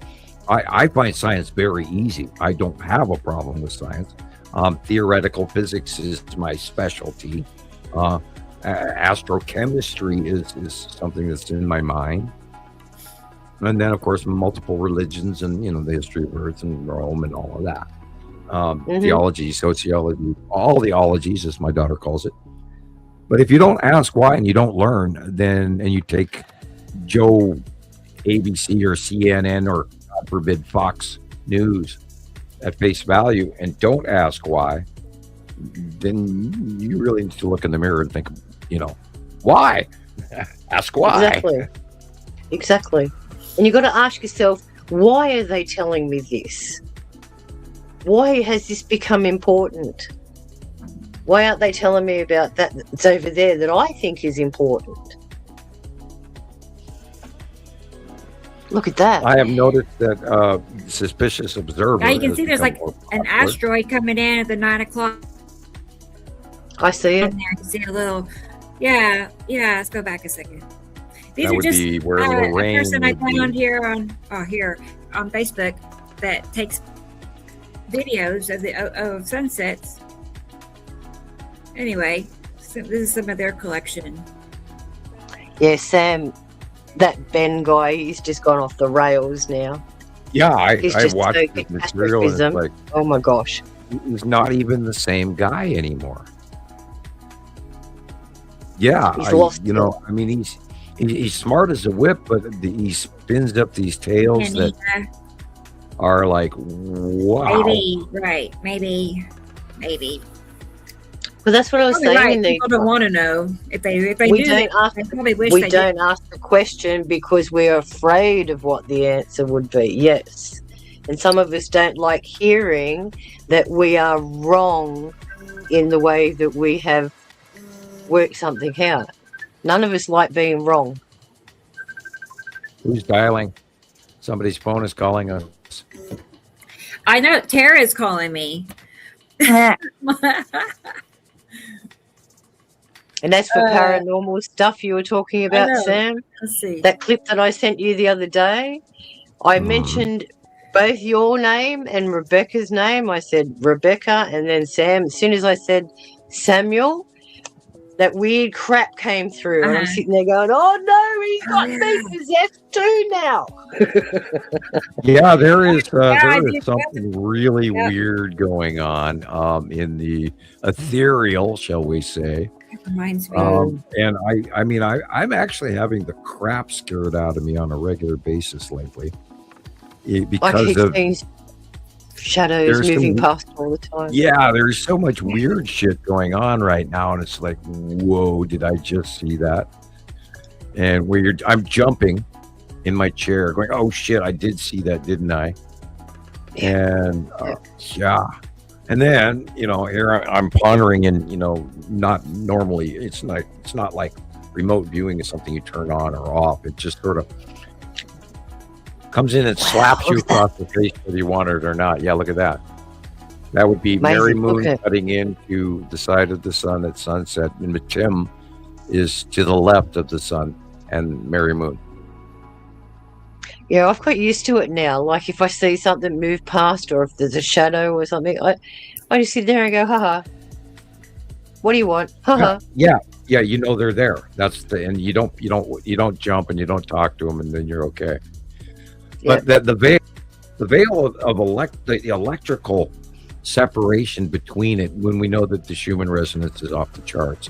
I find science very easy. I don't have a problem with science. Theoretical physics is my specialty. Astrochemistry is something that's in my mind. And then, of course, multiple religions and, you know, the history of Earth and Rome and all of that. Theology, sociology, all the ologies, as my daughter calls it. But if you don't ask why and you don't learn, then, and you take Joe ABC or CNN or, God forbid, Fox News at face value and don't ask why, then you really need to look in the mirror and think, you know, why? Ask why. Exactly. And you've got to ask yourself, why are they telling me this? Why has this become important? Why aren't they telling me about that that's over there that I think is important? Look at that. I have noticed that suspicious observer. Now you can see there's like an asteroid coming in at the 9 o'clock. I see it. There you see a little, yeah. Let's go back a second. These That are would just be where the a rain person I would be. found here on Facebook that takes videos of sunsets. Anyway, so this is some of their collection. Yeah, Sam, that Ben guy, he's just gone off the rails now. Yeah, I He's watched just this material and it's astrophysicism. like, Oh my gosh. he's not even the same guy anymore. Yeah, He's lost you know, I mean, he's smart as a whip, but he spins up these tales And that are like, wow. maybe, right? Maybe. Well, that's what I was Probably saying. right. People don't want to know if they we knew. don't ask. They probably wish We they don't ask the question because we're afraid of what the answer would be. Yes, and some of us don't like hearing that we are wrong in the way that we have worked something out. None of us like being wrong. Who's dialing? Somebody's phone is calling us. I know Tara is calling me. And that's for paranormal stuff you were talking about, Sam. Let's see. That clip that I sent you the other day, I mentioned both your name and Rebecca's name. I said Rebecca and then Sam. As soon as I said Samuel, that weird crap came through. And I'm sitting there going, oh no, he's got me possessed too now. Yeah, there is something really weird going on in the ethereal, shall we say. Reminds me. And I'm actually having the crap scared out of me on a regular basis lately because of shadows moving past all the time. Yeah, there's so much weird shit going on right now, and it's like, whoa, did I just see that? And I'm jumping in my chair, going, oh shit, I did see that, didn't I? And yeah. And then, here I'm pondering, and not normally, it's not like remote viewing is something you turn on or off. It just sort of comes in and slaps you across the face whether you want it or not. Yeah, look at that. That would be Mary Moon cutting into the side of the sun at sunset, and Tim is to the left of the sun and Mary Moon. Yeah, I've got used to it now. Like if I see something move past, or if there's a shadow or something, I just sit there and go, haha. What do you want? Haha. Yeah, they're there. And you don't jump and you don't talk to them, and then you're okay. Yeah. But the veil of the electrical separation between it, when we know that the Schumann resonance is off the charts,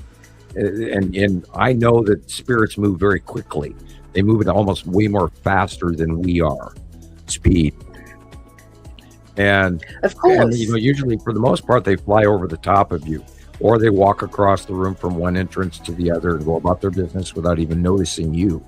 and I know that spirits move very quickly. They move it almost way more faster than we are, speed. And of course, and, usually for the most part, they fly over the top of you, or they walk across the room from one entrance to the other and go about their business without even noticing you.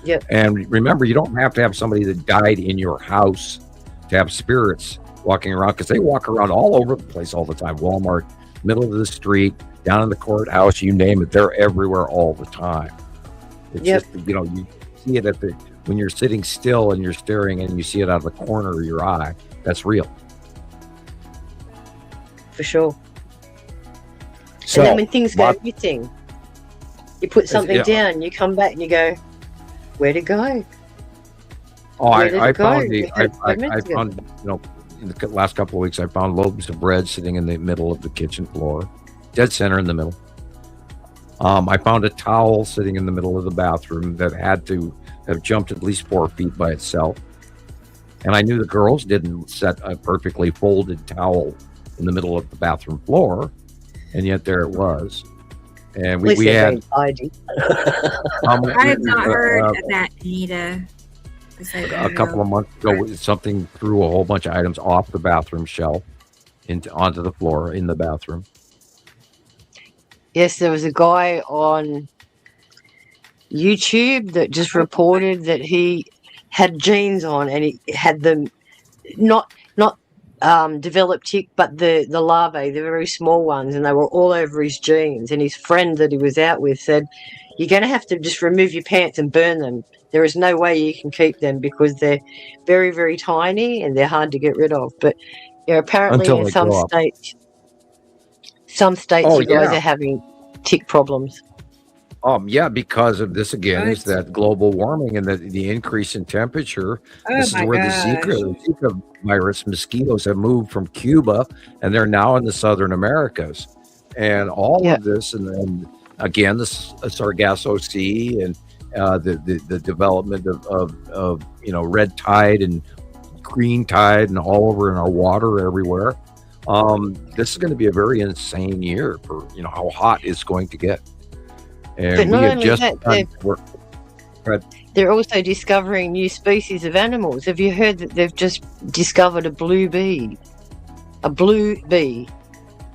Yep. And remember, you don't have to have somebody that died in your house to have spirits walking around, because they walk around all over the place all the time. Walmart, middle of the street, down in the courthouse, you name it, they're everywhere all the time. It's just, you see it when you're sitting still and you're staring and you see it out of the corner of your eye. That's real. For sure. So, and then when things go missing, you put something down, you come back and you go, where'd it go? Oh, I found, in the last couple of weeks, I found loaves of bread sitting in the middle of the kitchen floor, dead center in the middle. I found a towel sitting in the middle of the bathroom that had to have jumped at least 4 feet by itself. And I knew the girls didn't set a perfectly folded towel in the middle of the bathroom floor, and yet there it was. And we had. I have not heard of that, Anita. A couple of months ago, something threw a whole bunch of items off the bathroom shelf onto the floor in the bathroom. Yes, there was a guy on YouTube that just reported that he had jeans on, and he had them not developed tick, but the larvae, the very small ones, and they were all over his jeans. And his friend that he was out with said, you're going to have to just remove your pants and burn them. There is no way you can keep them because they're very, very tiny and they're hard to get rid of. But apparently in some states you guys are having tick problems. Yeah, because of this again is that global warming and the increase in temperature. This is where the Zika virus mosquitoes have moved from Cuba, and they're now in the southern Americas. And all of this, and again, the Sargasso Sea and the development of red tide and green tide and all over in our water everywhere. This is going to be a very insane year for how hot it's going to get. And we have just But they're also discovering new species of animals. Have you heard that they've just discovered a blue bee? A blue bee.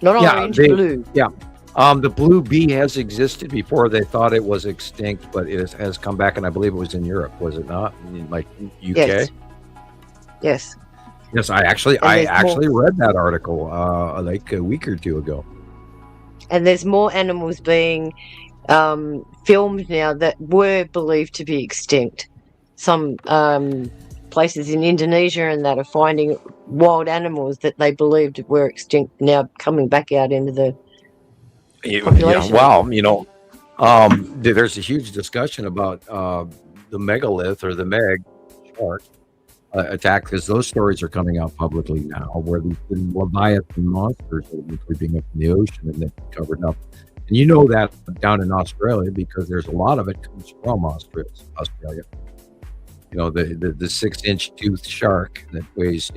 Not orange, blue. Yeah. The blue bee has existed before. They thought it was extinct, but it has come back, and I believe it was in Europe, was it not? In like UK? Yes. Yes, I actually read that article like a week or two ago. And there's more animals being filmed now that were believed to be extinct. Some places in Indonesia and that are finding wild animals that they believed were extinct now coming back out into the population. Wow, there's a huge discussion about the megalith or the meg shark attack, because those stories are coming out publicly now, where these leviathan monsters have been creeping up in the ocean and they've been covered up. And you know that down in Australia, because there's a lot of it comes from Australia. You know, the 6-inch tooth shark that weighs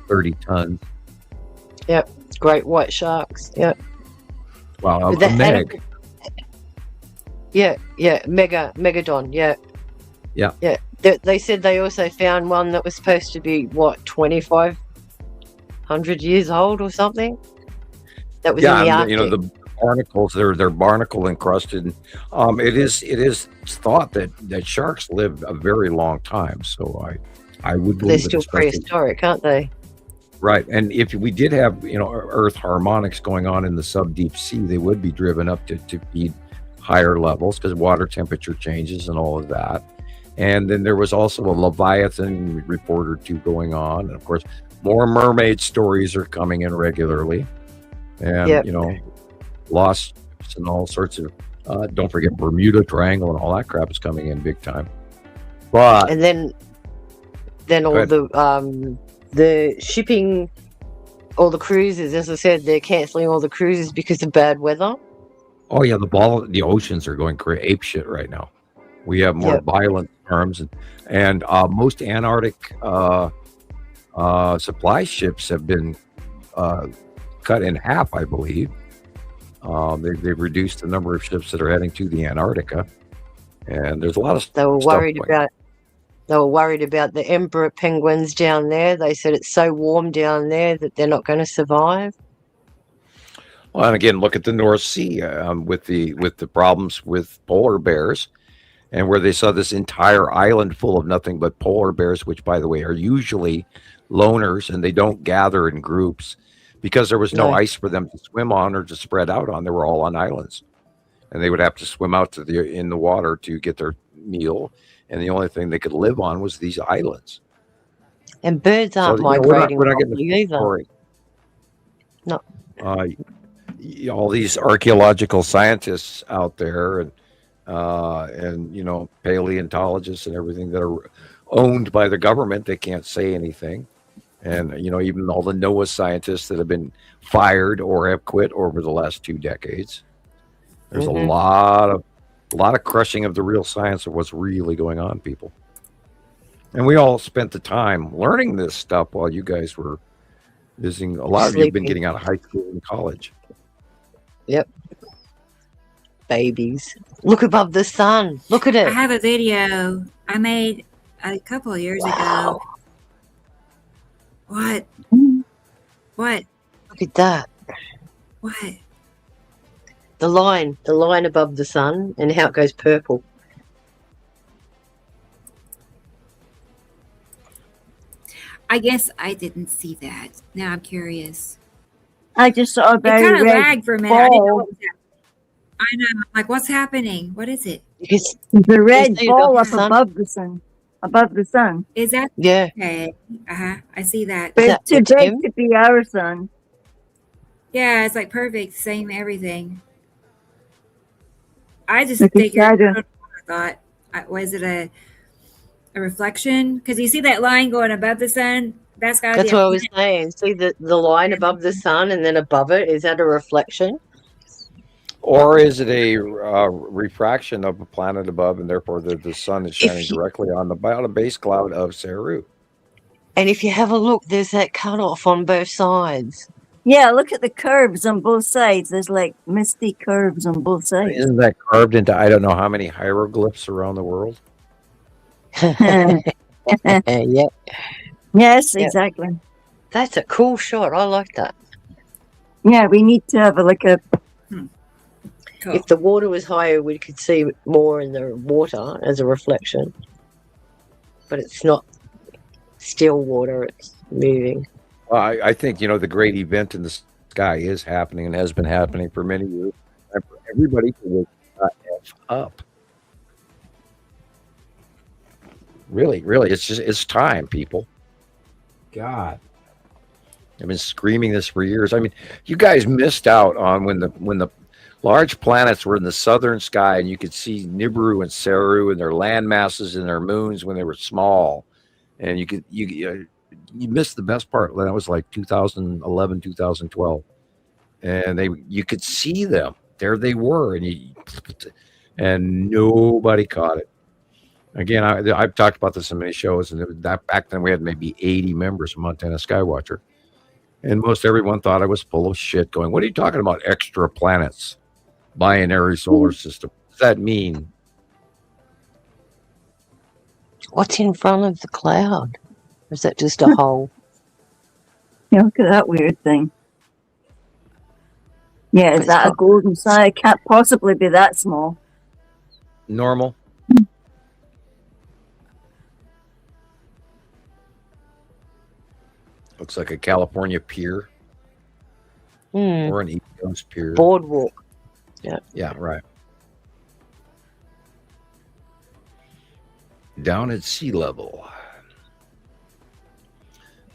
30 tons. Yep, great white sharks. Yep. Wow, a meg. Yeah, megadon. Yeah. They said they also found one that was supposed to be 2,500 years old or something. That was in the Arctic. The barnacles, they're barnacle encrusted. It is thought that sharks live a very long time, so I would believe they're still prehistoric, aren't they? Right, and if we did have Earth harmonics going on in the sub-deep sea, they would be driven up to feed higher levels because water temperature changes and all of that. And then there was also a Leviathan report or two going on, and of course more mermaid stories are coming in regularly, and lost ships and all sorts of don't forget Bermuda Triangle and all that crap is coming in big time. But and then all the shipping, all the cruises, as I said, they're canceling all the cruises because of bad weather. Oh yeah, the oceans are going ape shit right now. We have more violent storms, and most Antarctic supply ships have been cut in half, I believe. They've reduced the number of ships that are heading to the Antarctica, and there's a lot of. They were worried about the emperor penguins down there. They said it's so warm down there that they're not going to survive. Well, and again, look at the North Sea with the problems with polar bears, and where they saw this entire island full of nothing but polar bears, which, by the way, are usually loners and they don't gather in groups because there was no ice for them to swim on or to spread out on. They were all on islands, and they would have to swim out in the water to get their meal, and the only thing they could live on was these islands. And birds aren't migrating we're not getting the story. No. All these archaeological scientists out there and paleontologists and everything that are owned by the government, they can't say anything. And even all the NOAA scientists that have been fired or have quit over the last 2 decades. There's a lot of crushing of the real science of what's really going on, people. And we all spent the time learning this stuff while you guys were visiting. A lot of you have been getting out of high school and college. Yep. Babies. Look above the sun. Look at it. I have a video I made a couple of years ago. What? What? Look at that. What? The line above the sun and how it goes purple. I guess I didn't see that. Now I'm curious. I just saw a very it kind of red lagged for a minute. I didn't know what was happening. I know. Like, what's happening? What is it? Because the red ball up above the sun. Above the sun. Is that? Yeah. Okay. I see that. But it's too big to be our sun. Yeah, it's like perfect. Same everything. I just figured. I thought, was it a reflection? Because you see that line going above the sun. That's what I was saying. See the line above the sun, and then above it, is that a reflection? Or is it a refraction of a planet above, and therefore the sun is shining directly on the base cloud of Saru? And if you have a look, there's that cutoff on both sides. Yeah, look at the curves on both sides. There's like misty curves on both sides. Isn't that carved into I don't know how many hieroglyphs around the world? Yeah. Yes, Yep. exactly. That's a cool shot. I like that. Yeah, we need to have a look at. Cool. If the water was higher, we could see more in the water as a reflection. But it's not still water, it's moving. I think, the great event in the sky is happening and has been happening for many years. And for everybody to wake F up. Really, it's time, people. God. I've been screaming this for years. I mean, you guys missed out on when the large planets were in the southern sky and you could see Nibiru and Saru and their land masses and their moons when they were small. And you missed the best part. That was like 2011, 2012. And you could see them. There they were. And nobody caught it. Again, I've talked about this in many shows, and back then we had maybe 80 members of Montana Skywatcher. And most everyone thought I was full of shit going, what are you talking about? Extra planets, binary solar system. What does that mean? What's in front of the cloud? Or is that just a hole? Yeah, look at that weird thing. Yeah, is that a golden side? It can't possibly be that small. Normal. Looks like a California pier or an East Coast pier. Boardwalk. Yeah. Yeah, right. Down at sea level.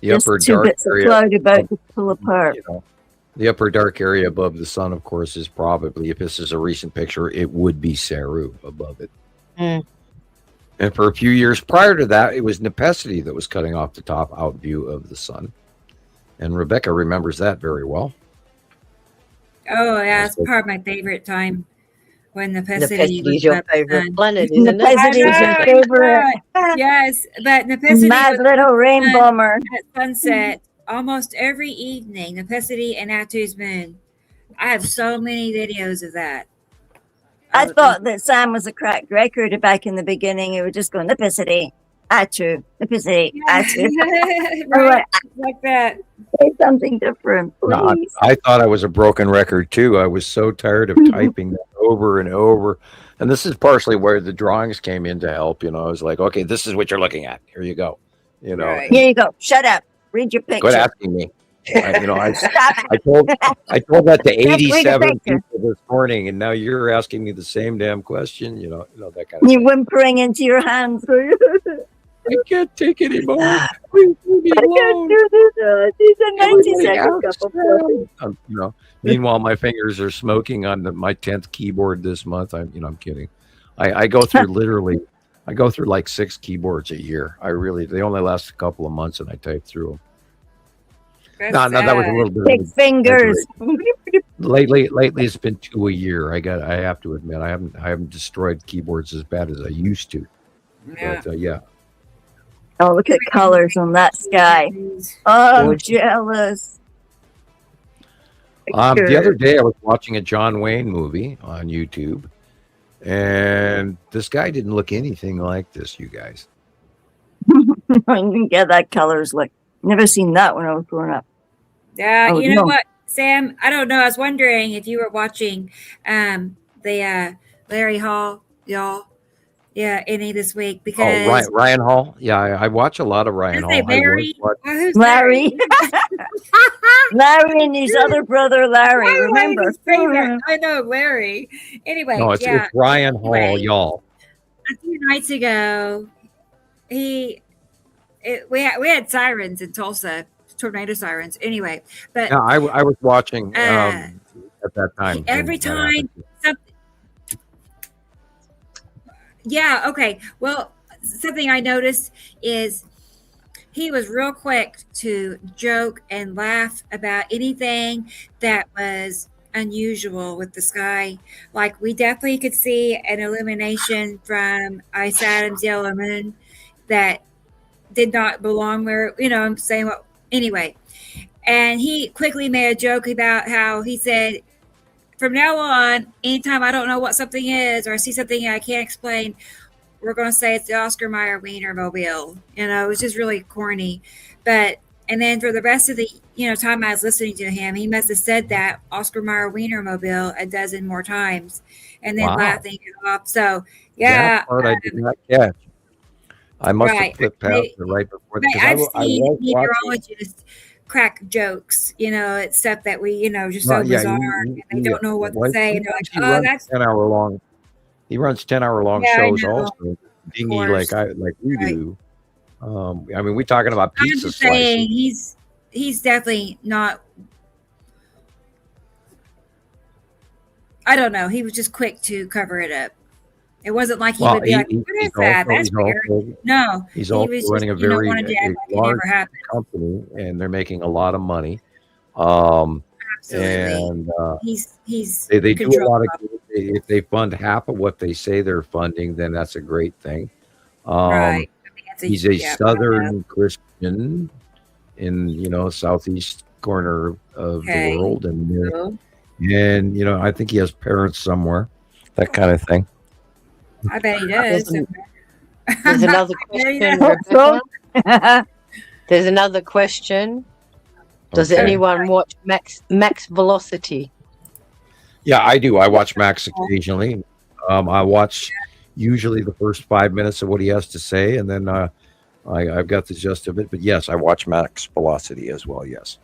The Just upper two dark bits of area. cloud about to pull apart. The upper dark area above the sun, of course, is probably, if this is a recent picture, it would be Saru above it. And for a few years prior to that, it was Nepesity that was cutting off the top out view of the sun. And Rebecca remembers that very well. Oh, yeah, it's part of my favorite time when Nepesity is your favorite planet, isn't it? Nepesity is your favorite. Yes, but Nepesity Mad little rain bomber. At sunset almost every evening. Nepesity and Atu's moon. I have so many videos of that. I thought that Sam was a cracked record back in the beginning. It would just go Nepesity, Atu, Nepesity, Atu. Right, like that. Say something different, please. No, I thought I was a broken record too. I was so tired of typing that over and over. And this is partially where the drawings came in to help. I was like, okay, this is what you're looking at. Here you go. Right. Here you go. Shut up. Read your picture. Quit asking me. I told that to 87 people this morning, and now you're asking me the same damn question. That kind of. You're whimpering into your hands. I can't take it anymore. Please leave me alone. I can't do this. These are 90-second couple. Meanwhile, my fingers are smoking on my 10th keyboard this month. I'm kidding. I go through like 6 keyboards a year. They only last a couple of months, and I type through them. No, that was a little bit. Big fingers. Lately, it's been 2 a year. I have to admit, I haven't destroyed keyboards as bad as I used to. Yeah. But yeah. Oh, look at colors on that sky. Oh, I'm jealous. The other day, I was watching a John Wayne movie on YouTube, and this guy didn't look anything like this. You guys. Yeah, that color's like never seen that when I was growing up. Yeah, you know what, Sam? I don't know. I was wondering if you were watching the Larry Hall, y'all. Yeah, any this week because Ryan Hall. Yeah, I watch a lot of Ryan Hall. Larry. Who's Larry? Larry and his other brother Larry. Remember? I know Larry. Anyway, no, it's Ryan Hall, y'all. A few nights ago, we had sirens in Tulsa, tornado sirens. Anyway, but I was watching at that time. Every time something. Yeah, okay. Well, something I noticed is he was real quick to joke and laugh about anything that was unusual with the sky. Like we definitely could see an illumination from Ice Adam's yellow moon that did not belong where, I'm saying what, anyway. And he quickly made a joke about how he said, from now on, anytime I don't know what something is or I see something I can't explain, we're going to say it's the Oscar Mayer Wiener Mobile. You know, it was just really corny. But, and then for the rest of the, time I was listening to him, he must have said that Oscar Mayer Wiener Mobile a dozen more times and then laughing it off. So, yeah. That part I did not catch. I must have flipped past it right before. I've seen meteorologists crack jokes, it's stuff that we, just so bizarre. And they don't know what to say. And they're like, oh, that's 10-hour long. He runs 10-hour long shows also. Dingy like we do. I mean, we're talking about pizza I'm just slices. saying he's definitely not. I don't know. He was just quick to cover it up. It wasn't like he would be like, "What is that? That's weird." No, he's also running a very large company, and they're making a lot of money. Absolutely. And they do a lot of. If they fund half of what they say they're funding, then that's a great thing. Right. He's a Southern Christian in southeast corner of the world, and I think he has parents somewhere, that kind of thing. I bet he does. There's another question. There's another question. Does anyone watch Max Velocity? Yeah, I do. I watch Max occasionally. I watch usually the first 5 minutes of what he has to say, and then I've got the gist of it. But yes, I watch Max Velocity as well. Yes.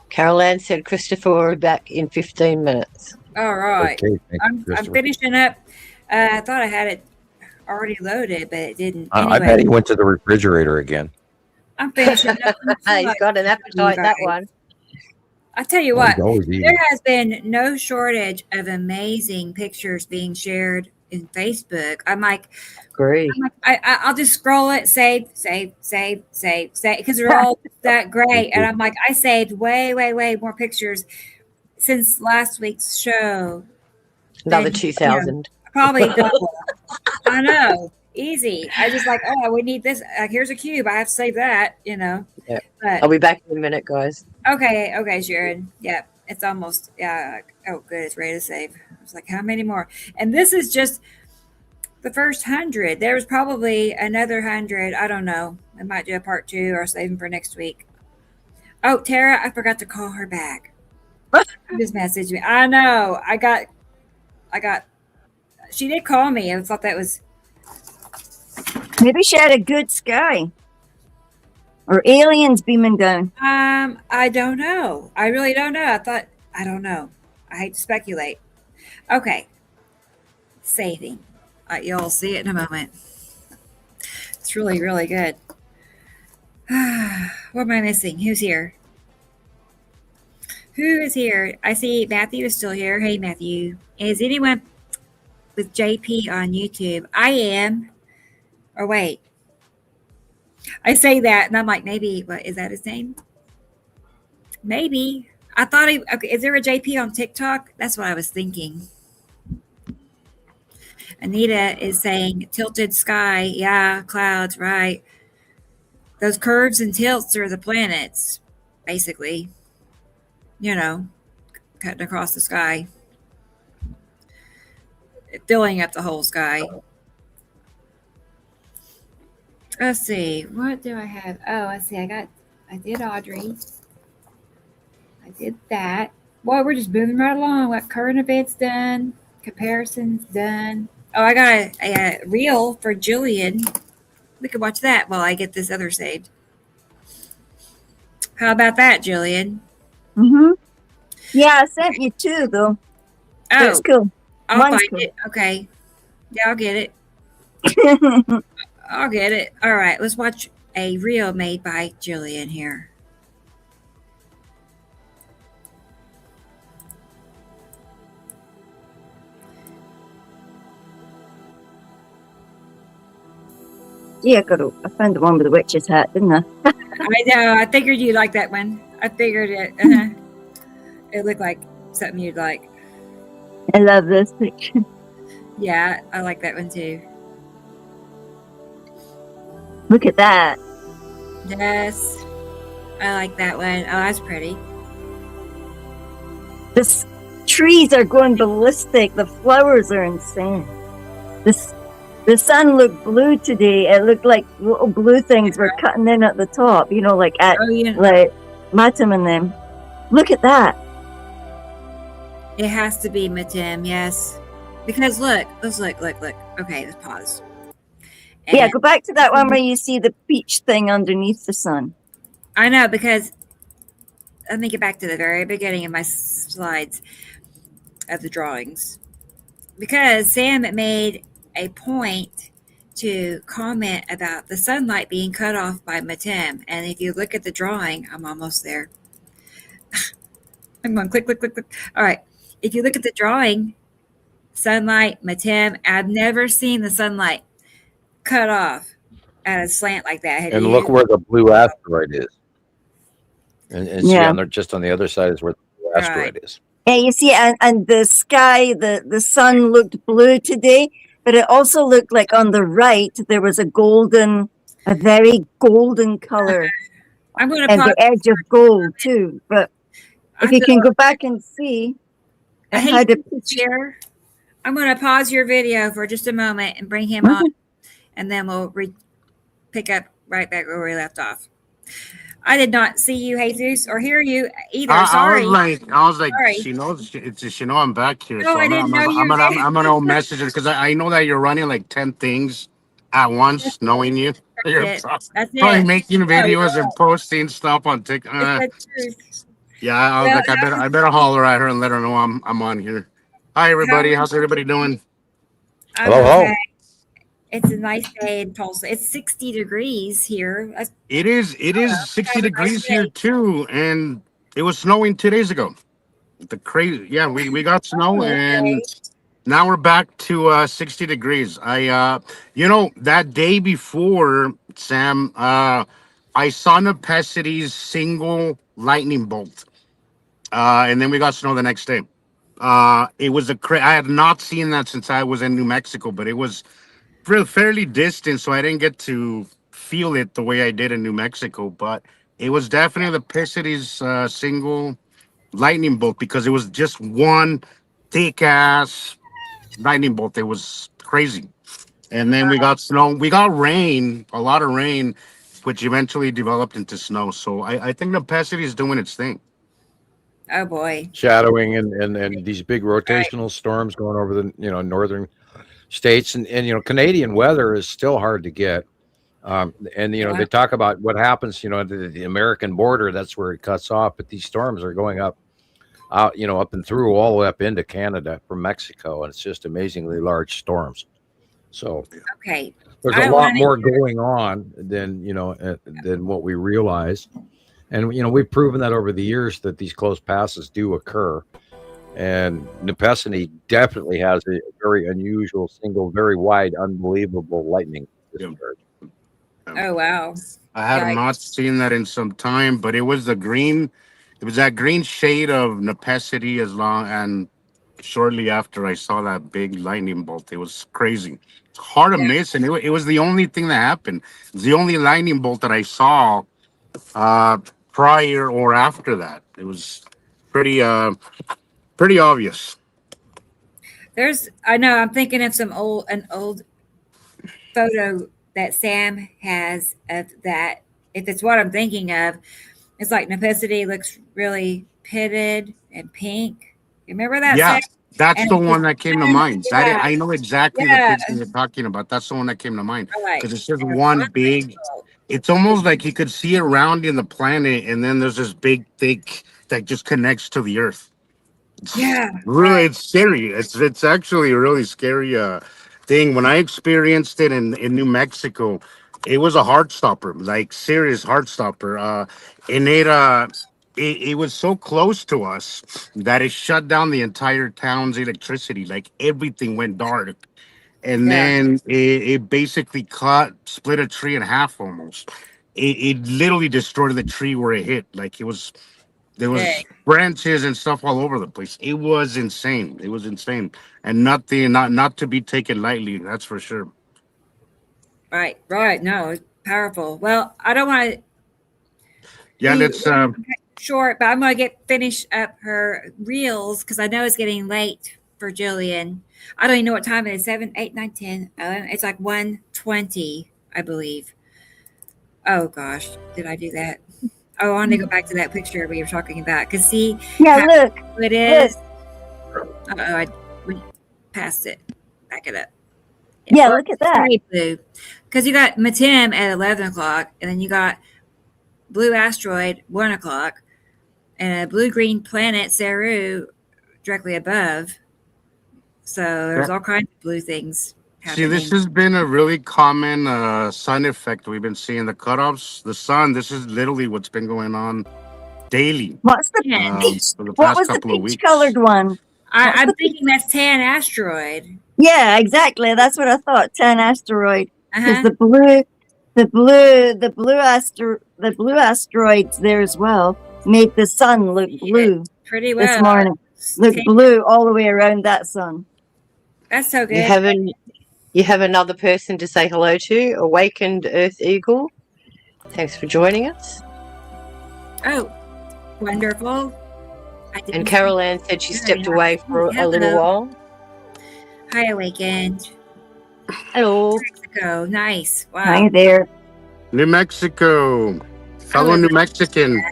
Carol Ann said Christopher will be back in 15 minutes. All right. Okay, I'm finishing up. I thought I had it already loaded, but it didn't. Anyway, I bet he went to the refrigerator again. I'm finishing up. He's got an appetite, that one. I tell you what, there has been no shortage of amazing pictures being shared in Facebook. I'm like, great. I'll just scroll it, save, because they're all that great. And I'm like, I saved way more pictures since last week's show. Another 2,000. Probably double. I know. Easy. I just like, we need this. Here's a cube. I have to save that, Yeah. But, I'll be back in a minute, guys. Okay, Sharon. Yeah, it's almost, oh, good. It's ready to save. I was like, how many more? And this is just the first 100. There was probably another 100. I don't know. I might do a part 2 or save them for next week. Oh, Tara, I forgot to call her back. Just messaged me. I know. I got. She did call me. I thought that was. Maybe she had a good sky. Or aliens beaming down. I don't know. I really don't know. I don't know. I hate to speculate. Okay. Saving. You'll see it in a moment. It's really, really good. What am I missing? Who's here? Who is here? I see Matthew is still here. Hey, Matthew. Is anyone with JP on YouTube? I am. Or wait. I say that, and I'm like, maybe, what, is that his name? Maybe. I thought okay, is there a JP on TikTok? That's what I was thinking. Anita is saying tilted sky. Yeah, clouds, right. Those curves and tilts are the planets, basically. Cutting across the sky. Filling up the whole sky. Let's see. What do I have? Oh, I see. I did Audrey. I did that. Boy, we're just moving right along. What current events done? Comparisons done. Oh, I got a reel for Gillian. We could watch that while I get this other saved. How about that, Gillian? Mm-hmm. Yeah, I sent you 2, though. Oh, that's cool. I'll One's find cool. it. Okay. Yeah, I'll get it. I'll get it. All right, let's watch a reel made by Gillian here. Yeah, I found the one with the witch's hat, didn't I? I know. I figured you'd like that one. I figured it. It looked like something you'd like. I love this picture. Yeah, I like that one too. Look at that. Yes. I like that one. Oh, that's pretty. The trees are going ballistic. The flowers are insane. The sun looked blue today. It looked like little blue things were cutting in at the top, like at like Matim and them. Look at that. It has to be Matim, yes. Because look. Okay, let's pause. And yeah, go back to that one where you see the peach thing underneath the sun. I know, because let me get back to the very beginning of my slides of the drawings. Because Sam made a point to comment about the sunlight being cut off by Matim. And if you look at the drawing, I'm almost there. I'm going click. All right. If you look at the drawing, sunlight, Matim, I've never seen the sunlight cut off at a slant like that. And look where the blue asteroid is. And see just on the other side is where the blue asteroid is. Yeah, you see, and the sky, the sun looked blue today, but it also looked like on the right there was a very golden color. I'm going to and the edge of gold too. But if you can go back and see how to picture, I'm going to pause your video for just a moment and bring him on, and then we'll pick up right back where we left off. I did not see you, Jesus, or hear you either. Sorry. I was like, sorry. She knows I'm back here. No, so I didn't know you were there. I'm gonna message her because I know that you're running like 10 things at once, knowing you. You're probably making videos and posting stuff on TikTok. Yeah, I was like, I better holler at her and let her know I'm on here. Hi, everybody. How's everybody doing? Hello. It's a nice day in Tulsa. It's 60 degrees here. It is 60 degrees here too, and it was snowing 2 days ago. We got snow, and now we're back to 60 degrees. That day before, Sam, I saw Nepesity's single lightning bolt, and then we got snow the next day. It was I had not seen that since I was in New Mexico, but it was fairly distant, so I didn't get to feel it the way I did in New Mexico. But it was definitely the Nepesity's single lightning bolt, because it was just one thick ass lightning bolt. It was crazy. And then we got snow, we got rain, a lot of rain, which eventually developed into snow. So I think the Nepesity is doing its thing. Oh boy. Shadowing and these big rotational storms going over the northern states, and Canadian weather is still hard to get. They talk about what happens, the American border, that's where it cuts off, but these storms are going up up and through, all the way up into Canada from Mexico, and it's just amazingly large storms. So okay, there's a lot more going on than what we realize, and we've proven that over the years that these close passes do occur. And Nepesity definitely has a very unusual, single, very wide, unbelievable lightning discharge. Oh wow! I have not seen that in some time, but it was that green shade of Nepesity and shortly after I saw that big lightning bolt. It was crazy. It's hard to miss, and it was the only thing that happened. It's the only lightning bolt that I saw prior or after that. It was pretty obvious. I know, I'm thinking of an old photo that Sam has of that. If it's what I'm thinking of, it's like Nepesity looks really pitted and pink. You remember that? Yeah, Sam? that's the one that came to mind. I know exactly the picture you're talking about. That's the one that came to mind. Because it's just one big, it's almost like you could see it around in the planet, and then there's this big, thick that just connects to the Earth. Really, it's scary. It's actually a really scary thing. When I experienced it in New Mexico, it was a heart stopper, like serious heart stopper. And it was so close to us that it shut down the entire town's electricity. Like everything went dark. And then it basically split a tree in half almost. It literally destroyed the tree where it hit. Like there was branches and stuff all over the place. It was insane. And not to be taken lightly, that's for sure. Right. No, it's powerful. Well, I don't want to. Yeah, let's short, but I'm going to finish up her reels because I know it's getting late for Gillian. I don't even know what time it is. 7, 8, 9, 10, 11. It's like 1:20, I believe. Oh gosh, did I do that? Oh, I want to go back to that picture we were talking about. Cause see, Yeah, look. it is. Uh-oh, I went past it. Back it up. Yeah, look at that. Blue. Because you got Matim at 11 o'clock, and then you got blue asteroid 1 o'clock, and a blue-green planet Saru directly above. So there's all kinds of blue things happening. See, this has been a really common sun effect we've been seeing. The cutoffs, the sun. This is literally what's been going on daily. What's the for the what past was the couple of weeks. peach-colored one? I'm thinking that's Tan asteroid. Yeah, exactly. That's what I thought. Tan asteroid. Because Uh-huh. the blue asteroids there as well made the sun look blue Pretty well. this morning. Look blue all the way around that sun. That's so good. You have another person to say hello to, Awakened Earth Eagle. Thanks for joining us. Oh, wonderful. And Carol Ann said she stepped away for a little while. Hi, Awakened. Hello. Mexico. Nice. Wow. Hi there. New Mexico. Fellow New Mexican.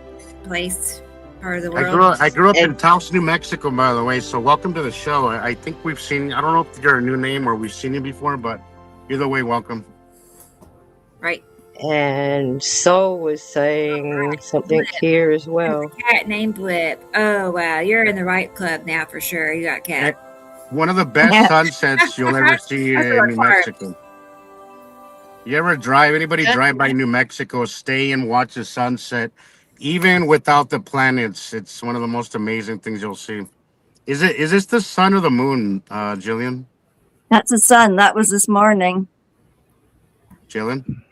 Place. Part of the world. I grew up in Taos, New Mexico, by the way. So welcome to the show. I think we've seen. I don't know if you're a new name or we've seen you before, but either way, welcome. Right. And Sol was saying something here as well. There's a cat named Blip. Oh wow, you're in the right club now for sure. You got cat. One of the best sunsets you'll ever see in New Mexico. You ever drive? Anybody drive by New Mexico? Stay and watch the sunset, even without the planets. It's one of the most amazing things you'll see. Is this the sun or the moon, Gillian? That's the sun. That was this morning. Gillian?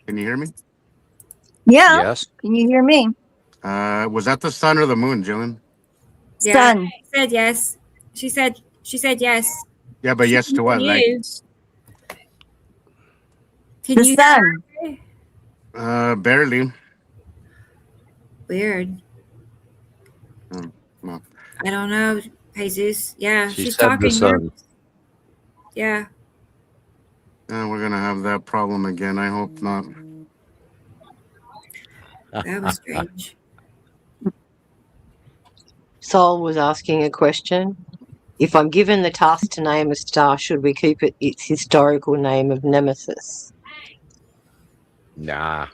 Can you hear me? Yeah. Yes. Can you hear me? Was that the sun or the moon, Gillian? Yeah, Sun. she said yes. She said yes. Yeah, but yes to what? Like, Can The you sun. barely. Weird. No. I don't know, Jesus. Yeah, She she's said talking. the sun. Yeah. We're gonna have that problem again. I hope not. That was strange. Sol was asking a question. If I'm given the task to name a star, should we keep it its historical name of Nemesis? Nah.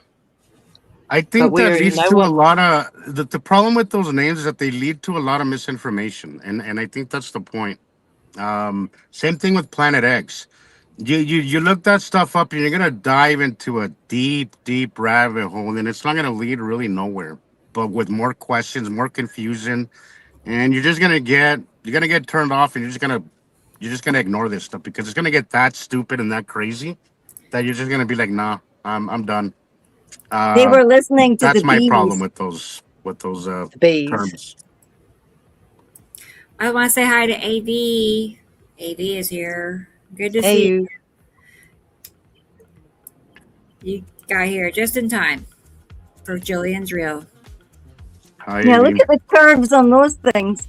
I think that leads to a lot of the problem with those names is that they lead to a lot of misinformation, and I think that's the point. Same thing with Planet X. You look that stuff up and you're gonna dive into a deep rabbit hole, and it's not gonna lead really nowhere, but with more questions, more confusion, and you're gonna get turned off, and you're just gonna ignore this stuff because it's gonna get that stupid and that crazy that you're just gonna be like, nah, I'm done. They were listening to that's the my bees. problem with those bees. terms. I want to say hi to AV. AV is here. Good to see you. You got here just in time for Gillian's reel. Hi, Yeah, AV. look at the curves on those things.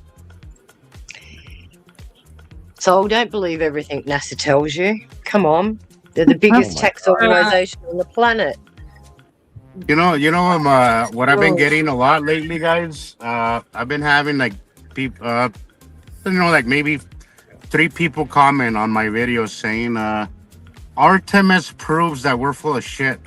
So don't believe everything NASA tells you. Come on. They're the biggest tax organization on the planet. You know, what I've been getting a lot lately, guys. I've been having like people, like maybe 3 people comment on my videos saying, Artemis proves that we're full of shit.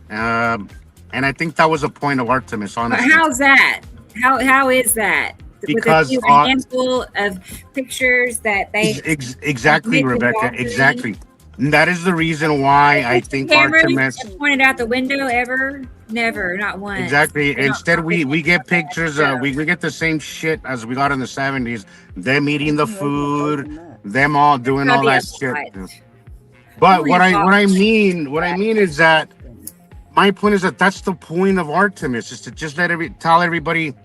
And I think that was a point of Artemis, honestly. But how's that? How is that? Because with a handful of pictures that they exactly, Rebecca, exactly. And that is the reason why I think Artemis pointed out the window ever, never, not once. Exactly. Instead, we get pictures. We get the same shit as we got in the 70s. Them eating the food, them all doing all that shit. But what I mean is that my point is that that's the point of Artemis, is to just tell everybody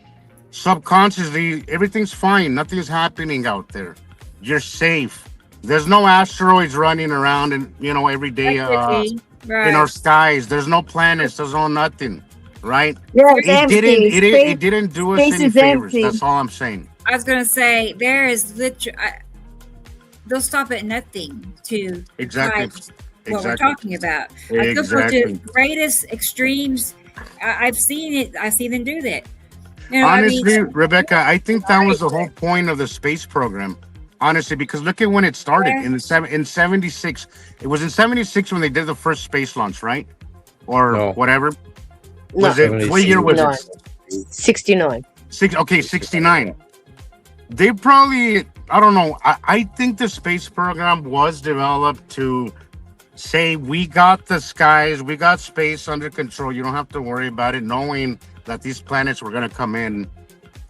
subconsciously everything's fine, nothing's happening out there. You're safe. There's no asteroids running around and every day in our skies. There's no planets. There's no nothing, right? Yeah, it's empty. It didn't do us any favors. That's all I'm saying. I was going to say there is literally they'll stop at nothing to Exactly. hide what we're talking about. Exactly. They'll go to greatest extremes. I've seen it. I've seen them do that. You know, Honestly, I mean, Rebecca, I think that was the whole point of the space program. Honestly, because look at when it started in 76. It was in 76 when they did the first space launch, right? Or whatever. Was it? What year was it? 69. 69. They probably, I don't know. I think the space program was developed to say, we got the skies, we got space under control. You don't have to worry about it, knowing that these planets were going to come in.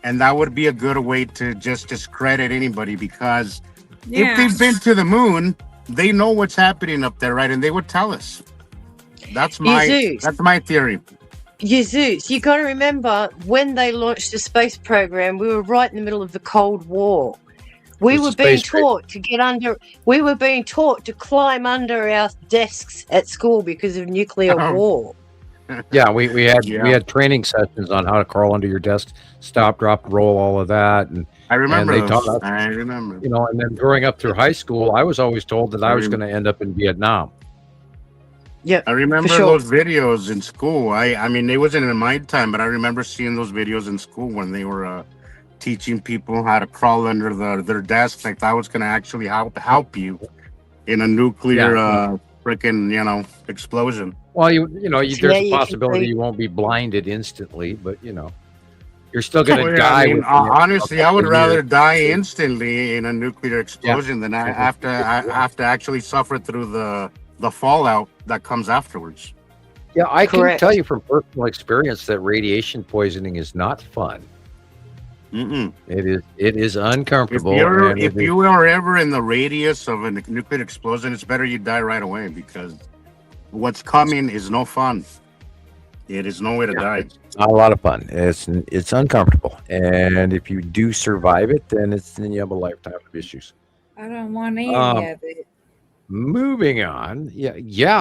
And that would be a good way to just discredit anybody, because if they've been to the moon, they know what's happening up there, right? And they would tell us. That's my theory. Jesus, you got to remember when they launched the space program, we were right in the middle of the Cold War. We were being taught to get under. We were being taught to climb under our desks at school because of nuclear war. Yeah, we had training sessions on how to crawl under your desk, stop, drop, roll, all of that, and I remember and they those. taught us, I remember. You know, and then growing up through high school, I was always told that I was going to end up in Vietnam. Yeah, I remember those videos in school. I mean, it wasn't in my time, but I remember seeing those videos in school when they were teaching people how to crawl under their desks. Like that was going to actually help you in a nuclear freaking explosion. Well, there's a possibility you won't be blinded instantly, but you're still going to die. I mean, honestly, I would rather die instantly in a nuclear explosion than I have to actually suffer through the fallout that comes afterwards. Yeah, I can tell you from personal experience that radiation poisoning is not fun. Mm-mm. It is uncomfortable. If you are ever in the radius of a nuclear explosion, it's better you die right away, because what's coming is no fun. It is no way to die. It's not a lot of fun. It's uncomfortable, and if you do survive it, then you have a lifetime of issues. I don't want any of it. Moving on,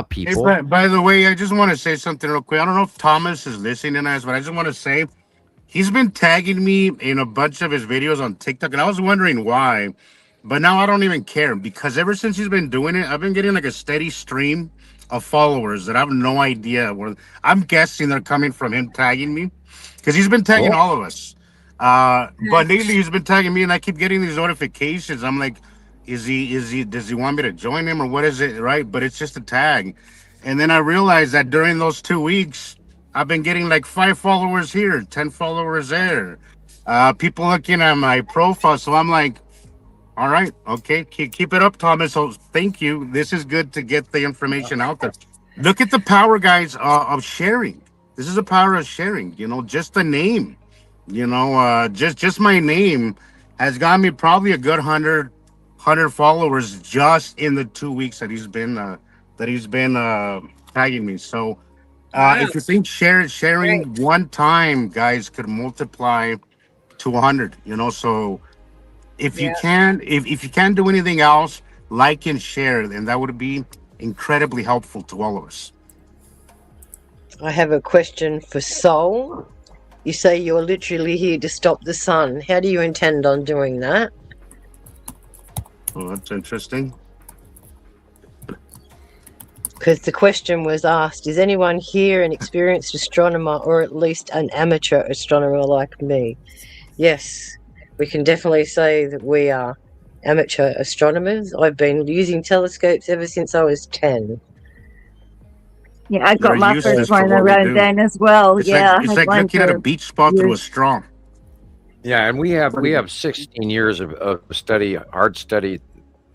people. Hey, by the way, I just want to say something real quick. I don't know if Thomas is listening to us, but I just want to say he's been tagging me in a bunch of his videos on TikTok, and I was wondering why, but now I don't even care, because ever since he's been doing it, I've been getting like a steady stream of followers that I have no idea where. I'm guessing they're coming from him tagging me, because he's been tagging all of us. But lately he's been tagging me, and I keep getting these notifications. I'm like, does he want me to join him, or what is it, right? But it's just a tag. And then I realized that during those 2 weeks, I've been getting like 5 followers here, 10 followers there. People looking at my profile. So I'm like, all right, okay, keep it up, Thomas. So thank you. This is good to get the information out there. Look at the power, guys, of sharing. This is the power of sharing. Just the name. Just my name has got me probably a good 100 followers just in the 2 weeks that he's been tagging me. So if you think sharing one time, guys, could multiply to 100. So if you can't do anything else, like and share, and that would be incredibly helpful to all of us. I have a question for Soul. You say you're literally here to stop the sun. How do you intend on doing that? Oh, that's interesting. Because the question was asked, is anyone here an experienced astronomer, or at least an amateur astronomer like me? Yes, we can definitely say that we are amateur astronomers. I've been using telescopes ever since I was 10. Yeah, I got my first one around then as well. It's like looking at a beach spot through a straw. Yeah, and we have 16 years of study, hard study,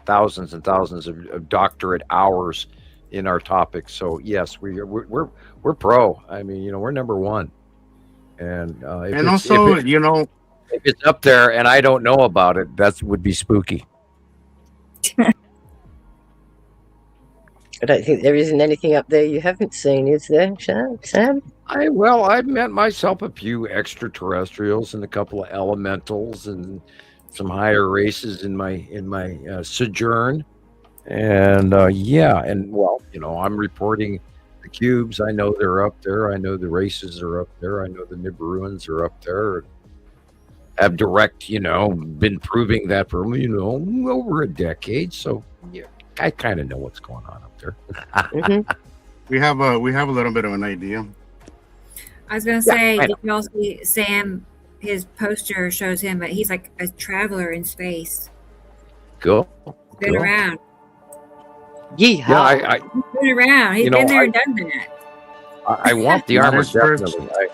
thousands and thousands of doctorate hours in our topic. So yes, we're pro. I mean, we're number one. And if it's up there and I don't know about it, that would be spooky. I don't think there isn't anything up there you haven't seen, is there, Sam? I've met myself a few extraterrestrials and a couple of elementals and some higher races in my sojourn, and I'm reporting the cubes. I know they're up there. I know the races are up there. I know the Nibiruans are up there. have direct, been proving that for, over a decade. So yeah, I kind of know what's going on up there. Mhm. We have a little bit of an idea. I was going to say, did you all see Sam? His poster shows him, but he's like a traveler in space. Cool. Been around. Yeehaw. Yeah, He's been around. He's been there and done that. I want the armor definitely.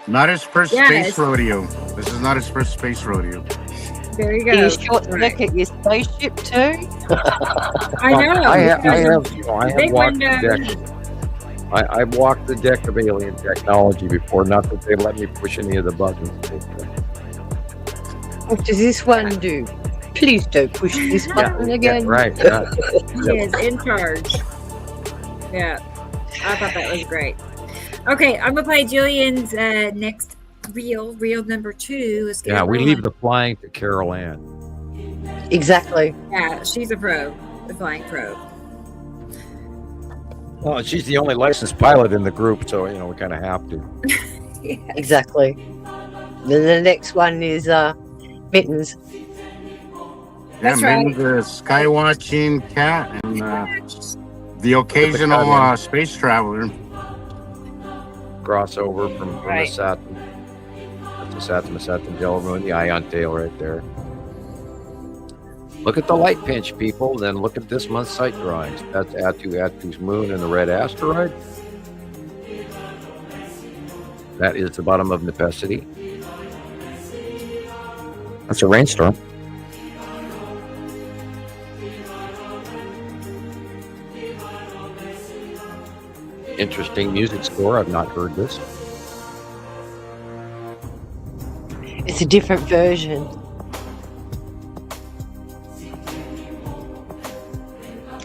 Not his first space rodeo. This is not his first space rodeo. There you go. Do you short circuit your spaceship too? I know. I have Big walked the window. deck. I've walked the deck of alien technology before. Not that they let me push any of the buttons. What does this one do? Please don't push this button again. Right. He is in charge. Yeah. I thought that was great. Okay, I'm going to play Gillian's next reel number 2. Yeah, we leave the flying to Carol Ann. Exactly. Yeah, she's a pro, the flying pro. Well, she's the only licensed pilot in the group, so, we kind of have to. Yes. Exactly. Then the next one is Mittens. That's Mittens, the sky watching cat, and the occasional space traveler. Crossover from the Saturn. That's the Saturn yellow moon, the ion tail right there. Look at the light pinch, people. Then look at this month's sight drawings. That's Atu's moon and the red asteroid. That is the bottom of Necessity. That's a rainstorm. Interesting music score. I've not heard this. It's a different version.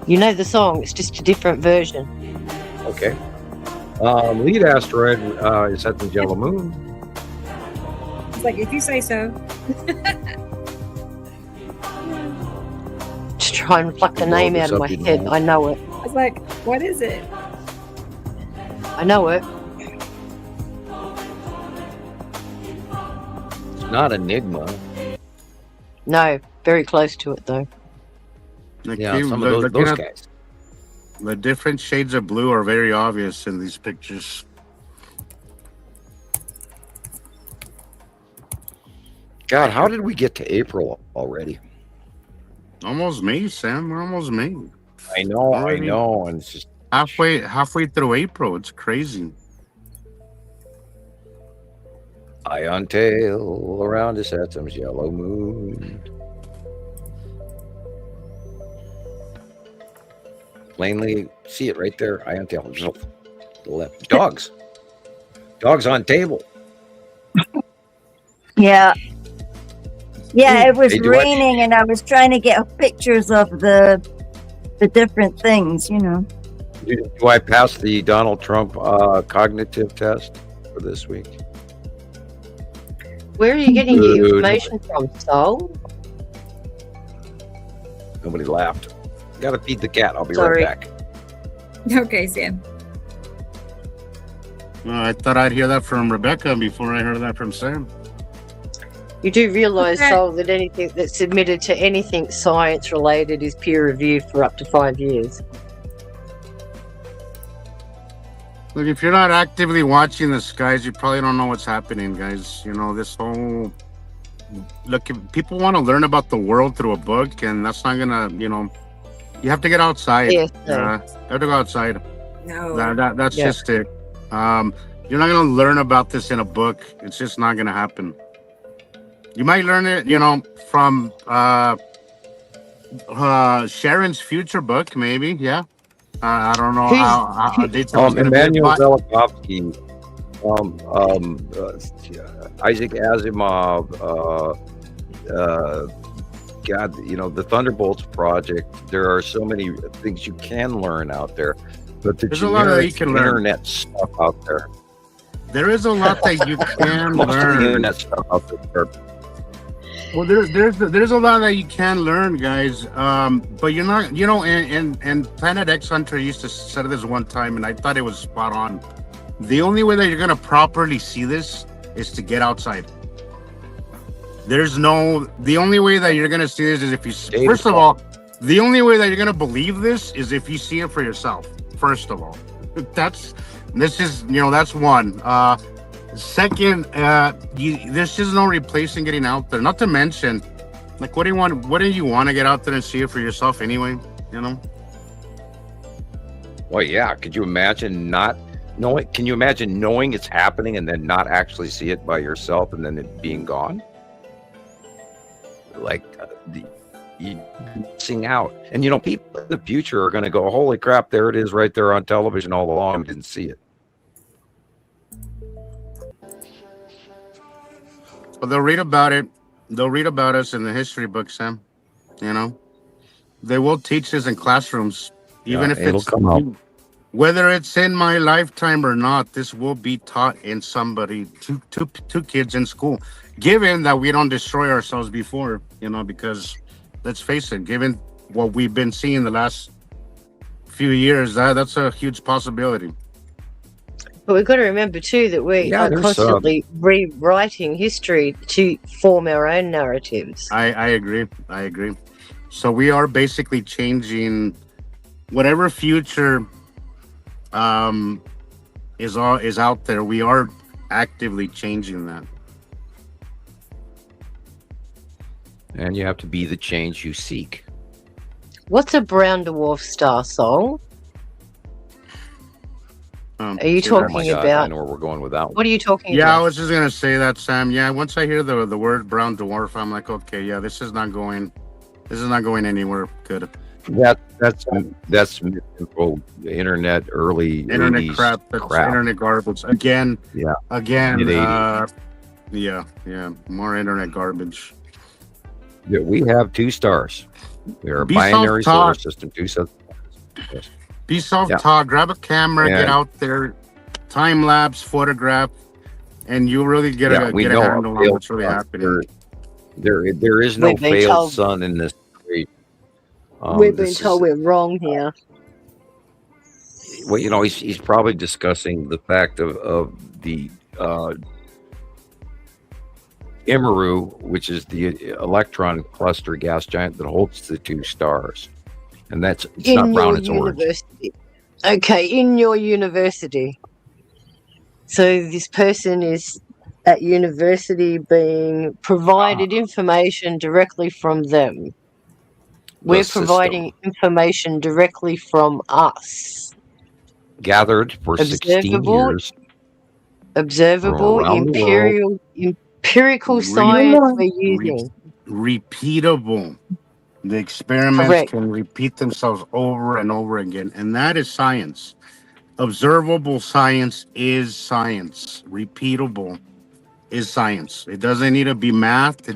You know the song, it's just a different version. Okay. Lead asteroid is at the yellow moon. It's like, if you say so. Just try and pluck the name out of my head. I know it. I was like, what is it? I know it. It's not Enigma. No, very close to it though. Some of those guys. The different shades of blue are very obvious in these pictures. God, how did we get to April already? Almost May, Sam. We're almost May. I know, and it's just halfway through April. It's crazy. Ion tail around the Saturn's yellow moon. Plainly see it right there. Ion tail. To the left. Dogs on table. Yeah, it was raining, and I was trying to get pictures of the different things, Do I pass the Donald Trump cognitive test for this week? Where are you getting your information from, Sol? Nobody laughed. Gotta feed the cat. I'll be Sorry. right back. Okay, Sam. I thought I'd hear that from Rebecca before I heard that from Sam. You do realise, Sol, that anything that's submitted to anything science related is peer reviewed for up to 5 years. Look, if you're not actively watching the skies, you probably don't know what's happening, guys. This whole... Look, if people want to learn about the world through a book, and that's not gonna, you have to get outside. Yes, you have to go outside. No. That's just it. You're not gonna learn about this in a book. It's just not gonna happen. You might learn it, from Sharon's future book, maybe. Yeah. I don't know how details. Emmanuel Velikovsky, Isaac Asimov, the Thunderbolts Project. There are so many things you can learn out there, but there's a lot that you can internet stuff out there. There is a lot that you can learn. Internet stuff out there. Well, there's a lot that you can learn, guys. But you're not, and Planet X Hunter used to say this one time, and I thought it was spot on. The only way that you're gonna properly see this is to get outside. The only way that you're gonna see this is if you. First of all, the only way that you're gonna believe this is if you see it for yourself. First of all, that's one. Second, there's just no replacing getting out there. Not to mention, like, what do you want? What do you want to get out there and see it for yourself anyway? You know. Well, yeah. Could you imagine not knowing? Can you imagine knowing it's happening and then not actually see it by yourself and then it being gone? Like missing out. And people in the future are going to go, holy crap, there it is right there on television all along. Didn't see it. But they'll read about it. They'll read about us in the history books, Sam. They will teach this in classrooms, even if it'll come up. Whether it's in my lifetime or not. This will be taught in somebody, two kids in school. Given that we don't destroy ourselves before, because let's face it, given what we've been seeing the last few years, that's a huge possibility. But we've got to remember too that we are constantly rewriting history to form our own narratives. I agree. So we are basically changing whatever future is out there. We are actively changing that. And you have to be the change you seek. What's a brown dwarf star song? Are you talking about? I know where we're going with that one. What are you talking about? Yeah, I was just gonna say that, Sam. Yeah, once I hear the word brown dwarf, I'm like, okay, yeah, this is not going anywhere good. That's mythical internet early internet crap. That's internet garbage again. Yeah. Again. Yeah. More internet garbage. Yeah, we have 2 stars. We are a binary solar system. 2 sets. Yes. Be self-taught. Grab a camera, get out there, time lapse, photograph, and you really get a handle on what's really happening. There is no failed son in this. We've been told we're wrong here. Well, he's probably discussing the fact of the Nibiru, which is the electron cluster gas giant that holds the 2 stars. And it's not brown, it's orange. Okay, in your university. So this person is at university being provided information directly from them. We're providing information directly from us. Gathered for 16 years. Observable, empirical science we're using. Repeatable. The experiments can repeat themselves over and over again, and that is science. Observable science is science. Repeatable is science. It doesn't need to be math.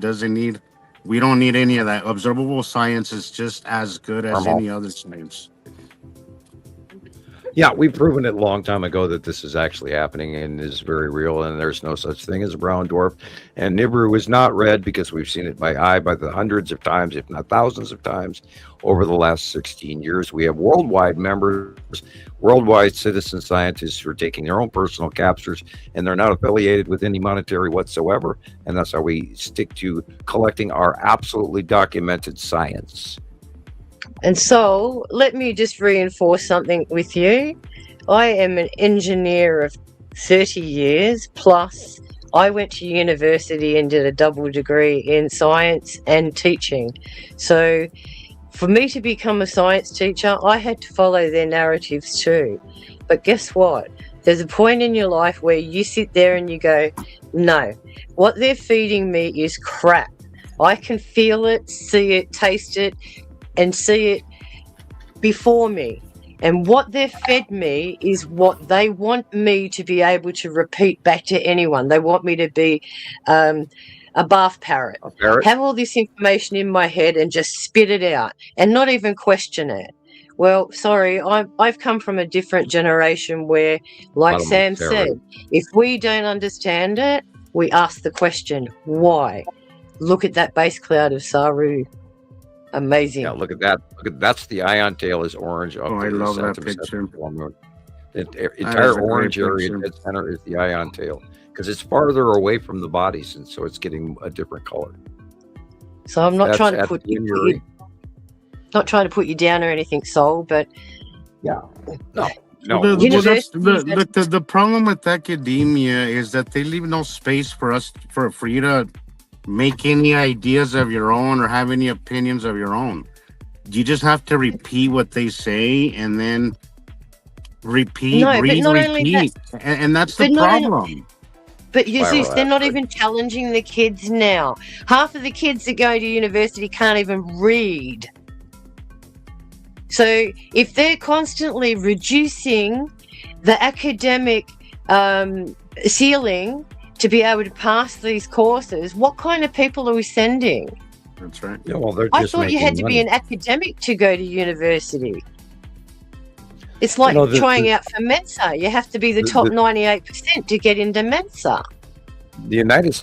We don't need any of that. Observable science is just as good as any other science. Yeah, we've proven it a long time ago that this is actually happening and is very real, and there's no such thing as a brown dwarf. And Nibiru is not red because we've seen it by eye by the hundreds of times, if not thousands of times, over the last 16 years. We have worldwide members, worldwide citizen scientists who are taking their own personal captures, and they're not affiliated with any monetary whatsoever. And that's how we stick to collecting our absolutely documented science. And so, let me just reinforce something with you. I am an engineer of 30 years, plus I went to university and did a double degree in science and teaching. So, for me to become a science teacher, I had to follow their narratives too. But guess what? There's a point in your life where you sit there and you go, no, what they're feeding me is crap. I can feel it, see it, taste it, and see it before me. And what they've fed me is what they want me to be able to repeat back to anyone. They want me to be a bath parrot. Have all this information in my head and just spit it out and not even question it. Well, sorry, I've come from a different generation where, like Sam said, if we don't understand it, we ask the question, why? Look at that base cloud of Saru. Amazing. Yeah, look at that. That's the ion tail is orange. I love that picture. The entire orange area at the center is the ion tail. because it's farther away from the bodies, and so it's getting a different color. So I'm not trying to put you down or anything, Sol, but no. The problem with academia is that they leave no space for us for you to make any ideas of your own or have any opinions of your own. You just have to repeat what they say and then repeat. And that's the problem. But Jesus, they're not even challenging the kids now. Half of the kids that go to university can't even read. So if they're constantly reducing the academic ceiling to be able to pass these courses, what kind of people are we sending? That's right. Yeah, well, I thought you had to be an academic to go to university. It's like trying out for Mensa. You have to be the top 98% to get into Mensa. The United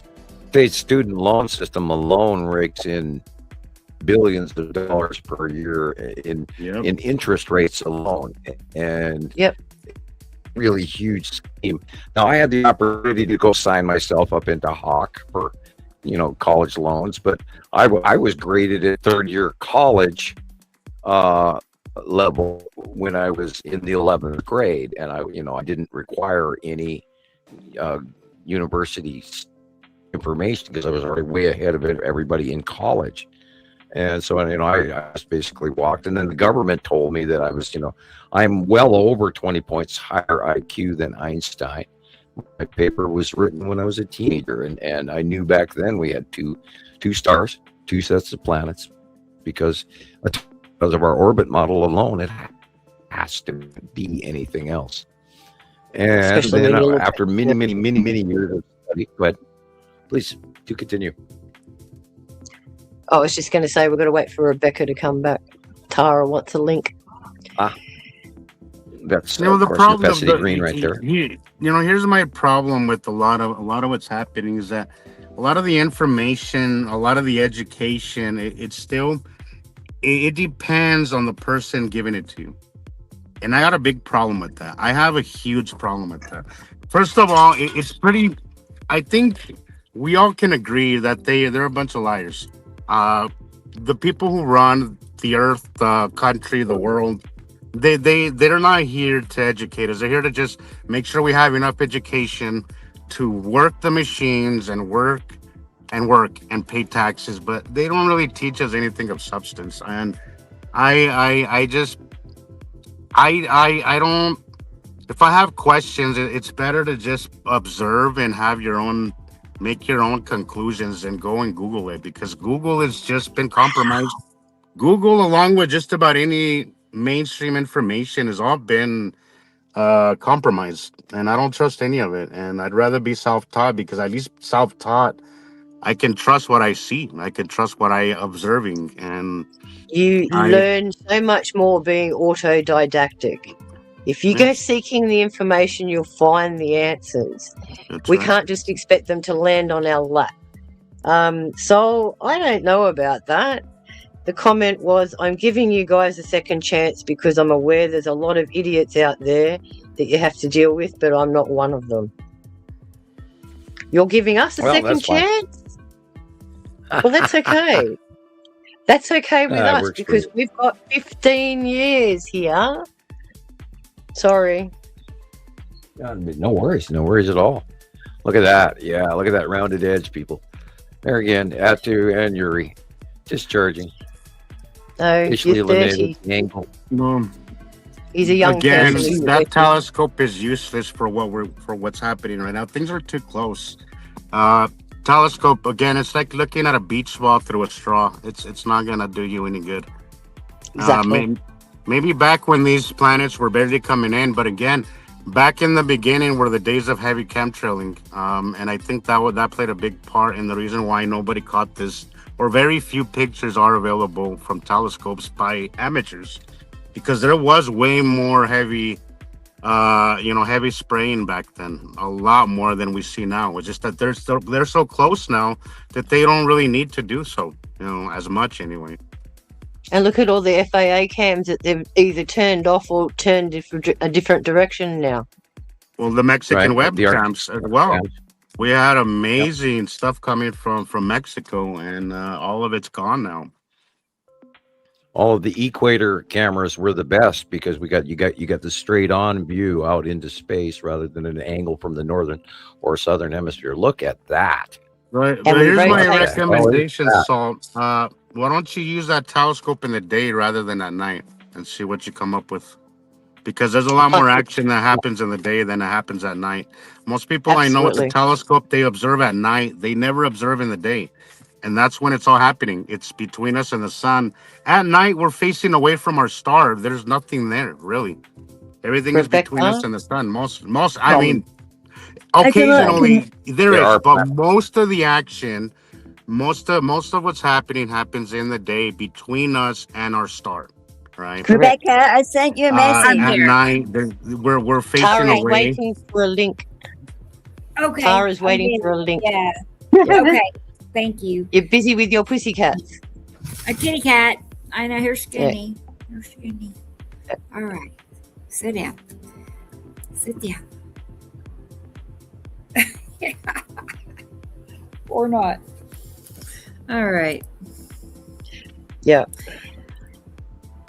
States student loan system alone rakes in billions of dollars per year in interest rates alone, and really huge scheme. Now, I had the opportunity to go sign myself up into Hawk for college loans, but I was graded at third year college level when I was in the 11th grade, and I didn't require any university information because I was already way ahead of everybody in college. And so I just basically walked, and then the government told me that I was I'm well over 20 points higher IQ than Einstein. My paper was written when I was a teenager, and I knew back then we had two stars, two sets of planets, because of our orbit model alone, it has to be anything else. And then after many years of study, but please do continue. I was just going to say we've got to wait for Rebecca to come back. Tara wants a link. That's the problem. Green right there. Here's my problem with a lot of what's happening is that a lot of the information, a lot of the education, it depends on the person giving it to you. And I got a big problem with that. I have a huge problem with that. First of all, it's pretty. I think we all can agree that they're a bunch of liars. The people who run the earth, the country, the world, they're not here to educate us. They're here to just make sure we have enough education to work the machines and work and pay taxes, but they don't really teach us anything of substance. And I don't. If I have questions, it's better to just observe and make your own conclusions and go and Google it, because Google has just been compromised. Google, along with just about any mainstream information, has all been compromised, and I don't trust any of it. And I'd rather be self-taught, because at least self-taught, I can trust what I see. I can trust what I'm observing, and you learn so much more being autodidactic. If you go seeking the information, you'll find the answers. We can't just expect them to land on our lap. So I don't know about that. The comment was, I'm giving you guys a second chance because I'm aware there's a lot of idiots out there that you have to deal with, but I'm not one of them. You're giving us a second chance? Well, that's okay. That's okay with us, because we've got 15 years here. Sorry. No worries at all. Look at that. Yeah, look at that rounded edge, people. There again, Atu and Yuri, discharging. No, you're 30. Angle. He's a young person. Again, that telescope is useless for what's happening right now. Things are too close. Telescope, again, it's like looking at a beach ball through a straw. It's not gonna do you any good. Exactly. Maybe back when these planets were barely coming in, but again, back in the beginning were the days of heavy chemtrailing, and I think that played a big part in the reason why nobody caught this, or very few pictures are available from telescopes by amateurs, because there was way more heavy spraying back then, a lot more than we see now. It's just that they're so close now that they don't really need to do so, as much anyway. And look at all the FAA cams that they've either turned off or turned a different direction now. Well, the Mexican webcams as well. We had amazing stuff coming from Mexico, and all of it's gone now. All of the equator cameras were the best because you got the straight on view out into space rather than an angle from the northern or southern hemisphere. Look at that. Right, And but we here's my rotate. recommendation, Salt. Why don't you use that telescope in the day rather than at night and see what you come up with? Because there's a lot more action that happens in the day than it happens at night. Most people I know with the Absolutely. telescope, they observe at night. They never observe in the day. And that's when it's all happening. It's between us and the sun. At night, we're facing away from our star. There's nothing there, really. Everything is between us Rebecca, and the sun. I mean, I can, occasionally there There is, are but most of the action, most of what's happening happens in the day between us and our star, right? correct. Rebecca, I sent you a message. At here. night, we're facing Tara's away. waiting for a link. Okay. Tara's I'm waiting busy. for a link. Yeah. Okay. Thank you. You're busy with your pussycats. A kitty cat. I know. Here's Skinny. Here's Skinny. All right. Sit down. Sit down. Or not. All right. Yeah.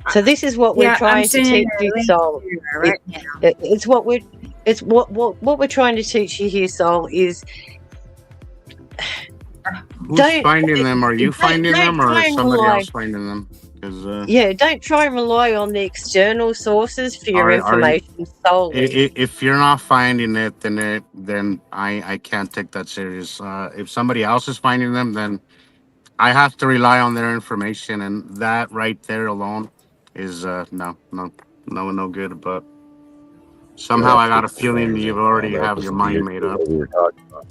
So this is what we're Yeah, I'm trying to sending teach her a you, link Sol. to her right now. It's what we're trying to teach you here, Sol, is Who's don't- finding them? Are you don't- finding don't them, or try is and somebody rely. else finding them? Because yeah, don't try and rely on the external sources for your Are- are- information solely. if you're not finding it, then I can't take that serious. If somebody else is finding them, then I have to rely on their information, and that right there alone is no good. But somehow I got a feeling you already have your mind made up. We were talking about.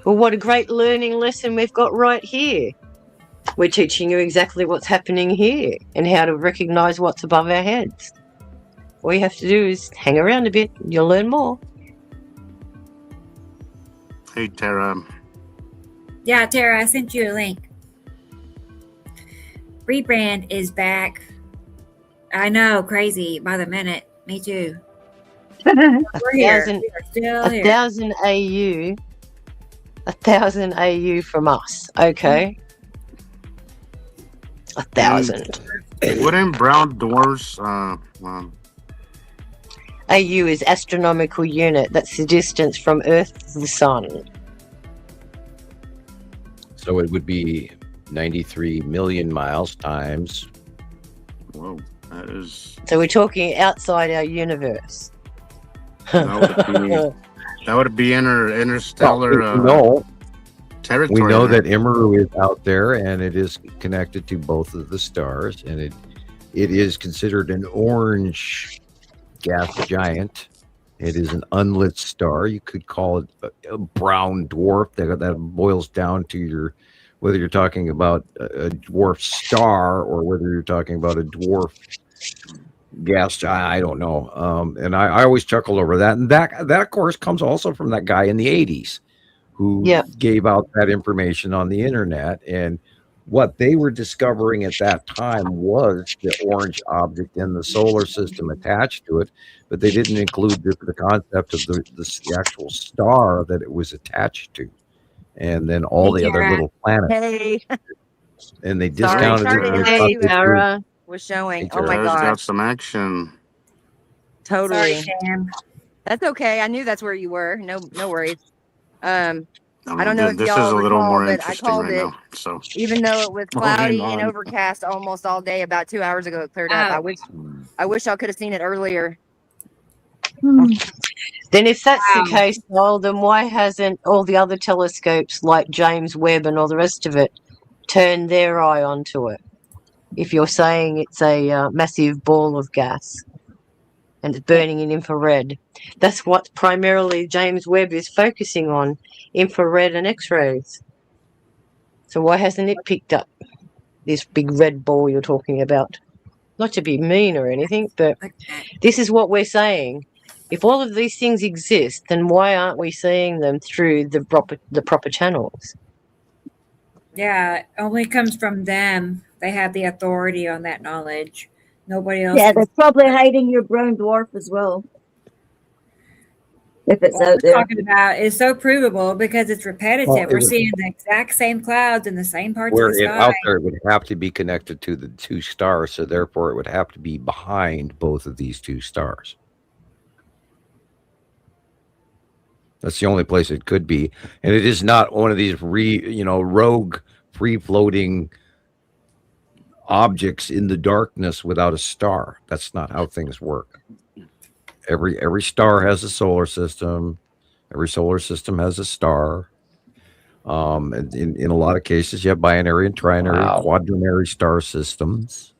Well, what a great learning lesson we've got right here. We're teaching you exactly what's happening here and how to recognize what's above our heads. All you have to do is hang around a bit, and you'll learn more. Hey, Tara. Yeah, Tara, I sent you a link. Rebrand is back. I know, crazy by the minute. Me too. We're here. Thousand- We are still A here. 1,000 AU. 1,000 AU from us. Okay. 1,000. Wouldn't brown dwarfs? AU is astronomical unit. That's the distance from Earth to the Sun. So it would be 93 million miles times. Whoa, that is. So we're talking outside our universe. That would be interstellar territory. We know that Nibiru is out there, and it is connected to both of the stars, and it is considered an orange gas giant. It is an unlit star. You could call it a brown dwarf. That boils down to whether you're talking about a dwarf star or whether you're talking about a dwarf gas giant. I don't know. And I always chuckle over that. And that of course comes also from that guy in the 80s who gave out that information on the internet. And what they were discovering at that time was the orange object in the solar system attached to it, but they didn't include the concept of the actual star that it was attached to, and then all the other little planets. Hey, And they discounted it. Hey, Tara. Was showing. Hey, Oh my Tara's got gosh. some action. Totally. Sorry, Sam. That's okay. I knew that's where you were. No worries. I don't know if This is y'all a little recall, more but I interesting called right it. now. So Even though it was Moving cloudy and on. overcast almost all day, about 2 hours ago it cleared up. I wish y'all could have seen it earlier. Then if that's the case, well, then why hasn't all the other telescopes like James Webb and all the rest of it turned their eye onto it? If you're saying it's a massive ball of gas and it's burning in infrared, that's what primarily James Webb is focusing on, infrared and X-rays. So why hasn't it picked up this big red ball you're talking about? Not to be mean or anything, but this is what we're saying. If all of these things exist, then why aren't we seeing them through the proper channels? Yeah, it only comes from them. They have the authority on that knowledge. Nobody else. yeah, they're probably hiding your brown dwarf as well. if it's what out we're there. talking about is so provable because it's repetitive. Well, We're seeing the exact same clouds in the same parts of were the it sky. out there, it would have to be connected to the two stars, so therefore it would have to be behind both of these two stars. That's the only place it could be, and it is not one of these rogue, free-floating objects in the darkness without a star. That's not how things work. Every star has a solar system. Every solar system has a star. And in a lot of cases, you have binary and trinary and quaternary star systems.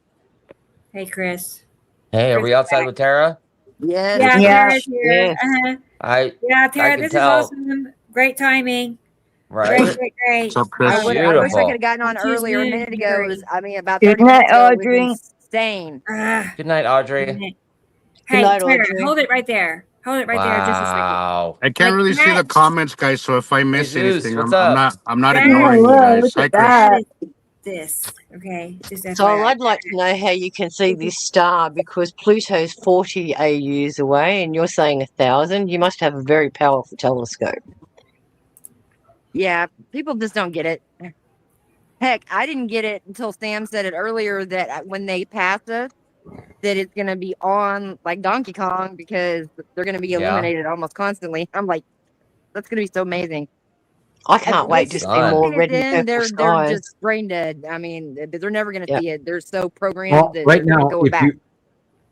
Hey, Chris. Hey, are we outside with Tara? Yes. Yeah, Yeah. Tara's here. I Tara, can this tell. is awesome. Great timing. Right. Great. What's up, Chris? I wish I Beautiful. could have gotten on earlier a minute ago. It was, about Good 30 night, minutes ago. It Audrey. was insane. Good night, Audrey. Hey, night, Tara, Audrey. hold it right there. Hold it right there just a second. Wow. I can't Like really see the that. comments, guys. So if I miss Hey, Zeus, anything, what's I'm up? not Yeah, ignoring you whoa, guys. look Hi, at Chris. that. This, okay? Just So FYI. I'd like to know how you can see this star because Pluto's 40 AUs away and you're saying 1,000. You must have a very powerful telescope. Yeah, people just don't get it. Heck, I didn't get it until Sam said it earlier that when they pass us, that it's going to be on like Donkey Kong because they're going to be illuminated almost constantly. I'm like, that's going to be so amazing. I can't wait to see more red and purple They're skies. just brain dead. I mean, they're never going to see it. They're so programmed Well, that right they're now, going back.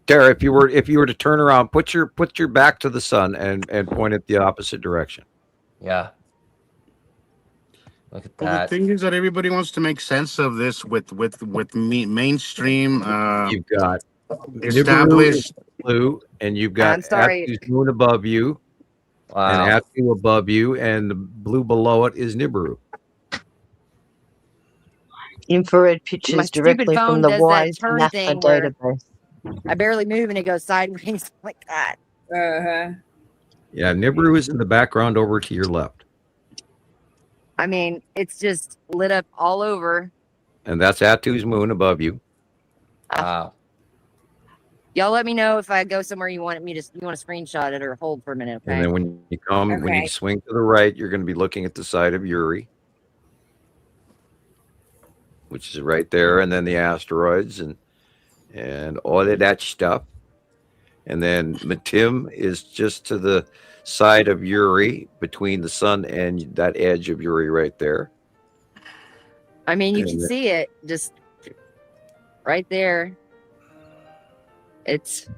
Tara, if you were to turn around, put your back to the sun and point it the opposite direction. Yeah. Look at Well, that. the thing is that everybody wants to make sense of this with mainstream. You've got established blue, and you've got I'm sorry. Atu's moon above you, and Wow. Atu above you, and the blue below it is Nibiru. Infrared My pictures stupid directly phone from the does that WISE turn NASA thing where database. I barely move and it goes sideways like that. Yeah, Nibiru is in the background over to your left, I mean, it's just lit up all over. and that's Atu's moon above you. Wow. Y'all let me know if I go somewhere you want to screenshot it or hold for a minute, okay? And then when you swing to the right, you're going to be looking at the side of Uri, which is right there, and then the asteroids and all of that stuff. And then Matim is just to the side of Uri, between the sun and that edge of Uri right there. I mean, you can see it just right there. It's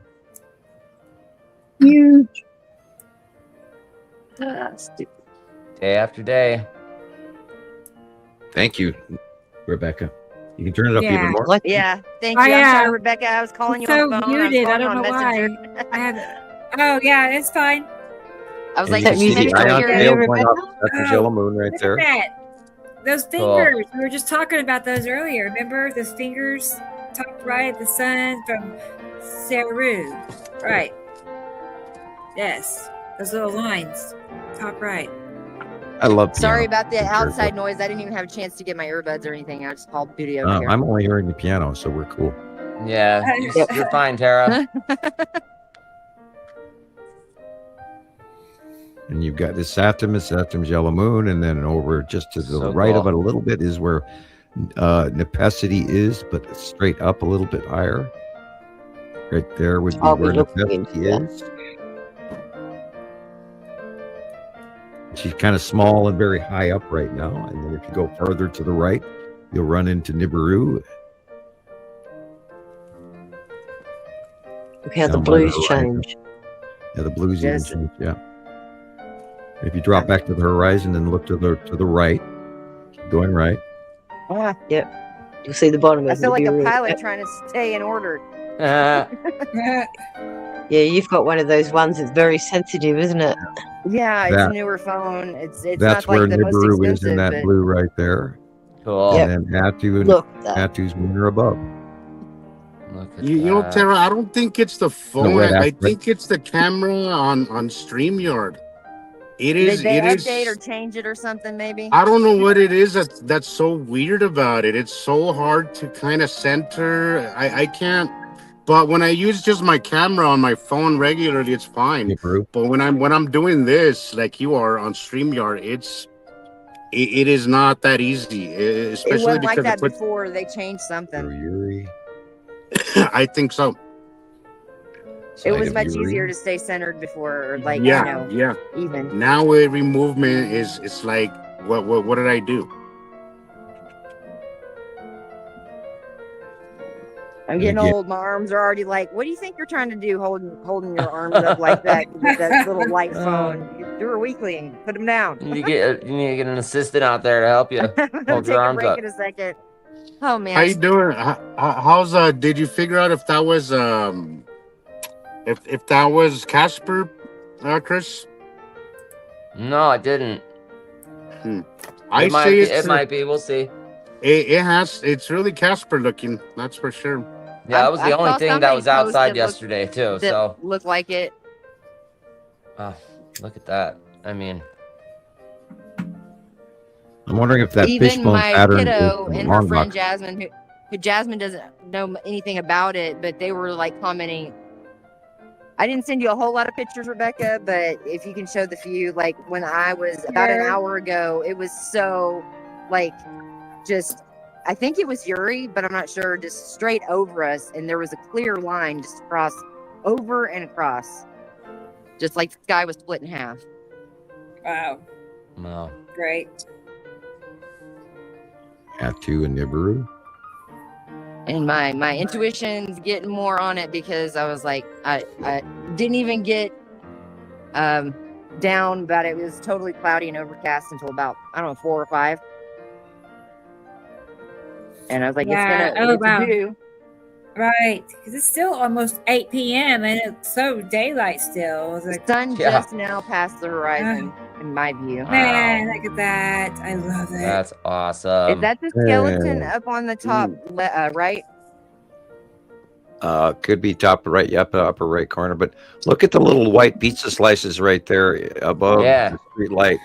huge. Stupid. Day after day. Thank you, Rebecca. You can turn it up even more. Yeah, thank you. I'm sorry, Rebecca. I was calling you on the phone. Muted. I I was don't know calling why. I have. Oh yeah, it's fine. I was And like, you can see the ion tail going up. That's the Oh, yellow moon right look there. at that. Those fingers. We were just talking about those earlier. Remember those fingers, top right, the sun from Saru. Right. Yes. Those little lines, top right. I love. Sorry piano. about the outside noise. I didn't even have a chance to get my earbuds or anything. I just called Booty over here. I'm only hearing the piano, so we're cool. Yeah, you're fine, Tara. And you've got this Saturn's yellow moon, and then over just to the So right cool. of it a little bit is where Nepacity is, but straight up a little bit higher. Right there would be I'll be where looking into Nepacity is. She's kind of small and very high up right now. And then if you go further to the right, you'll run into Nibiru. Look how the Down by blues horizon. change. Yeah, the blues Yes. even change. Yeah. If you drop back to the horizon and look to the right, keep going right. Yep. You'll see the bottom of I feel like a Nibiru. pilot trying to stay in order. Yeah, you've got one of those ones that's very sensitive, isn't it? Yeah, it's That- a newer phone. It's That's not where like the most Nibiru is expensive. in that but blue right there. Cool. Yep. And then Atu and Look at that. Atu's moon are above. Look at You know, that. Tara, I don't think it's the phone. red I asteroid. think it's the camera on StreamYard. It Did is. they It update is. or change it or something? Maybe. I don't know what it is that's so weird about it. It's so hard to kind of center. I can't But when I use just my camera on my phone regularly, it's fine. But when I'm doing this, like you are on StreamYard, it is not that easy, especially It wasn't because like that before. They changed something. I think so. It was much easier to stay centered before, or like yeah. even. Now every movement is it's like what did I do? I'm getting old. My arms are already like, what do you think you're trying to do holding your arms up like that with that little light phone? You're a weakling. Put them down. You need to get an assistant out there to help you hold your arms up. Take a break in a second. Oh man. How you doing? How's did you figure out if that was if that was Casper, Chris? No, I didn't. I say it might be. We'll see. It's really Casper looking, that's for sure. Yeah, that was the only thing that was outside yesterday too. So looked like it. Oh, look at that. I mean, I'm wondering if that even fishbone my pattern kiddo is and her friend Jasmine, who Jasmine doesn't know anything about it, but they were like commenting. I didn't send you a whole lot of pictures, Rebecca, but if you can show the few, like when I was about an hour ago, it was so like just, I think it was Yuri, but I'm not sure, just straight over us. And there was a clear line just across, over and across. Just like the sky was split in half. Wow. Wow. Great. Atu and Nibiru. And my intuition's getting more on it because I was like, I didn't even get down about it. It was totally cloudy and overcast until about, I don't know, 4 or 5. And I was like, yeah. it's gonna do. Right, because it's still almost 8 p.m. and it's so daylight still. It's like, the sun just now passed the horizon, in my view. Man, look at that. I love it. That's awesome. Is that the skeleton up on the top right? Could be top right, upper right corner. But look at the little white pizza slices right there above the street light.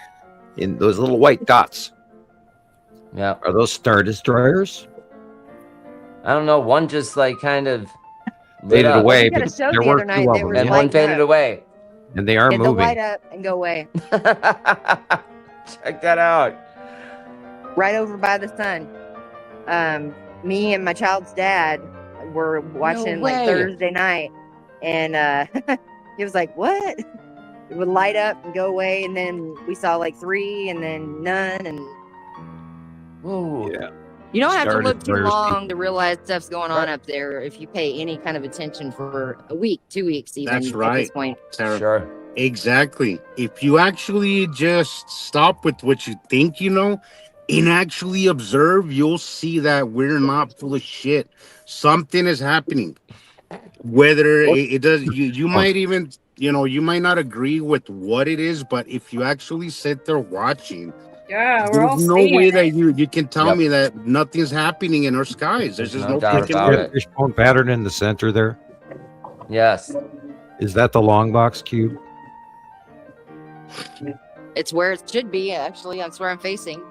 In those little white dots. Yeah. Are those Star Destroyers? I don't know. One just like kind of faded away. But there were two of them. And one faded away. And they are moving. They'll light up and go away. Check that out. Right over by the sun. Me and my child's dad were watching like Thursday night, and he was like, "What?" It would light up and go away, and then we saw like 3, and then none, and whoa. Yeah. You don't have to look too long to realize stuff's going on up there if you pay any kind of attention for a week, 2 weeks, even. That's right, at this point. Sarah. Sure. Exactly. If you actually just stop with what you think you know and actually observe, you'll see that we're not full of shit. Something is happening. Whether it does, you might even, you might not agree with what it is, but if you actually sit there watching, there's no way that you can tell me that nothing's happening in our skies. There's just no doubt about it. Fishbone pattern in the center there. Yes. Is that the long box cube? It's where it should be, actually. That's where I'm facing.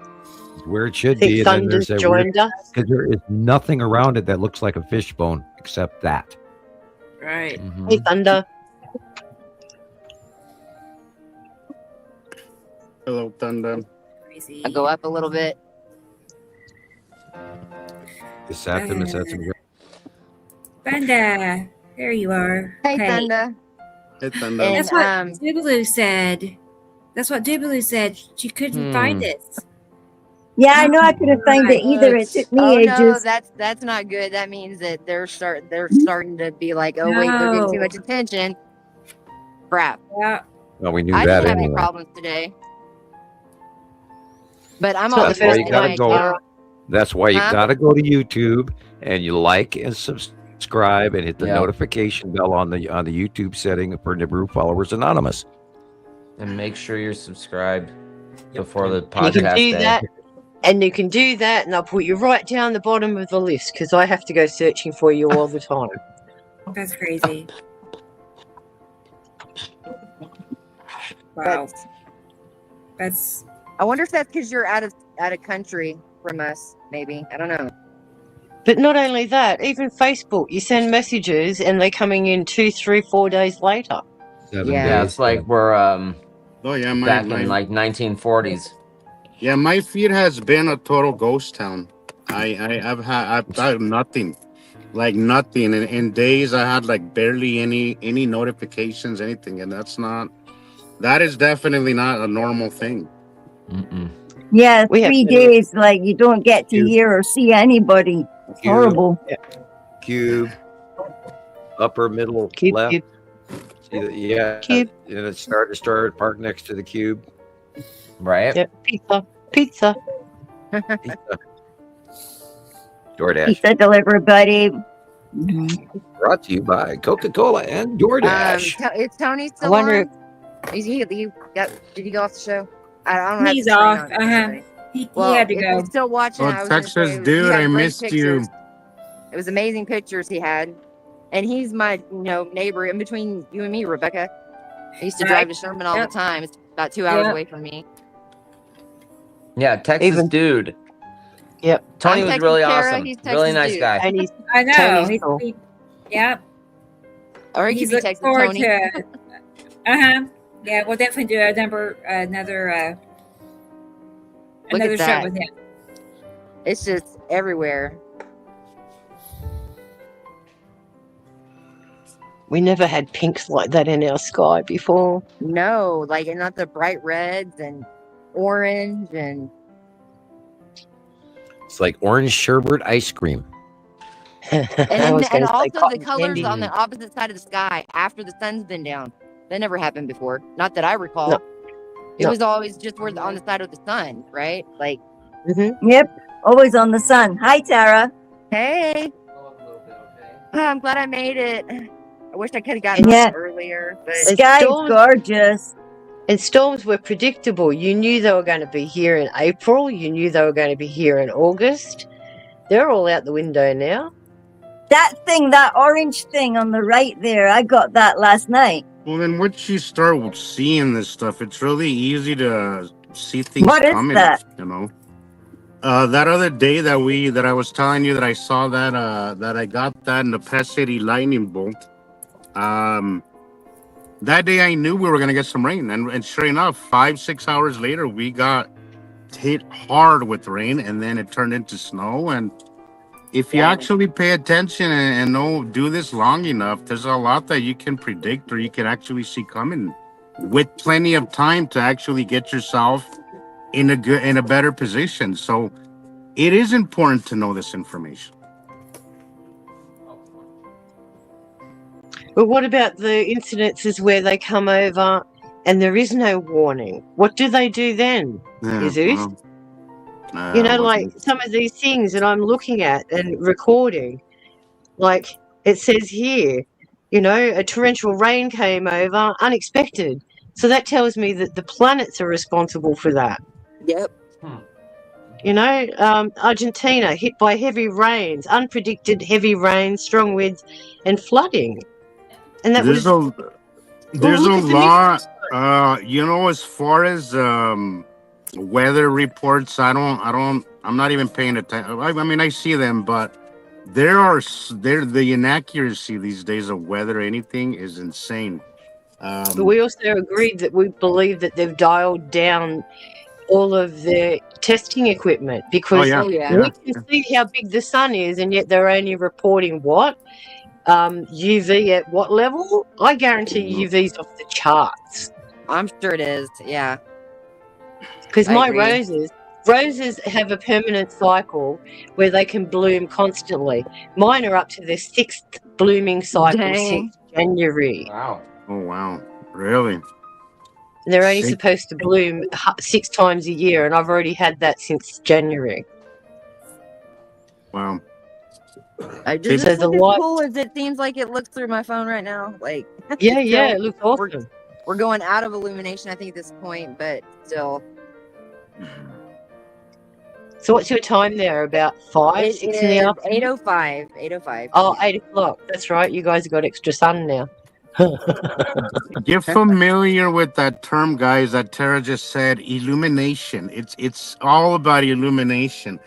Where it should be. Thunder's joined us. Because there is nothing around it that looks like a fishbone except that. Right. Mm-hmm. Hey, Thunder. Hello, Thunder. I go up a little bit. Deceptive. Banda, there you are. Hey, Thunder. Hey, Thunder. And, That's what Dubaloo said. That's what Dubaloo said. She couldn't find it. Yeah, I know I couldn't find it either. It took me ages. No, that's not good. That means that they're starting to be like, oh wait, they're getting too much attention. Crap. Yeah. Well, we knew I that didn't have any anyway. problems today. But I'm So all that's why you the gotta go. That's why you gotta go to YouTube and you like and subscribe and hit the notification bell on the YouTube setting for Nibiru Followers Anonymous. And make sure you're subscribed before the You podcast can do day. that. And you can do that, and I'll put you right down the bottom of the list because I have to go searching for you all the time. That's crazy. Wow. I wonder if that's because you're out of country from us. Maybe, I don't know. But not only that, even Facebook, you send messages and they're coming in 2, 3, 4 days later. 7 Yeah, days. it's like we're Oh yeah, back in like 1940s. Yeah, my feed has been a total ghost town. I've had nothing, like nothing. In days, I had like barely any notifications, anything, and that is definitely not a normal thing. Mm-mm. Yeah, We have 3 better- days, like you don't get to hear or see anybody. It's Cube. horrible. Cube, upper middle Cube, left. cube. See the, yeah, Cube. and it started park next to the cube. Right? Yep. Pizza. Pizza. DoorDash. Pizza delivered, buddy. Brought to you by Coca-Cola and DoorDash. Is Tony I still wonder. on? Did he go off the show? I don't have He's the screen off. on. He Well, had to if go. he's still watching, Oh, I was gonna Texas say, he dude, had I great missed pictures. you. It was amazing pictures he had, and he's my neighbor in between you and me, Rebecca. I used to drive to Sherman all Yep. the time. It's about 2 hours Yep. away from me. Yeah, Texas Even- dude. Yep. Tony I'm was Texas really Tara, awesome. he's Really Texas nice dude. guy. Tony's, I know. Tony's cool. Yep. Or he He's could be looking Texas forward Tony. to it. Yeah, we'll definitely do another Look at show that. with him. It's just everywhere. We never had pinks like that in our sky before. No, like, and not the bright reds and orange and It's like orange sherbet ice cream. and, I was and gonna say also the cotton colors candy. on the opposite side of the sky after the sun's been down. That never happened before. Not that I recall. No. It No. was always just on the side of the sun, right? Like, Yep, always on the sun. Hi, Tara. hey, I'm glad I made it. I wish I could have gotten Yeah. on earlier, but It's Sky's storms. gorgeous. And storms were predictable. You knew they were going to be here in April. You knew they were going to be here in August. They're all out the window now. That orange thing on the right there, I got that last night. Well, then once you start seeing this stuff, it's really easy to see things What is coming. that? That other day that I was telling you that I saw that I got that Nepesity lightning bolt. That day I knew we were gonna get some rain, and sure enough, 5-6 hours later we got hit hard with rain, and then it turned into snow. And if you actually pay attention and do this long enough, there's a lot that you can predict or you can actually see coming with plenty of time to actually get yourself in a better position. So it is important to know this information. But what about the incidences where they come over and there is no warning? What do they do then? Jesus? Like some of these things that I'm looking at and recording, like it says here, a torrential rain came over unexpected. So that tells me that the planets are responsible for that. yep. Argentina hit by heavy rains, unpredicted heavy rains, strong winds, and flooding. And that there's was a look at the lot. As far as weather reports, I'm not even paying attention. I mean, I see them, but the inaccuracy these days of weather, anything is insane. But we also agreed that we believe that they've dialed down all of their testing equipment because we can see how big the sun is, and yet they're only reporting what? UV at what level? I guarantee UV's off the charts. I'm sure it is. Yeah. Because I my agree. roses have a permanent cycle where they can bloom constantly. Mine are up to their 6th blooming cycle Dang. since January. Wow. Oh wow, really? And they're only 6? supposed to bloom 6 times a year, and I've already had that since January. Wow. I just So the look as light- cool as it seems like it looks through my phone right now. Like, Yeah, still- yeah, it looks awesome. We're going out of illumination, I think, at this point, but still. So what's your time there? About 5, It 6 in the is afternoon? 8:05. 8:05. Oh, 8 o'clock. That's right. You guys have got extra sun now. Get familiar with that term, guys, that Tara just said, illumination. It's all about illumination.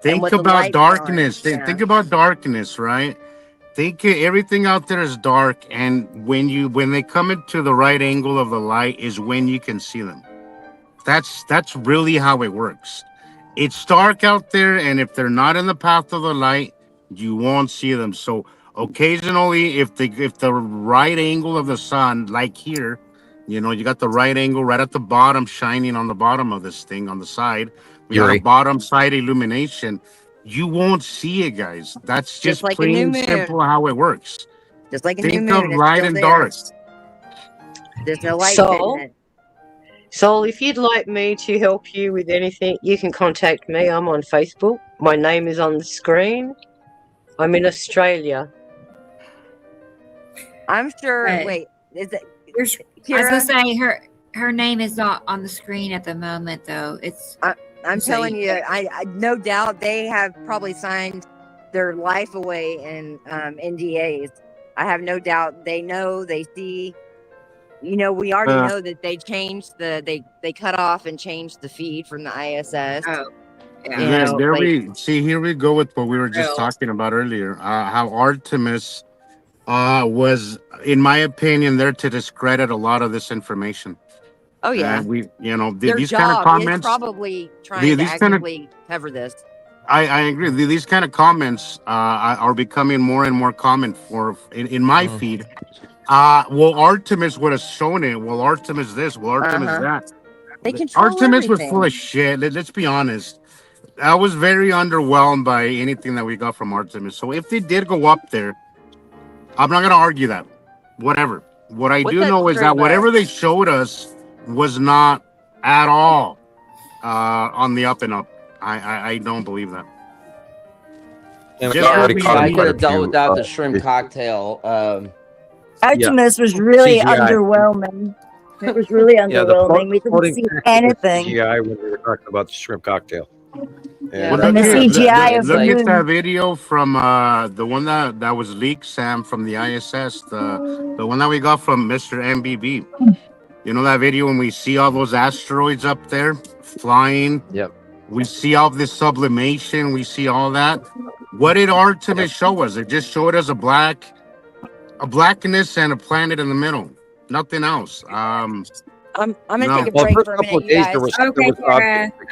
Think what the about light's on. darkness. Yeah. Think about darkness, right? Think everything out there is dark, and when they come into the right angle of the light is when you can see them. That's really how it works. It's dark out there, and if they're not in the path of the light, you won't see them. So occasionally, if the right angle of the sun, like here, you got the right angle right at the bottom, shining on the bottom of this thing on the side. We got a bottom side illumination. You won't see it, guys. That's just like a plain new and moon. simple how it works. Just like a Think new moon, of it's light still and there. dark. There's no light Sol, in it. Sol, if you'd like me to help you with anything, you can contact me. I'm on Facebook. My name is on the screen. I'm in Australia. I'm sure. Right. Wait, is it? I was gonna say her name is not on the screen at the moment, though. I'm telling you, I no doubt they have probably signed their life away in NDAs. I have no doubt they know, they see. We already know that they changed they cut off and changed the feed from the ISS. Oh, yeah. Here we go with what we were just talking about earlier. How Artemis was, in my opinion, there to discredit a lot of this information. Oh yeah, their these job kind of comments is probably trying to actively cover this. I agree. These kind of comments are becoming more and more common in my feed. Well, Artemis would have shown it. Well, Artemis this. Well, Artemis that. They control Artemis was everything. full of shit. Let's be honest. I was very underwhelmed by anything that we got from Artemis. So if they did go up there, I'm not gonna argue that. Whatever. What I do know is that whatever they showed us was not at all on the up and up. I don't believe that. I could have dealt without the shrimp cocktail. Artemis was really underwhelming. It was really underwhelming. We didn't see anything. CGI when we were talking about the shrimp cocktail. And the CGI of the look moon. at that video from the one that was leaked, Sam, from the ISS, the one that we got from Mr. MBB. You know that video when we see all those asteroids up there flying? Yep. We see all this sublimation. We see all that. What did Artemis show us? It just showed us a blackness and a planet in the middle. Nothing else. I'm gonna take a break for a minute, you guys.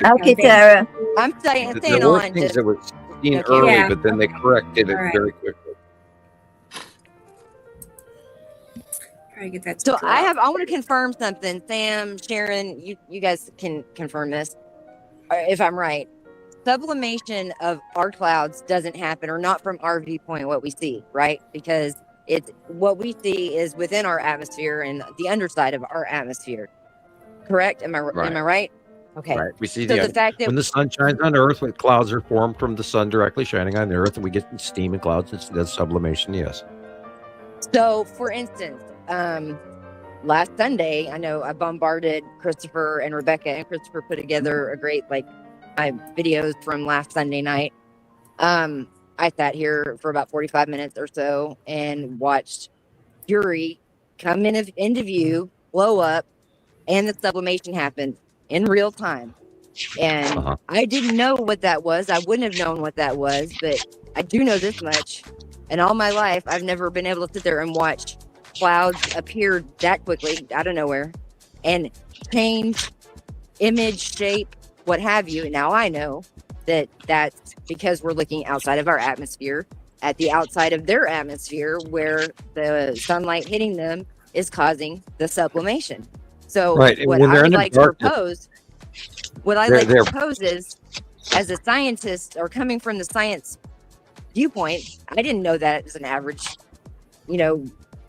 Okay, Tara. I'm staying There were on. things that were seen early, but then they corrected it very quickly. Try to get that. So I want to confirm something. Sam, Sharon, you guys can confirm this if I'm right. Sublimation of our clouds doesn't happen, or not from our viewpoint, what we see, right? Because it's what we see is within our atmosphere and the underside of our atmosphere. Correct? Am I right? Okay. Right. We see so the fact that when the sun shines on Earth, when clouds are formed from the sun directly shining on the Earth, and we get steam and clouds. That's sublimation. Yes. So, for instance, last Sunday, I know I bombarded Christopher and Rebecca, and Christopher put together a great videos from last Sunday night. I sat here for about 45 minutes or so and watched Fury come into view, blow up, and the sublimation happened in real time. And I didn't know what that was. I wouldn't have known what that was, but I do know this much. And all my life, I've never been able to sit there and watch clouds appear that quickly out of nowhere and change image, shape, what have you. Now I know that that's because we're looking outside of our atmosphere, at the outside of their atmosphere, where the sunlight hitting them is causing the sublimation. So what I would like to propose is, as a scientist or coming from the science viewpoint, I didn't know that as an average,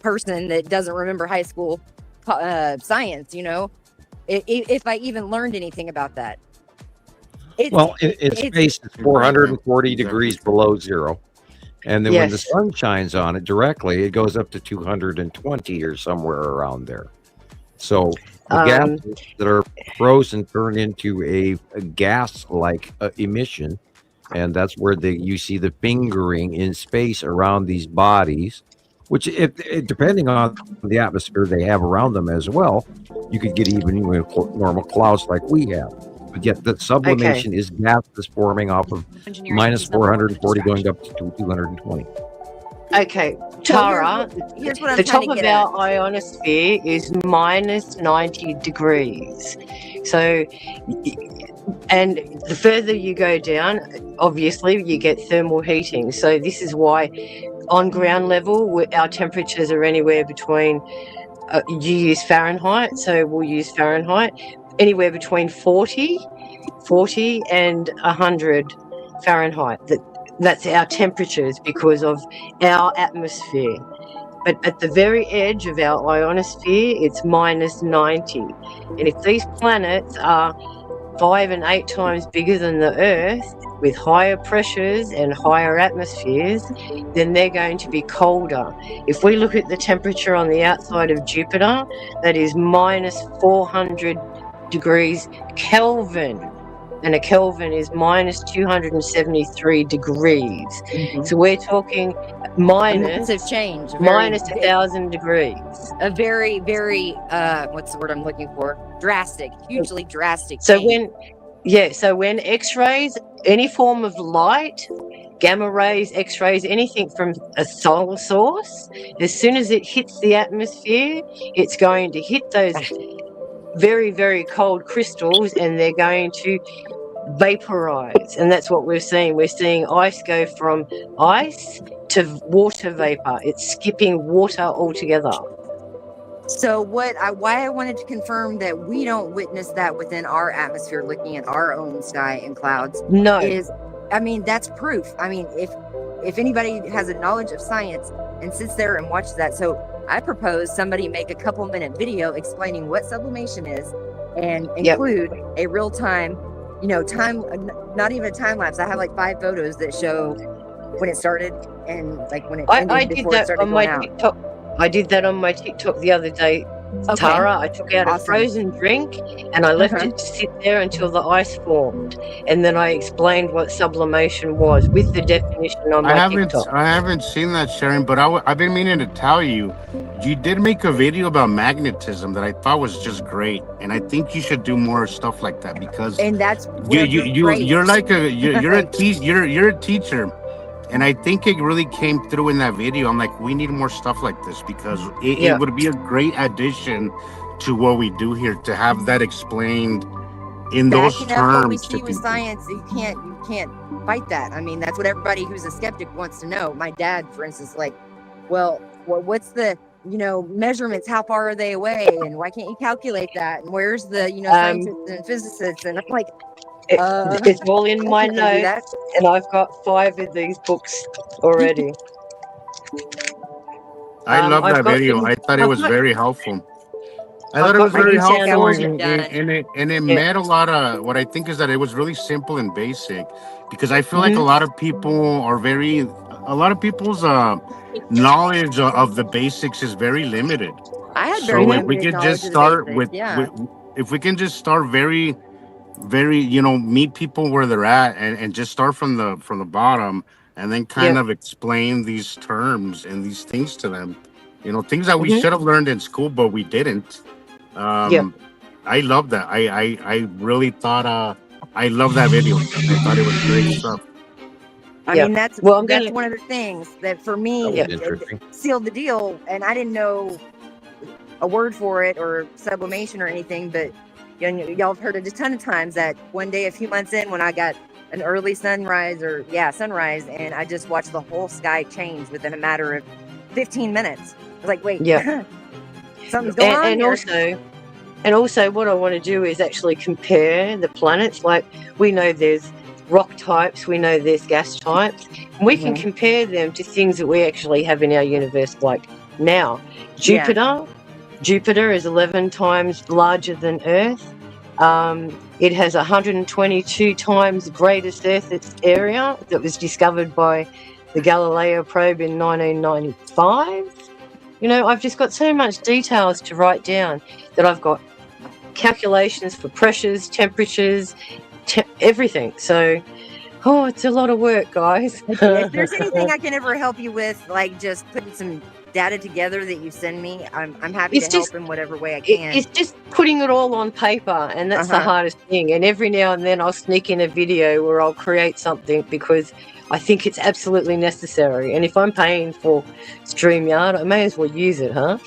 person that doesn't remember high school science, if I even learned anything about that. Its space is 440 degrees below zero. And then when the sun shines on it directly, it goes up to 220 or somewhere around there. So the gases that are frozen turn into a gas-like emission. And that's where you see the fingering in space around these bodies, which, depending on the atmosphere they have around them as well, you could get even normal clouds like we have. But yet the sublimation is gases forming off of minus 440 going up to 220. Okay, Tara, here's what I'm the trying top to of get our ionosphere is minus 90 degrees. So, and the further you go down, obviously you get thermal heating. So this is why on ground level, our temperatures are anywhere between, you use Fahrenheit, so we'll use Fahrenheit, anywhere between 40 and 100 Fahrenheit. That's our temperatures because of our atmosphere. But at the very edge of our ionosphere, it's minus 90. And if these planets are 5 and 8 times bigger than the Earth, with higher pressures and higher atmospheres, then they're going to be colder. If we look at the temperature on the outside of Jupiter, that is minus 400 degrees Kelvin. And a Kelvin is minus 273 degrees. So we're talking minus massive change, minus 1,000 degrees. A very, very what's the word I'm looking for? Drastic, hugely drastic. So change. when X-rays, any form of light, gamma rays, X-rays, anything from a solar source, as soon as it hits the atmosphere, it's going to hit those very, very cold crystals, and they're going to vaporize. And that's what we're seeing. We're seeing ice go from ice to water vapor. It's skipping water altogether. So why I wanted to confirm that we don't witness that within our atmosphere, looking at our own sky and clouds. No. That's proof. I mean, if anybody has a knowledge of science and sits there and watches that. So I propose somebody make a couple-minute video explaining what sublimation is and include a real-time, time, not even a time lapse. I have like 5 photos that show when it started and like when it ended. I did that on my TikTok. I did that on my TikTok the other day, Tara. I took out a frozen drink and I left it to sit there until the ice formed, and then I explained what sublimation was with the definition on my TikTok. I haven't seen that, Sharon, but I've been meaning to tell you, you did make a video about magnetism that I thought was just great, and I think you should do more stuff like that because you're like you're a teacher. And I think it really came through in that video. I'm like, we need more stuff like this because it would be a great addition to what we do here to have that explained in those terms. What we see with science, you can't fight that. I mean, that's what everybody who's a skeptic wants to know. My dad, for instance, like, well, what's the measurements? How far are they away? And why can't you calculate that? And where's the scientists and physicists? And I'm like, it's all in my notes, and I've got 5 of these books already. I love that video. I thought it was very helpful. I thought it was very helpful, and it met a lot of what I think is that it was really simple and basic, because I feel like a lot of people's knowledge of the basics is very limited. I had very limited knowledge of the basics, if we can just start very meet people where they're at and just start from the bottom and then kind of explain these terms and these things to them, things that we should have learned in school but we didn't. I love that. I really thought I love that video. I thought it was great stuff. I mean, that's one of the things that for me sealed the deal, and I didn't know a word for it or sublimation or anything, but y'all have heard it a ton of times that one day, a few months in, when I got an early sunrise, and I just watched the whole sky change within a matter of 15 minutes. I was like, wait, something's going on here. And also what I want to do is actually compare the planets. Like, we know there's rock types, we know there's gas types, and we can compare them to things that we actually have in our universe. Like now, Jupiter is 11 times larger than Earth. It has 122 times the greatest Earth area that was discovered by the Galileo probe in 1995. I've just got so much details to write down that I've got calculations for pressures, temperatures, everything. So Oh, it's a lot of work, guys. If there's anything I can ever help you with, like just putting some data together that you send me, I'm happy It's to just- help in whatever way I can. It's just putting it all on paper, and that's the hardest thing. And every now and then I'll sneak in a video where I'll create something because I think it's absolutely necessary. And if I'm paying for StreamYard, I may as well use it, huh?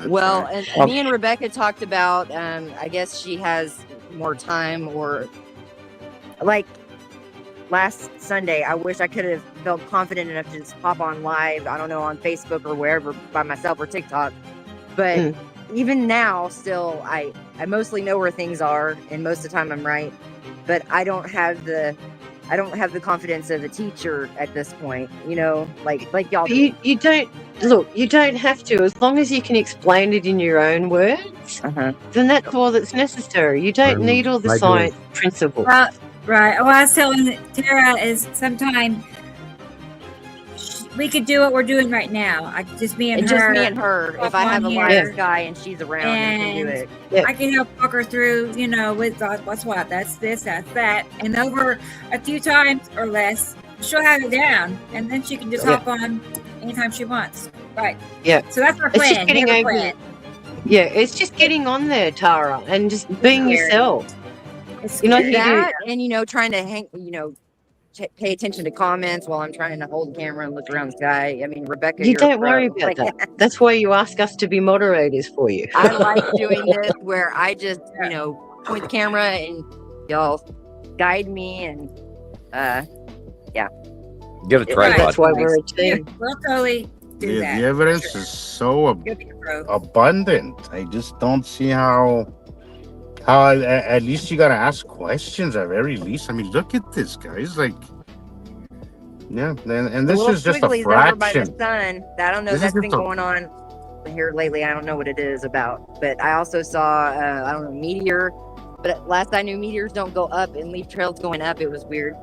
Well, right. and me and Rebecca talked about, I guess she has more time, or like last Sunday, I wish I could have felt confident enough to just pop on live, I don't know, on Facebook or wherever by myself or TikTok. But even now, still, I mostly know where things are, and most of the time I'm right. But I don't have the confidence of a teacher at this point, you know, like y'all do. You don't look. You don't have to, as long as you can explain it in your own words. Then that's all that's necessary. You don't need all the science principles. Right. Well, I was telling Tara is sometime we could do what we're doing right now. Just me and her. Just me and her. If I have a live guy and she's around, and can do it. I can help walk her through, you know, with what's what, that's this, that's that. And over a few times or less, she'll have it down. And then she can just hop on anytime she wants. Right. Yeah. So that's our plan. It's just getting over. Yeah, it's just getting on there, Tara, and just being yourself. You know that, and you know, trying to pay attention to comments while I'm trying to hold the camera and look around the sky. I mean, Rebecca, you don't worry about that. That's why you ask us to be moderators for you. I like doing this where I just, you know, point the camera and y'all guide me, and give it a try. That's why we're a team. We'll totally do that. The evidence is so abundant. I just don't see how at least you gotta ask questions at very least. I mean, look at this, guys. Like, yeah, and this is just a fraction. Over by the sun. I don't know. That's been going on here lately. I don't know what it is about. But I also saw, I don't know, meteor. But last I knew, meteors don't go up and leave trails going up. It was weird.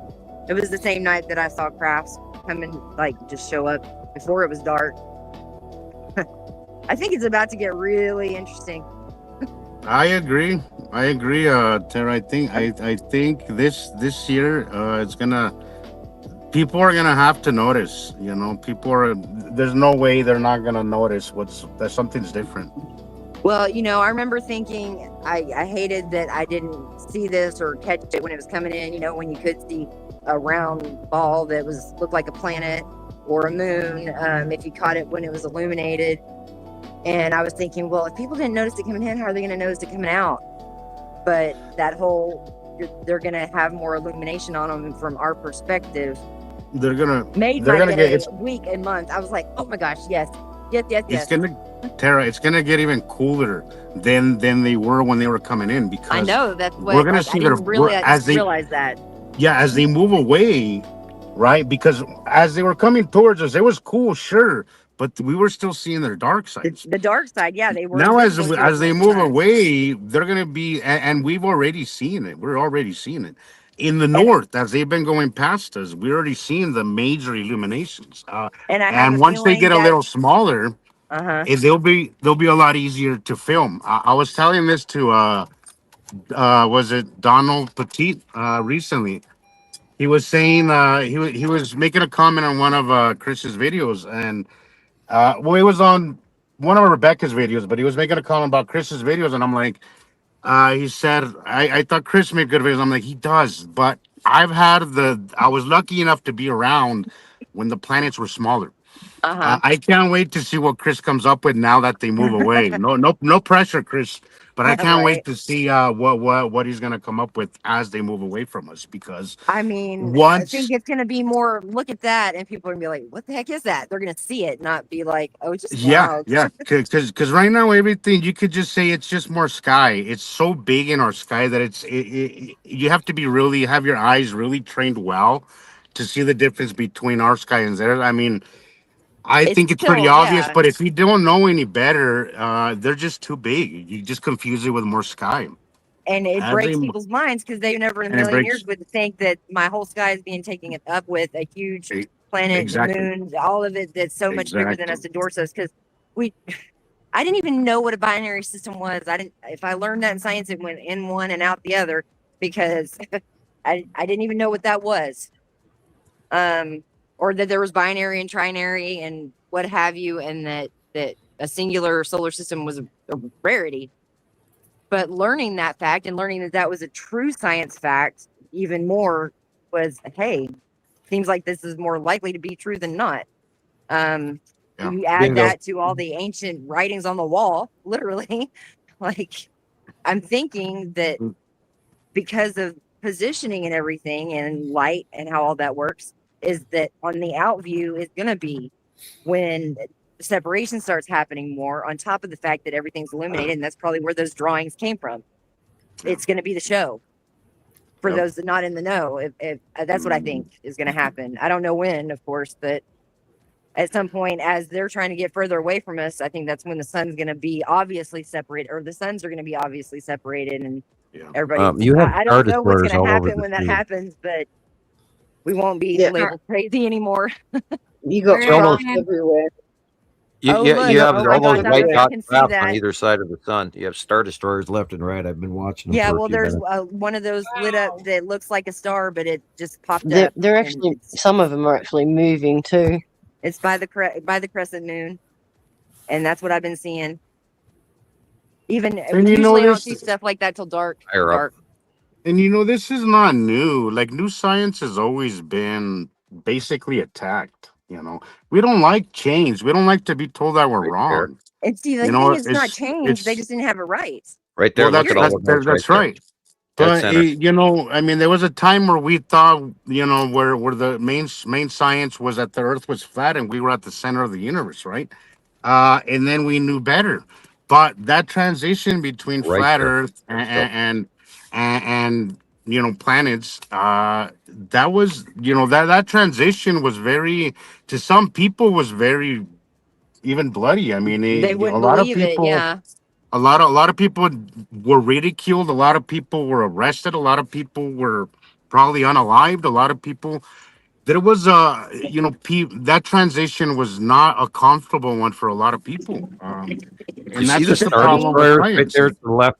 It was the same night that I saw crafts come and like just show up before it was dark. I think it's about to get really interesting. I agree, Tara. I think this year it's gonna. People are gonna have to notice. You know, there's no way they're not gonna notice that something's different. Well, you know, I remember thinking I hated that I didn't see this or catch it when it was coming in. You know, when you could see a round ball that looked like a planet or a moon, if you caught it when it was illuminated. And I was thinking, well, if people didn't notice it coming in, how are they going to notice it coming out? But that they're going to have more illumination on them from our perspective. They're gonna get a week and month. I was like, oh my gosh, yes. Tara, it's gonna get even cooler than they were when they were coming in, because I know that's what we're gonna see realize that. Yeah, as they move away, right? Because as they were coming towards us, it was cool, sure. But we were still seeing their dark sides. The dark side, yeah, they were. Now, as they move away, they're going to be, and we've already seen it. We're already seeing it in the north as they've been going past us. We're already seeing the major illuminations. And once they get a little smaller, they'll be a lot easier to film. I was telling this to was it Donald Petit recently? He was saying he was making a comment on one of Chris's videos, and well, it was on one of Rebecca's videos, but he was making a comment about Chris's videos, and I'm like, he said, I thought Chris made good videos. I'm like, he does, but I was lucky enough to be around when the planets were smaller. I can't wait to see what Chris comes up with now that they move away. No pressure, Chris. But I can't wait to see what he's gonna come up with as they move away from us. Because I mean, I think it's gonna be more. Look at that, and people are gonna be like, "What the heck is that?" They're gonna see it, not be like, "Oh, it's just clouds." Yeah. Because right now everything you could just say it's just more sky. It's so big in our sky that you have to have your eyes really trained well to see the difference between our sky and theirs. I mean, I think it's pretty obvious, but if you don't know any better, they're just too big. You just confuse it with more sky. And it breaks people's minds because they never in a million years would think that my whole sky is being taken up with a huge planet, moon, all of it that's so much bigger than us to dwarfs us. Because I didn't even know what a binary system was. If I learned that in science, it went in one and out the other, because I didn't even know what that was. Or that there was binary and trinary and what have you, and that a singular solar system was a rarity. But learning that fact and learning that that was a true science fact even more was, hey, seems like this is more likely to be true than not. You add Bingo. that to all the ancient writings on the wall, literally. Like, I'm thinking that because of positioning and everything and light and how all that works, is that on the out view is going to be when the separation starts happening more, on top of the fact that everything's illuminated, and that's probably where those drawings came from. It's going to be the show for those that are not in the know. If that's what I think is going to happen. I don't know when, of course, but at some point, as they're trying to get further away from us, I think that's when the sun's going to be obviously separated, or the suns are going to be obviously separated, and everybody. You have I don't know what's Star going to Destroyers all over happen the when that screen. happens, but we won't be labeled crazy anymore. You got frost everywhere. You, Oh, you, look. you have Oh my all those gosh, I white wish I dot can see traps on that. either side of the sun. You have Star Destroyers left and right. I've been watching them Yeah, for a well, few there's minutes. one of those lit up that looks like a star, but it just popped They're, up. they're and actually, some of them are actually moving too. It's by the crescent moon, and that's what I've been seeing. Even And you know usually I don't see this, stuff like that till dark. Higher up. Dark. and you know this is not new. Like new science has always been basically attacked. You know, we don't like change. We don't like to be told that we're Right there. wrong. And see, the You thing know, is, it's not changed. They it's just didn't have it right. Right well, there. Look at all the notes that's right there. right. Dead But center. you know, I mean, there was a time where we thought, you know, where the main science was that the Earth was flat and we were at the center of the universe, right? And then we knew better. But that transition between Right flat there. Earth and you know planets, that was, you know, that transition was very, to some people was very even bloody. I mean, They a wouldn't lot of believe it. people Yeah. a lot of people were ridiculed, a lot of people were arrested, a lot of people were probably unalived, a lot of people, there was you know, that transition was not a comfortable one for a lot of people, You and see that's the just a Star problem with Destroyers right science. there to the left?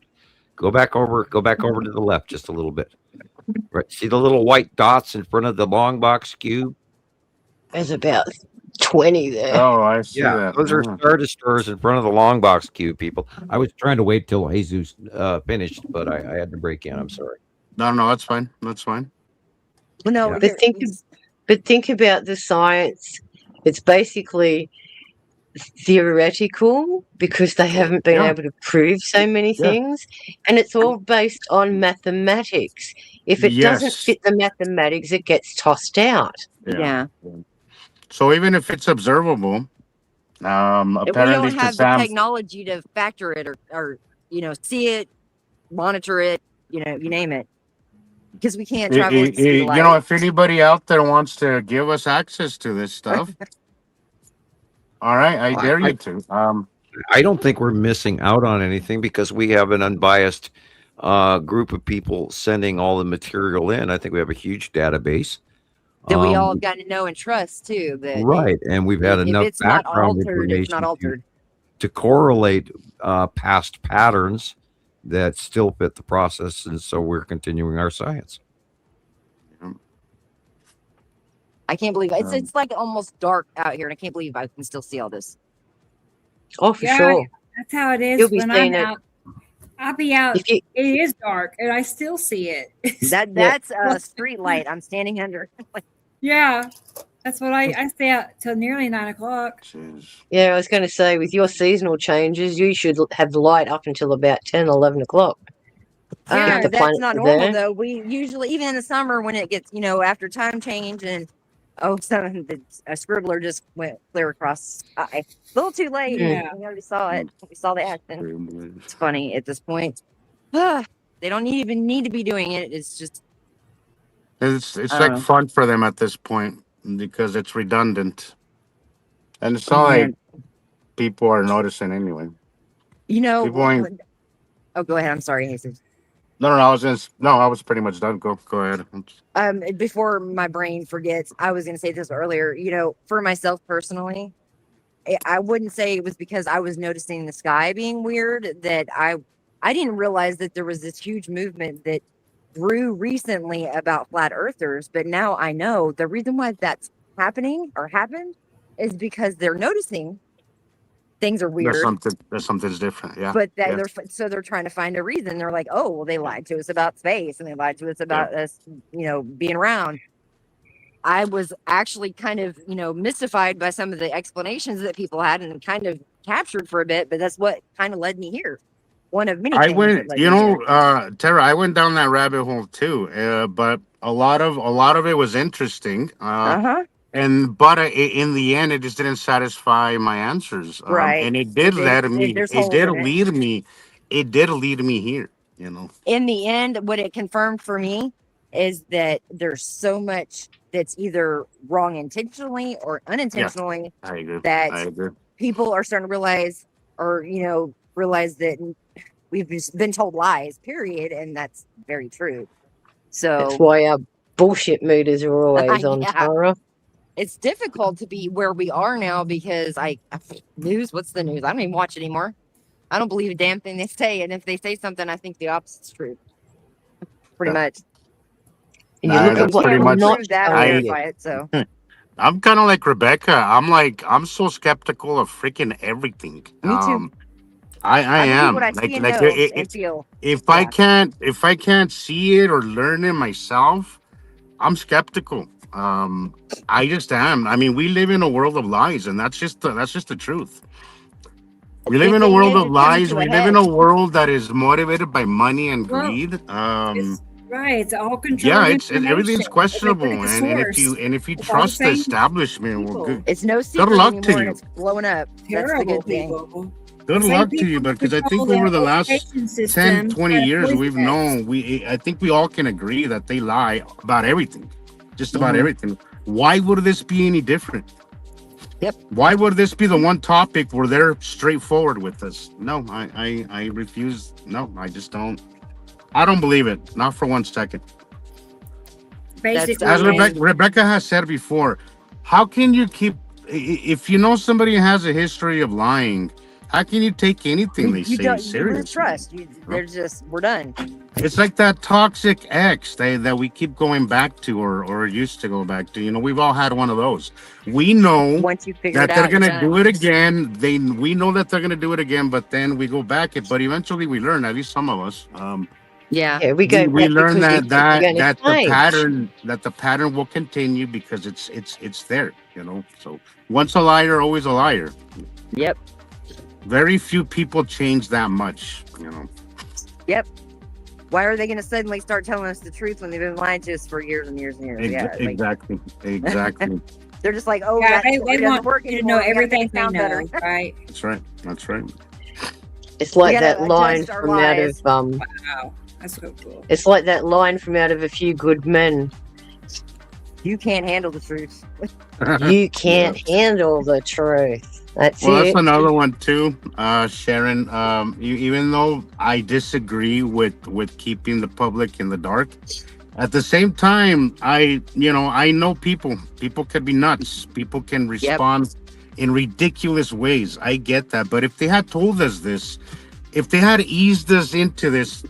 Go back over to the left just a little bit. Right. See the little white dots in front of the long box cube? There's about 20 there. Oh, I see Yeah, that. those are Yeah. Star Destroyers in front of the long box cube, people. I was trying to wait till Jesus finished, but I had to break in. I'm sorry. No, that's fine, that's fine. Well, no, Yeah. But think about the science. It's basically theoretical because they haven't been Yeah. able to prove so many Yeah. things, and it's all based on mathematics. If it doesn't Yes. fit the mathematics, it gets tossed out. Yeah. So even if it's observable, We apparently don't to have the Sam's, technology to factor it or see it, monitor it, you name it, because we can't travel at the speed of light. you know, if anybody out there wants to give us access to this stuff, all right, I dare you to. I don't think we're missing out on anything because we have an unbiased group of people sending all the material in. I think we have a huge database that we all got to know and trust too. That right, and we've had if enough it's not background altered, it's not information altered. to correlate past patterns that still fit the process, and so we're continuing our science. I can't believe it's like almost dark out here, and I can't believe I can still see all this. Oh, for sure. That's how it is You'll be when I'm seeing it. out. I'll be out. It is dark, and I still see it. That's a street light. I'm standing under. Yeah, that's what I stay out till nearly 9 o'clock. Yeah, I was going to say, with your seasonal changes, you should have the light up until about 10, 11 o'clock. Yeah, The that's planets not are normal there. though. We usually, even in the summer when it gets, after time change and a scribbler just went clear across the sky. A little too late. Yeah. We already saw it. We saw the action. It's funny at this point. They don't even need to be doing it. It's just It's like fun for them at this point because it's redundant, and it's not like people are noticing anyway. People ain't. Oh, go ahead. I'm sorry, Jesus. No, I was pretty much done. Go ahead. Before my brain forgets, I was going to say this earlier. For myself personally, I wouldn't say it was because I was noticing the sky being weird that I didn't realize that there was this huge movement that grew recently about flat earthers, but now I know the reason why that's happening or happened is because they're noticing things are weird. There's something's different. Yeah. But they're trying to find a reason. They're like, oh, well, they lied to us about space and they lied to us about us, being around. I was actually kind of, mystified by some of the explanations that people had and kind of captured for a bit, but that's what kind of led me here. One of many things that led me here. Tara, I went down that rabbit hole too, but a lot of it was interesting. But in the end, it just didn't satisfy my answers. Right. And it did lead me here. In the end, what it confirmed for me is that there's so much that's either wrong intentionally or unintentionally. I agree. That people are starting to realize, or realize that we've just been told lies, period, and that's very true. So that's why our bullshit meters are always on, Tara. It's difficult to be where we are now because news. What's the news? I don't even watch anymore. I don't believe a damn thing they say, and if they say something, I think the opposite's true. Pretty much. You look at what pretty much prove that or verify it. So I'm kind of like Rebecca. I'm so skeptical of freaking everything. Me too. I am. What I see and know and feel. If I can't see it or learn it myself, I'm skeptical. I just am. I mean, we live in a world of lies, and that's just the truth. We live in a world of lies. We live in a world that is motivated by money and greed. It's all controlled. Yeah, everything's questionable, and if you trust the establishment, well, it's no secret good luck anymore, to you. And it's blowing up. That's the good thing. Good luck to you, because I think over the last 10, 20 years, I think we all can agree that they lie about everything, just about everything. Why would this be any different? Yep. Why would this be the one topic where they're straightforward with us? No, I refuse. No, I just don't. I don't believe it. Not for 1 second. Basically, as Rebecca has said before, how can you keep, if you know somebody has a history of lying, how can you take anything they say seriously? Trust. We're done. It's like that toxic ex that we keep going back to or used to go back to. We've all had one of those. We know once you figure that they're going to do it again. We know that they're going to do it again, but then we go back it. But eventually we learn, at least some of us. We learn that the pattern will continue because it's there. So once a liar, always a liar. Yep. Very few people change that much. Yep. Why are they going to suddenly start telling us the truth when they've been lying to us for years and years and years? Exactly. They're just like, they want you to know everything they know, right? That's right. It's like that line from out of wow, that's so cool. It's like that line from Out of a Few Good Men. You can't handle the truth. You can't handle the truth. That's another one too, Sharon. Even though I disagree with keeping the public in the dark, at the same time, I know people can be nuts. People can respond in ridiculous ways. I get that, but if they had told us this, if they had eased us into this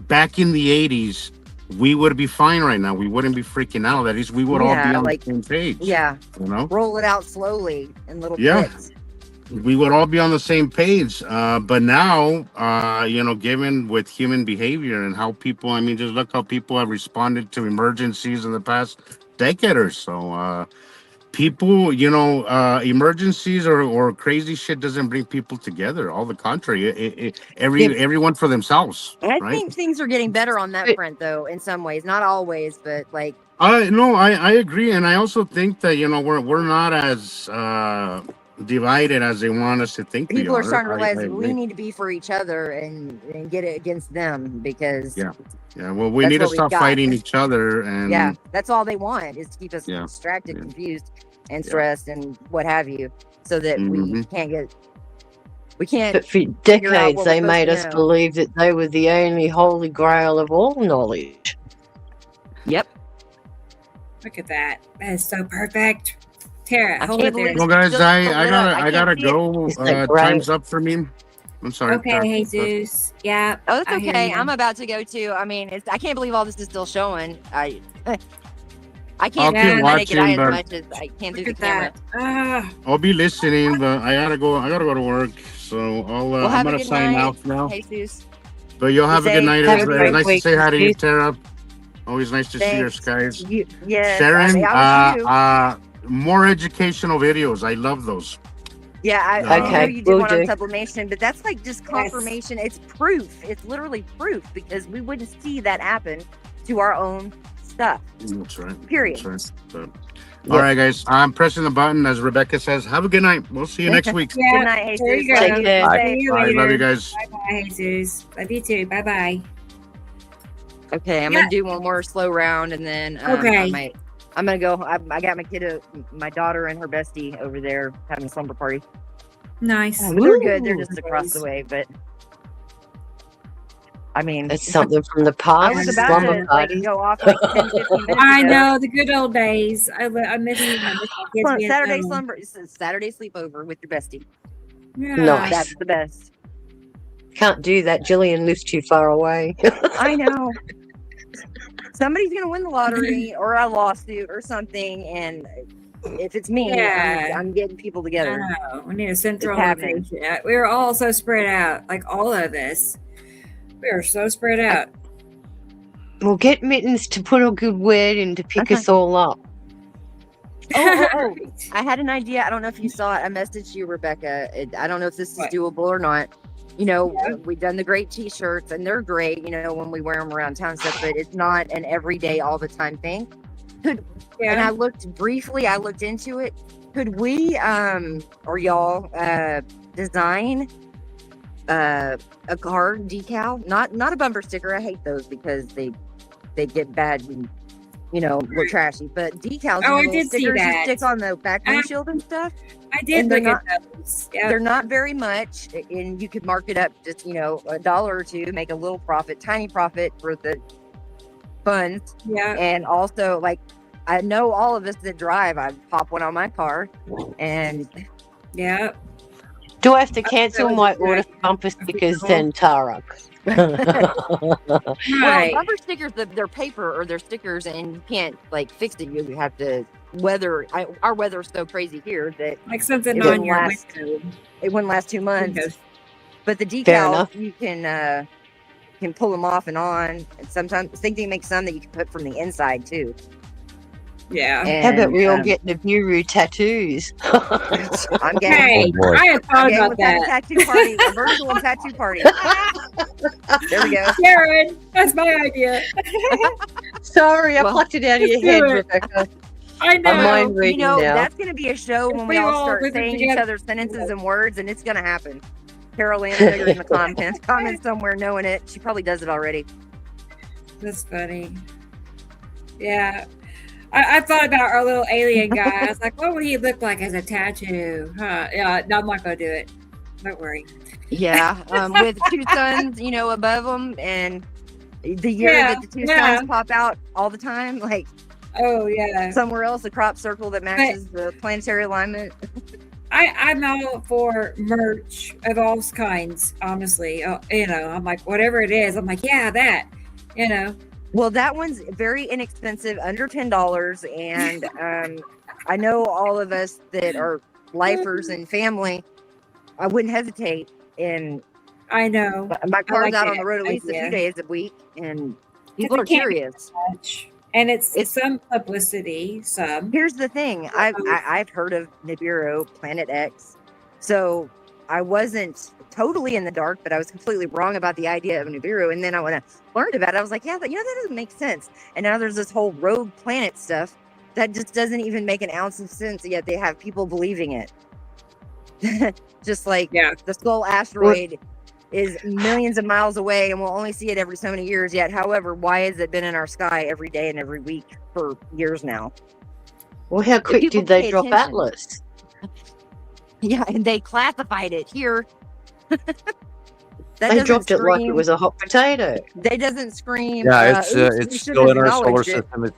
back in the 80s, we would be fine right now. We wouldn't be freaking out. That is, we would all be on the same page. Yeah. Roll it out slowly in little bits. We would all be on the same page. But now, given with human behavior and how people, just look how people have responded to emergencies in the past decade or so. People, emergencies or crazy shit doesn't bring people together. All the contrary, everyone for themselves. I think things are getting better on that front, though, in some ways. Not always, but like. I agree, and I also think that we're not as divided as they want us to think. People are starting to realize that we need to be for each other and get it against them because. Yeah, well, we need to stop fighting each other, and that's all they want is to keep us distracted, confused, and stressed, and what have you, so that we can't. But for decades, they made us believe that they were the only holy grail of all knowledge. Yep. Look at that. That is so perfect. Tara, hold it there. Well, guys, I gotta go. Time's up for me. I'm sorry. Okay, Jesus. Yeah. Oh, that's I hear okay. you. I'm about to go too. I mean, I can't believe all this is still showing. I I'll can't keep do my naked eye watching, as but much as I can through Look the at camera. that. I'll be listening. But I gotta go. I gotta go to work. So Well, I'm have a gonna good sign night, off now. Jesus. But you'll have a good Safe. night. Have It's a great nice to week. say hi to you, You- Tara. Always nice to see your Thanks. skies. Yes, Sharon, I was you. more educational videos. I love those. Yeah, I know Okay, you did will one on do. sublimation, but that's like just confirmation. It's proof. It's literally proof because we wouldn't see that happen to our own stuff. That's right. Period. That's right. So, all right, guys. I'm pressing the button as Rebecca says. Have a good night. We'll see you next week. Yeah. Good night, Jesus. There you go. Take care. See Bye. you Bye. later. Love you guys. Bye, Jesus. Love you too. Bye bye. Okay, I'm Yeah. gonna do one more slow round, and then Okay. I'm gonna go. I got my daughter and her bestie over there having a slumber party. Nice. They're good. They're just across the way, but I mean, It's something from the I past. was about Slumber to like parties. go off like 10, 15 minutes I ago. know the good old days. I miss my kids being Saturday home. slumber, Saturday sleepover with your bestie. Yeah. Nice. That's the best. Can't do that. Jillian lives too far away. I know. Somebody's gonna win the lottery or a lawsuit or something, and if it's me, Yeah. I'm getting people I together. know. We need a central happening. location. We're all so spread out. Like all of us. We are so spread out. We'll get Mittens to put a good word in to pick us all up. Oh, I had an idea. I don't know if you saw it. I messaged you, Rebecca. I don't know if this is What? doable or not. You know, we've done the great T-shirts, and they're great. You know, when we wear them around town and stuff, but it's not an everyday, all the time thing. And I looked briefly. I looked into it. Could we, or y'all, design a car decal? Not a bumper sticker. I hate those because they get bad and look trashy. But decals, Oh, I little did see stickers you that. stick on the back windshield and stuff. I did And they're look at those. Yeah. They're not very much, and you could mark it up just $1 or $2, make a little profit, tiny profit for the funds. Yeah. And also, like, I know all of us that drive. I pop one on my car, and yeah. Do I have to cancel my order for bumper stickers then, Tara? Well, Right. bumper stickers, they're paper or they're stickers, and you can't like fix it. You have to our weather's so crazy here that Like something it on wouldn't your last. window. It wouldn't last 2 months. Windows. But the Fair decals, enough. you can pull them off and on. And sometimes the same thing makes some that you can put from the inside too. Yeah. How about And, we all get Nibiru tattoos? I'm getting. Hey, Oh, boy. I had thought Again, about let's have a that. tattoo party, a virtual tattoo party. There we go. Sharon, that's my idea. Sorry, I Well, plucked it out of your let's do head, it. Rebecca. I know. I'm mind reading now. That's going to be a show when we we all all start put it saying each together. other's sentences and words, and it's going to happen. Carol Ann figured in the comments somewhere knowing it. She probably does it already. That's funny. Yeah. I thought about our little alien guy. I was like, what would he look like as a tattoo? Huh? Yeah, no, I'm not going to do it. Don't worry. Yeah, with two suns, above them, and the year that the two suns pop out all the time, like Oh, yeah. somewhere else, a crop circle that matches the planetary alignment. I'm all for merch of all kinds, honestly. I'm like, whatever it is, I'm like, yeah, that, Well, that one's very inexpensive, under $10, and I know all of us that are lifers and family. I wouldn't hesitate, and I know. my car's like out on that the road at least a idea. few days a week, and people are it can't be curious. much. And it's some publicity, some. Here's the thing: I've heard of Nibiru, Planet X, so I wasn't totally in the dark, but I was completely wrong about the idea of Nibiru. And then when I learned about it, I was like, yeah, that doesn't make sense. And now there's this whole rogue planet stuff that just doesn't even make an ounce of sense. Yet they have people believing it. Just like the Skull asteroid is millions of miles away, and we'll only see it every so many years. Yet, however, why has it been in our sky every day and every week for years now? Well, how quick people did they pay drop attention. Atlas? Yeah, and they classified it here. They dropped it like it was a hot potato. They doesn't scream. Yeah, "Oops, we it's should still have in our solar acknowledged it." system.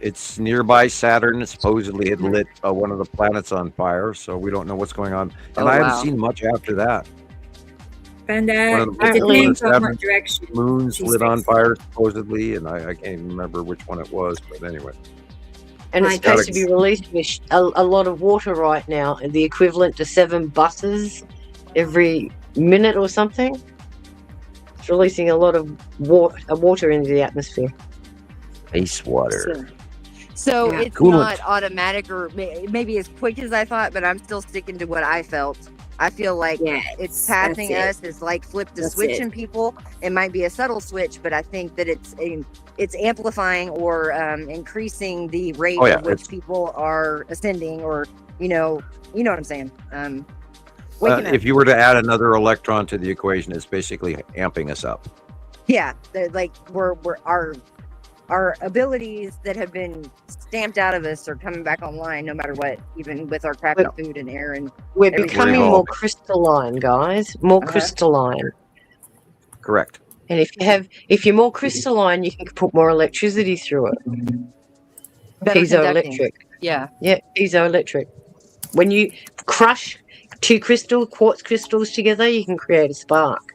It's nearby Saturn. It supposedly had lit one of the planets on fire, so we don't know what's going on. And Oh, I haven't wow. seen much after that. And One of it the depends on seven what direction moons she's lit on facing. fire supposedly, and I can't even remember which one it was, but anyway. And it's Like supposed to this. be releasing a lot of water right now, the equivalent to 7 buses every minute or something. It's releasing a lot of water into the atmosphere. Ice water. So Yeah. it's Coolant. not automatic or maybe as quick as I thought, but I'm still sticking to what I felt. I feel like it's passing us. It's like flip the switch in people. It might be a subtle switch, but I think that it's amplifying or increasing the rate at which people are ascending, or you know what I'm saying. Waking up. If you were to add another electron to the equation, it's basically amping us up. Yeah, like we're our abilities that have been stamped out of us are coming back online, no matter what. Even with our crappy food and air and we're everything. becoming more crystalline, guys. More crystalline. Correct. And if you're more crystalline, you can put more electricity through it. Better Piezoelectric. conducting. Yeah, piezoelectric. When you crush 2 quartz crystals together, you can create a spark.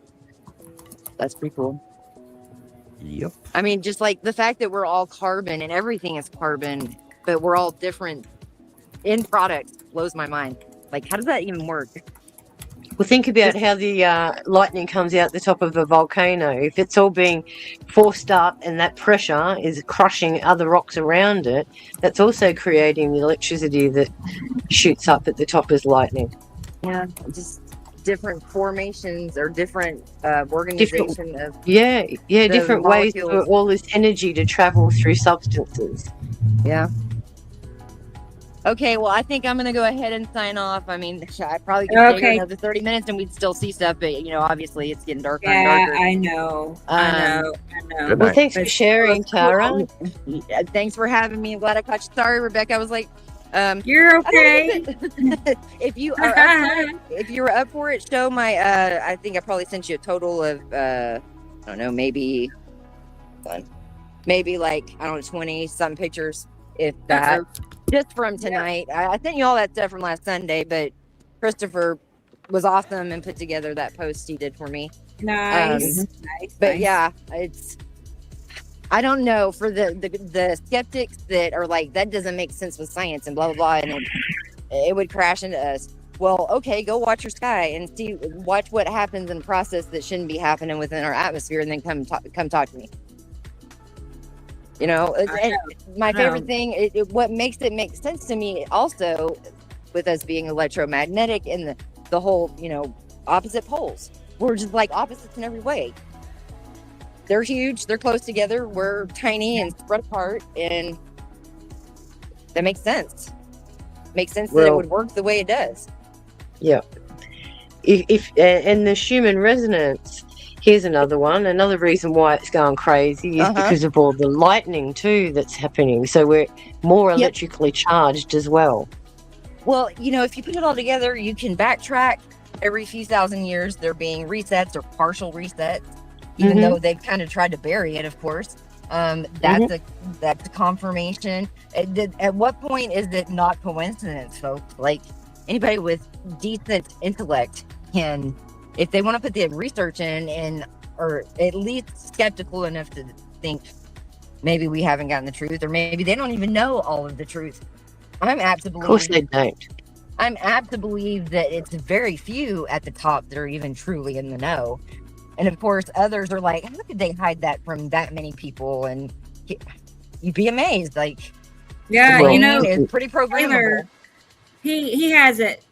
that's pretty cool. Yep. I mean, just like the fact that we're all carbon and everything is carbon, but we're all different end products blows my mind. Like, how does that even work? Well, think about how the lightning comes out the top of a volcano. If it's all being forced up and that pressure is crushing other rocks around it, that's also creating the electricity that shoots up at the top as lightning. Yeah, just different formations or different organization of different ways for all this energy to travel through substances. Yeah. Okay, well, I think I'm gonna go ahead and sign off. I mean, I probably could stay here another 30 minutes and we'd still see stuff, but obviously it's getting darker and darker. I know. Well, thanks for sharing, Tara. Yeah, thanks for having me. I'm glad I caught you. Sorry, Rebecca. I was like, you're okay. If you are up for it, if you were up for it, show my. I think I probably sent you a total of I don't know, maybe like 20 some pictures, if that. Just from tonight. I sent you all that stuff from last Sunday, but Christopher was awesome and put together that post he did for me. Nice. But yeah, I don't know, for the skeptics that are like, that doesn't make sense with science and blah blah blah, and it would crash into us. Well, okay, go watch your sky and watch what happens in the process that shouldn't be happening within our atmosphere, and then come talk to me. And my favorite thing, what makes it make sense to me also, with us being electromagnetic and the whole, opposite poles. We're just like opposites in every way. They're huge, they're close together, we're tiny and spread apart, and that makes sense. Makes sense that it would work the way it does. Yeah. If and the Schumann resonance, here's another reason why it's going crazy is because of all the lightning too that's happening. So we're more electrically charged as well. Well, if you put it all together, you can backtrack every few thousand years. There being resets or partial resets, even though they've kind of tried to bury it, of course. That's a confirmation. At what point is it not coincidence, folks? Like, anybody with decent intellect can, if they want to put the research in, or at least skeptical enough to think maybe we haven't gotten the truth, or maybe they don't even know all of the truth. I'm apt to believe. Of course they don't. I'm apt to believe that it's very few at the top that are even truly in the know. And of course, others are like, how could they hide that from that many people? And you'd be amazed. Like, it's pretty programmable. He has it.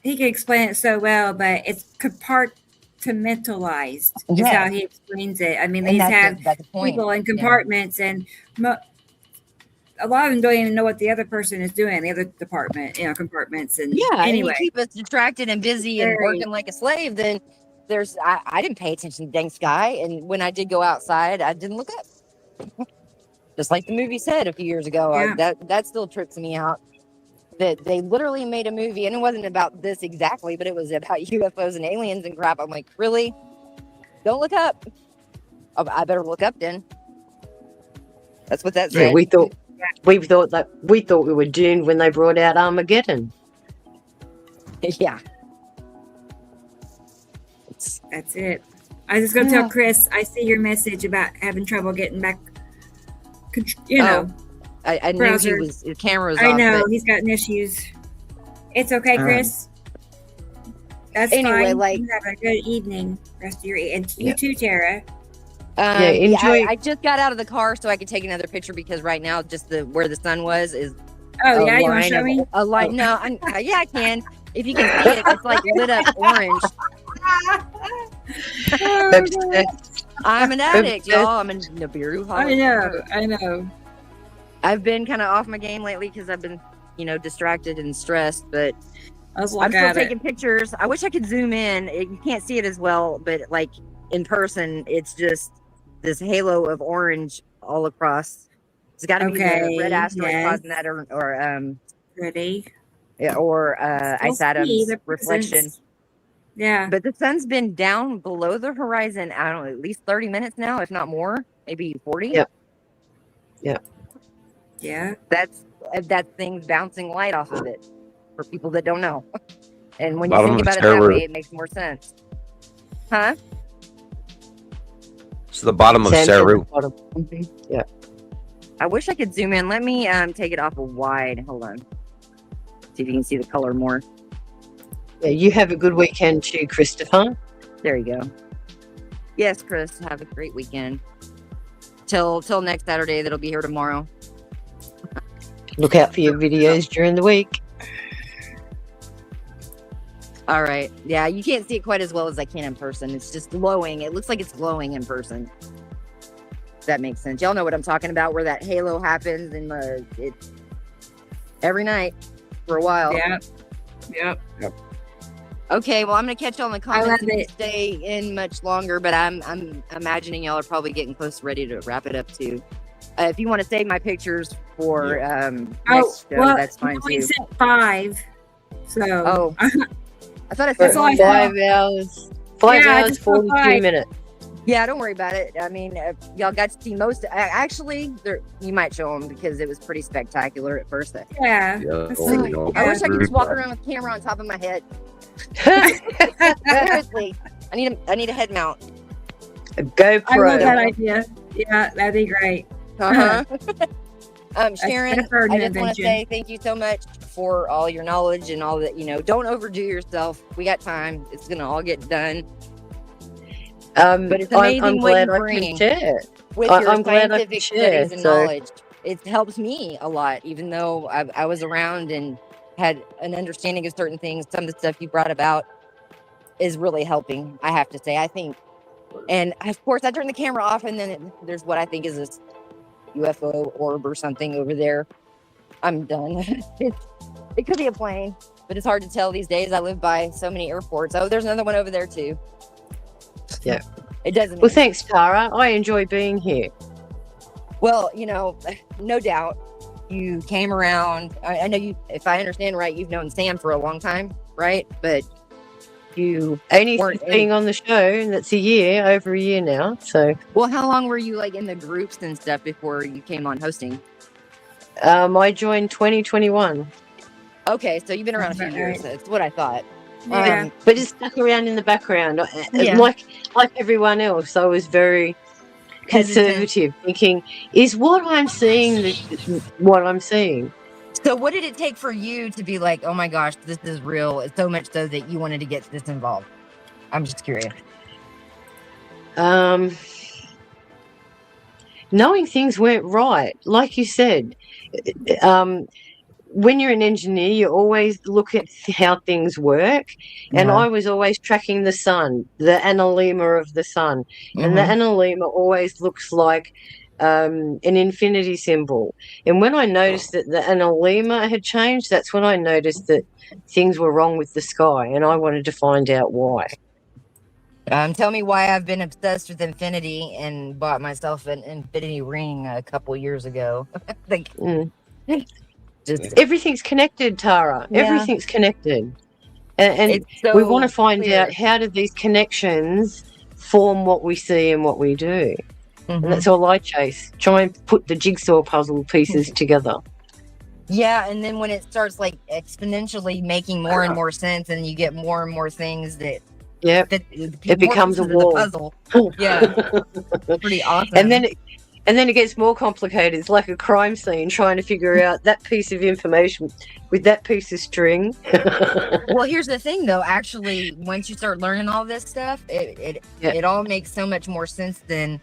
He can explain it so well, but it's compartmentalized. Is how he explains it. I mean, they have people in compartments, and a lot of them don't even know what the other person is doing. The other department, compartments, and anyway, and you keep us distracted and busy and working like a slave. Then I didn't pay attention to the dang sky, and when I did go outside, I didn't look up. Just like the movie said a few years ago, that still trips me out. That they literally made a movie, and it wasn't about this exactly, but it was about UFOs and aliens and crap. I'm like, really? Don't look up. Oh, I better look up then. That's what that said. Yeah, we thought we were doomed when they brought out Armageddon. Yeah. That's it. I was just gonna tell Chris. I see your message about having trouble getting back. You know, I knew browser. his camera was I off. know but he's got issues. It's okay, Chris. That's anyway, fine. like, You have a good evening, rest of your and you too, Tara. enjoy. I just got out of the car so I could take another picture because right now, just where the sun was is. Oh yeah, you want to show me? A light. No, I can. If you can see it, it's like lit up orange. I'm an addict, y'all. I'm a Nibiru. I know. I've been kind of off my game lately because I've been, distracted and stressed, but I'm still taking pictures. I wish I could zoom in. You can't see it as well, but like in person, it's just this halo of orange all across. It's got to be the red asteroid causing that, or ready. Yeah, or ice atoms reflection. Yeah. But the sun's been down below the horizon, I don't know, at least 30 minutes now, if not more, maybe 40. Yep. Yeah. That's that thing's bouncing light off of it for people that don't know. And when you Bottom think of about it that Saru. way, it makes more sense. Huh? It's the bottom of Saru. Yeah. I wish I could zoom in. Let me take it off of wide. Hold on. See if you can see the color more. Yeah, you have a good weekend too, Christopher. There you go. Yes, Chris, have a great weekend. Till next Saturday, that'll be here tomorrow. Look out for your videos during the week. All right. Yeah, you can't see it quite as well as I can in person. It's just glowing. It looks like it's glowing in person. If that makes sense. Y'all know what I'm talking about, where that halo happens and it's every night for a while. Yep. Okay, well, I'm gonna catch y'all in the comments if you stay in much longer, but I'm imagining y'all are probably getting close, ready to wrap it up too. If you want to save my pictures for next show, that's fine too. Sent 5, so I thought I said 5 hours. 5 hours, 42 minutes. Yeah, don't worry about it. I mean, y'all got to see most. Actually, you might show them because it was pretty spectacular at first. Yeah. I wish I could just walk around with a camera on top of my head. Seriously, I need a head mount. A GoPro. I love that idea. Yeah, that'd be great. Sharon, I just want to say thank you so much for all your knowledge and all that. Don't overdo yourself. We got time. It's gonna all get done. But it's amazing I'm what glad you I bring can share. with your I'm glad I scientific can share, studies and knowledge. It helps me a lot, even though I was around and had an understanding of certain things. Some of the stuff you brought about is really helping, I have to say. I think, and of course, I turn the camera off, and then there's what I think is this UFO orb or something over there. I'm done. It could be a plane, but it's hard to tell these days. I live by so many airports. Oh, there's another one over there too. Yeah. It doesn't. Well, thanks, Tara. I enjoy being here. Well, no doubt you came around. I know you, if I understand right, you've known Sam for a long time, right? But you only being on the show, and that's over a year now. So, well, how long were you like in the groups and stuff before you came on hosting? I joined 2021. Okay, so you've been around a few years. That's what I thought. Yeah. But it's stuck around in the background. Like everyone else, I was very conservative, thinking, is what I'm seeing what I'm seeing? So what did it take for you to be like, oh my gosh, this is real? It's so much so that you wanted to get this involved. I'm just curious. Knowing things weren't right. Like you said, when you're an engineer, you always look at how things work. And I was always tracking the sun, the analemma of the sun. And the analemma always looks like an infinity symbol. And when I noticed that the analemma had changed, that's when I noticed that things were wrong with the sky. And I wanted to find out why. Tell me why I've been obsessed with infinity and bought myself an infinity ring a couple years ago. Everything's connected, Tara. Yeah. Everything's connected. And so we want to find out, how do these connections form what we see and what we do? And that's all I chase. Try and put the jigsaw puzzle pieces together. Yeah, and then when it starts like exponentially making more and more sense and you get more and more things that Yeah, it becomes a wall. Puzzle. Yeah, pretty awesome. And then it gets more complicated. It's like a crime scene trying to figure out that piece of information with that piece of string. Well, here's the thing, though. Actually, once you start learning all this stuff, it all makes so much more sense than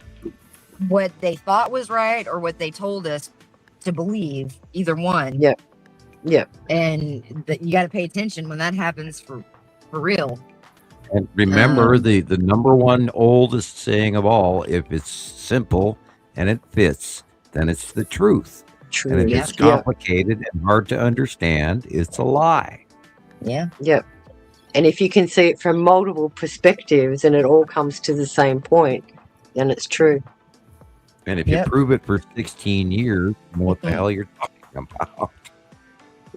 what they thought was right or what they told us to believe. Either one. Yep. And you got to pay attention when that happens for real. And remember the number one oldest saying of all: if it's simple and it fits, then it's the truth. True. And if it's complicated and hard to understand, it's a lie. Yeah. Yep. And if you can see it from multiple perspectives and it all comes to the same point, then it's true. And if you prove it for 16 years, you know what the hell you're talking about.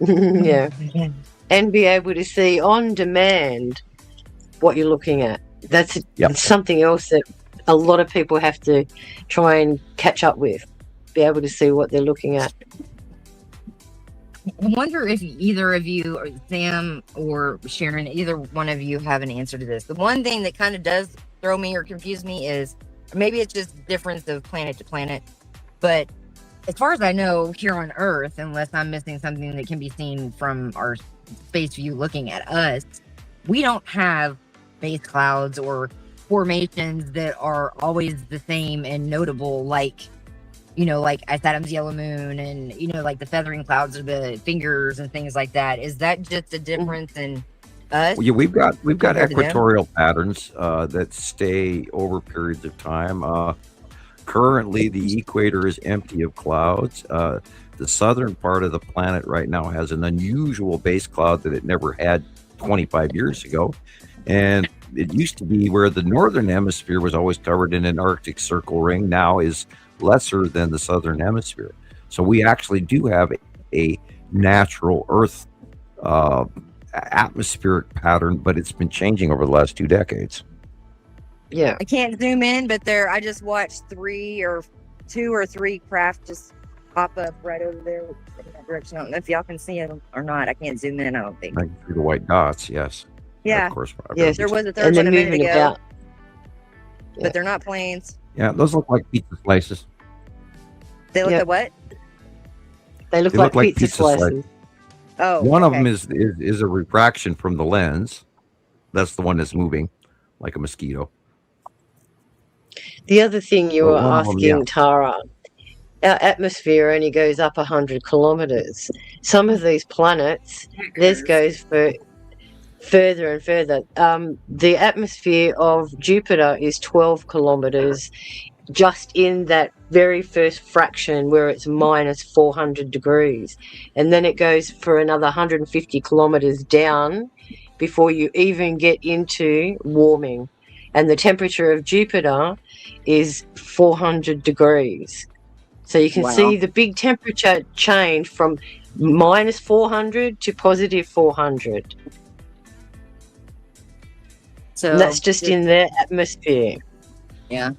Yeah. And be able to see on demand what you're looking at. That's something else that a lot of people have to try and catch up with. Be able to see what they're looking at. I wonder if either of you, or Sam or Sharon, either one of you have an answer to this. The one thing that kind of does throw me or confuse me is, maybe it's just difference of planet to planet, but as far as I know, here on Earth, unless I'm missing something that can be seen from our space view looking at us, we don't have base clouds or formations that are always the same and notable, like Saturn's yellow moon, and like the feathering clouds or the fingers and things like that. Is that just a difference in us? Yeah, we've got equatorial patterns that stay over periods of time. Currently, the equator is empty of clouds. The southern part of the planet right now has an unusual base cloud that it never had 25 years ago. And it used to be where the northern hemisphere was always covered in an Arctic circle ring, now is lesser than the southern hemisphere. So we actually do have a natural Earth atmospheric pattern, but it's been changing over the last 2 decades. Yeah. I can't zoom in, but I just watched 2 or 3 craft just pop up right over there in that direction. I don't know if y'all can see it or not. I can't zoom in, I don't think. I can see the white dots, yes. Yeah. Of course. Yes. There was a third one a minute ago. But they're not planes. Yeah, those look like pizza slices. They look like what? They look like pizza slices. Oh, one of them is a refraction from the lens. That's the one that's moving like a mosquito. The other thing you were asking, Tara, our atmosphere only goes up 100 kilometers. Some of these planets, theirs goes for further and further. The atmosphere of Jupiter is 12 kilometers, just in that very first fraction where it's minus 400 degrees. And then it goes for another 150 kilometers down before you even get into warming. And the temperature of Jupiter is 400 degrees. So you can see the big temperature change from minus 400 to positive 400. So and that's just in their atmosphere. Yeah.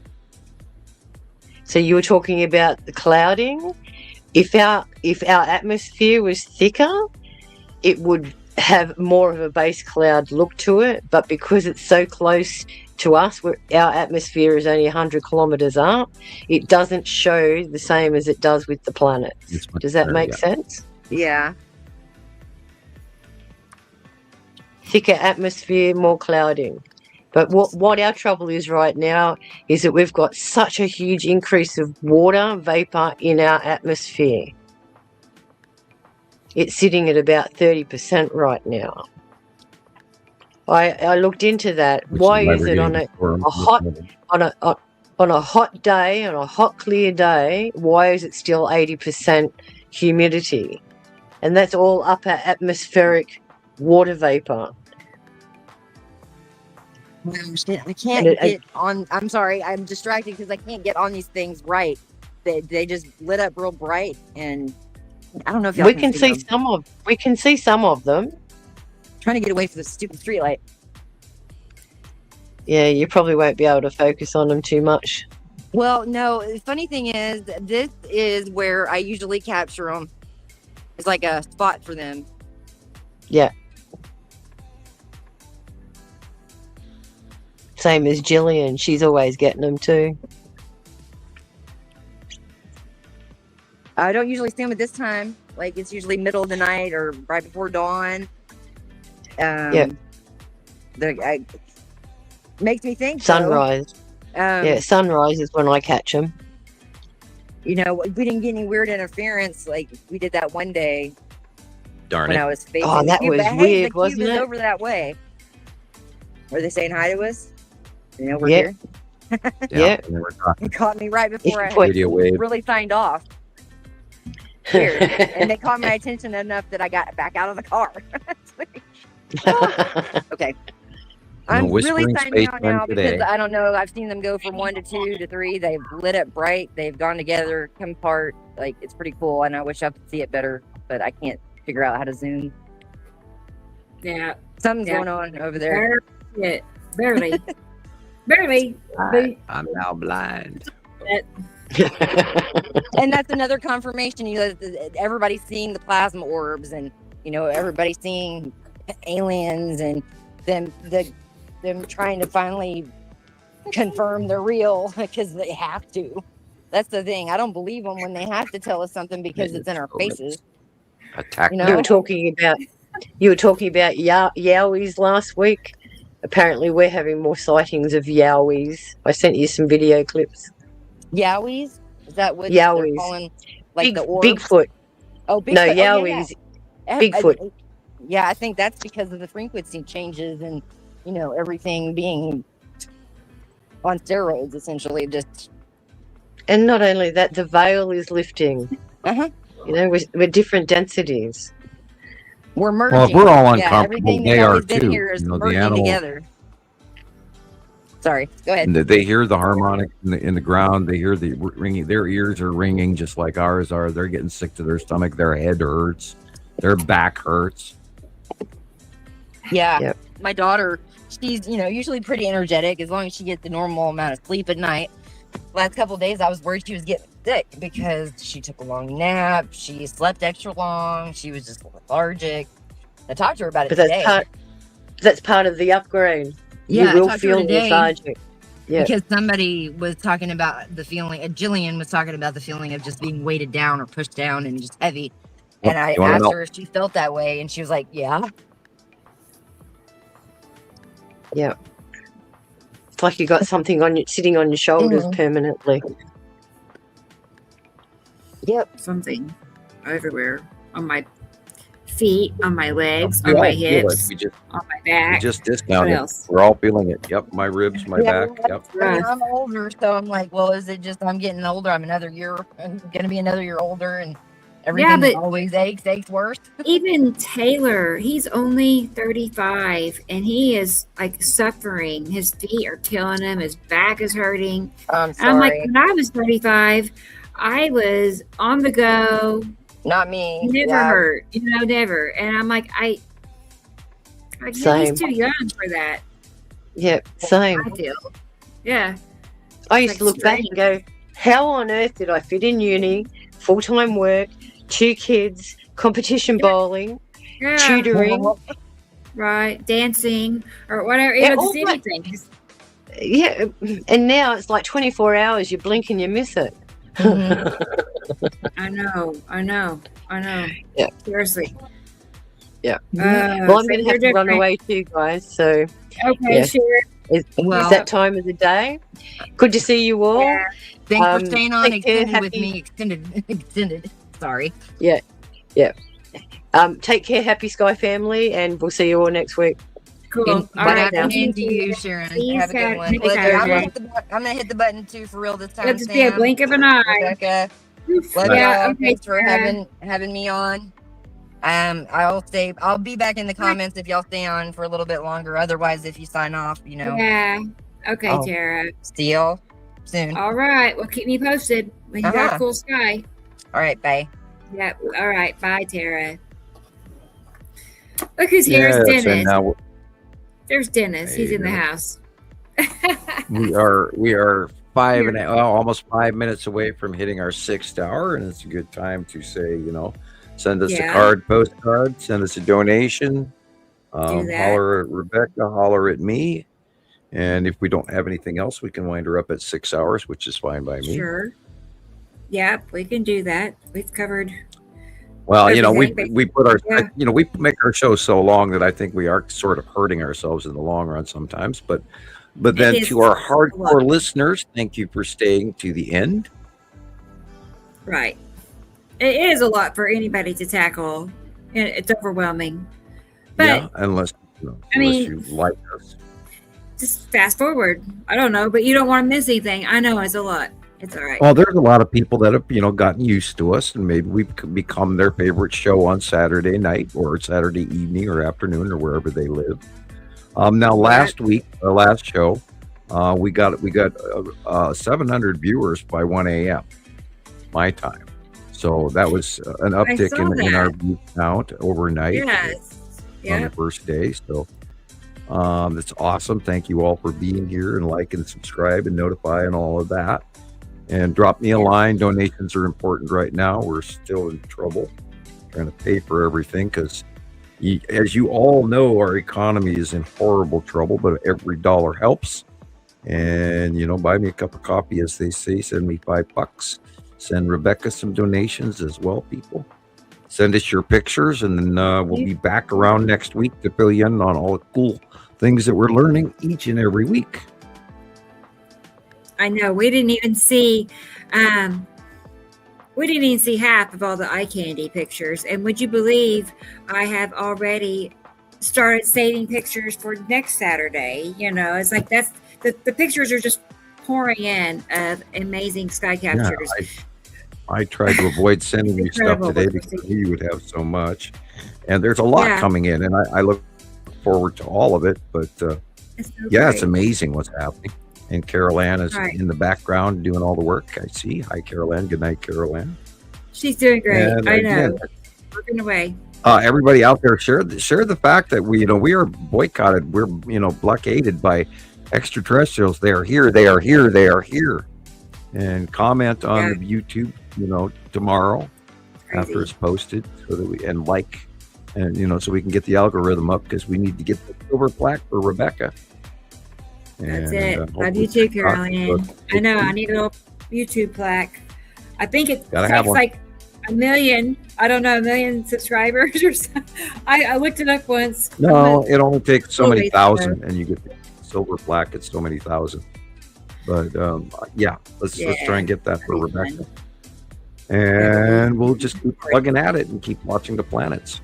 So you were talking about the clouding. If our atmosphere was thicker, it would have more of a base cloud look to it. But because it's so close to us, our atmosphere is only 100 kilometers up, it doesn't show the same as it does with the planets. Does that make sense? Yeah. Thicker atmosphere, more clouding. But what our trouble is right now is that we've got such a huge increase of water vapor in our atmosphere. It's sitting at about 30% right now. I looked into that. Why is it on a hot day, on a hot clear day, why is it still 80% humidity? And that's all upper atmospheric water vapor. I can't get on. I'm sorry, I'm distracted because I can't get on these things right. They just lit up real bright, and I don't know if y'all we can see some of. We can see some of them. I'm trying to get away from the stupid streetlight. Yeah, you probably won't be able to focus on them too much. Well, no. The funny thing is, this is where I usually capture them. It's like a spot for them. Yeah. Same as Gillian. She's always getting them too. I don't usually see them at this time. Like, it's usually middle of the night or right before dawn. Makes me think sunrise. Sunrise is when I catch them. You know, we didn't get any weird interference like we did that one day. Darn when it! I was facing that was weird, wasn't it? Over that way. Were they saying hi to us? You know, we're here. Yeah. It caught me right before I really signed off. Weird. And they caught my attention enough that I got back out of the car. Okay. I'm really signing out now because I don't know. I've seen them go from 1 to 2 to 3. They've lit up bright. They've gone together, come apart. Like, it's pretty cool. And I wish I could see it better, but I can't figure out how to zoom. Yeah. Something's going on over there. Barely. Barely. I'm now blind. And that's another confirmation. You know, everybody's seeing the plasma orbs, and you know, everybody's seeing aliens, and them trying to finally confirm they're real because they have to. That's the thing. I don't believe them when they have to tell us something because it's in our faces. Attack. You know? You were talking about Yowies last week. Apparently, we're having more sightings of Yowies. I sent you some video clips. Yowies? Is that what Yowies. they're calling? Like the orbs? Bigfoot. Oh, Bigfoot. No, Yowies. Bigfoot. Yeah, I think that's because of the frequency changes and, you know, everything being on steroids, essentially. And not only that, the veil is lifting. Uh-huh. You know, we're different densities. We're merging. Well, if we're all uncomfortable, they are too. Here is you know, the merging animals, together. Sorry, go ahead. They hear the harmonic in the ground. They hear the ringing. Their ears are ringing just like ours are. They're getting sick to their stomach. Their head hurts. Their back hurts. Yeah. Yep. My daughter, she's, you know, usually pretty energetic as long as she gets the normal amount of sleep at night. Last couple of days, I was worried she was getting sick because she took a long nap. She slept extra long. She was just lethargic. I talked to her about it today. That's part of the upgrade. Yeah, you will feel lethargic. Yeah. Because somebody was talking about the feeling, Gillian was talking about the feeling of just being weighted down or pushed down and just heavy. And I asked her if she felt that way, and she was like, yeah. Yeah. It's like you got something sitting on your shoulders permanently. Yep. Something everywhere. On my feet, on my legs, on my hips, on my back. We just discounted. We're all feeling it. Yep, my ribs, my back. Yep. I mean, I'm older, so I'm like, well, is it just I'm getting older? I'm going to be another year older, and everything that always aches worse. Even Taylor, he's only 35, and he is like suffering. His feet are killing him. His back is hurting. I'm sorry. I'm like, when I was 35, I was on the go. Not me. Never hurt, you know, never. And I'm like, he's too young for that. Yeah, same. I feel. Yeah. I used to look back and go, how on earth did I fit in uni, full-time work, 2 kids, competition bowling, tutoring, right, dancing, or whatever, you know, just anything. Yeah, and now it's like 24 hours, you blink and you miss it. I know. Yeah. Seriously. Yeah. Well, I'm going to have to run away too, guys. So. Okay, sure. Is that time of the day? Good to see you all. Yeah. Thanks for staying on extended with me. Extended. Sorry. Yeah. Take care, Happy Sky family, and we'll see you all next week. Cool. All right. And to you, Sharon. Have a good one. I'm gonna hit the button too for real this time. Let's be a blink of an eye. Rebecca. Thanks for having me on. I'll be back in the comments if y'all stay on for a little bit longer. Otherwise, if you sign off, you know. Yeah. Okay, Tara. See y'all soon. All right. Well, keep me posted when you got a cool sky. All right. Bye. Yep. All right. Bye, Tara. Look who's here. It's Dennis. There's Dennis. He's in the house. we are almost 5 minutes away from hitting our 6th hour, and it's a good time to say, you know, send us a postcard, send us a donation, holler at Rebecca, holler at me. And if we don't have anything else, we can wind her up at 6 hours, which is fine by me. Sure. Yep, we can do that. We've covered. Well, you know, we everything, put our, yeah. you know, we make our show so long that I think we are sort of hurting ourselves in the long run sometimes. But then is to our a lot. hardcore listeners, thank you for staying to the end. Right. It is a lot for anybody to tackle. And it's overwhelming. But Yeah, unless you like us. just fast forward. I don't know, but you don't want to miss anything. I know it's a lot. It's all right. Well, there's a lot of people that have, gotten used to us, and maybe we've become their favorite show on Saturday night or Saturday evening or afternoon or wherever they live. Now, last week, our last show, we got 700 viewers by 1 a.m. my time. So that was an uptick in our view count overnight. Yes. On the first day. So that's awesome. Thank you all for being here and like and subscribe and notify and all of that. And drop me a line. Donations are important right now. We're still in trouble trying to pay for everything because, as you all know, our economy is in horrible trouble, but every dollar helps. And, buy me a cup of coffee, as they say. Send me $5. Send Rebecca some donations as well, people. Send us your pictures, and then we'll be back around next week to fill you in on all the cool things that we're learning each and every week. I know we didn't even see half of all the eye candy pictures. And would you believe I have already started saving pictures for next Saturday? It's like that's the pictures are just pouring in of amazing sky captures. Yeah, I tried to avoid sending you stuff today because you would have so much, and there's a lot coming in, and I look forward to all of it. But it's amazing what's happening. And Carol Ann is in the background doing all the work. I see. Hi, Carol Ann. Good night, Carol Ann. She's doing great. And I know. Working away. Everybody out there, share the fact that we are boycotted. We're blockaded by extraterrestrials. They are here. They are here. They are here. And comment on the YouTube, tomorrow after it's posted, so that we and so we can get the algorithm up, because we need to get the silver plaque for Rebecca. That's it. Love you too, Caroline. I know. I need a little YouTube plaque. I think it takes like 1 million. I don't know, 1 million subscribers or something. I looked it up once. No, it only takes so many thousand, and you get the silver plaque. It's so many thousand. But let's try and get that for Rebecca. And we'll just keep plugging at it and keep watching the planets.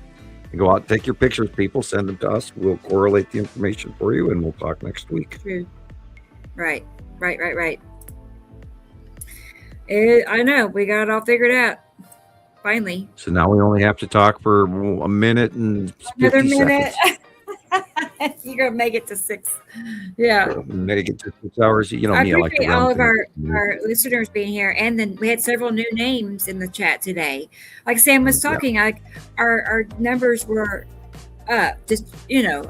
You go out and take your pictures, people. Send them to us. We'll correlate the information for you, and we'll talk next week. True. Right. I know. We got it all figured out. Finally. So now we only have to talk for a minute and 50 seconds. You're going to make it to 6. Yeah. Make it to 6 hours. I appreciate all of our listeners being here. And then we had several new names in the chat today. Like Sam was talking, like our numbers were up, just,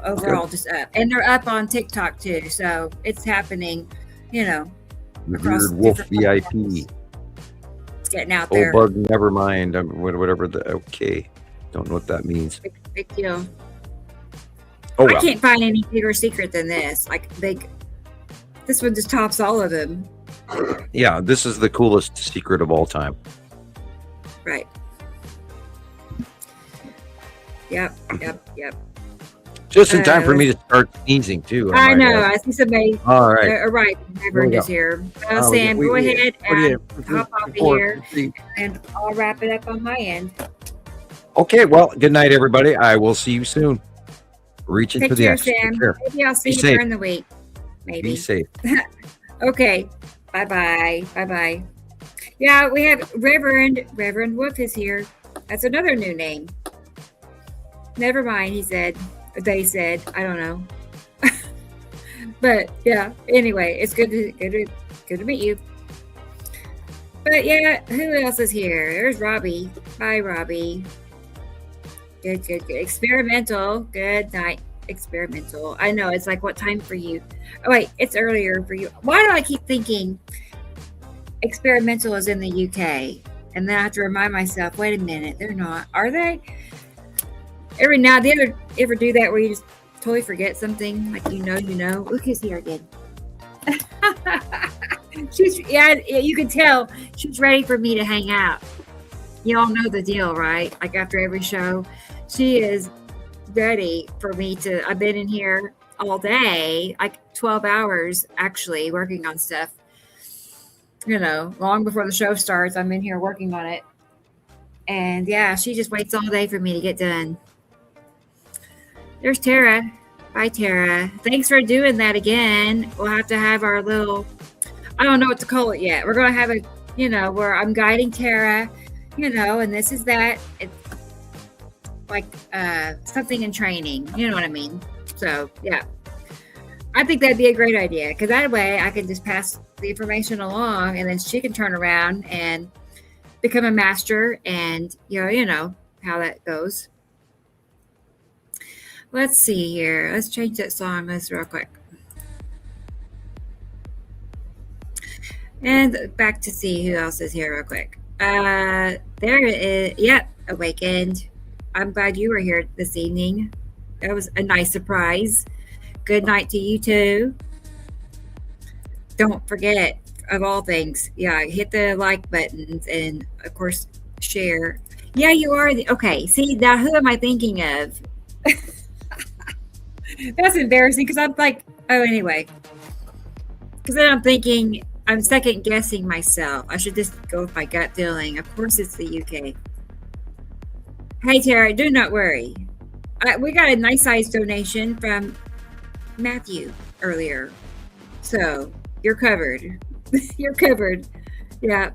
overall just up. And they're up on TikTok too. So it's happening, across Wolf VIP. Platforms. It's getting out there. Bug, never mind. Whatever don't know what that means. Big deal. I can't find any bigger secret than this. This one just tops all of them. Yeah, this is the coolest secret of all time. Right. Yep. Just in time for me to start sneezing too. I know. I see somebody. All right. Right. Reverend is here. Well, Sam, go ahead and hop off of here, and I'll wrap it up on my end. Okay. Well, good night, everybody. I will see you soon. Reaching for the care, X. Sam. Maybe I'll see you during the week. Maybe. Be safe. Okay. Bye-bye. Yeah, we have Reverend Wolf is here. That's another new name. Never mind, he said. They said. I don't know. But yeah, anyway, it's good to meet you. But yeah, who else is here? There's Robbie. Bye, Robbie. Good. Experimental. Good night. Experimental. I know, it's like, what time for you? Oh, wait, it's earlier for you. Why do I keep thinking experimental is in the UK? And then I have to remind myself, wait a minute, they're not. Are they? Every now and then, ever do that where you just totally forget something, like you know. Look who's here again. Yeah, you can tell she's ready for me to hang out. You all know the deal, right? Like after every show, she is ready for me to. I've been in here all day, like 12 hours actually, working on stuff. Long before the show starts, I'm in here working on it. And yeah, she just waits all day for me to get done. There's Tara. Bye, Tara. Thanks for doing that again. We'll have to have our little, I don't know what to call it yet. We're going to have a, where I'm guiding Tara, and this is that. It's like something in training. You know what I mean? So, yeah. I think that'd be a great idea because that way I can just pass the information along and then she can turn around and become a master and, you know how that goes. Let's see here. Let's change that song real quick. And back to see who else is here real quick. There it is. Yep, Awakened. I'm glad you were here this evening. That was a nice surprise. Good night to you too. Don't forget, of all things, hit the like buttons and, of course, share. Yeah, you are. Okay, see, now who am I thinking of? That's embarrassing because I'm like, oh, anyway. Because then I'm thinking, I'm second guessing myself. I should just go with my gut feeling. Of course, it's the UK. Hey, Tara, do not worry. We got a nice sized donation from Matthew earlier. So you're covered. You're covered. Yeah.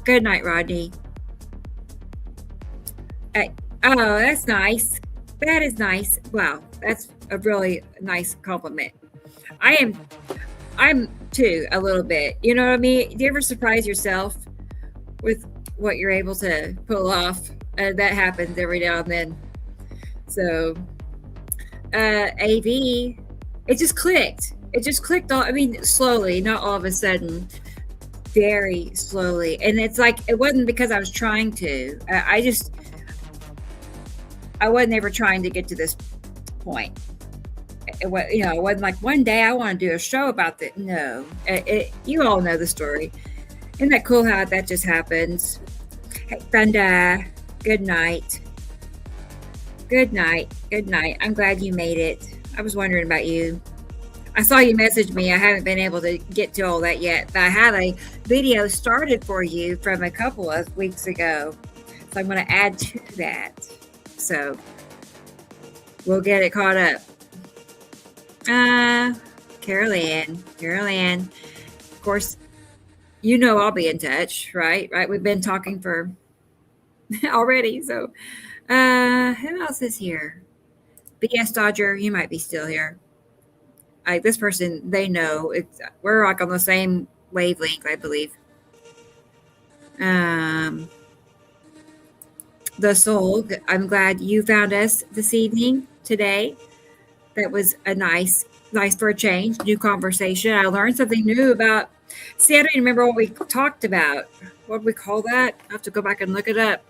Good night, Rodney. Oh, that's nice. That is nice. Wow, that's a really nice compliment. I'm too, a little bit. You know what I mean? Do you ever surprise yourself with what you're able to pull off? That happens every now and then. So, AV, it just clicked. It just clicked all, slowly, not all of a sudden, very slowly. And it's like, it wasn't because I was trying to. I wasn't ever trying to get to this point. It wasn't like one day I want to do a show about that. No, you all know the story. Isn't that cool how that just happens? Hey, Thunder, good night. Good night. Good night. I'm glad you made it. I was wondering about you. I saw you message me. I haven't been able to get to all that yet. But I have a video started for you from a couple of weeks ago. So I'm going to add to that. So we'll get it caught up. Carol Ann. Of course, I'll be in touch, right? We've been talking for already. So who else is here? BS Dodger, you might be still here. This person, they know we're like on the same wavelength, I believe. The Soul, I'm glad you found us this evening today. That was a nice for a change, new conversation. I learned something new about, I don't even remember what we talked about. What did we call that? I have to go back and look it up.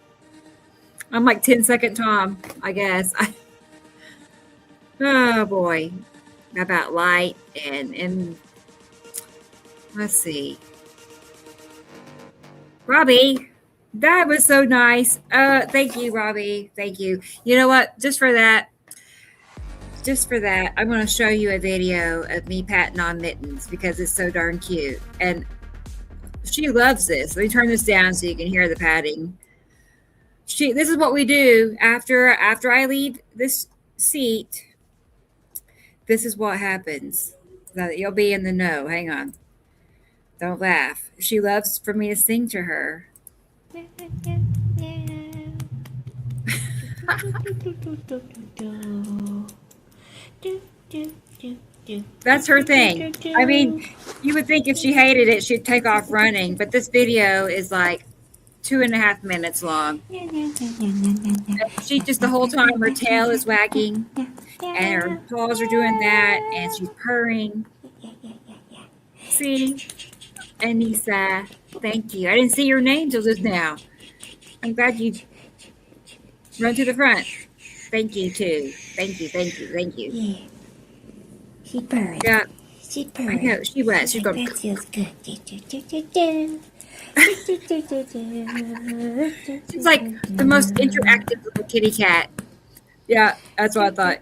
I'm like 10-second Tom, I guess. Oh boy. About light and let's see. Robbie, that was so nice. Thank you, Robbie. Thank you. You know what? Just for that, I'm going to show you a video of me patting on Mittens because it's so darn cute. And she loves this. Let me turn this down so you can hear the patting. This is what we do after I leave this seat. This is what happens. You'll be in the know. Hang on. Don't laugh. She loves for me to sing to her. That's her thing. You would think if she hated it, she'd take off running. But this video is like 2.5 minutes long. She just the whole time her tail is wagging and her paws are doing that and she's purring. See? Anissa, thank you. I didn't see your name till just now. I'm glad you run to the front. Thank you too. Thank you. Yeah. She purring. Yeah, She I purring. know she was. She's Like, going. that feels good. She's like the most interactive little kitty cat. Yeah, that's what I thought.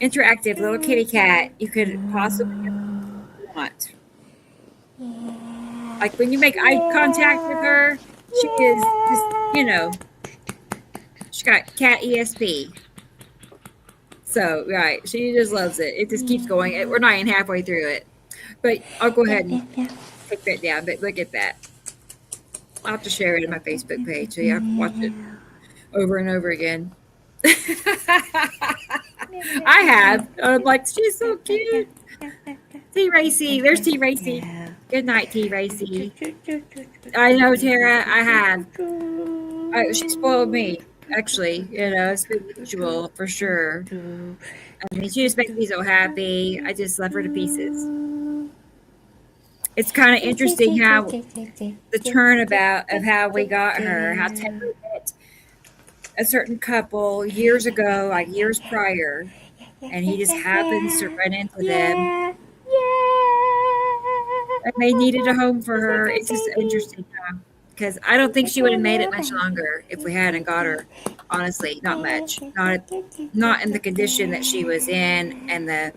Interactive little kitty cat you could possibly want. Like when you make eye contact with her, she is just, she got cat ESP. So, right, she just loves it. It just keeps going. We're not even halfway through it. But I'll go ahead and take that down. But look at that. I'll have to share it in my Facebook page so you have to watch it over and over again. I have. I'm like, she's so cute. T. Racy. There's T. Racy. Good night, T. Racy. I know, Tara. I have. She spoiled me, actually. It's been usual for sure. I mean, she just makes me so happy. I just love her to pieces. It's kind of interesting how the turnabout of how we got her, how Taylor met a certain couple years ago, like years prior, and he just happens to run into them. And they needed a home for her. It's just interesting because I don't think she would have made it much longer if we hadn't got her. Honestly, not much. Not in the condition that she was in and the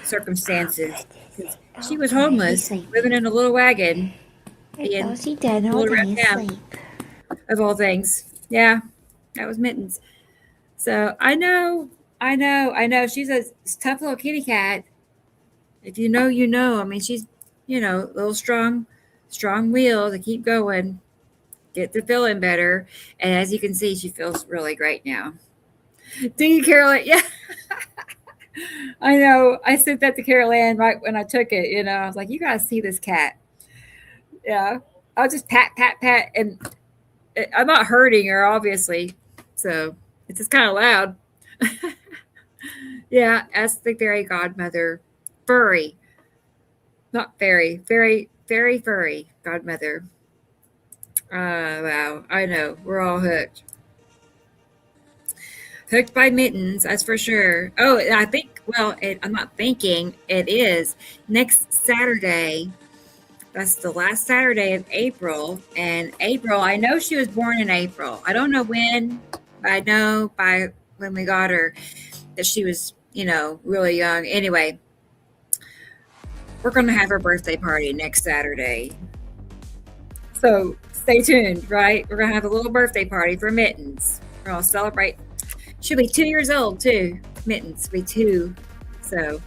circumstances. She was homeless, living in a little wagon in Little Round Town, of all things. Yeah, that was Mittens. So I know. She's a tough little kitty cat. If you know, you know. I mean, she's, a little strong will to keep going, get to feeling better. And as you can see, she feels really great now. Do you, Carolyn? Yeah. I know. I sent that to Carol Ann right when I took it. I was like, you got to see this cat. Yeah. I'll just pat. And I'm not hurting her, obviously. So it's just kind of loud. Yeah. Ask the fairy godmother. Furry. Not fairy. Very, very furry godmother. Wow. I know. We're all hooked. Hooked by Mittens, that's for sure. Oh, I think, I'm not thinking, it is next Saturday. That's the last Saturday of April. And April, I know she was born in April. I don't know when, but I know by when we got her that she was, really young. Anyway, we're going to have her birthday party next Saturday. So stay tuned, right? We're going to have a little birthday party for Mittens. We're going to celebrate. She'll be 2 years old too. Mittens will be 2. So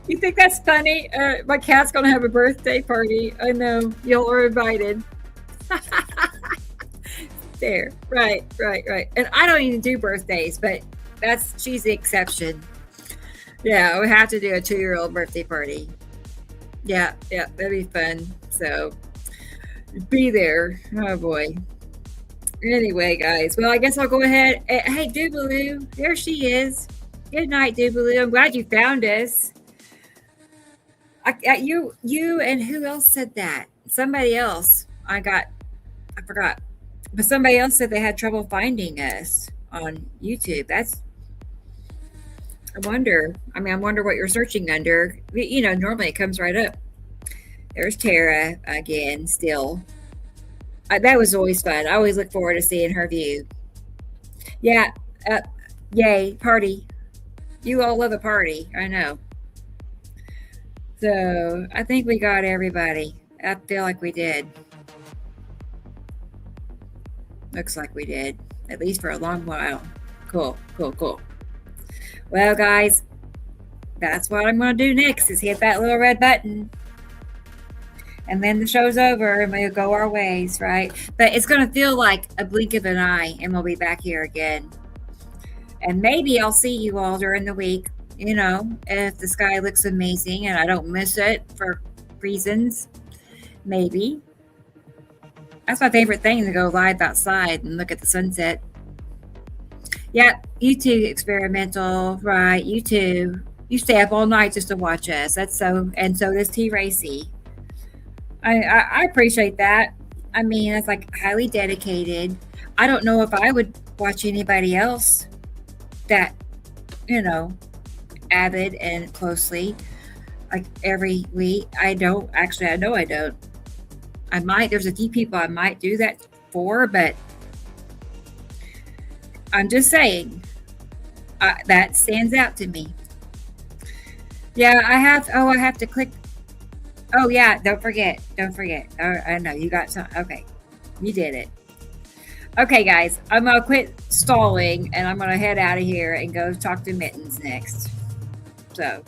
you think that's funny? My cat's gonna have a birthday party. I know. Y'all are invited. There. Right. And I don't even do birthdays, but she's the exception. Yeah, we have to do a 2-year-old birthday party. Yeah, that'd be fun. So be there. Oh boy. Anyway, guys. Well, I guess I'll go ahead. Hey, Doobaloo. There she is. Good night, Doobaloo. I'm glad you found us. You and who else said that? Somebody else. I forgot. But somebody else said they had trouble finding us on YouTube. I wonder what you're searching under. Normally it comes right up. There's Tara again, still. That was always fun. I always look forward to seeing her view. Yeah. Yay. Party. You all love a party. I know. So I think we got everybody. I feel like we did. Looks like we did. At least for a long while. Cool. Well, guys, that's what I'm going to do next is hit that little red button. And then the show's over and we'll go our ways, right? But it's going to feel like a blink of an eye and we'll be back here again. And maybe I'll see you all during the week, if the sky looks amazing and I don't miss it for reasons. Maybe. That's my favorite thing, to go live outside and look at the sunset. Yep, you too, experimental, right? You too. You stay up all night just to watch us. And so does T. Racy. I appreciate that. I mean, it's like highly dedicated. I don't know if I would watch anybody else that, avid and closely, like every week. I don't. Actually, I know I don't. I might. There's a few people I might do that for, but I'm just saying that stands out to me. Yeah, I have to click. Oh yeah, don't forget. I know you got some. Okay, you did it. Okay, guys, I'm gonna quit stalling and I'm gonna head out of here and go talk to Mittens next. So,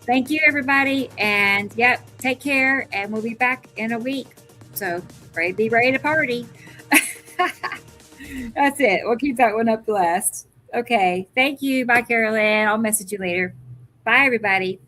thank you everybody, and take care, and we'll be back in a week. So, be ready to party. That's it. We'll keep that one up last. Okay, thank you. Bye, Carolyn. I'll message you later. Bye, everybody.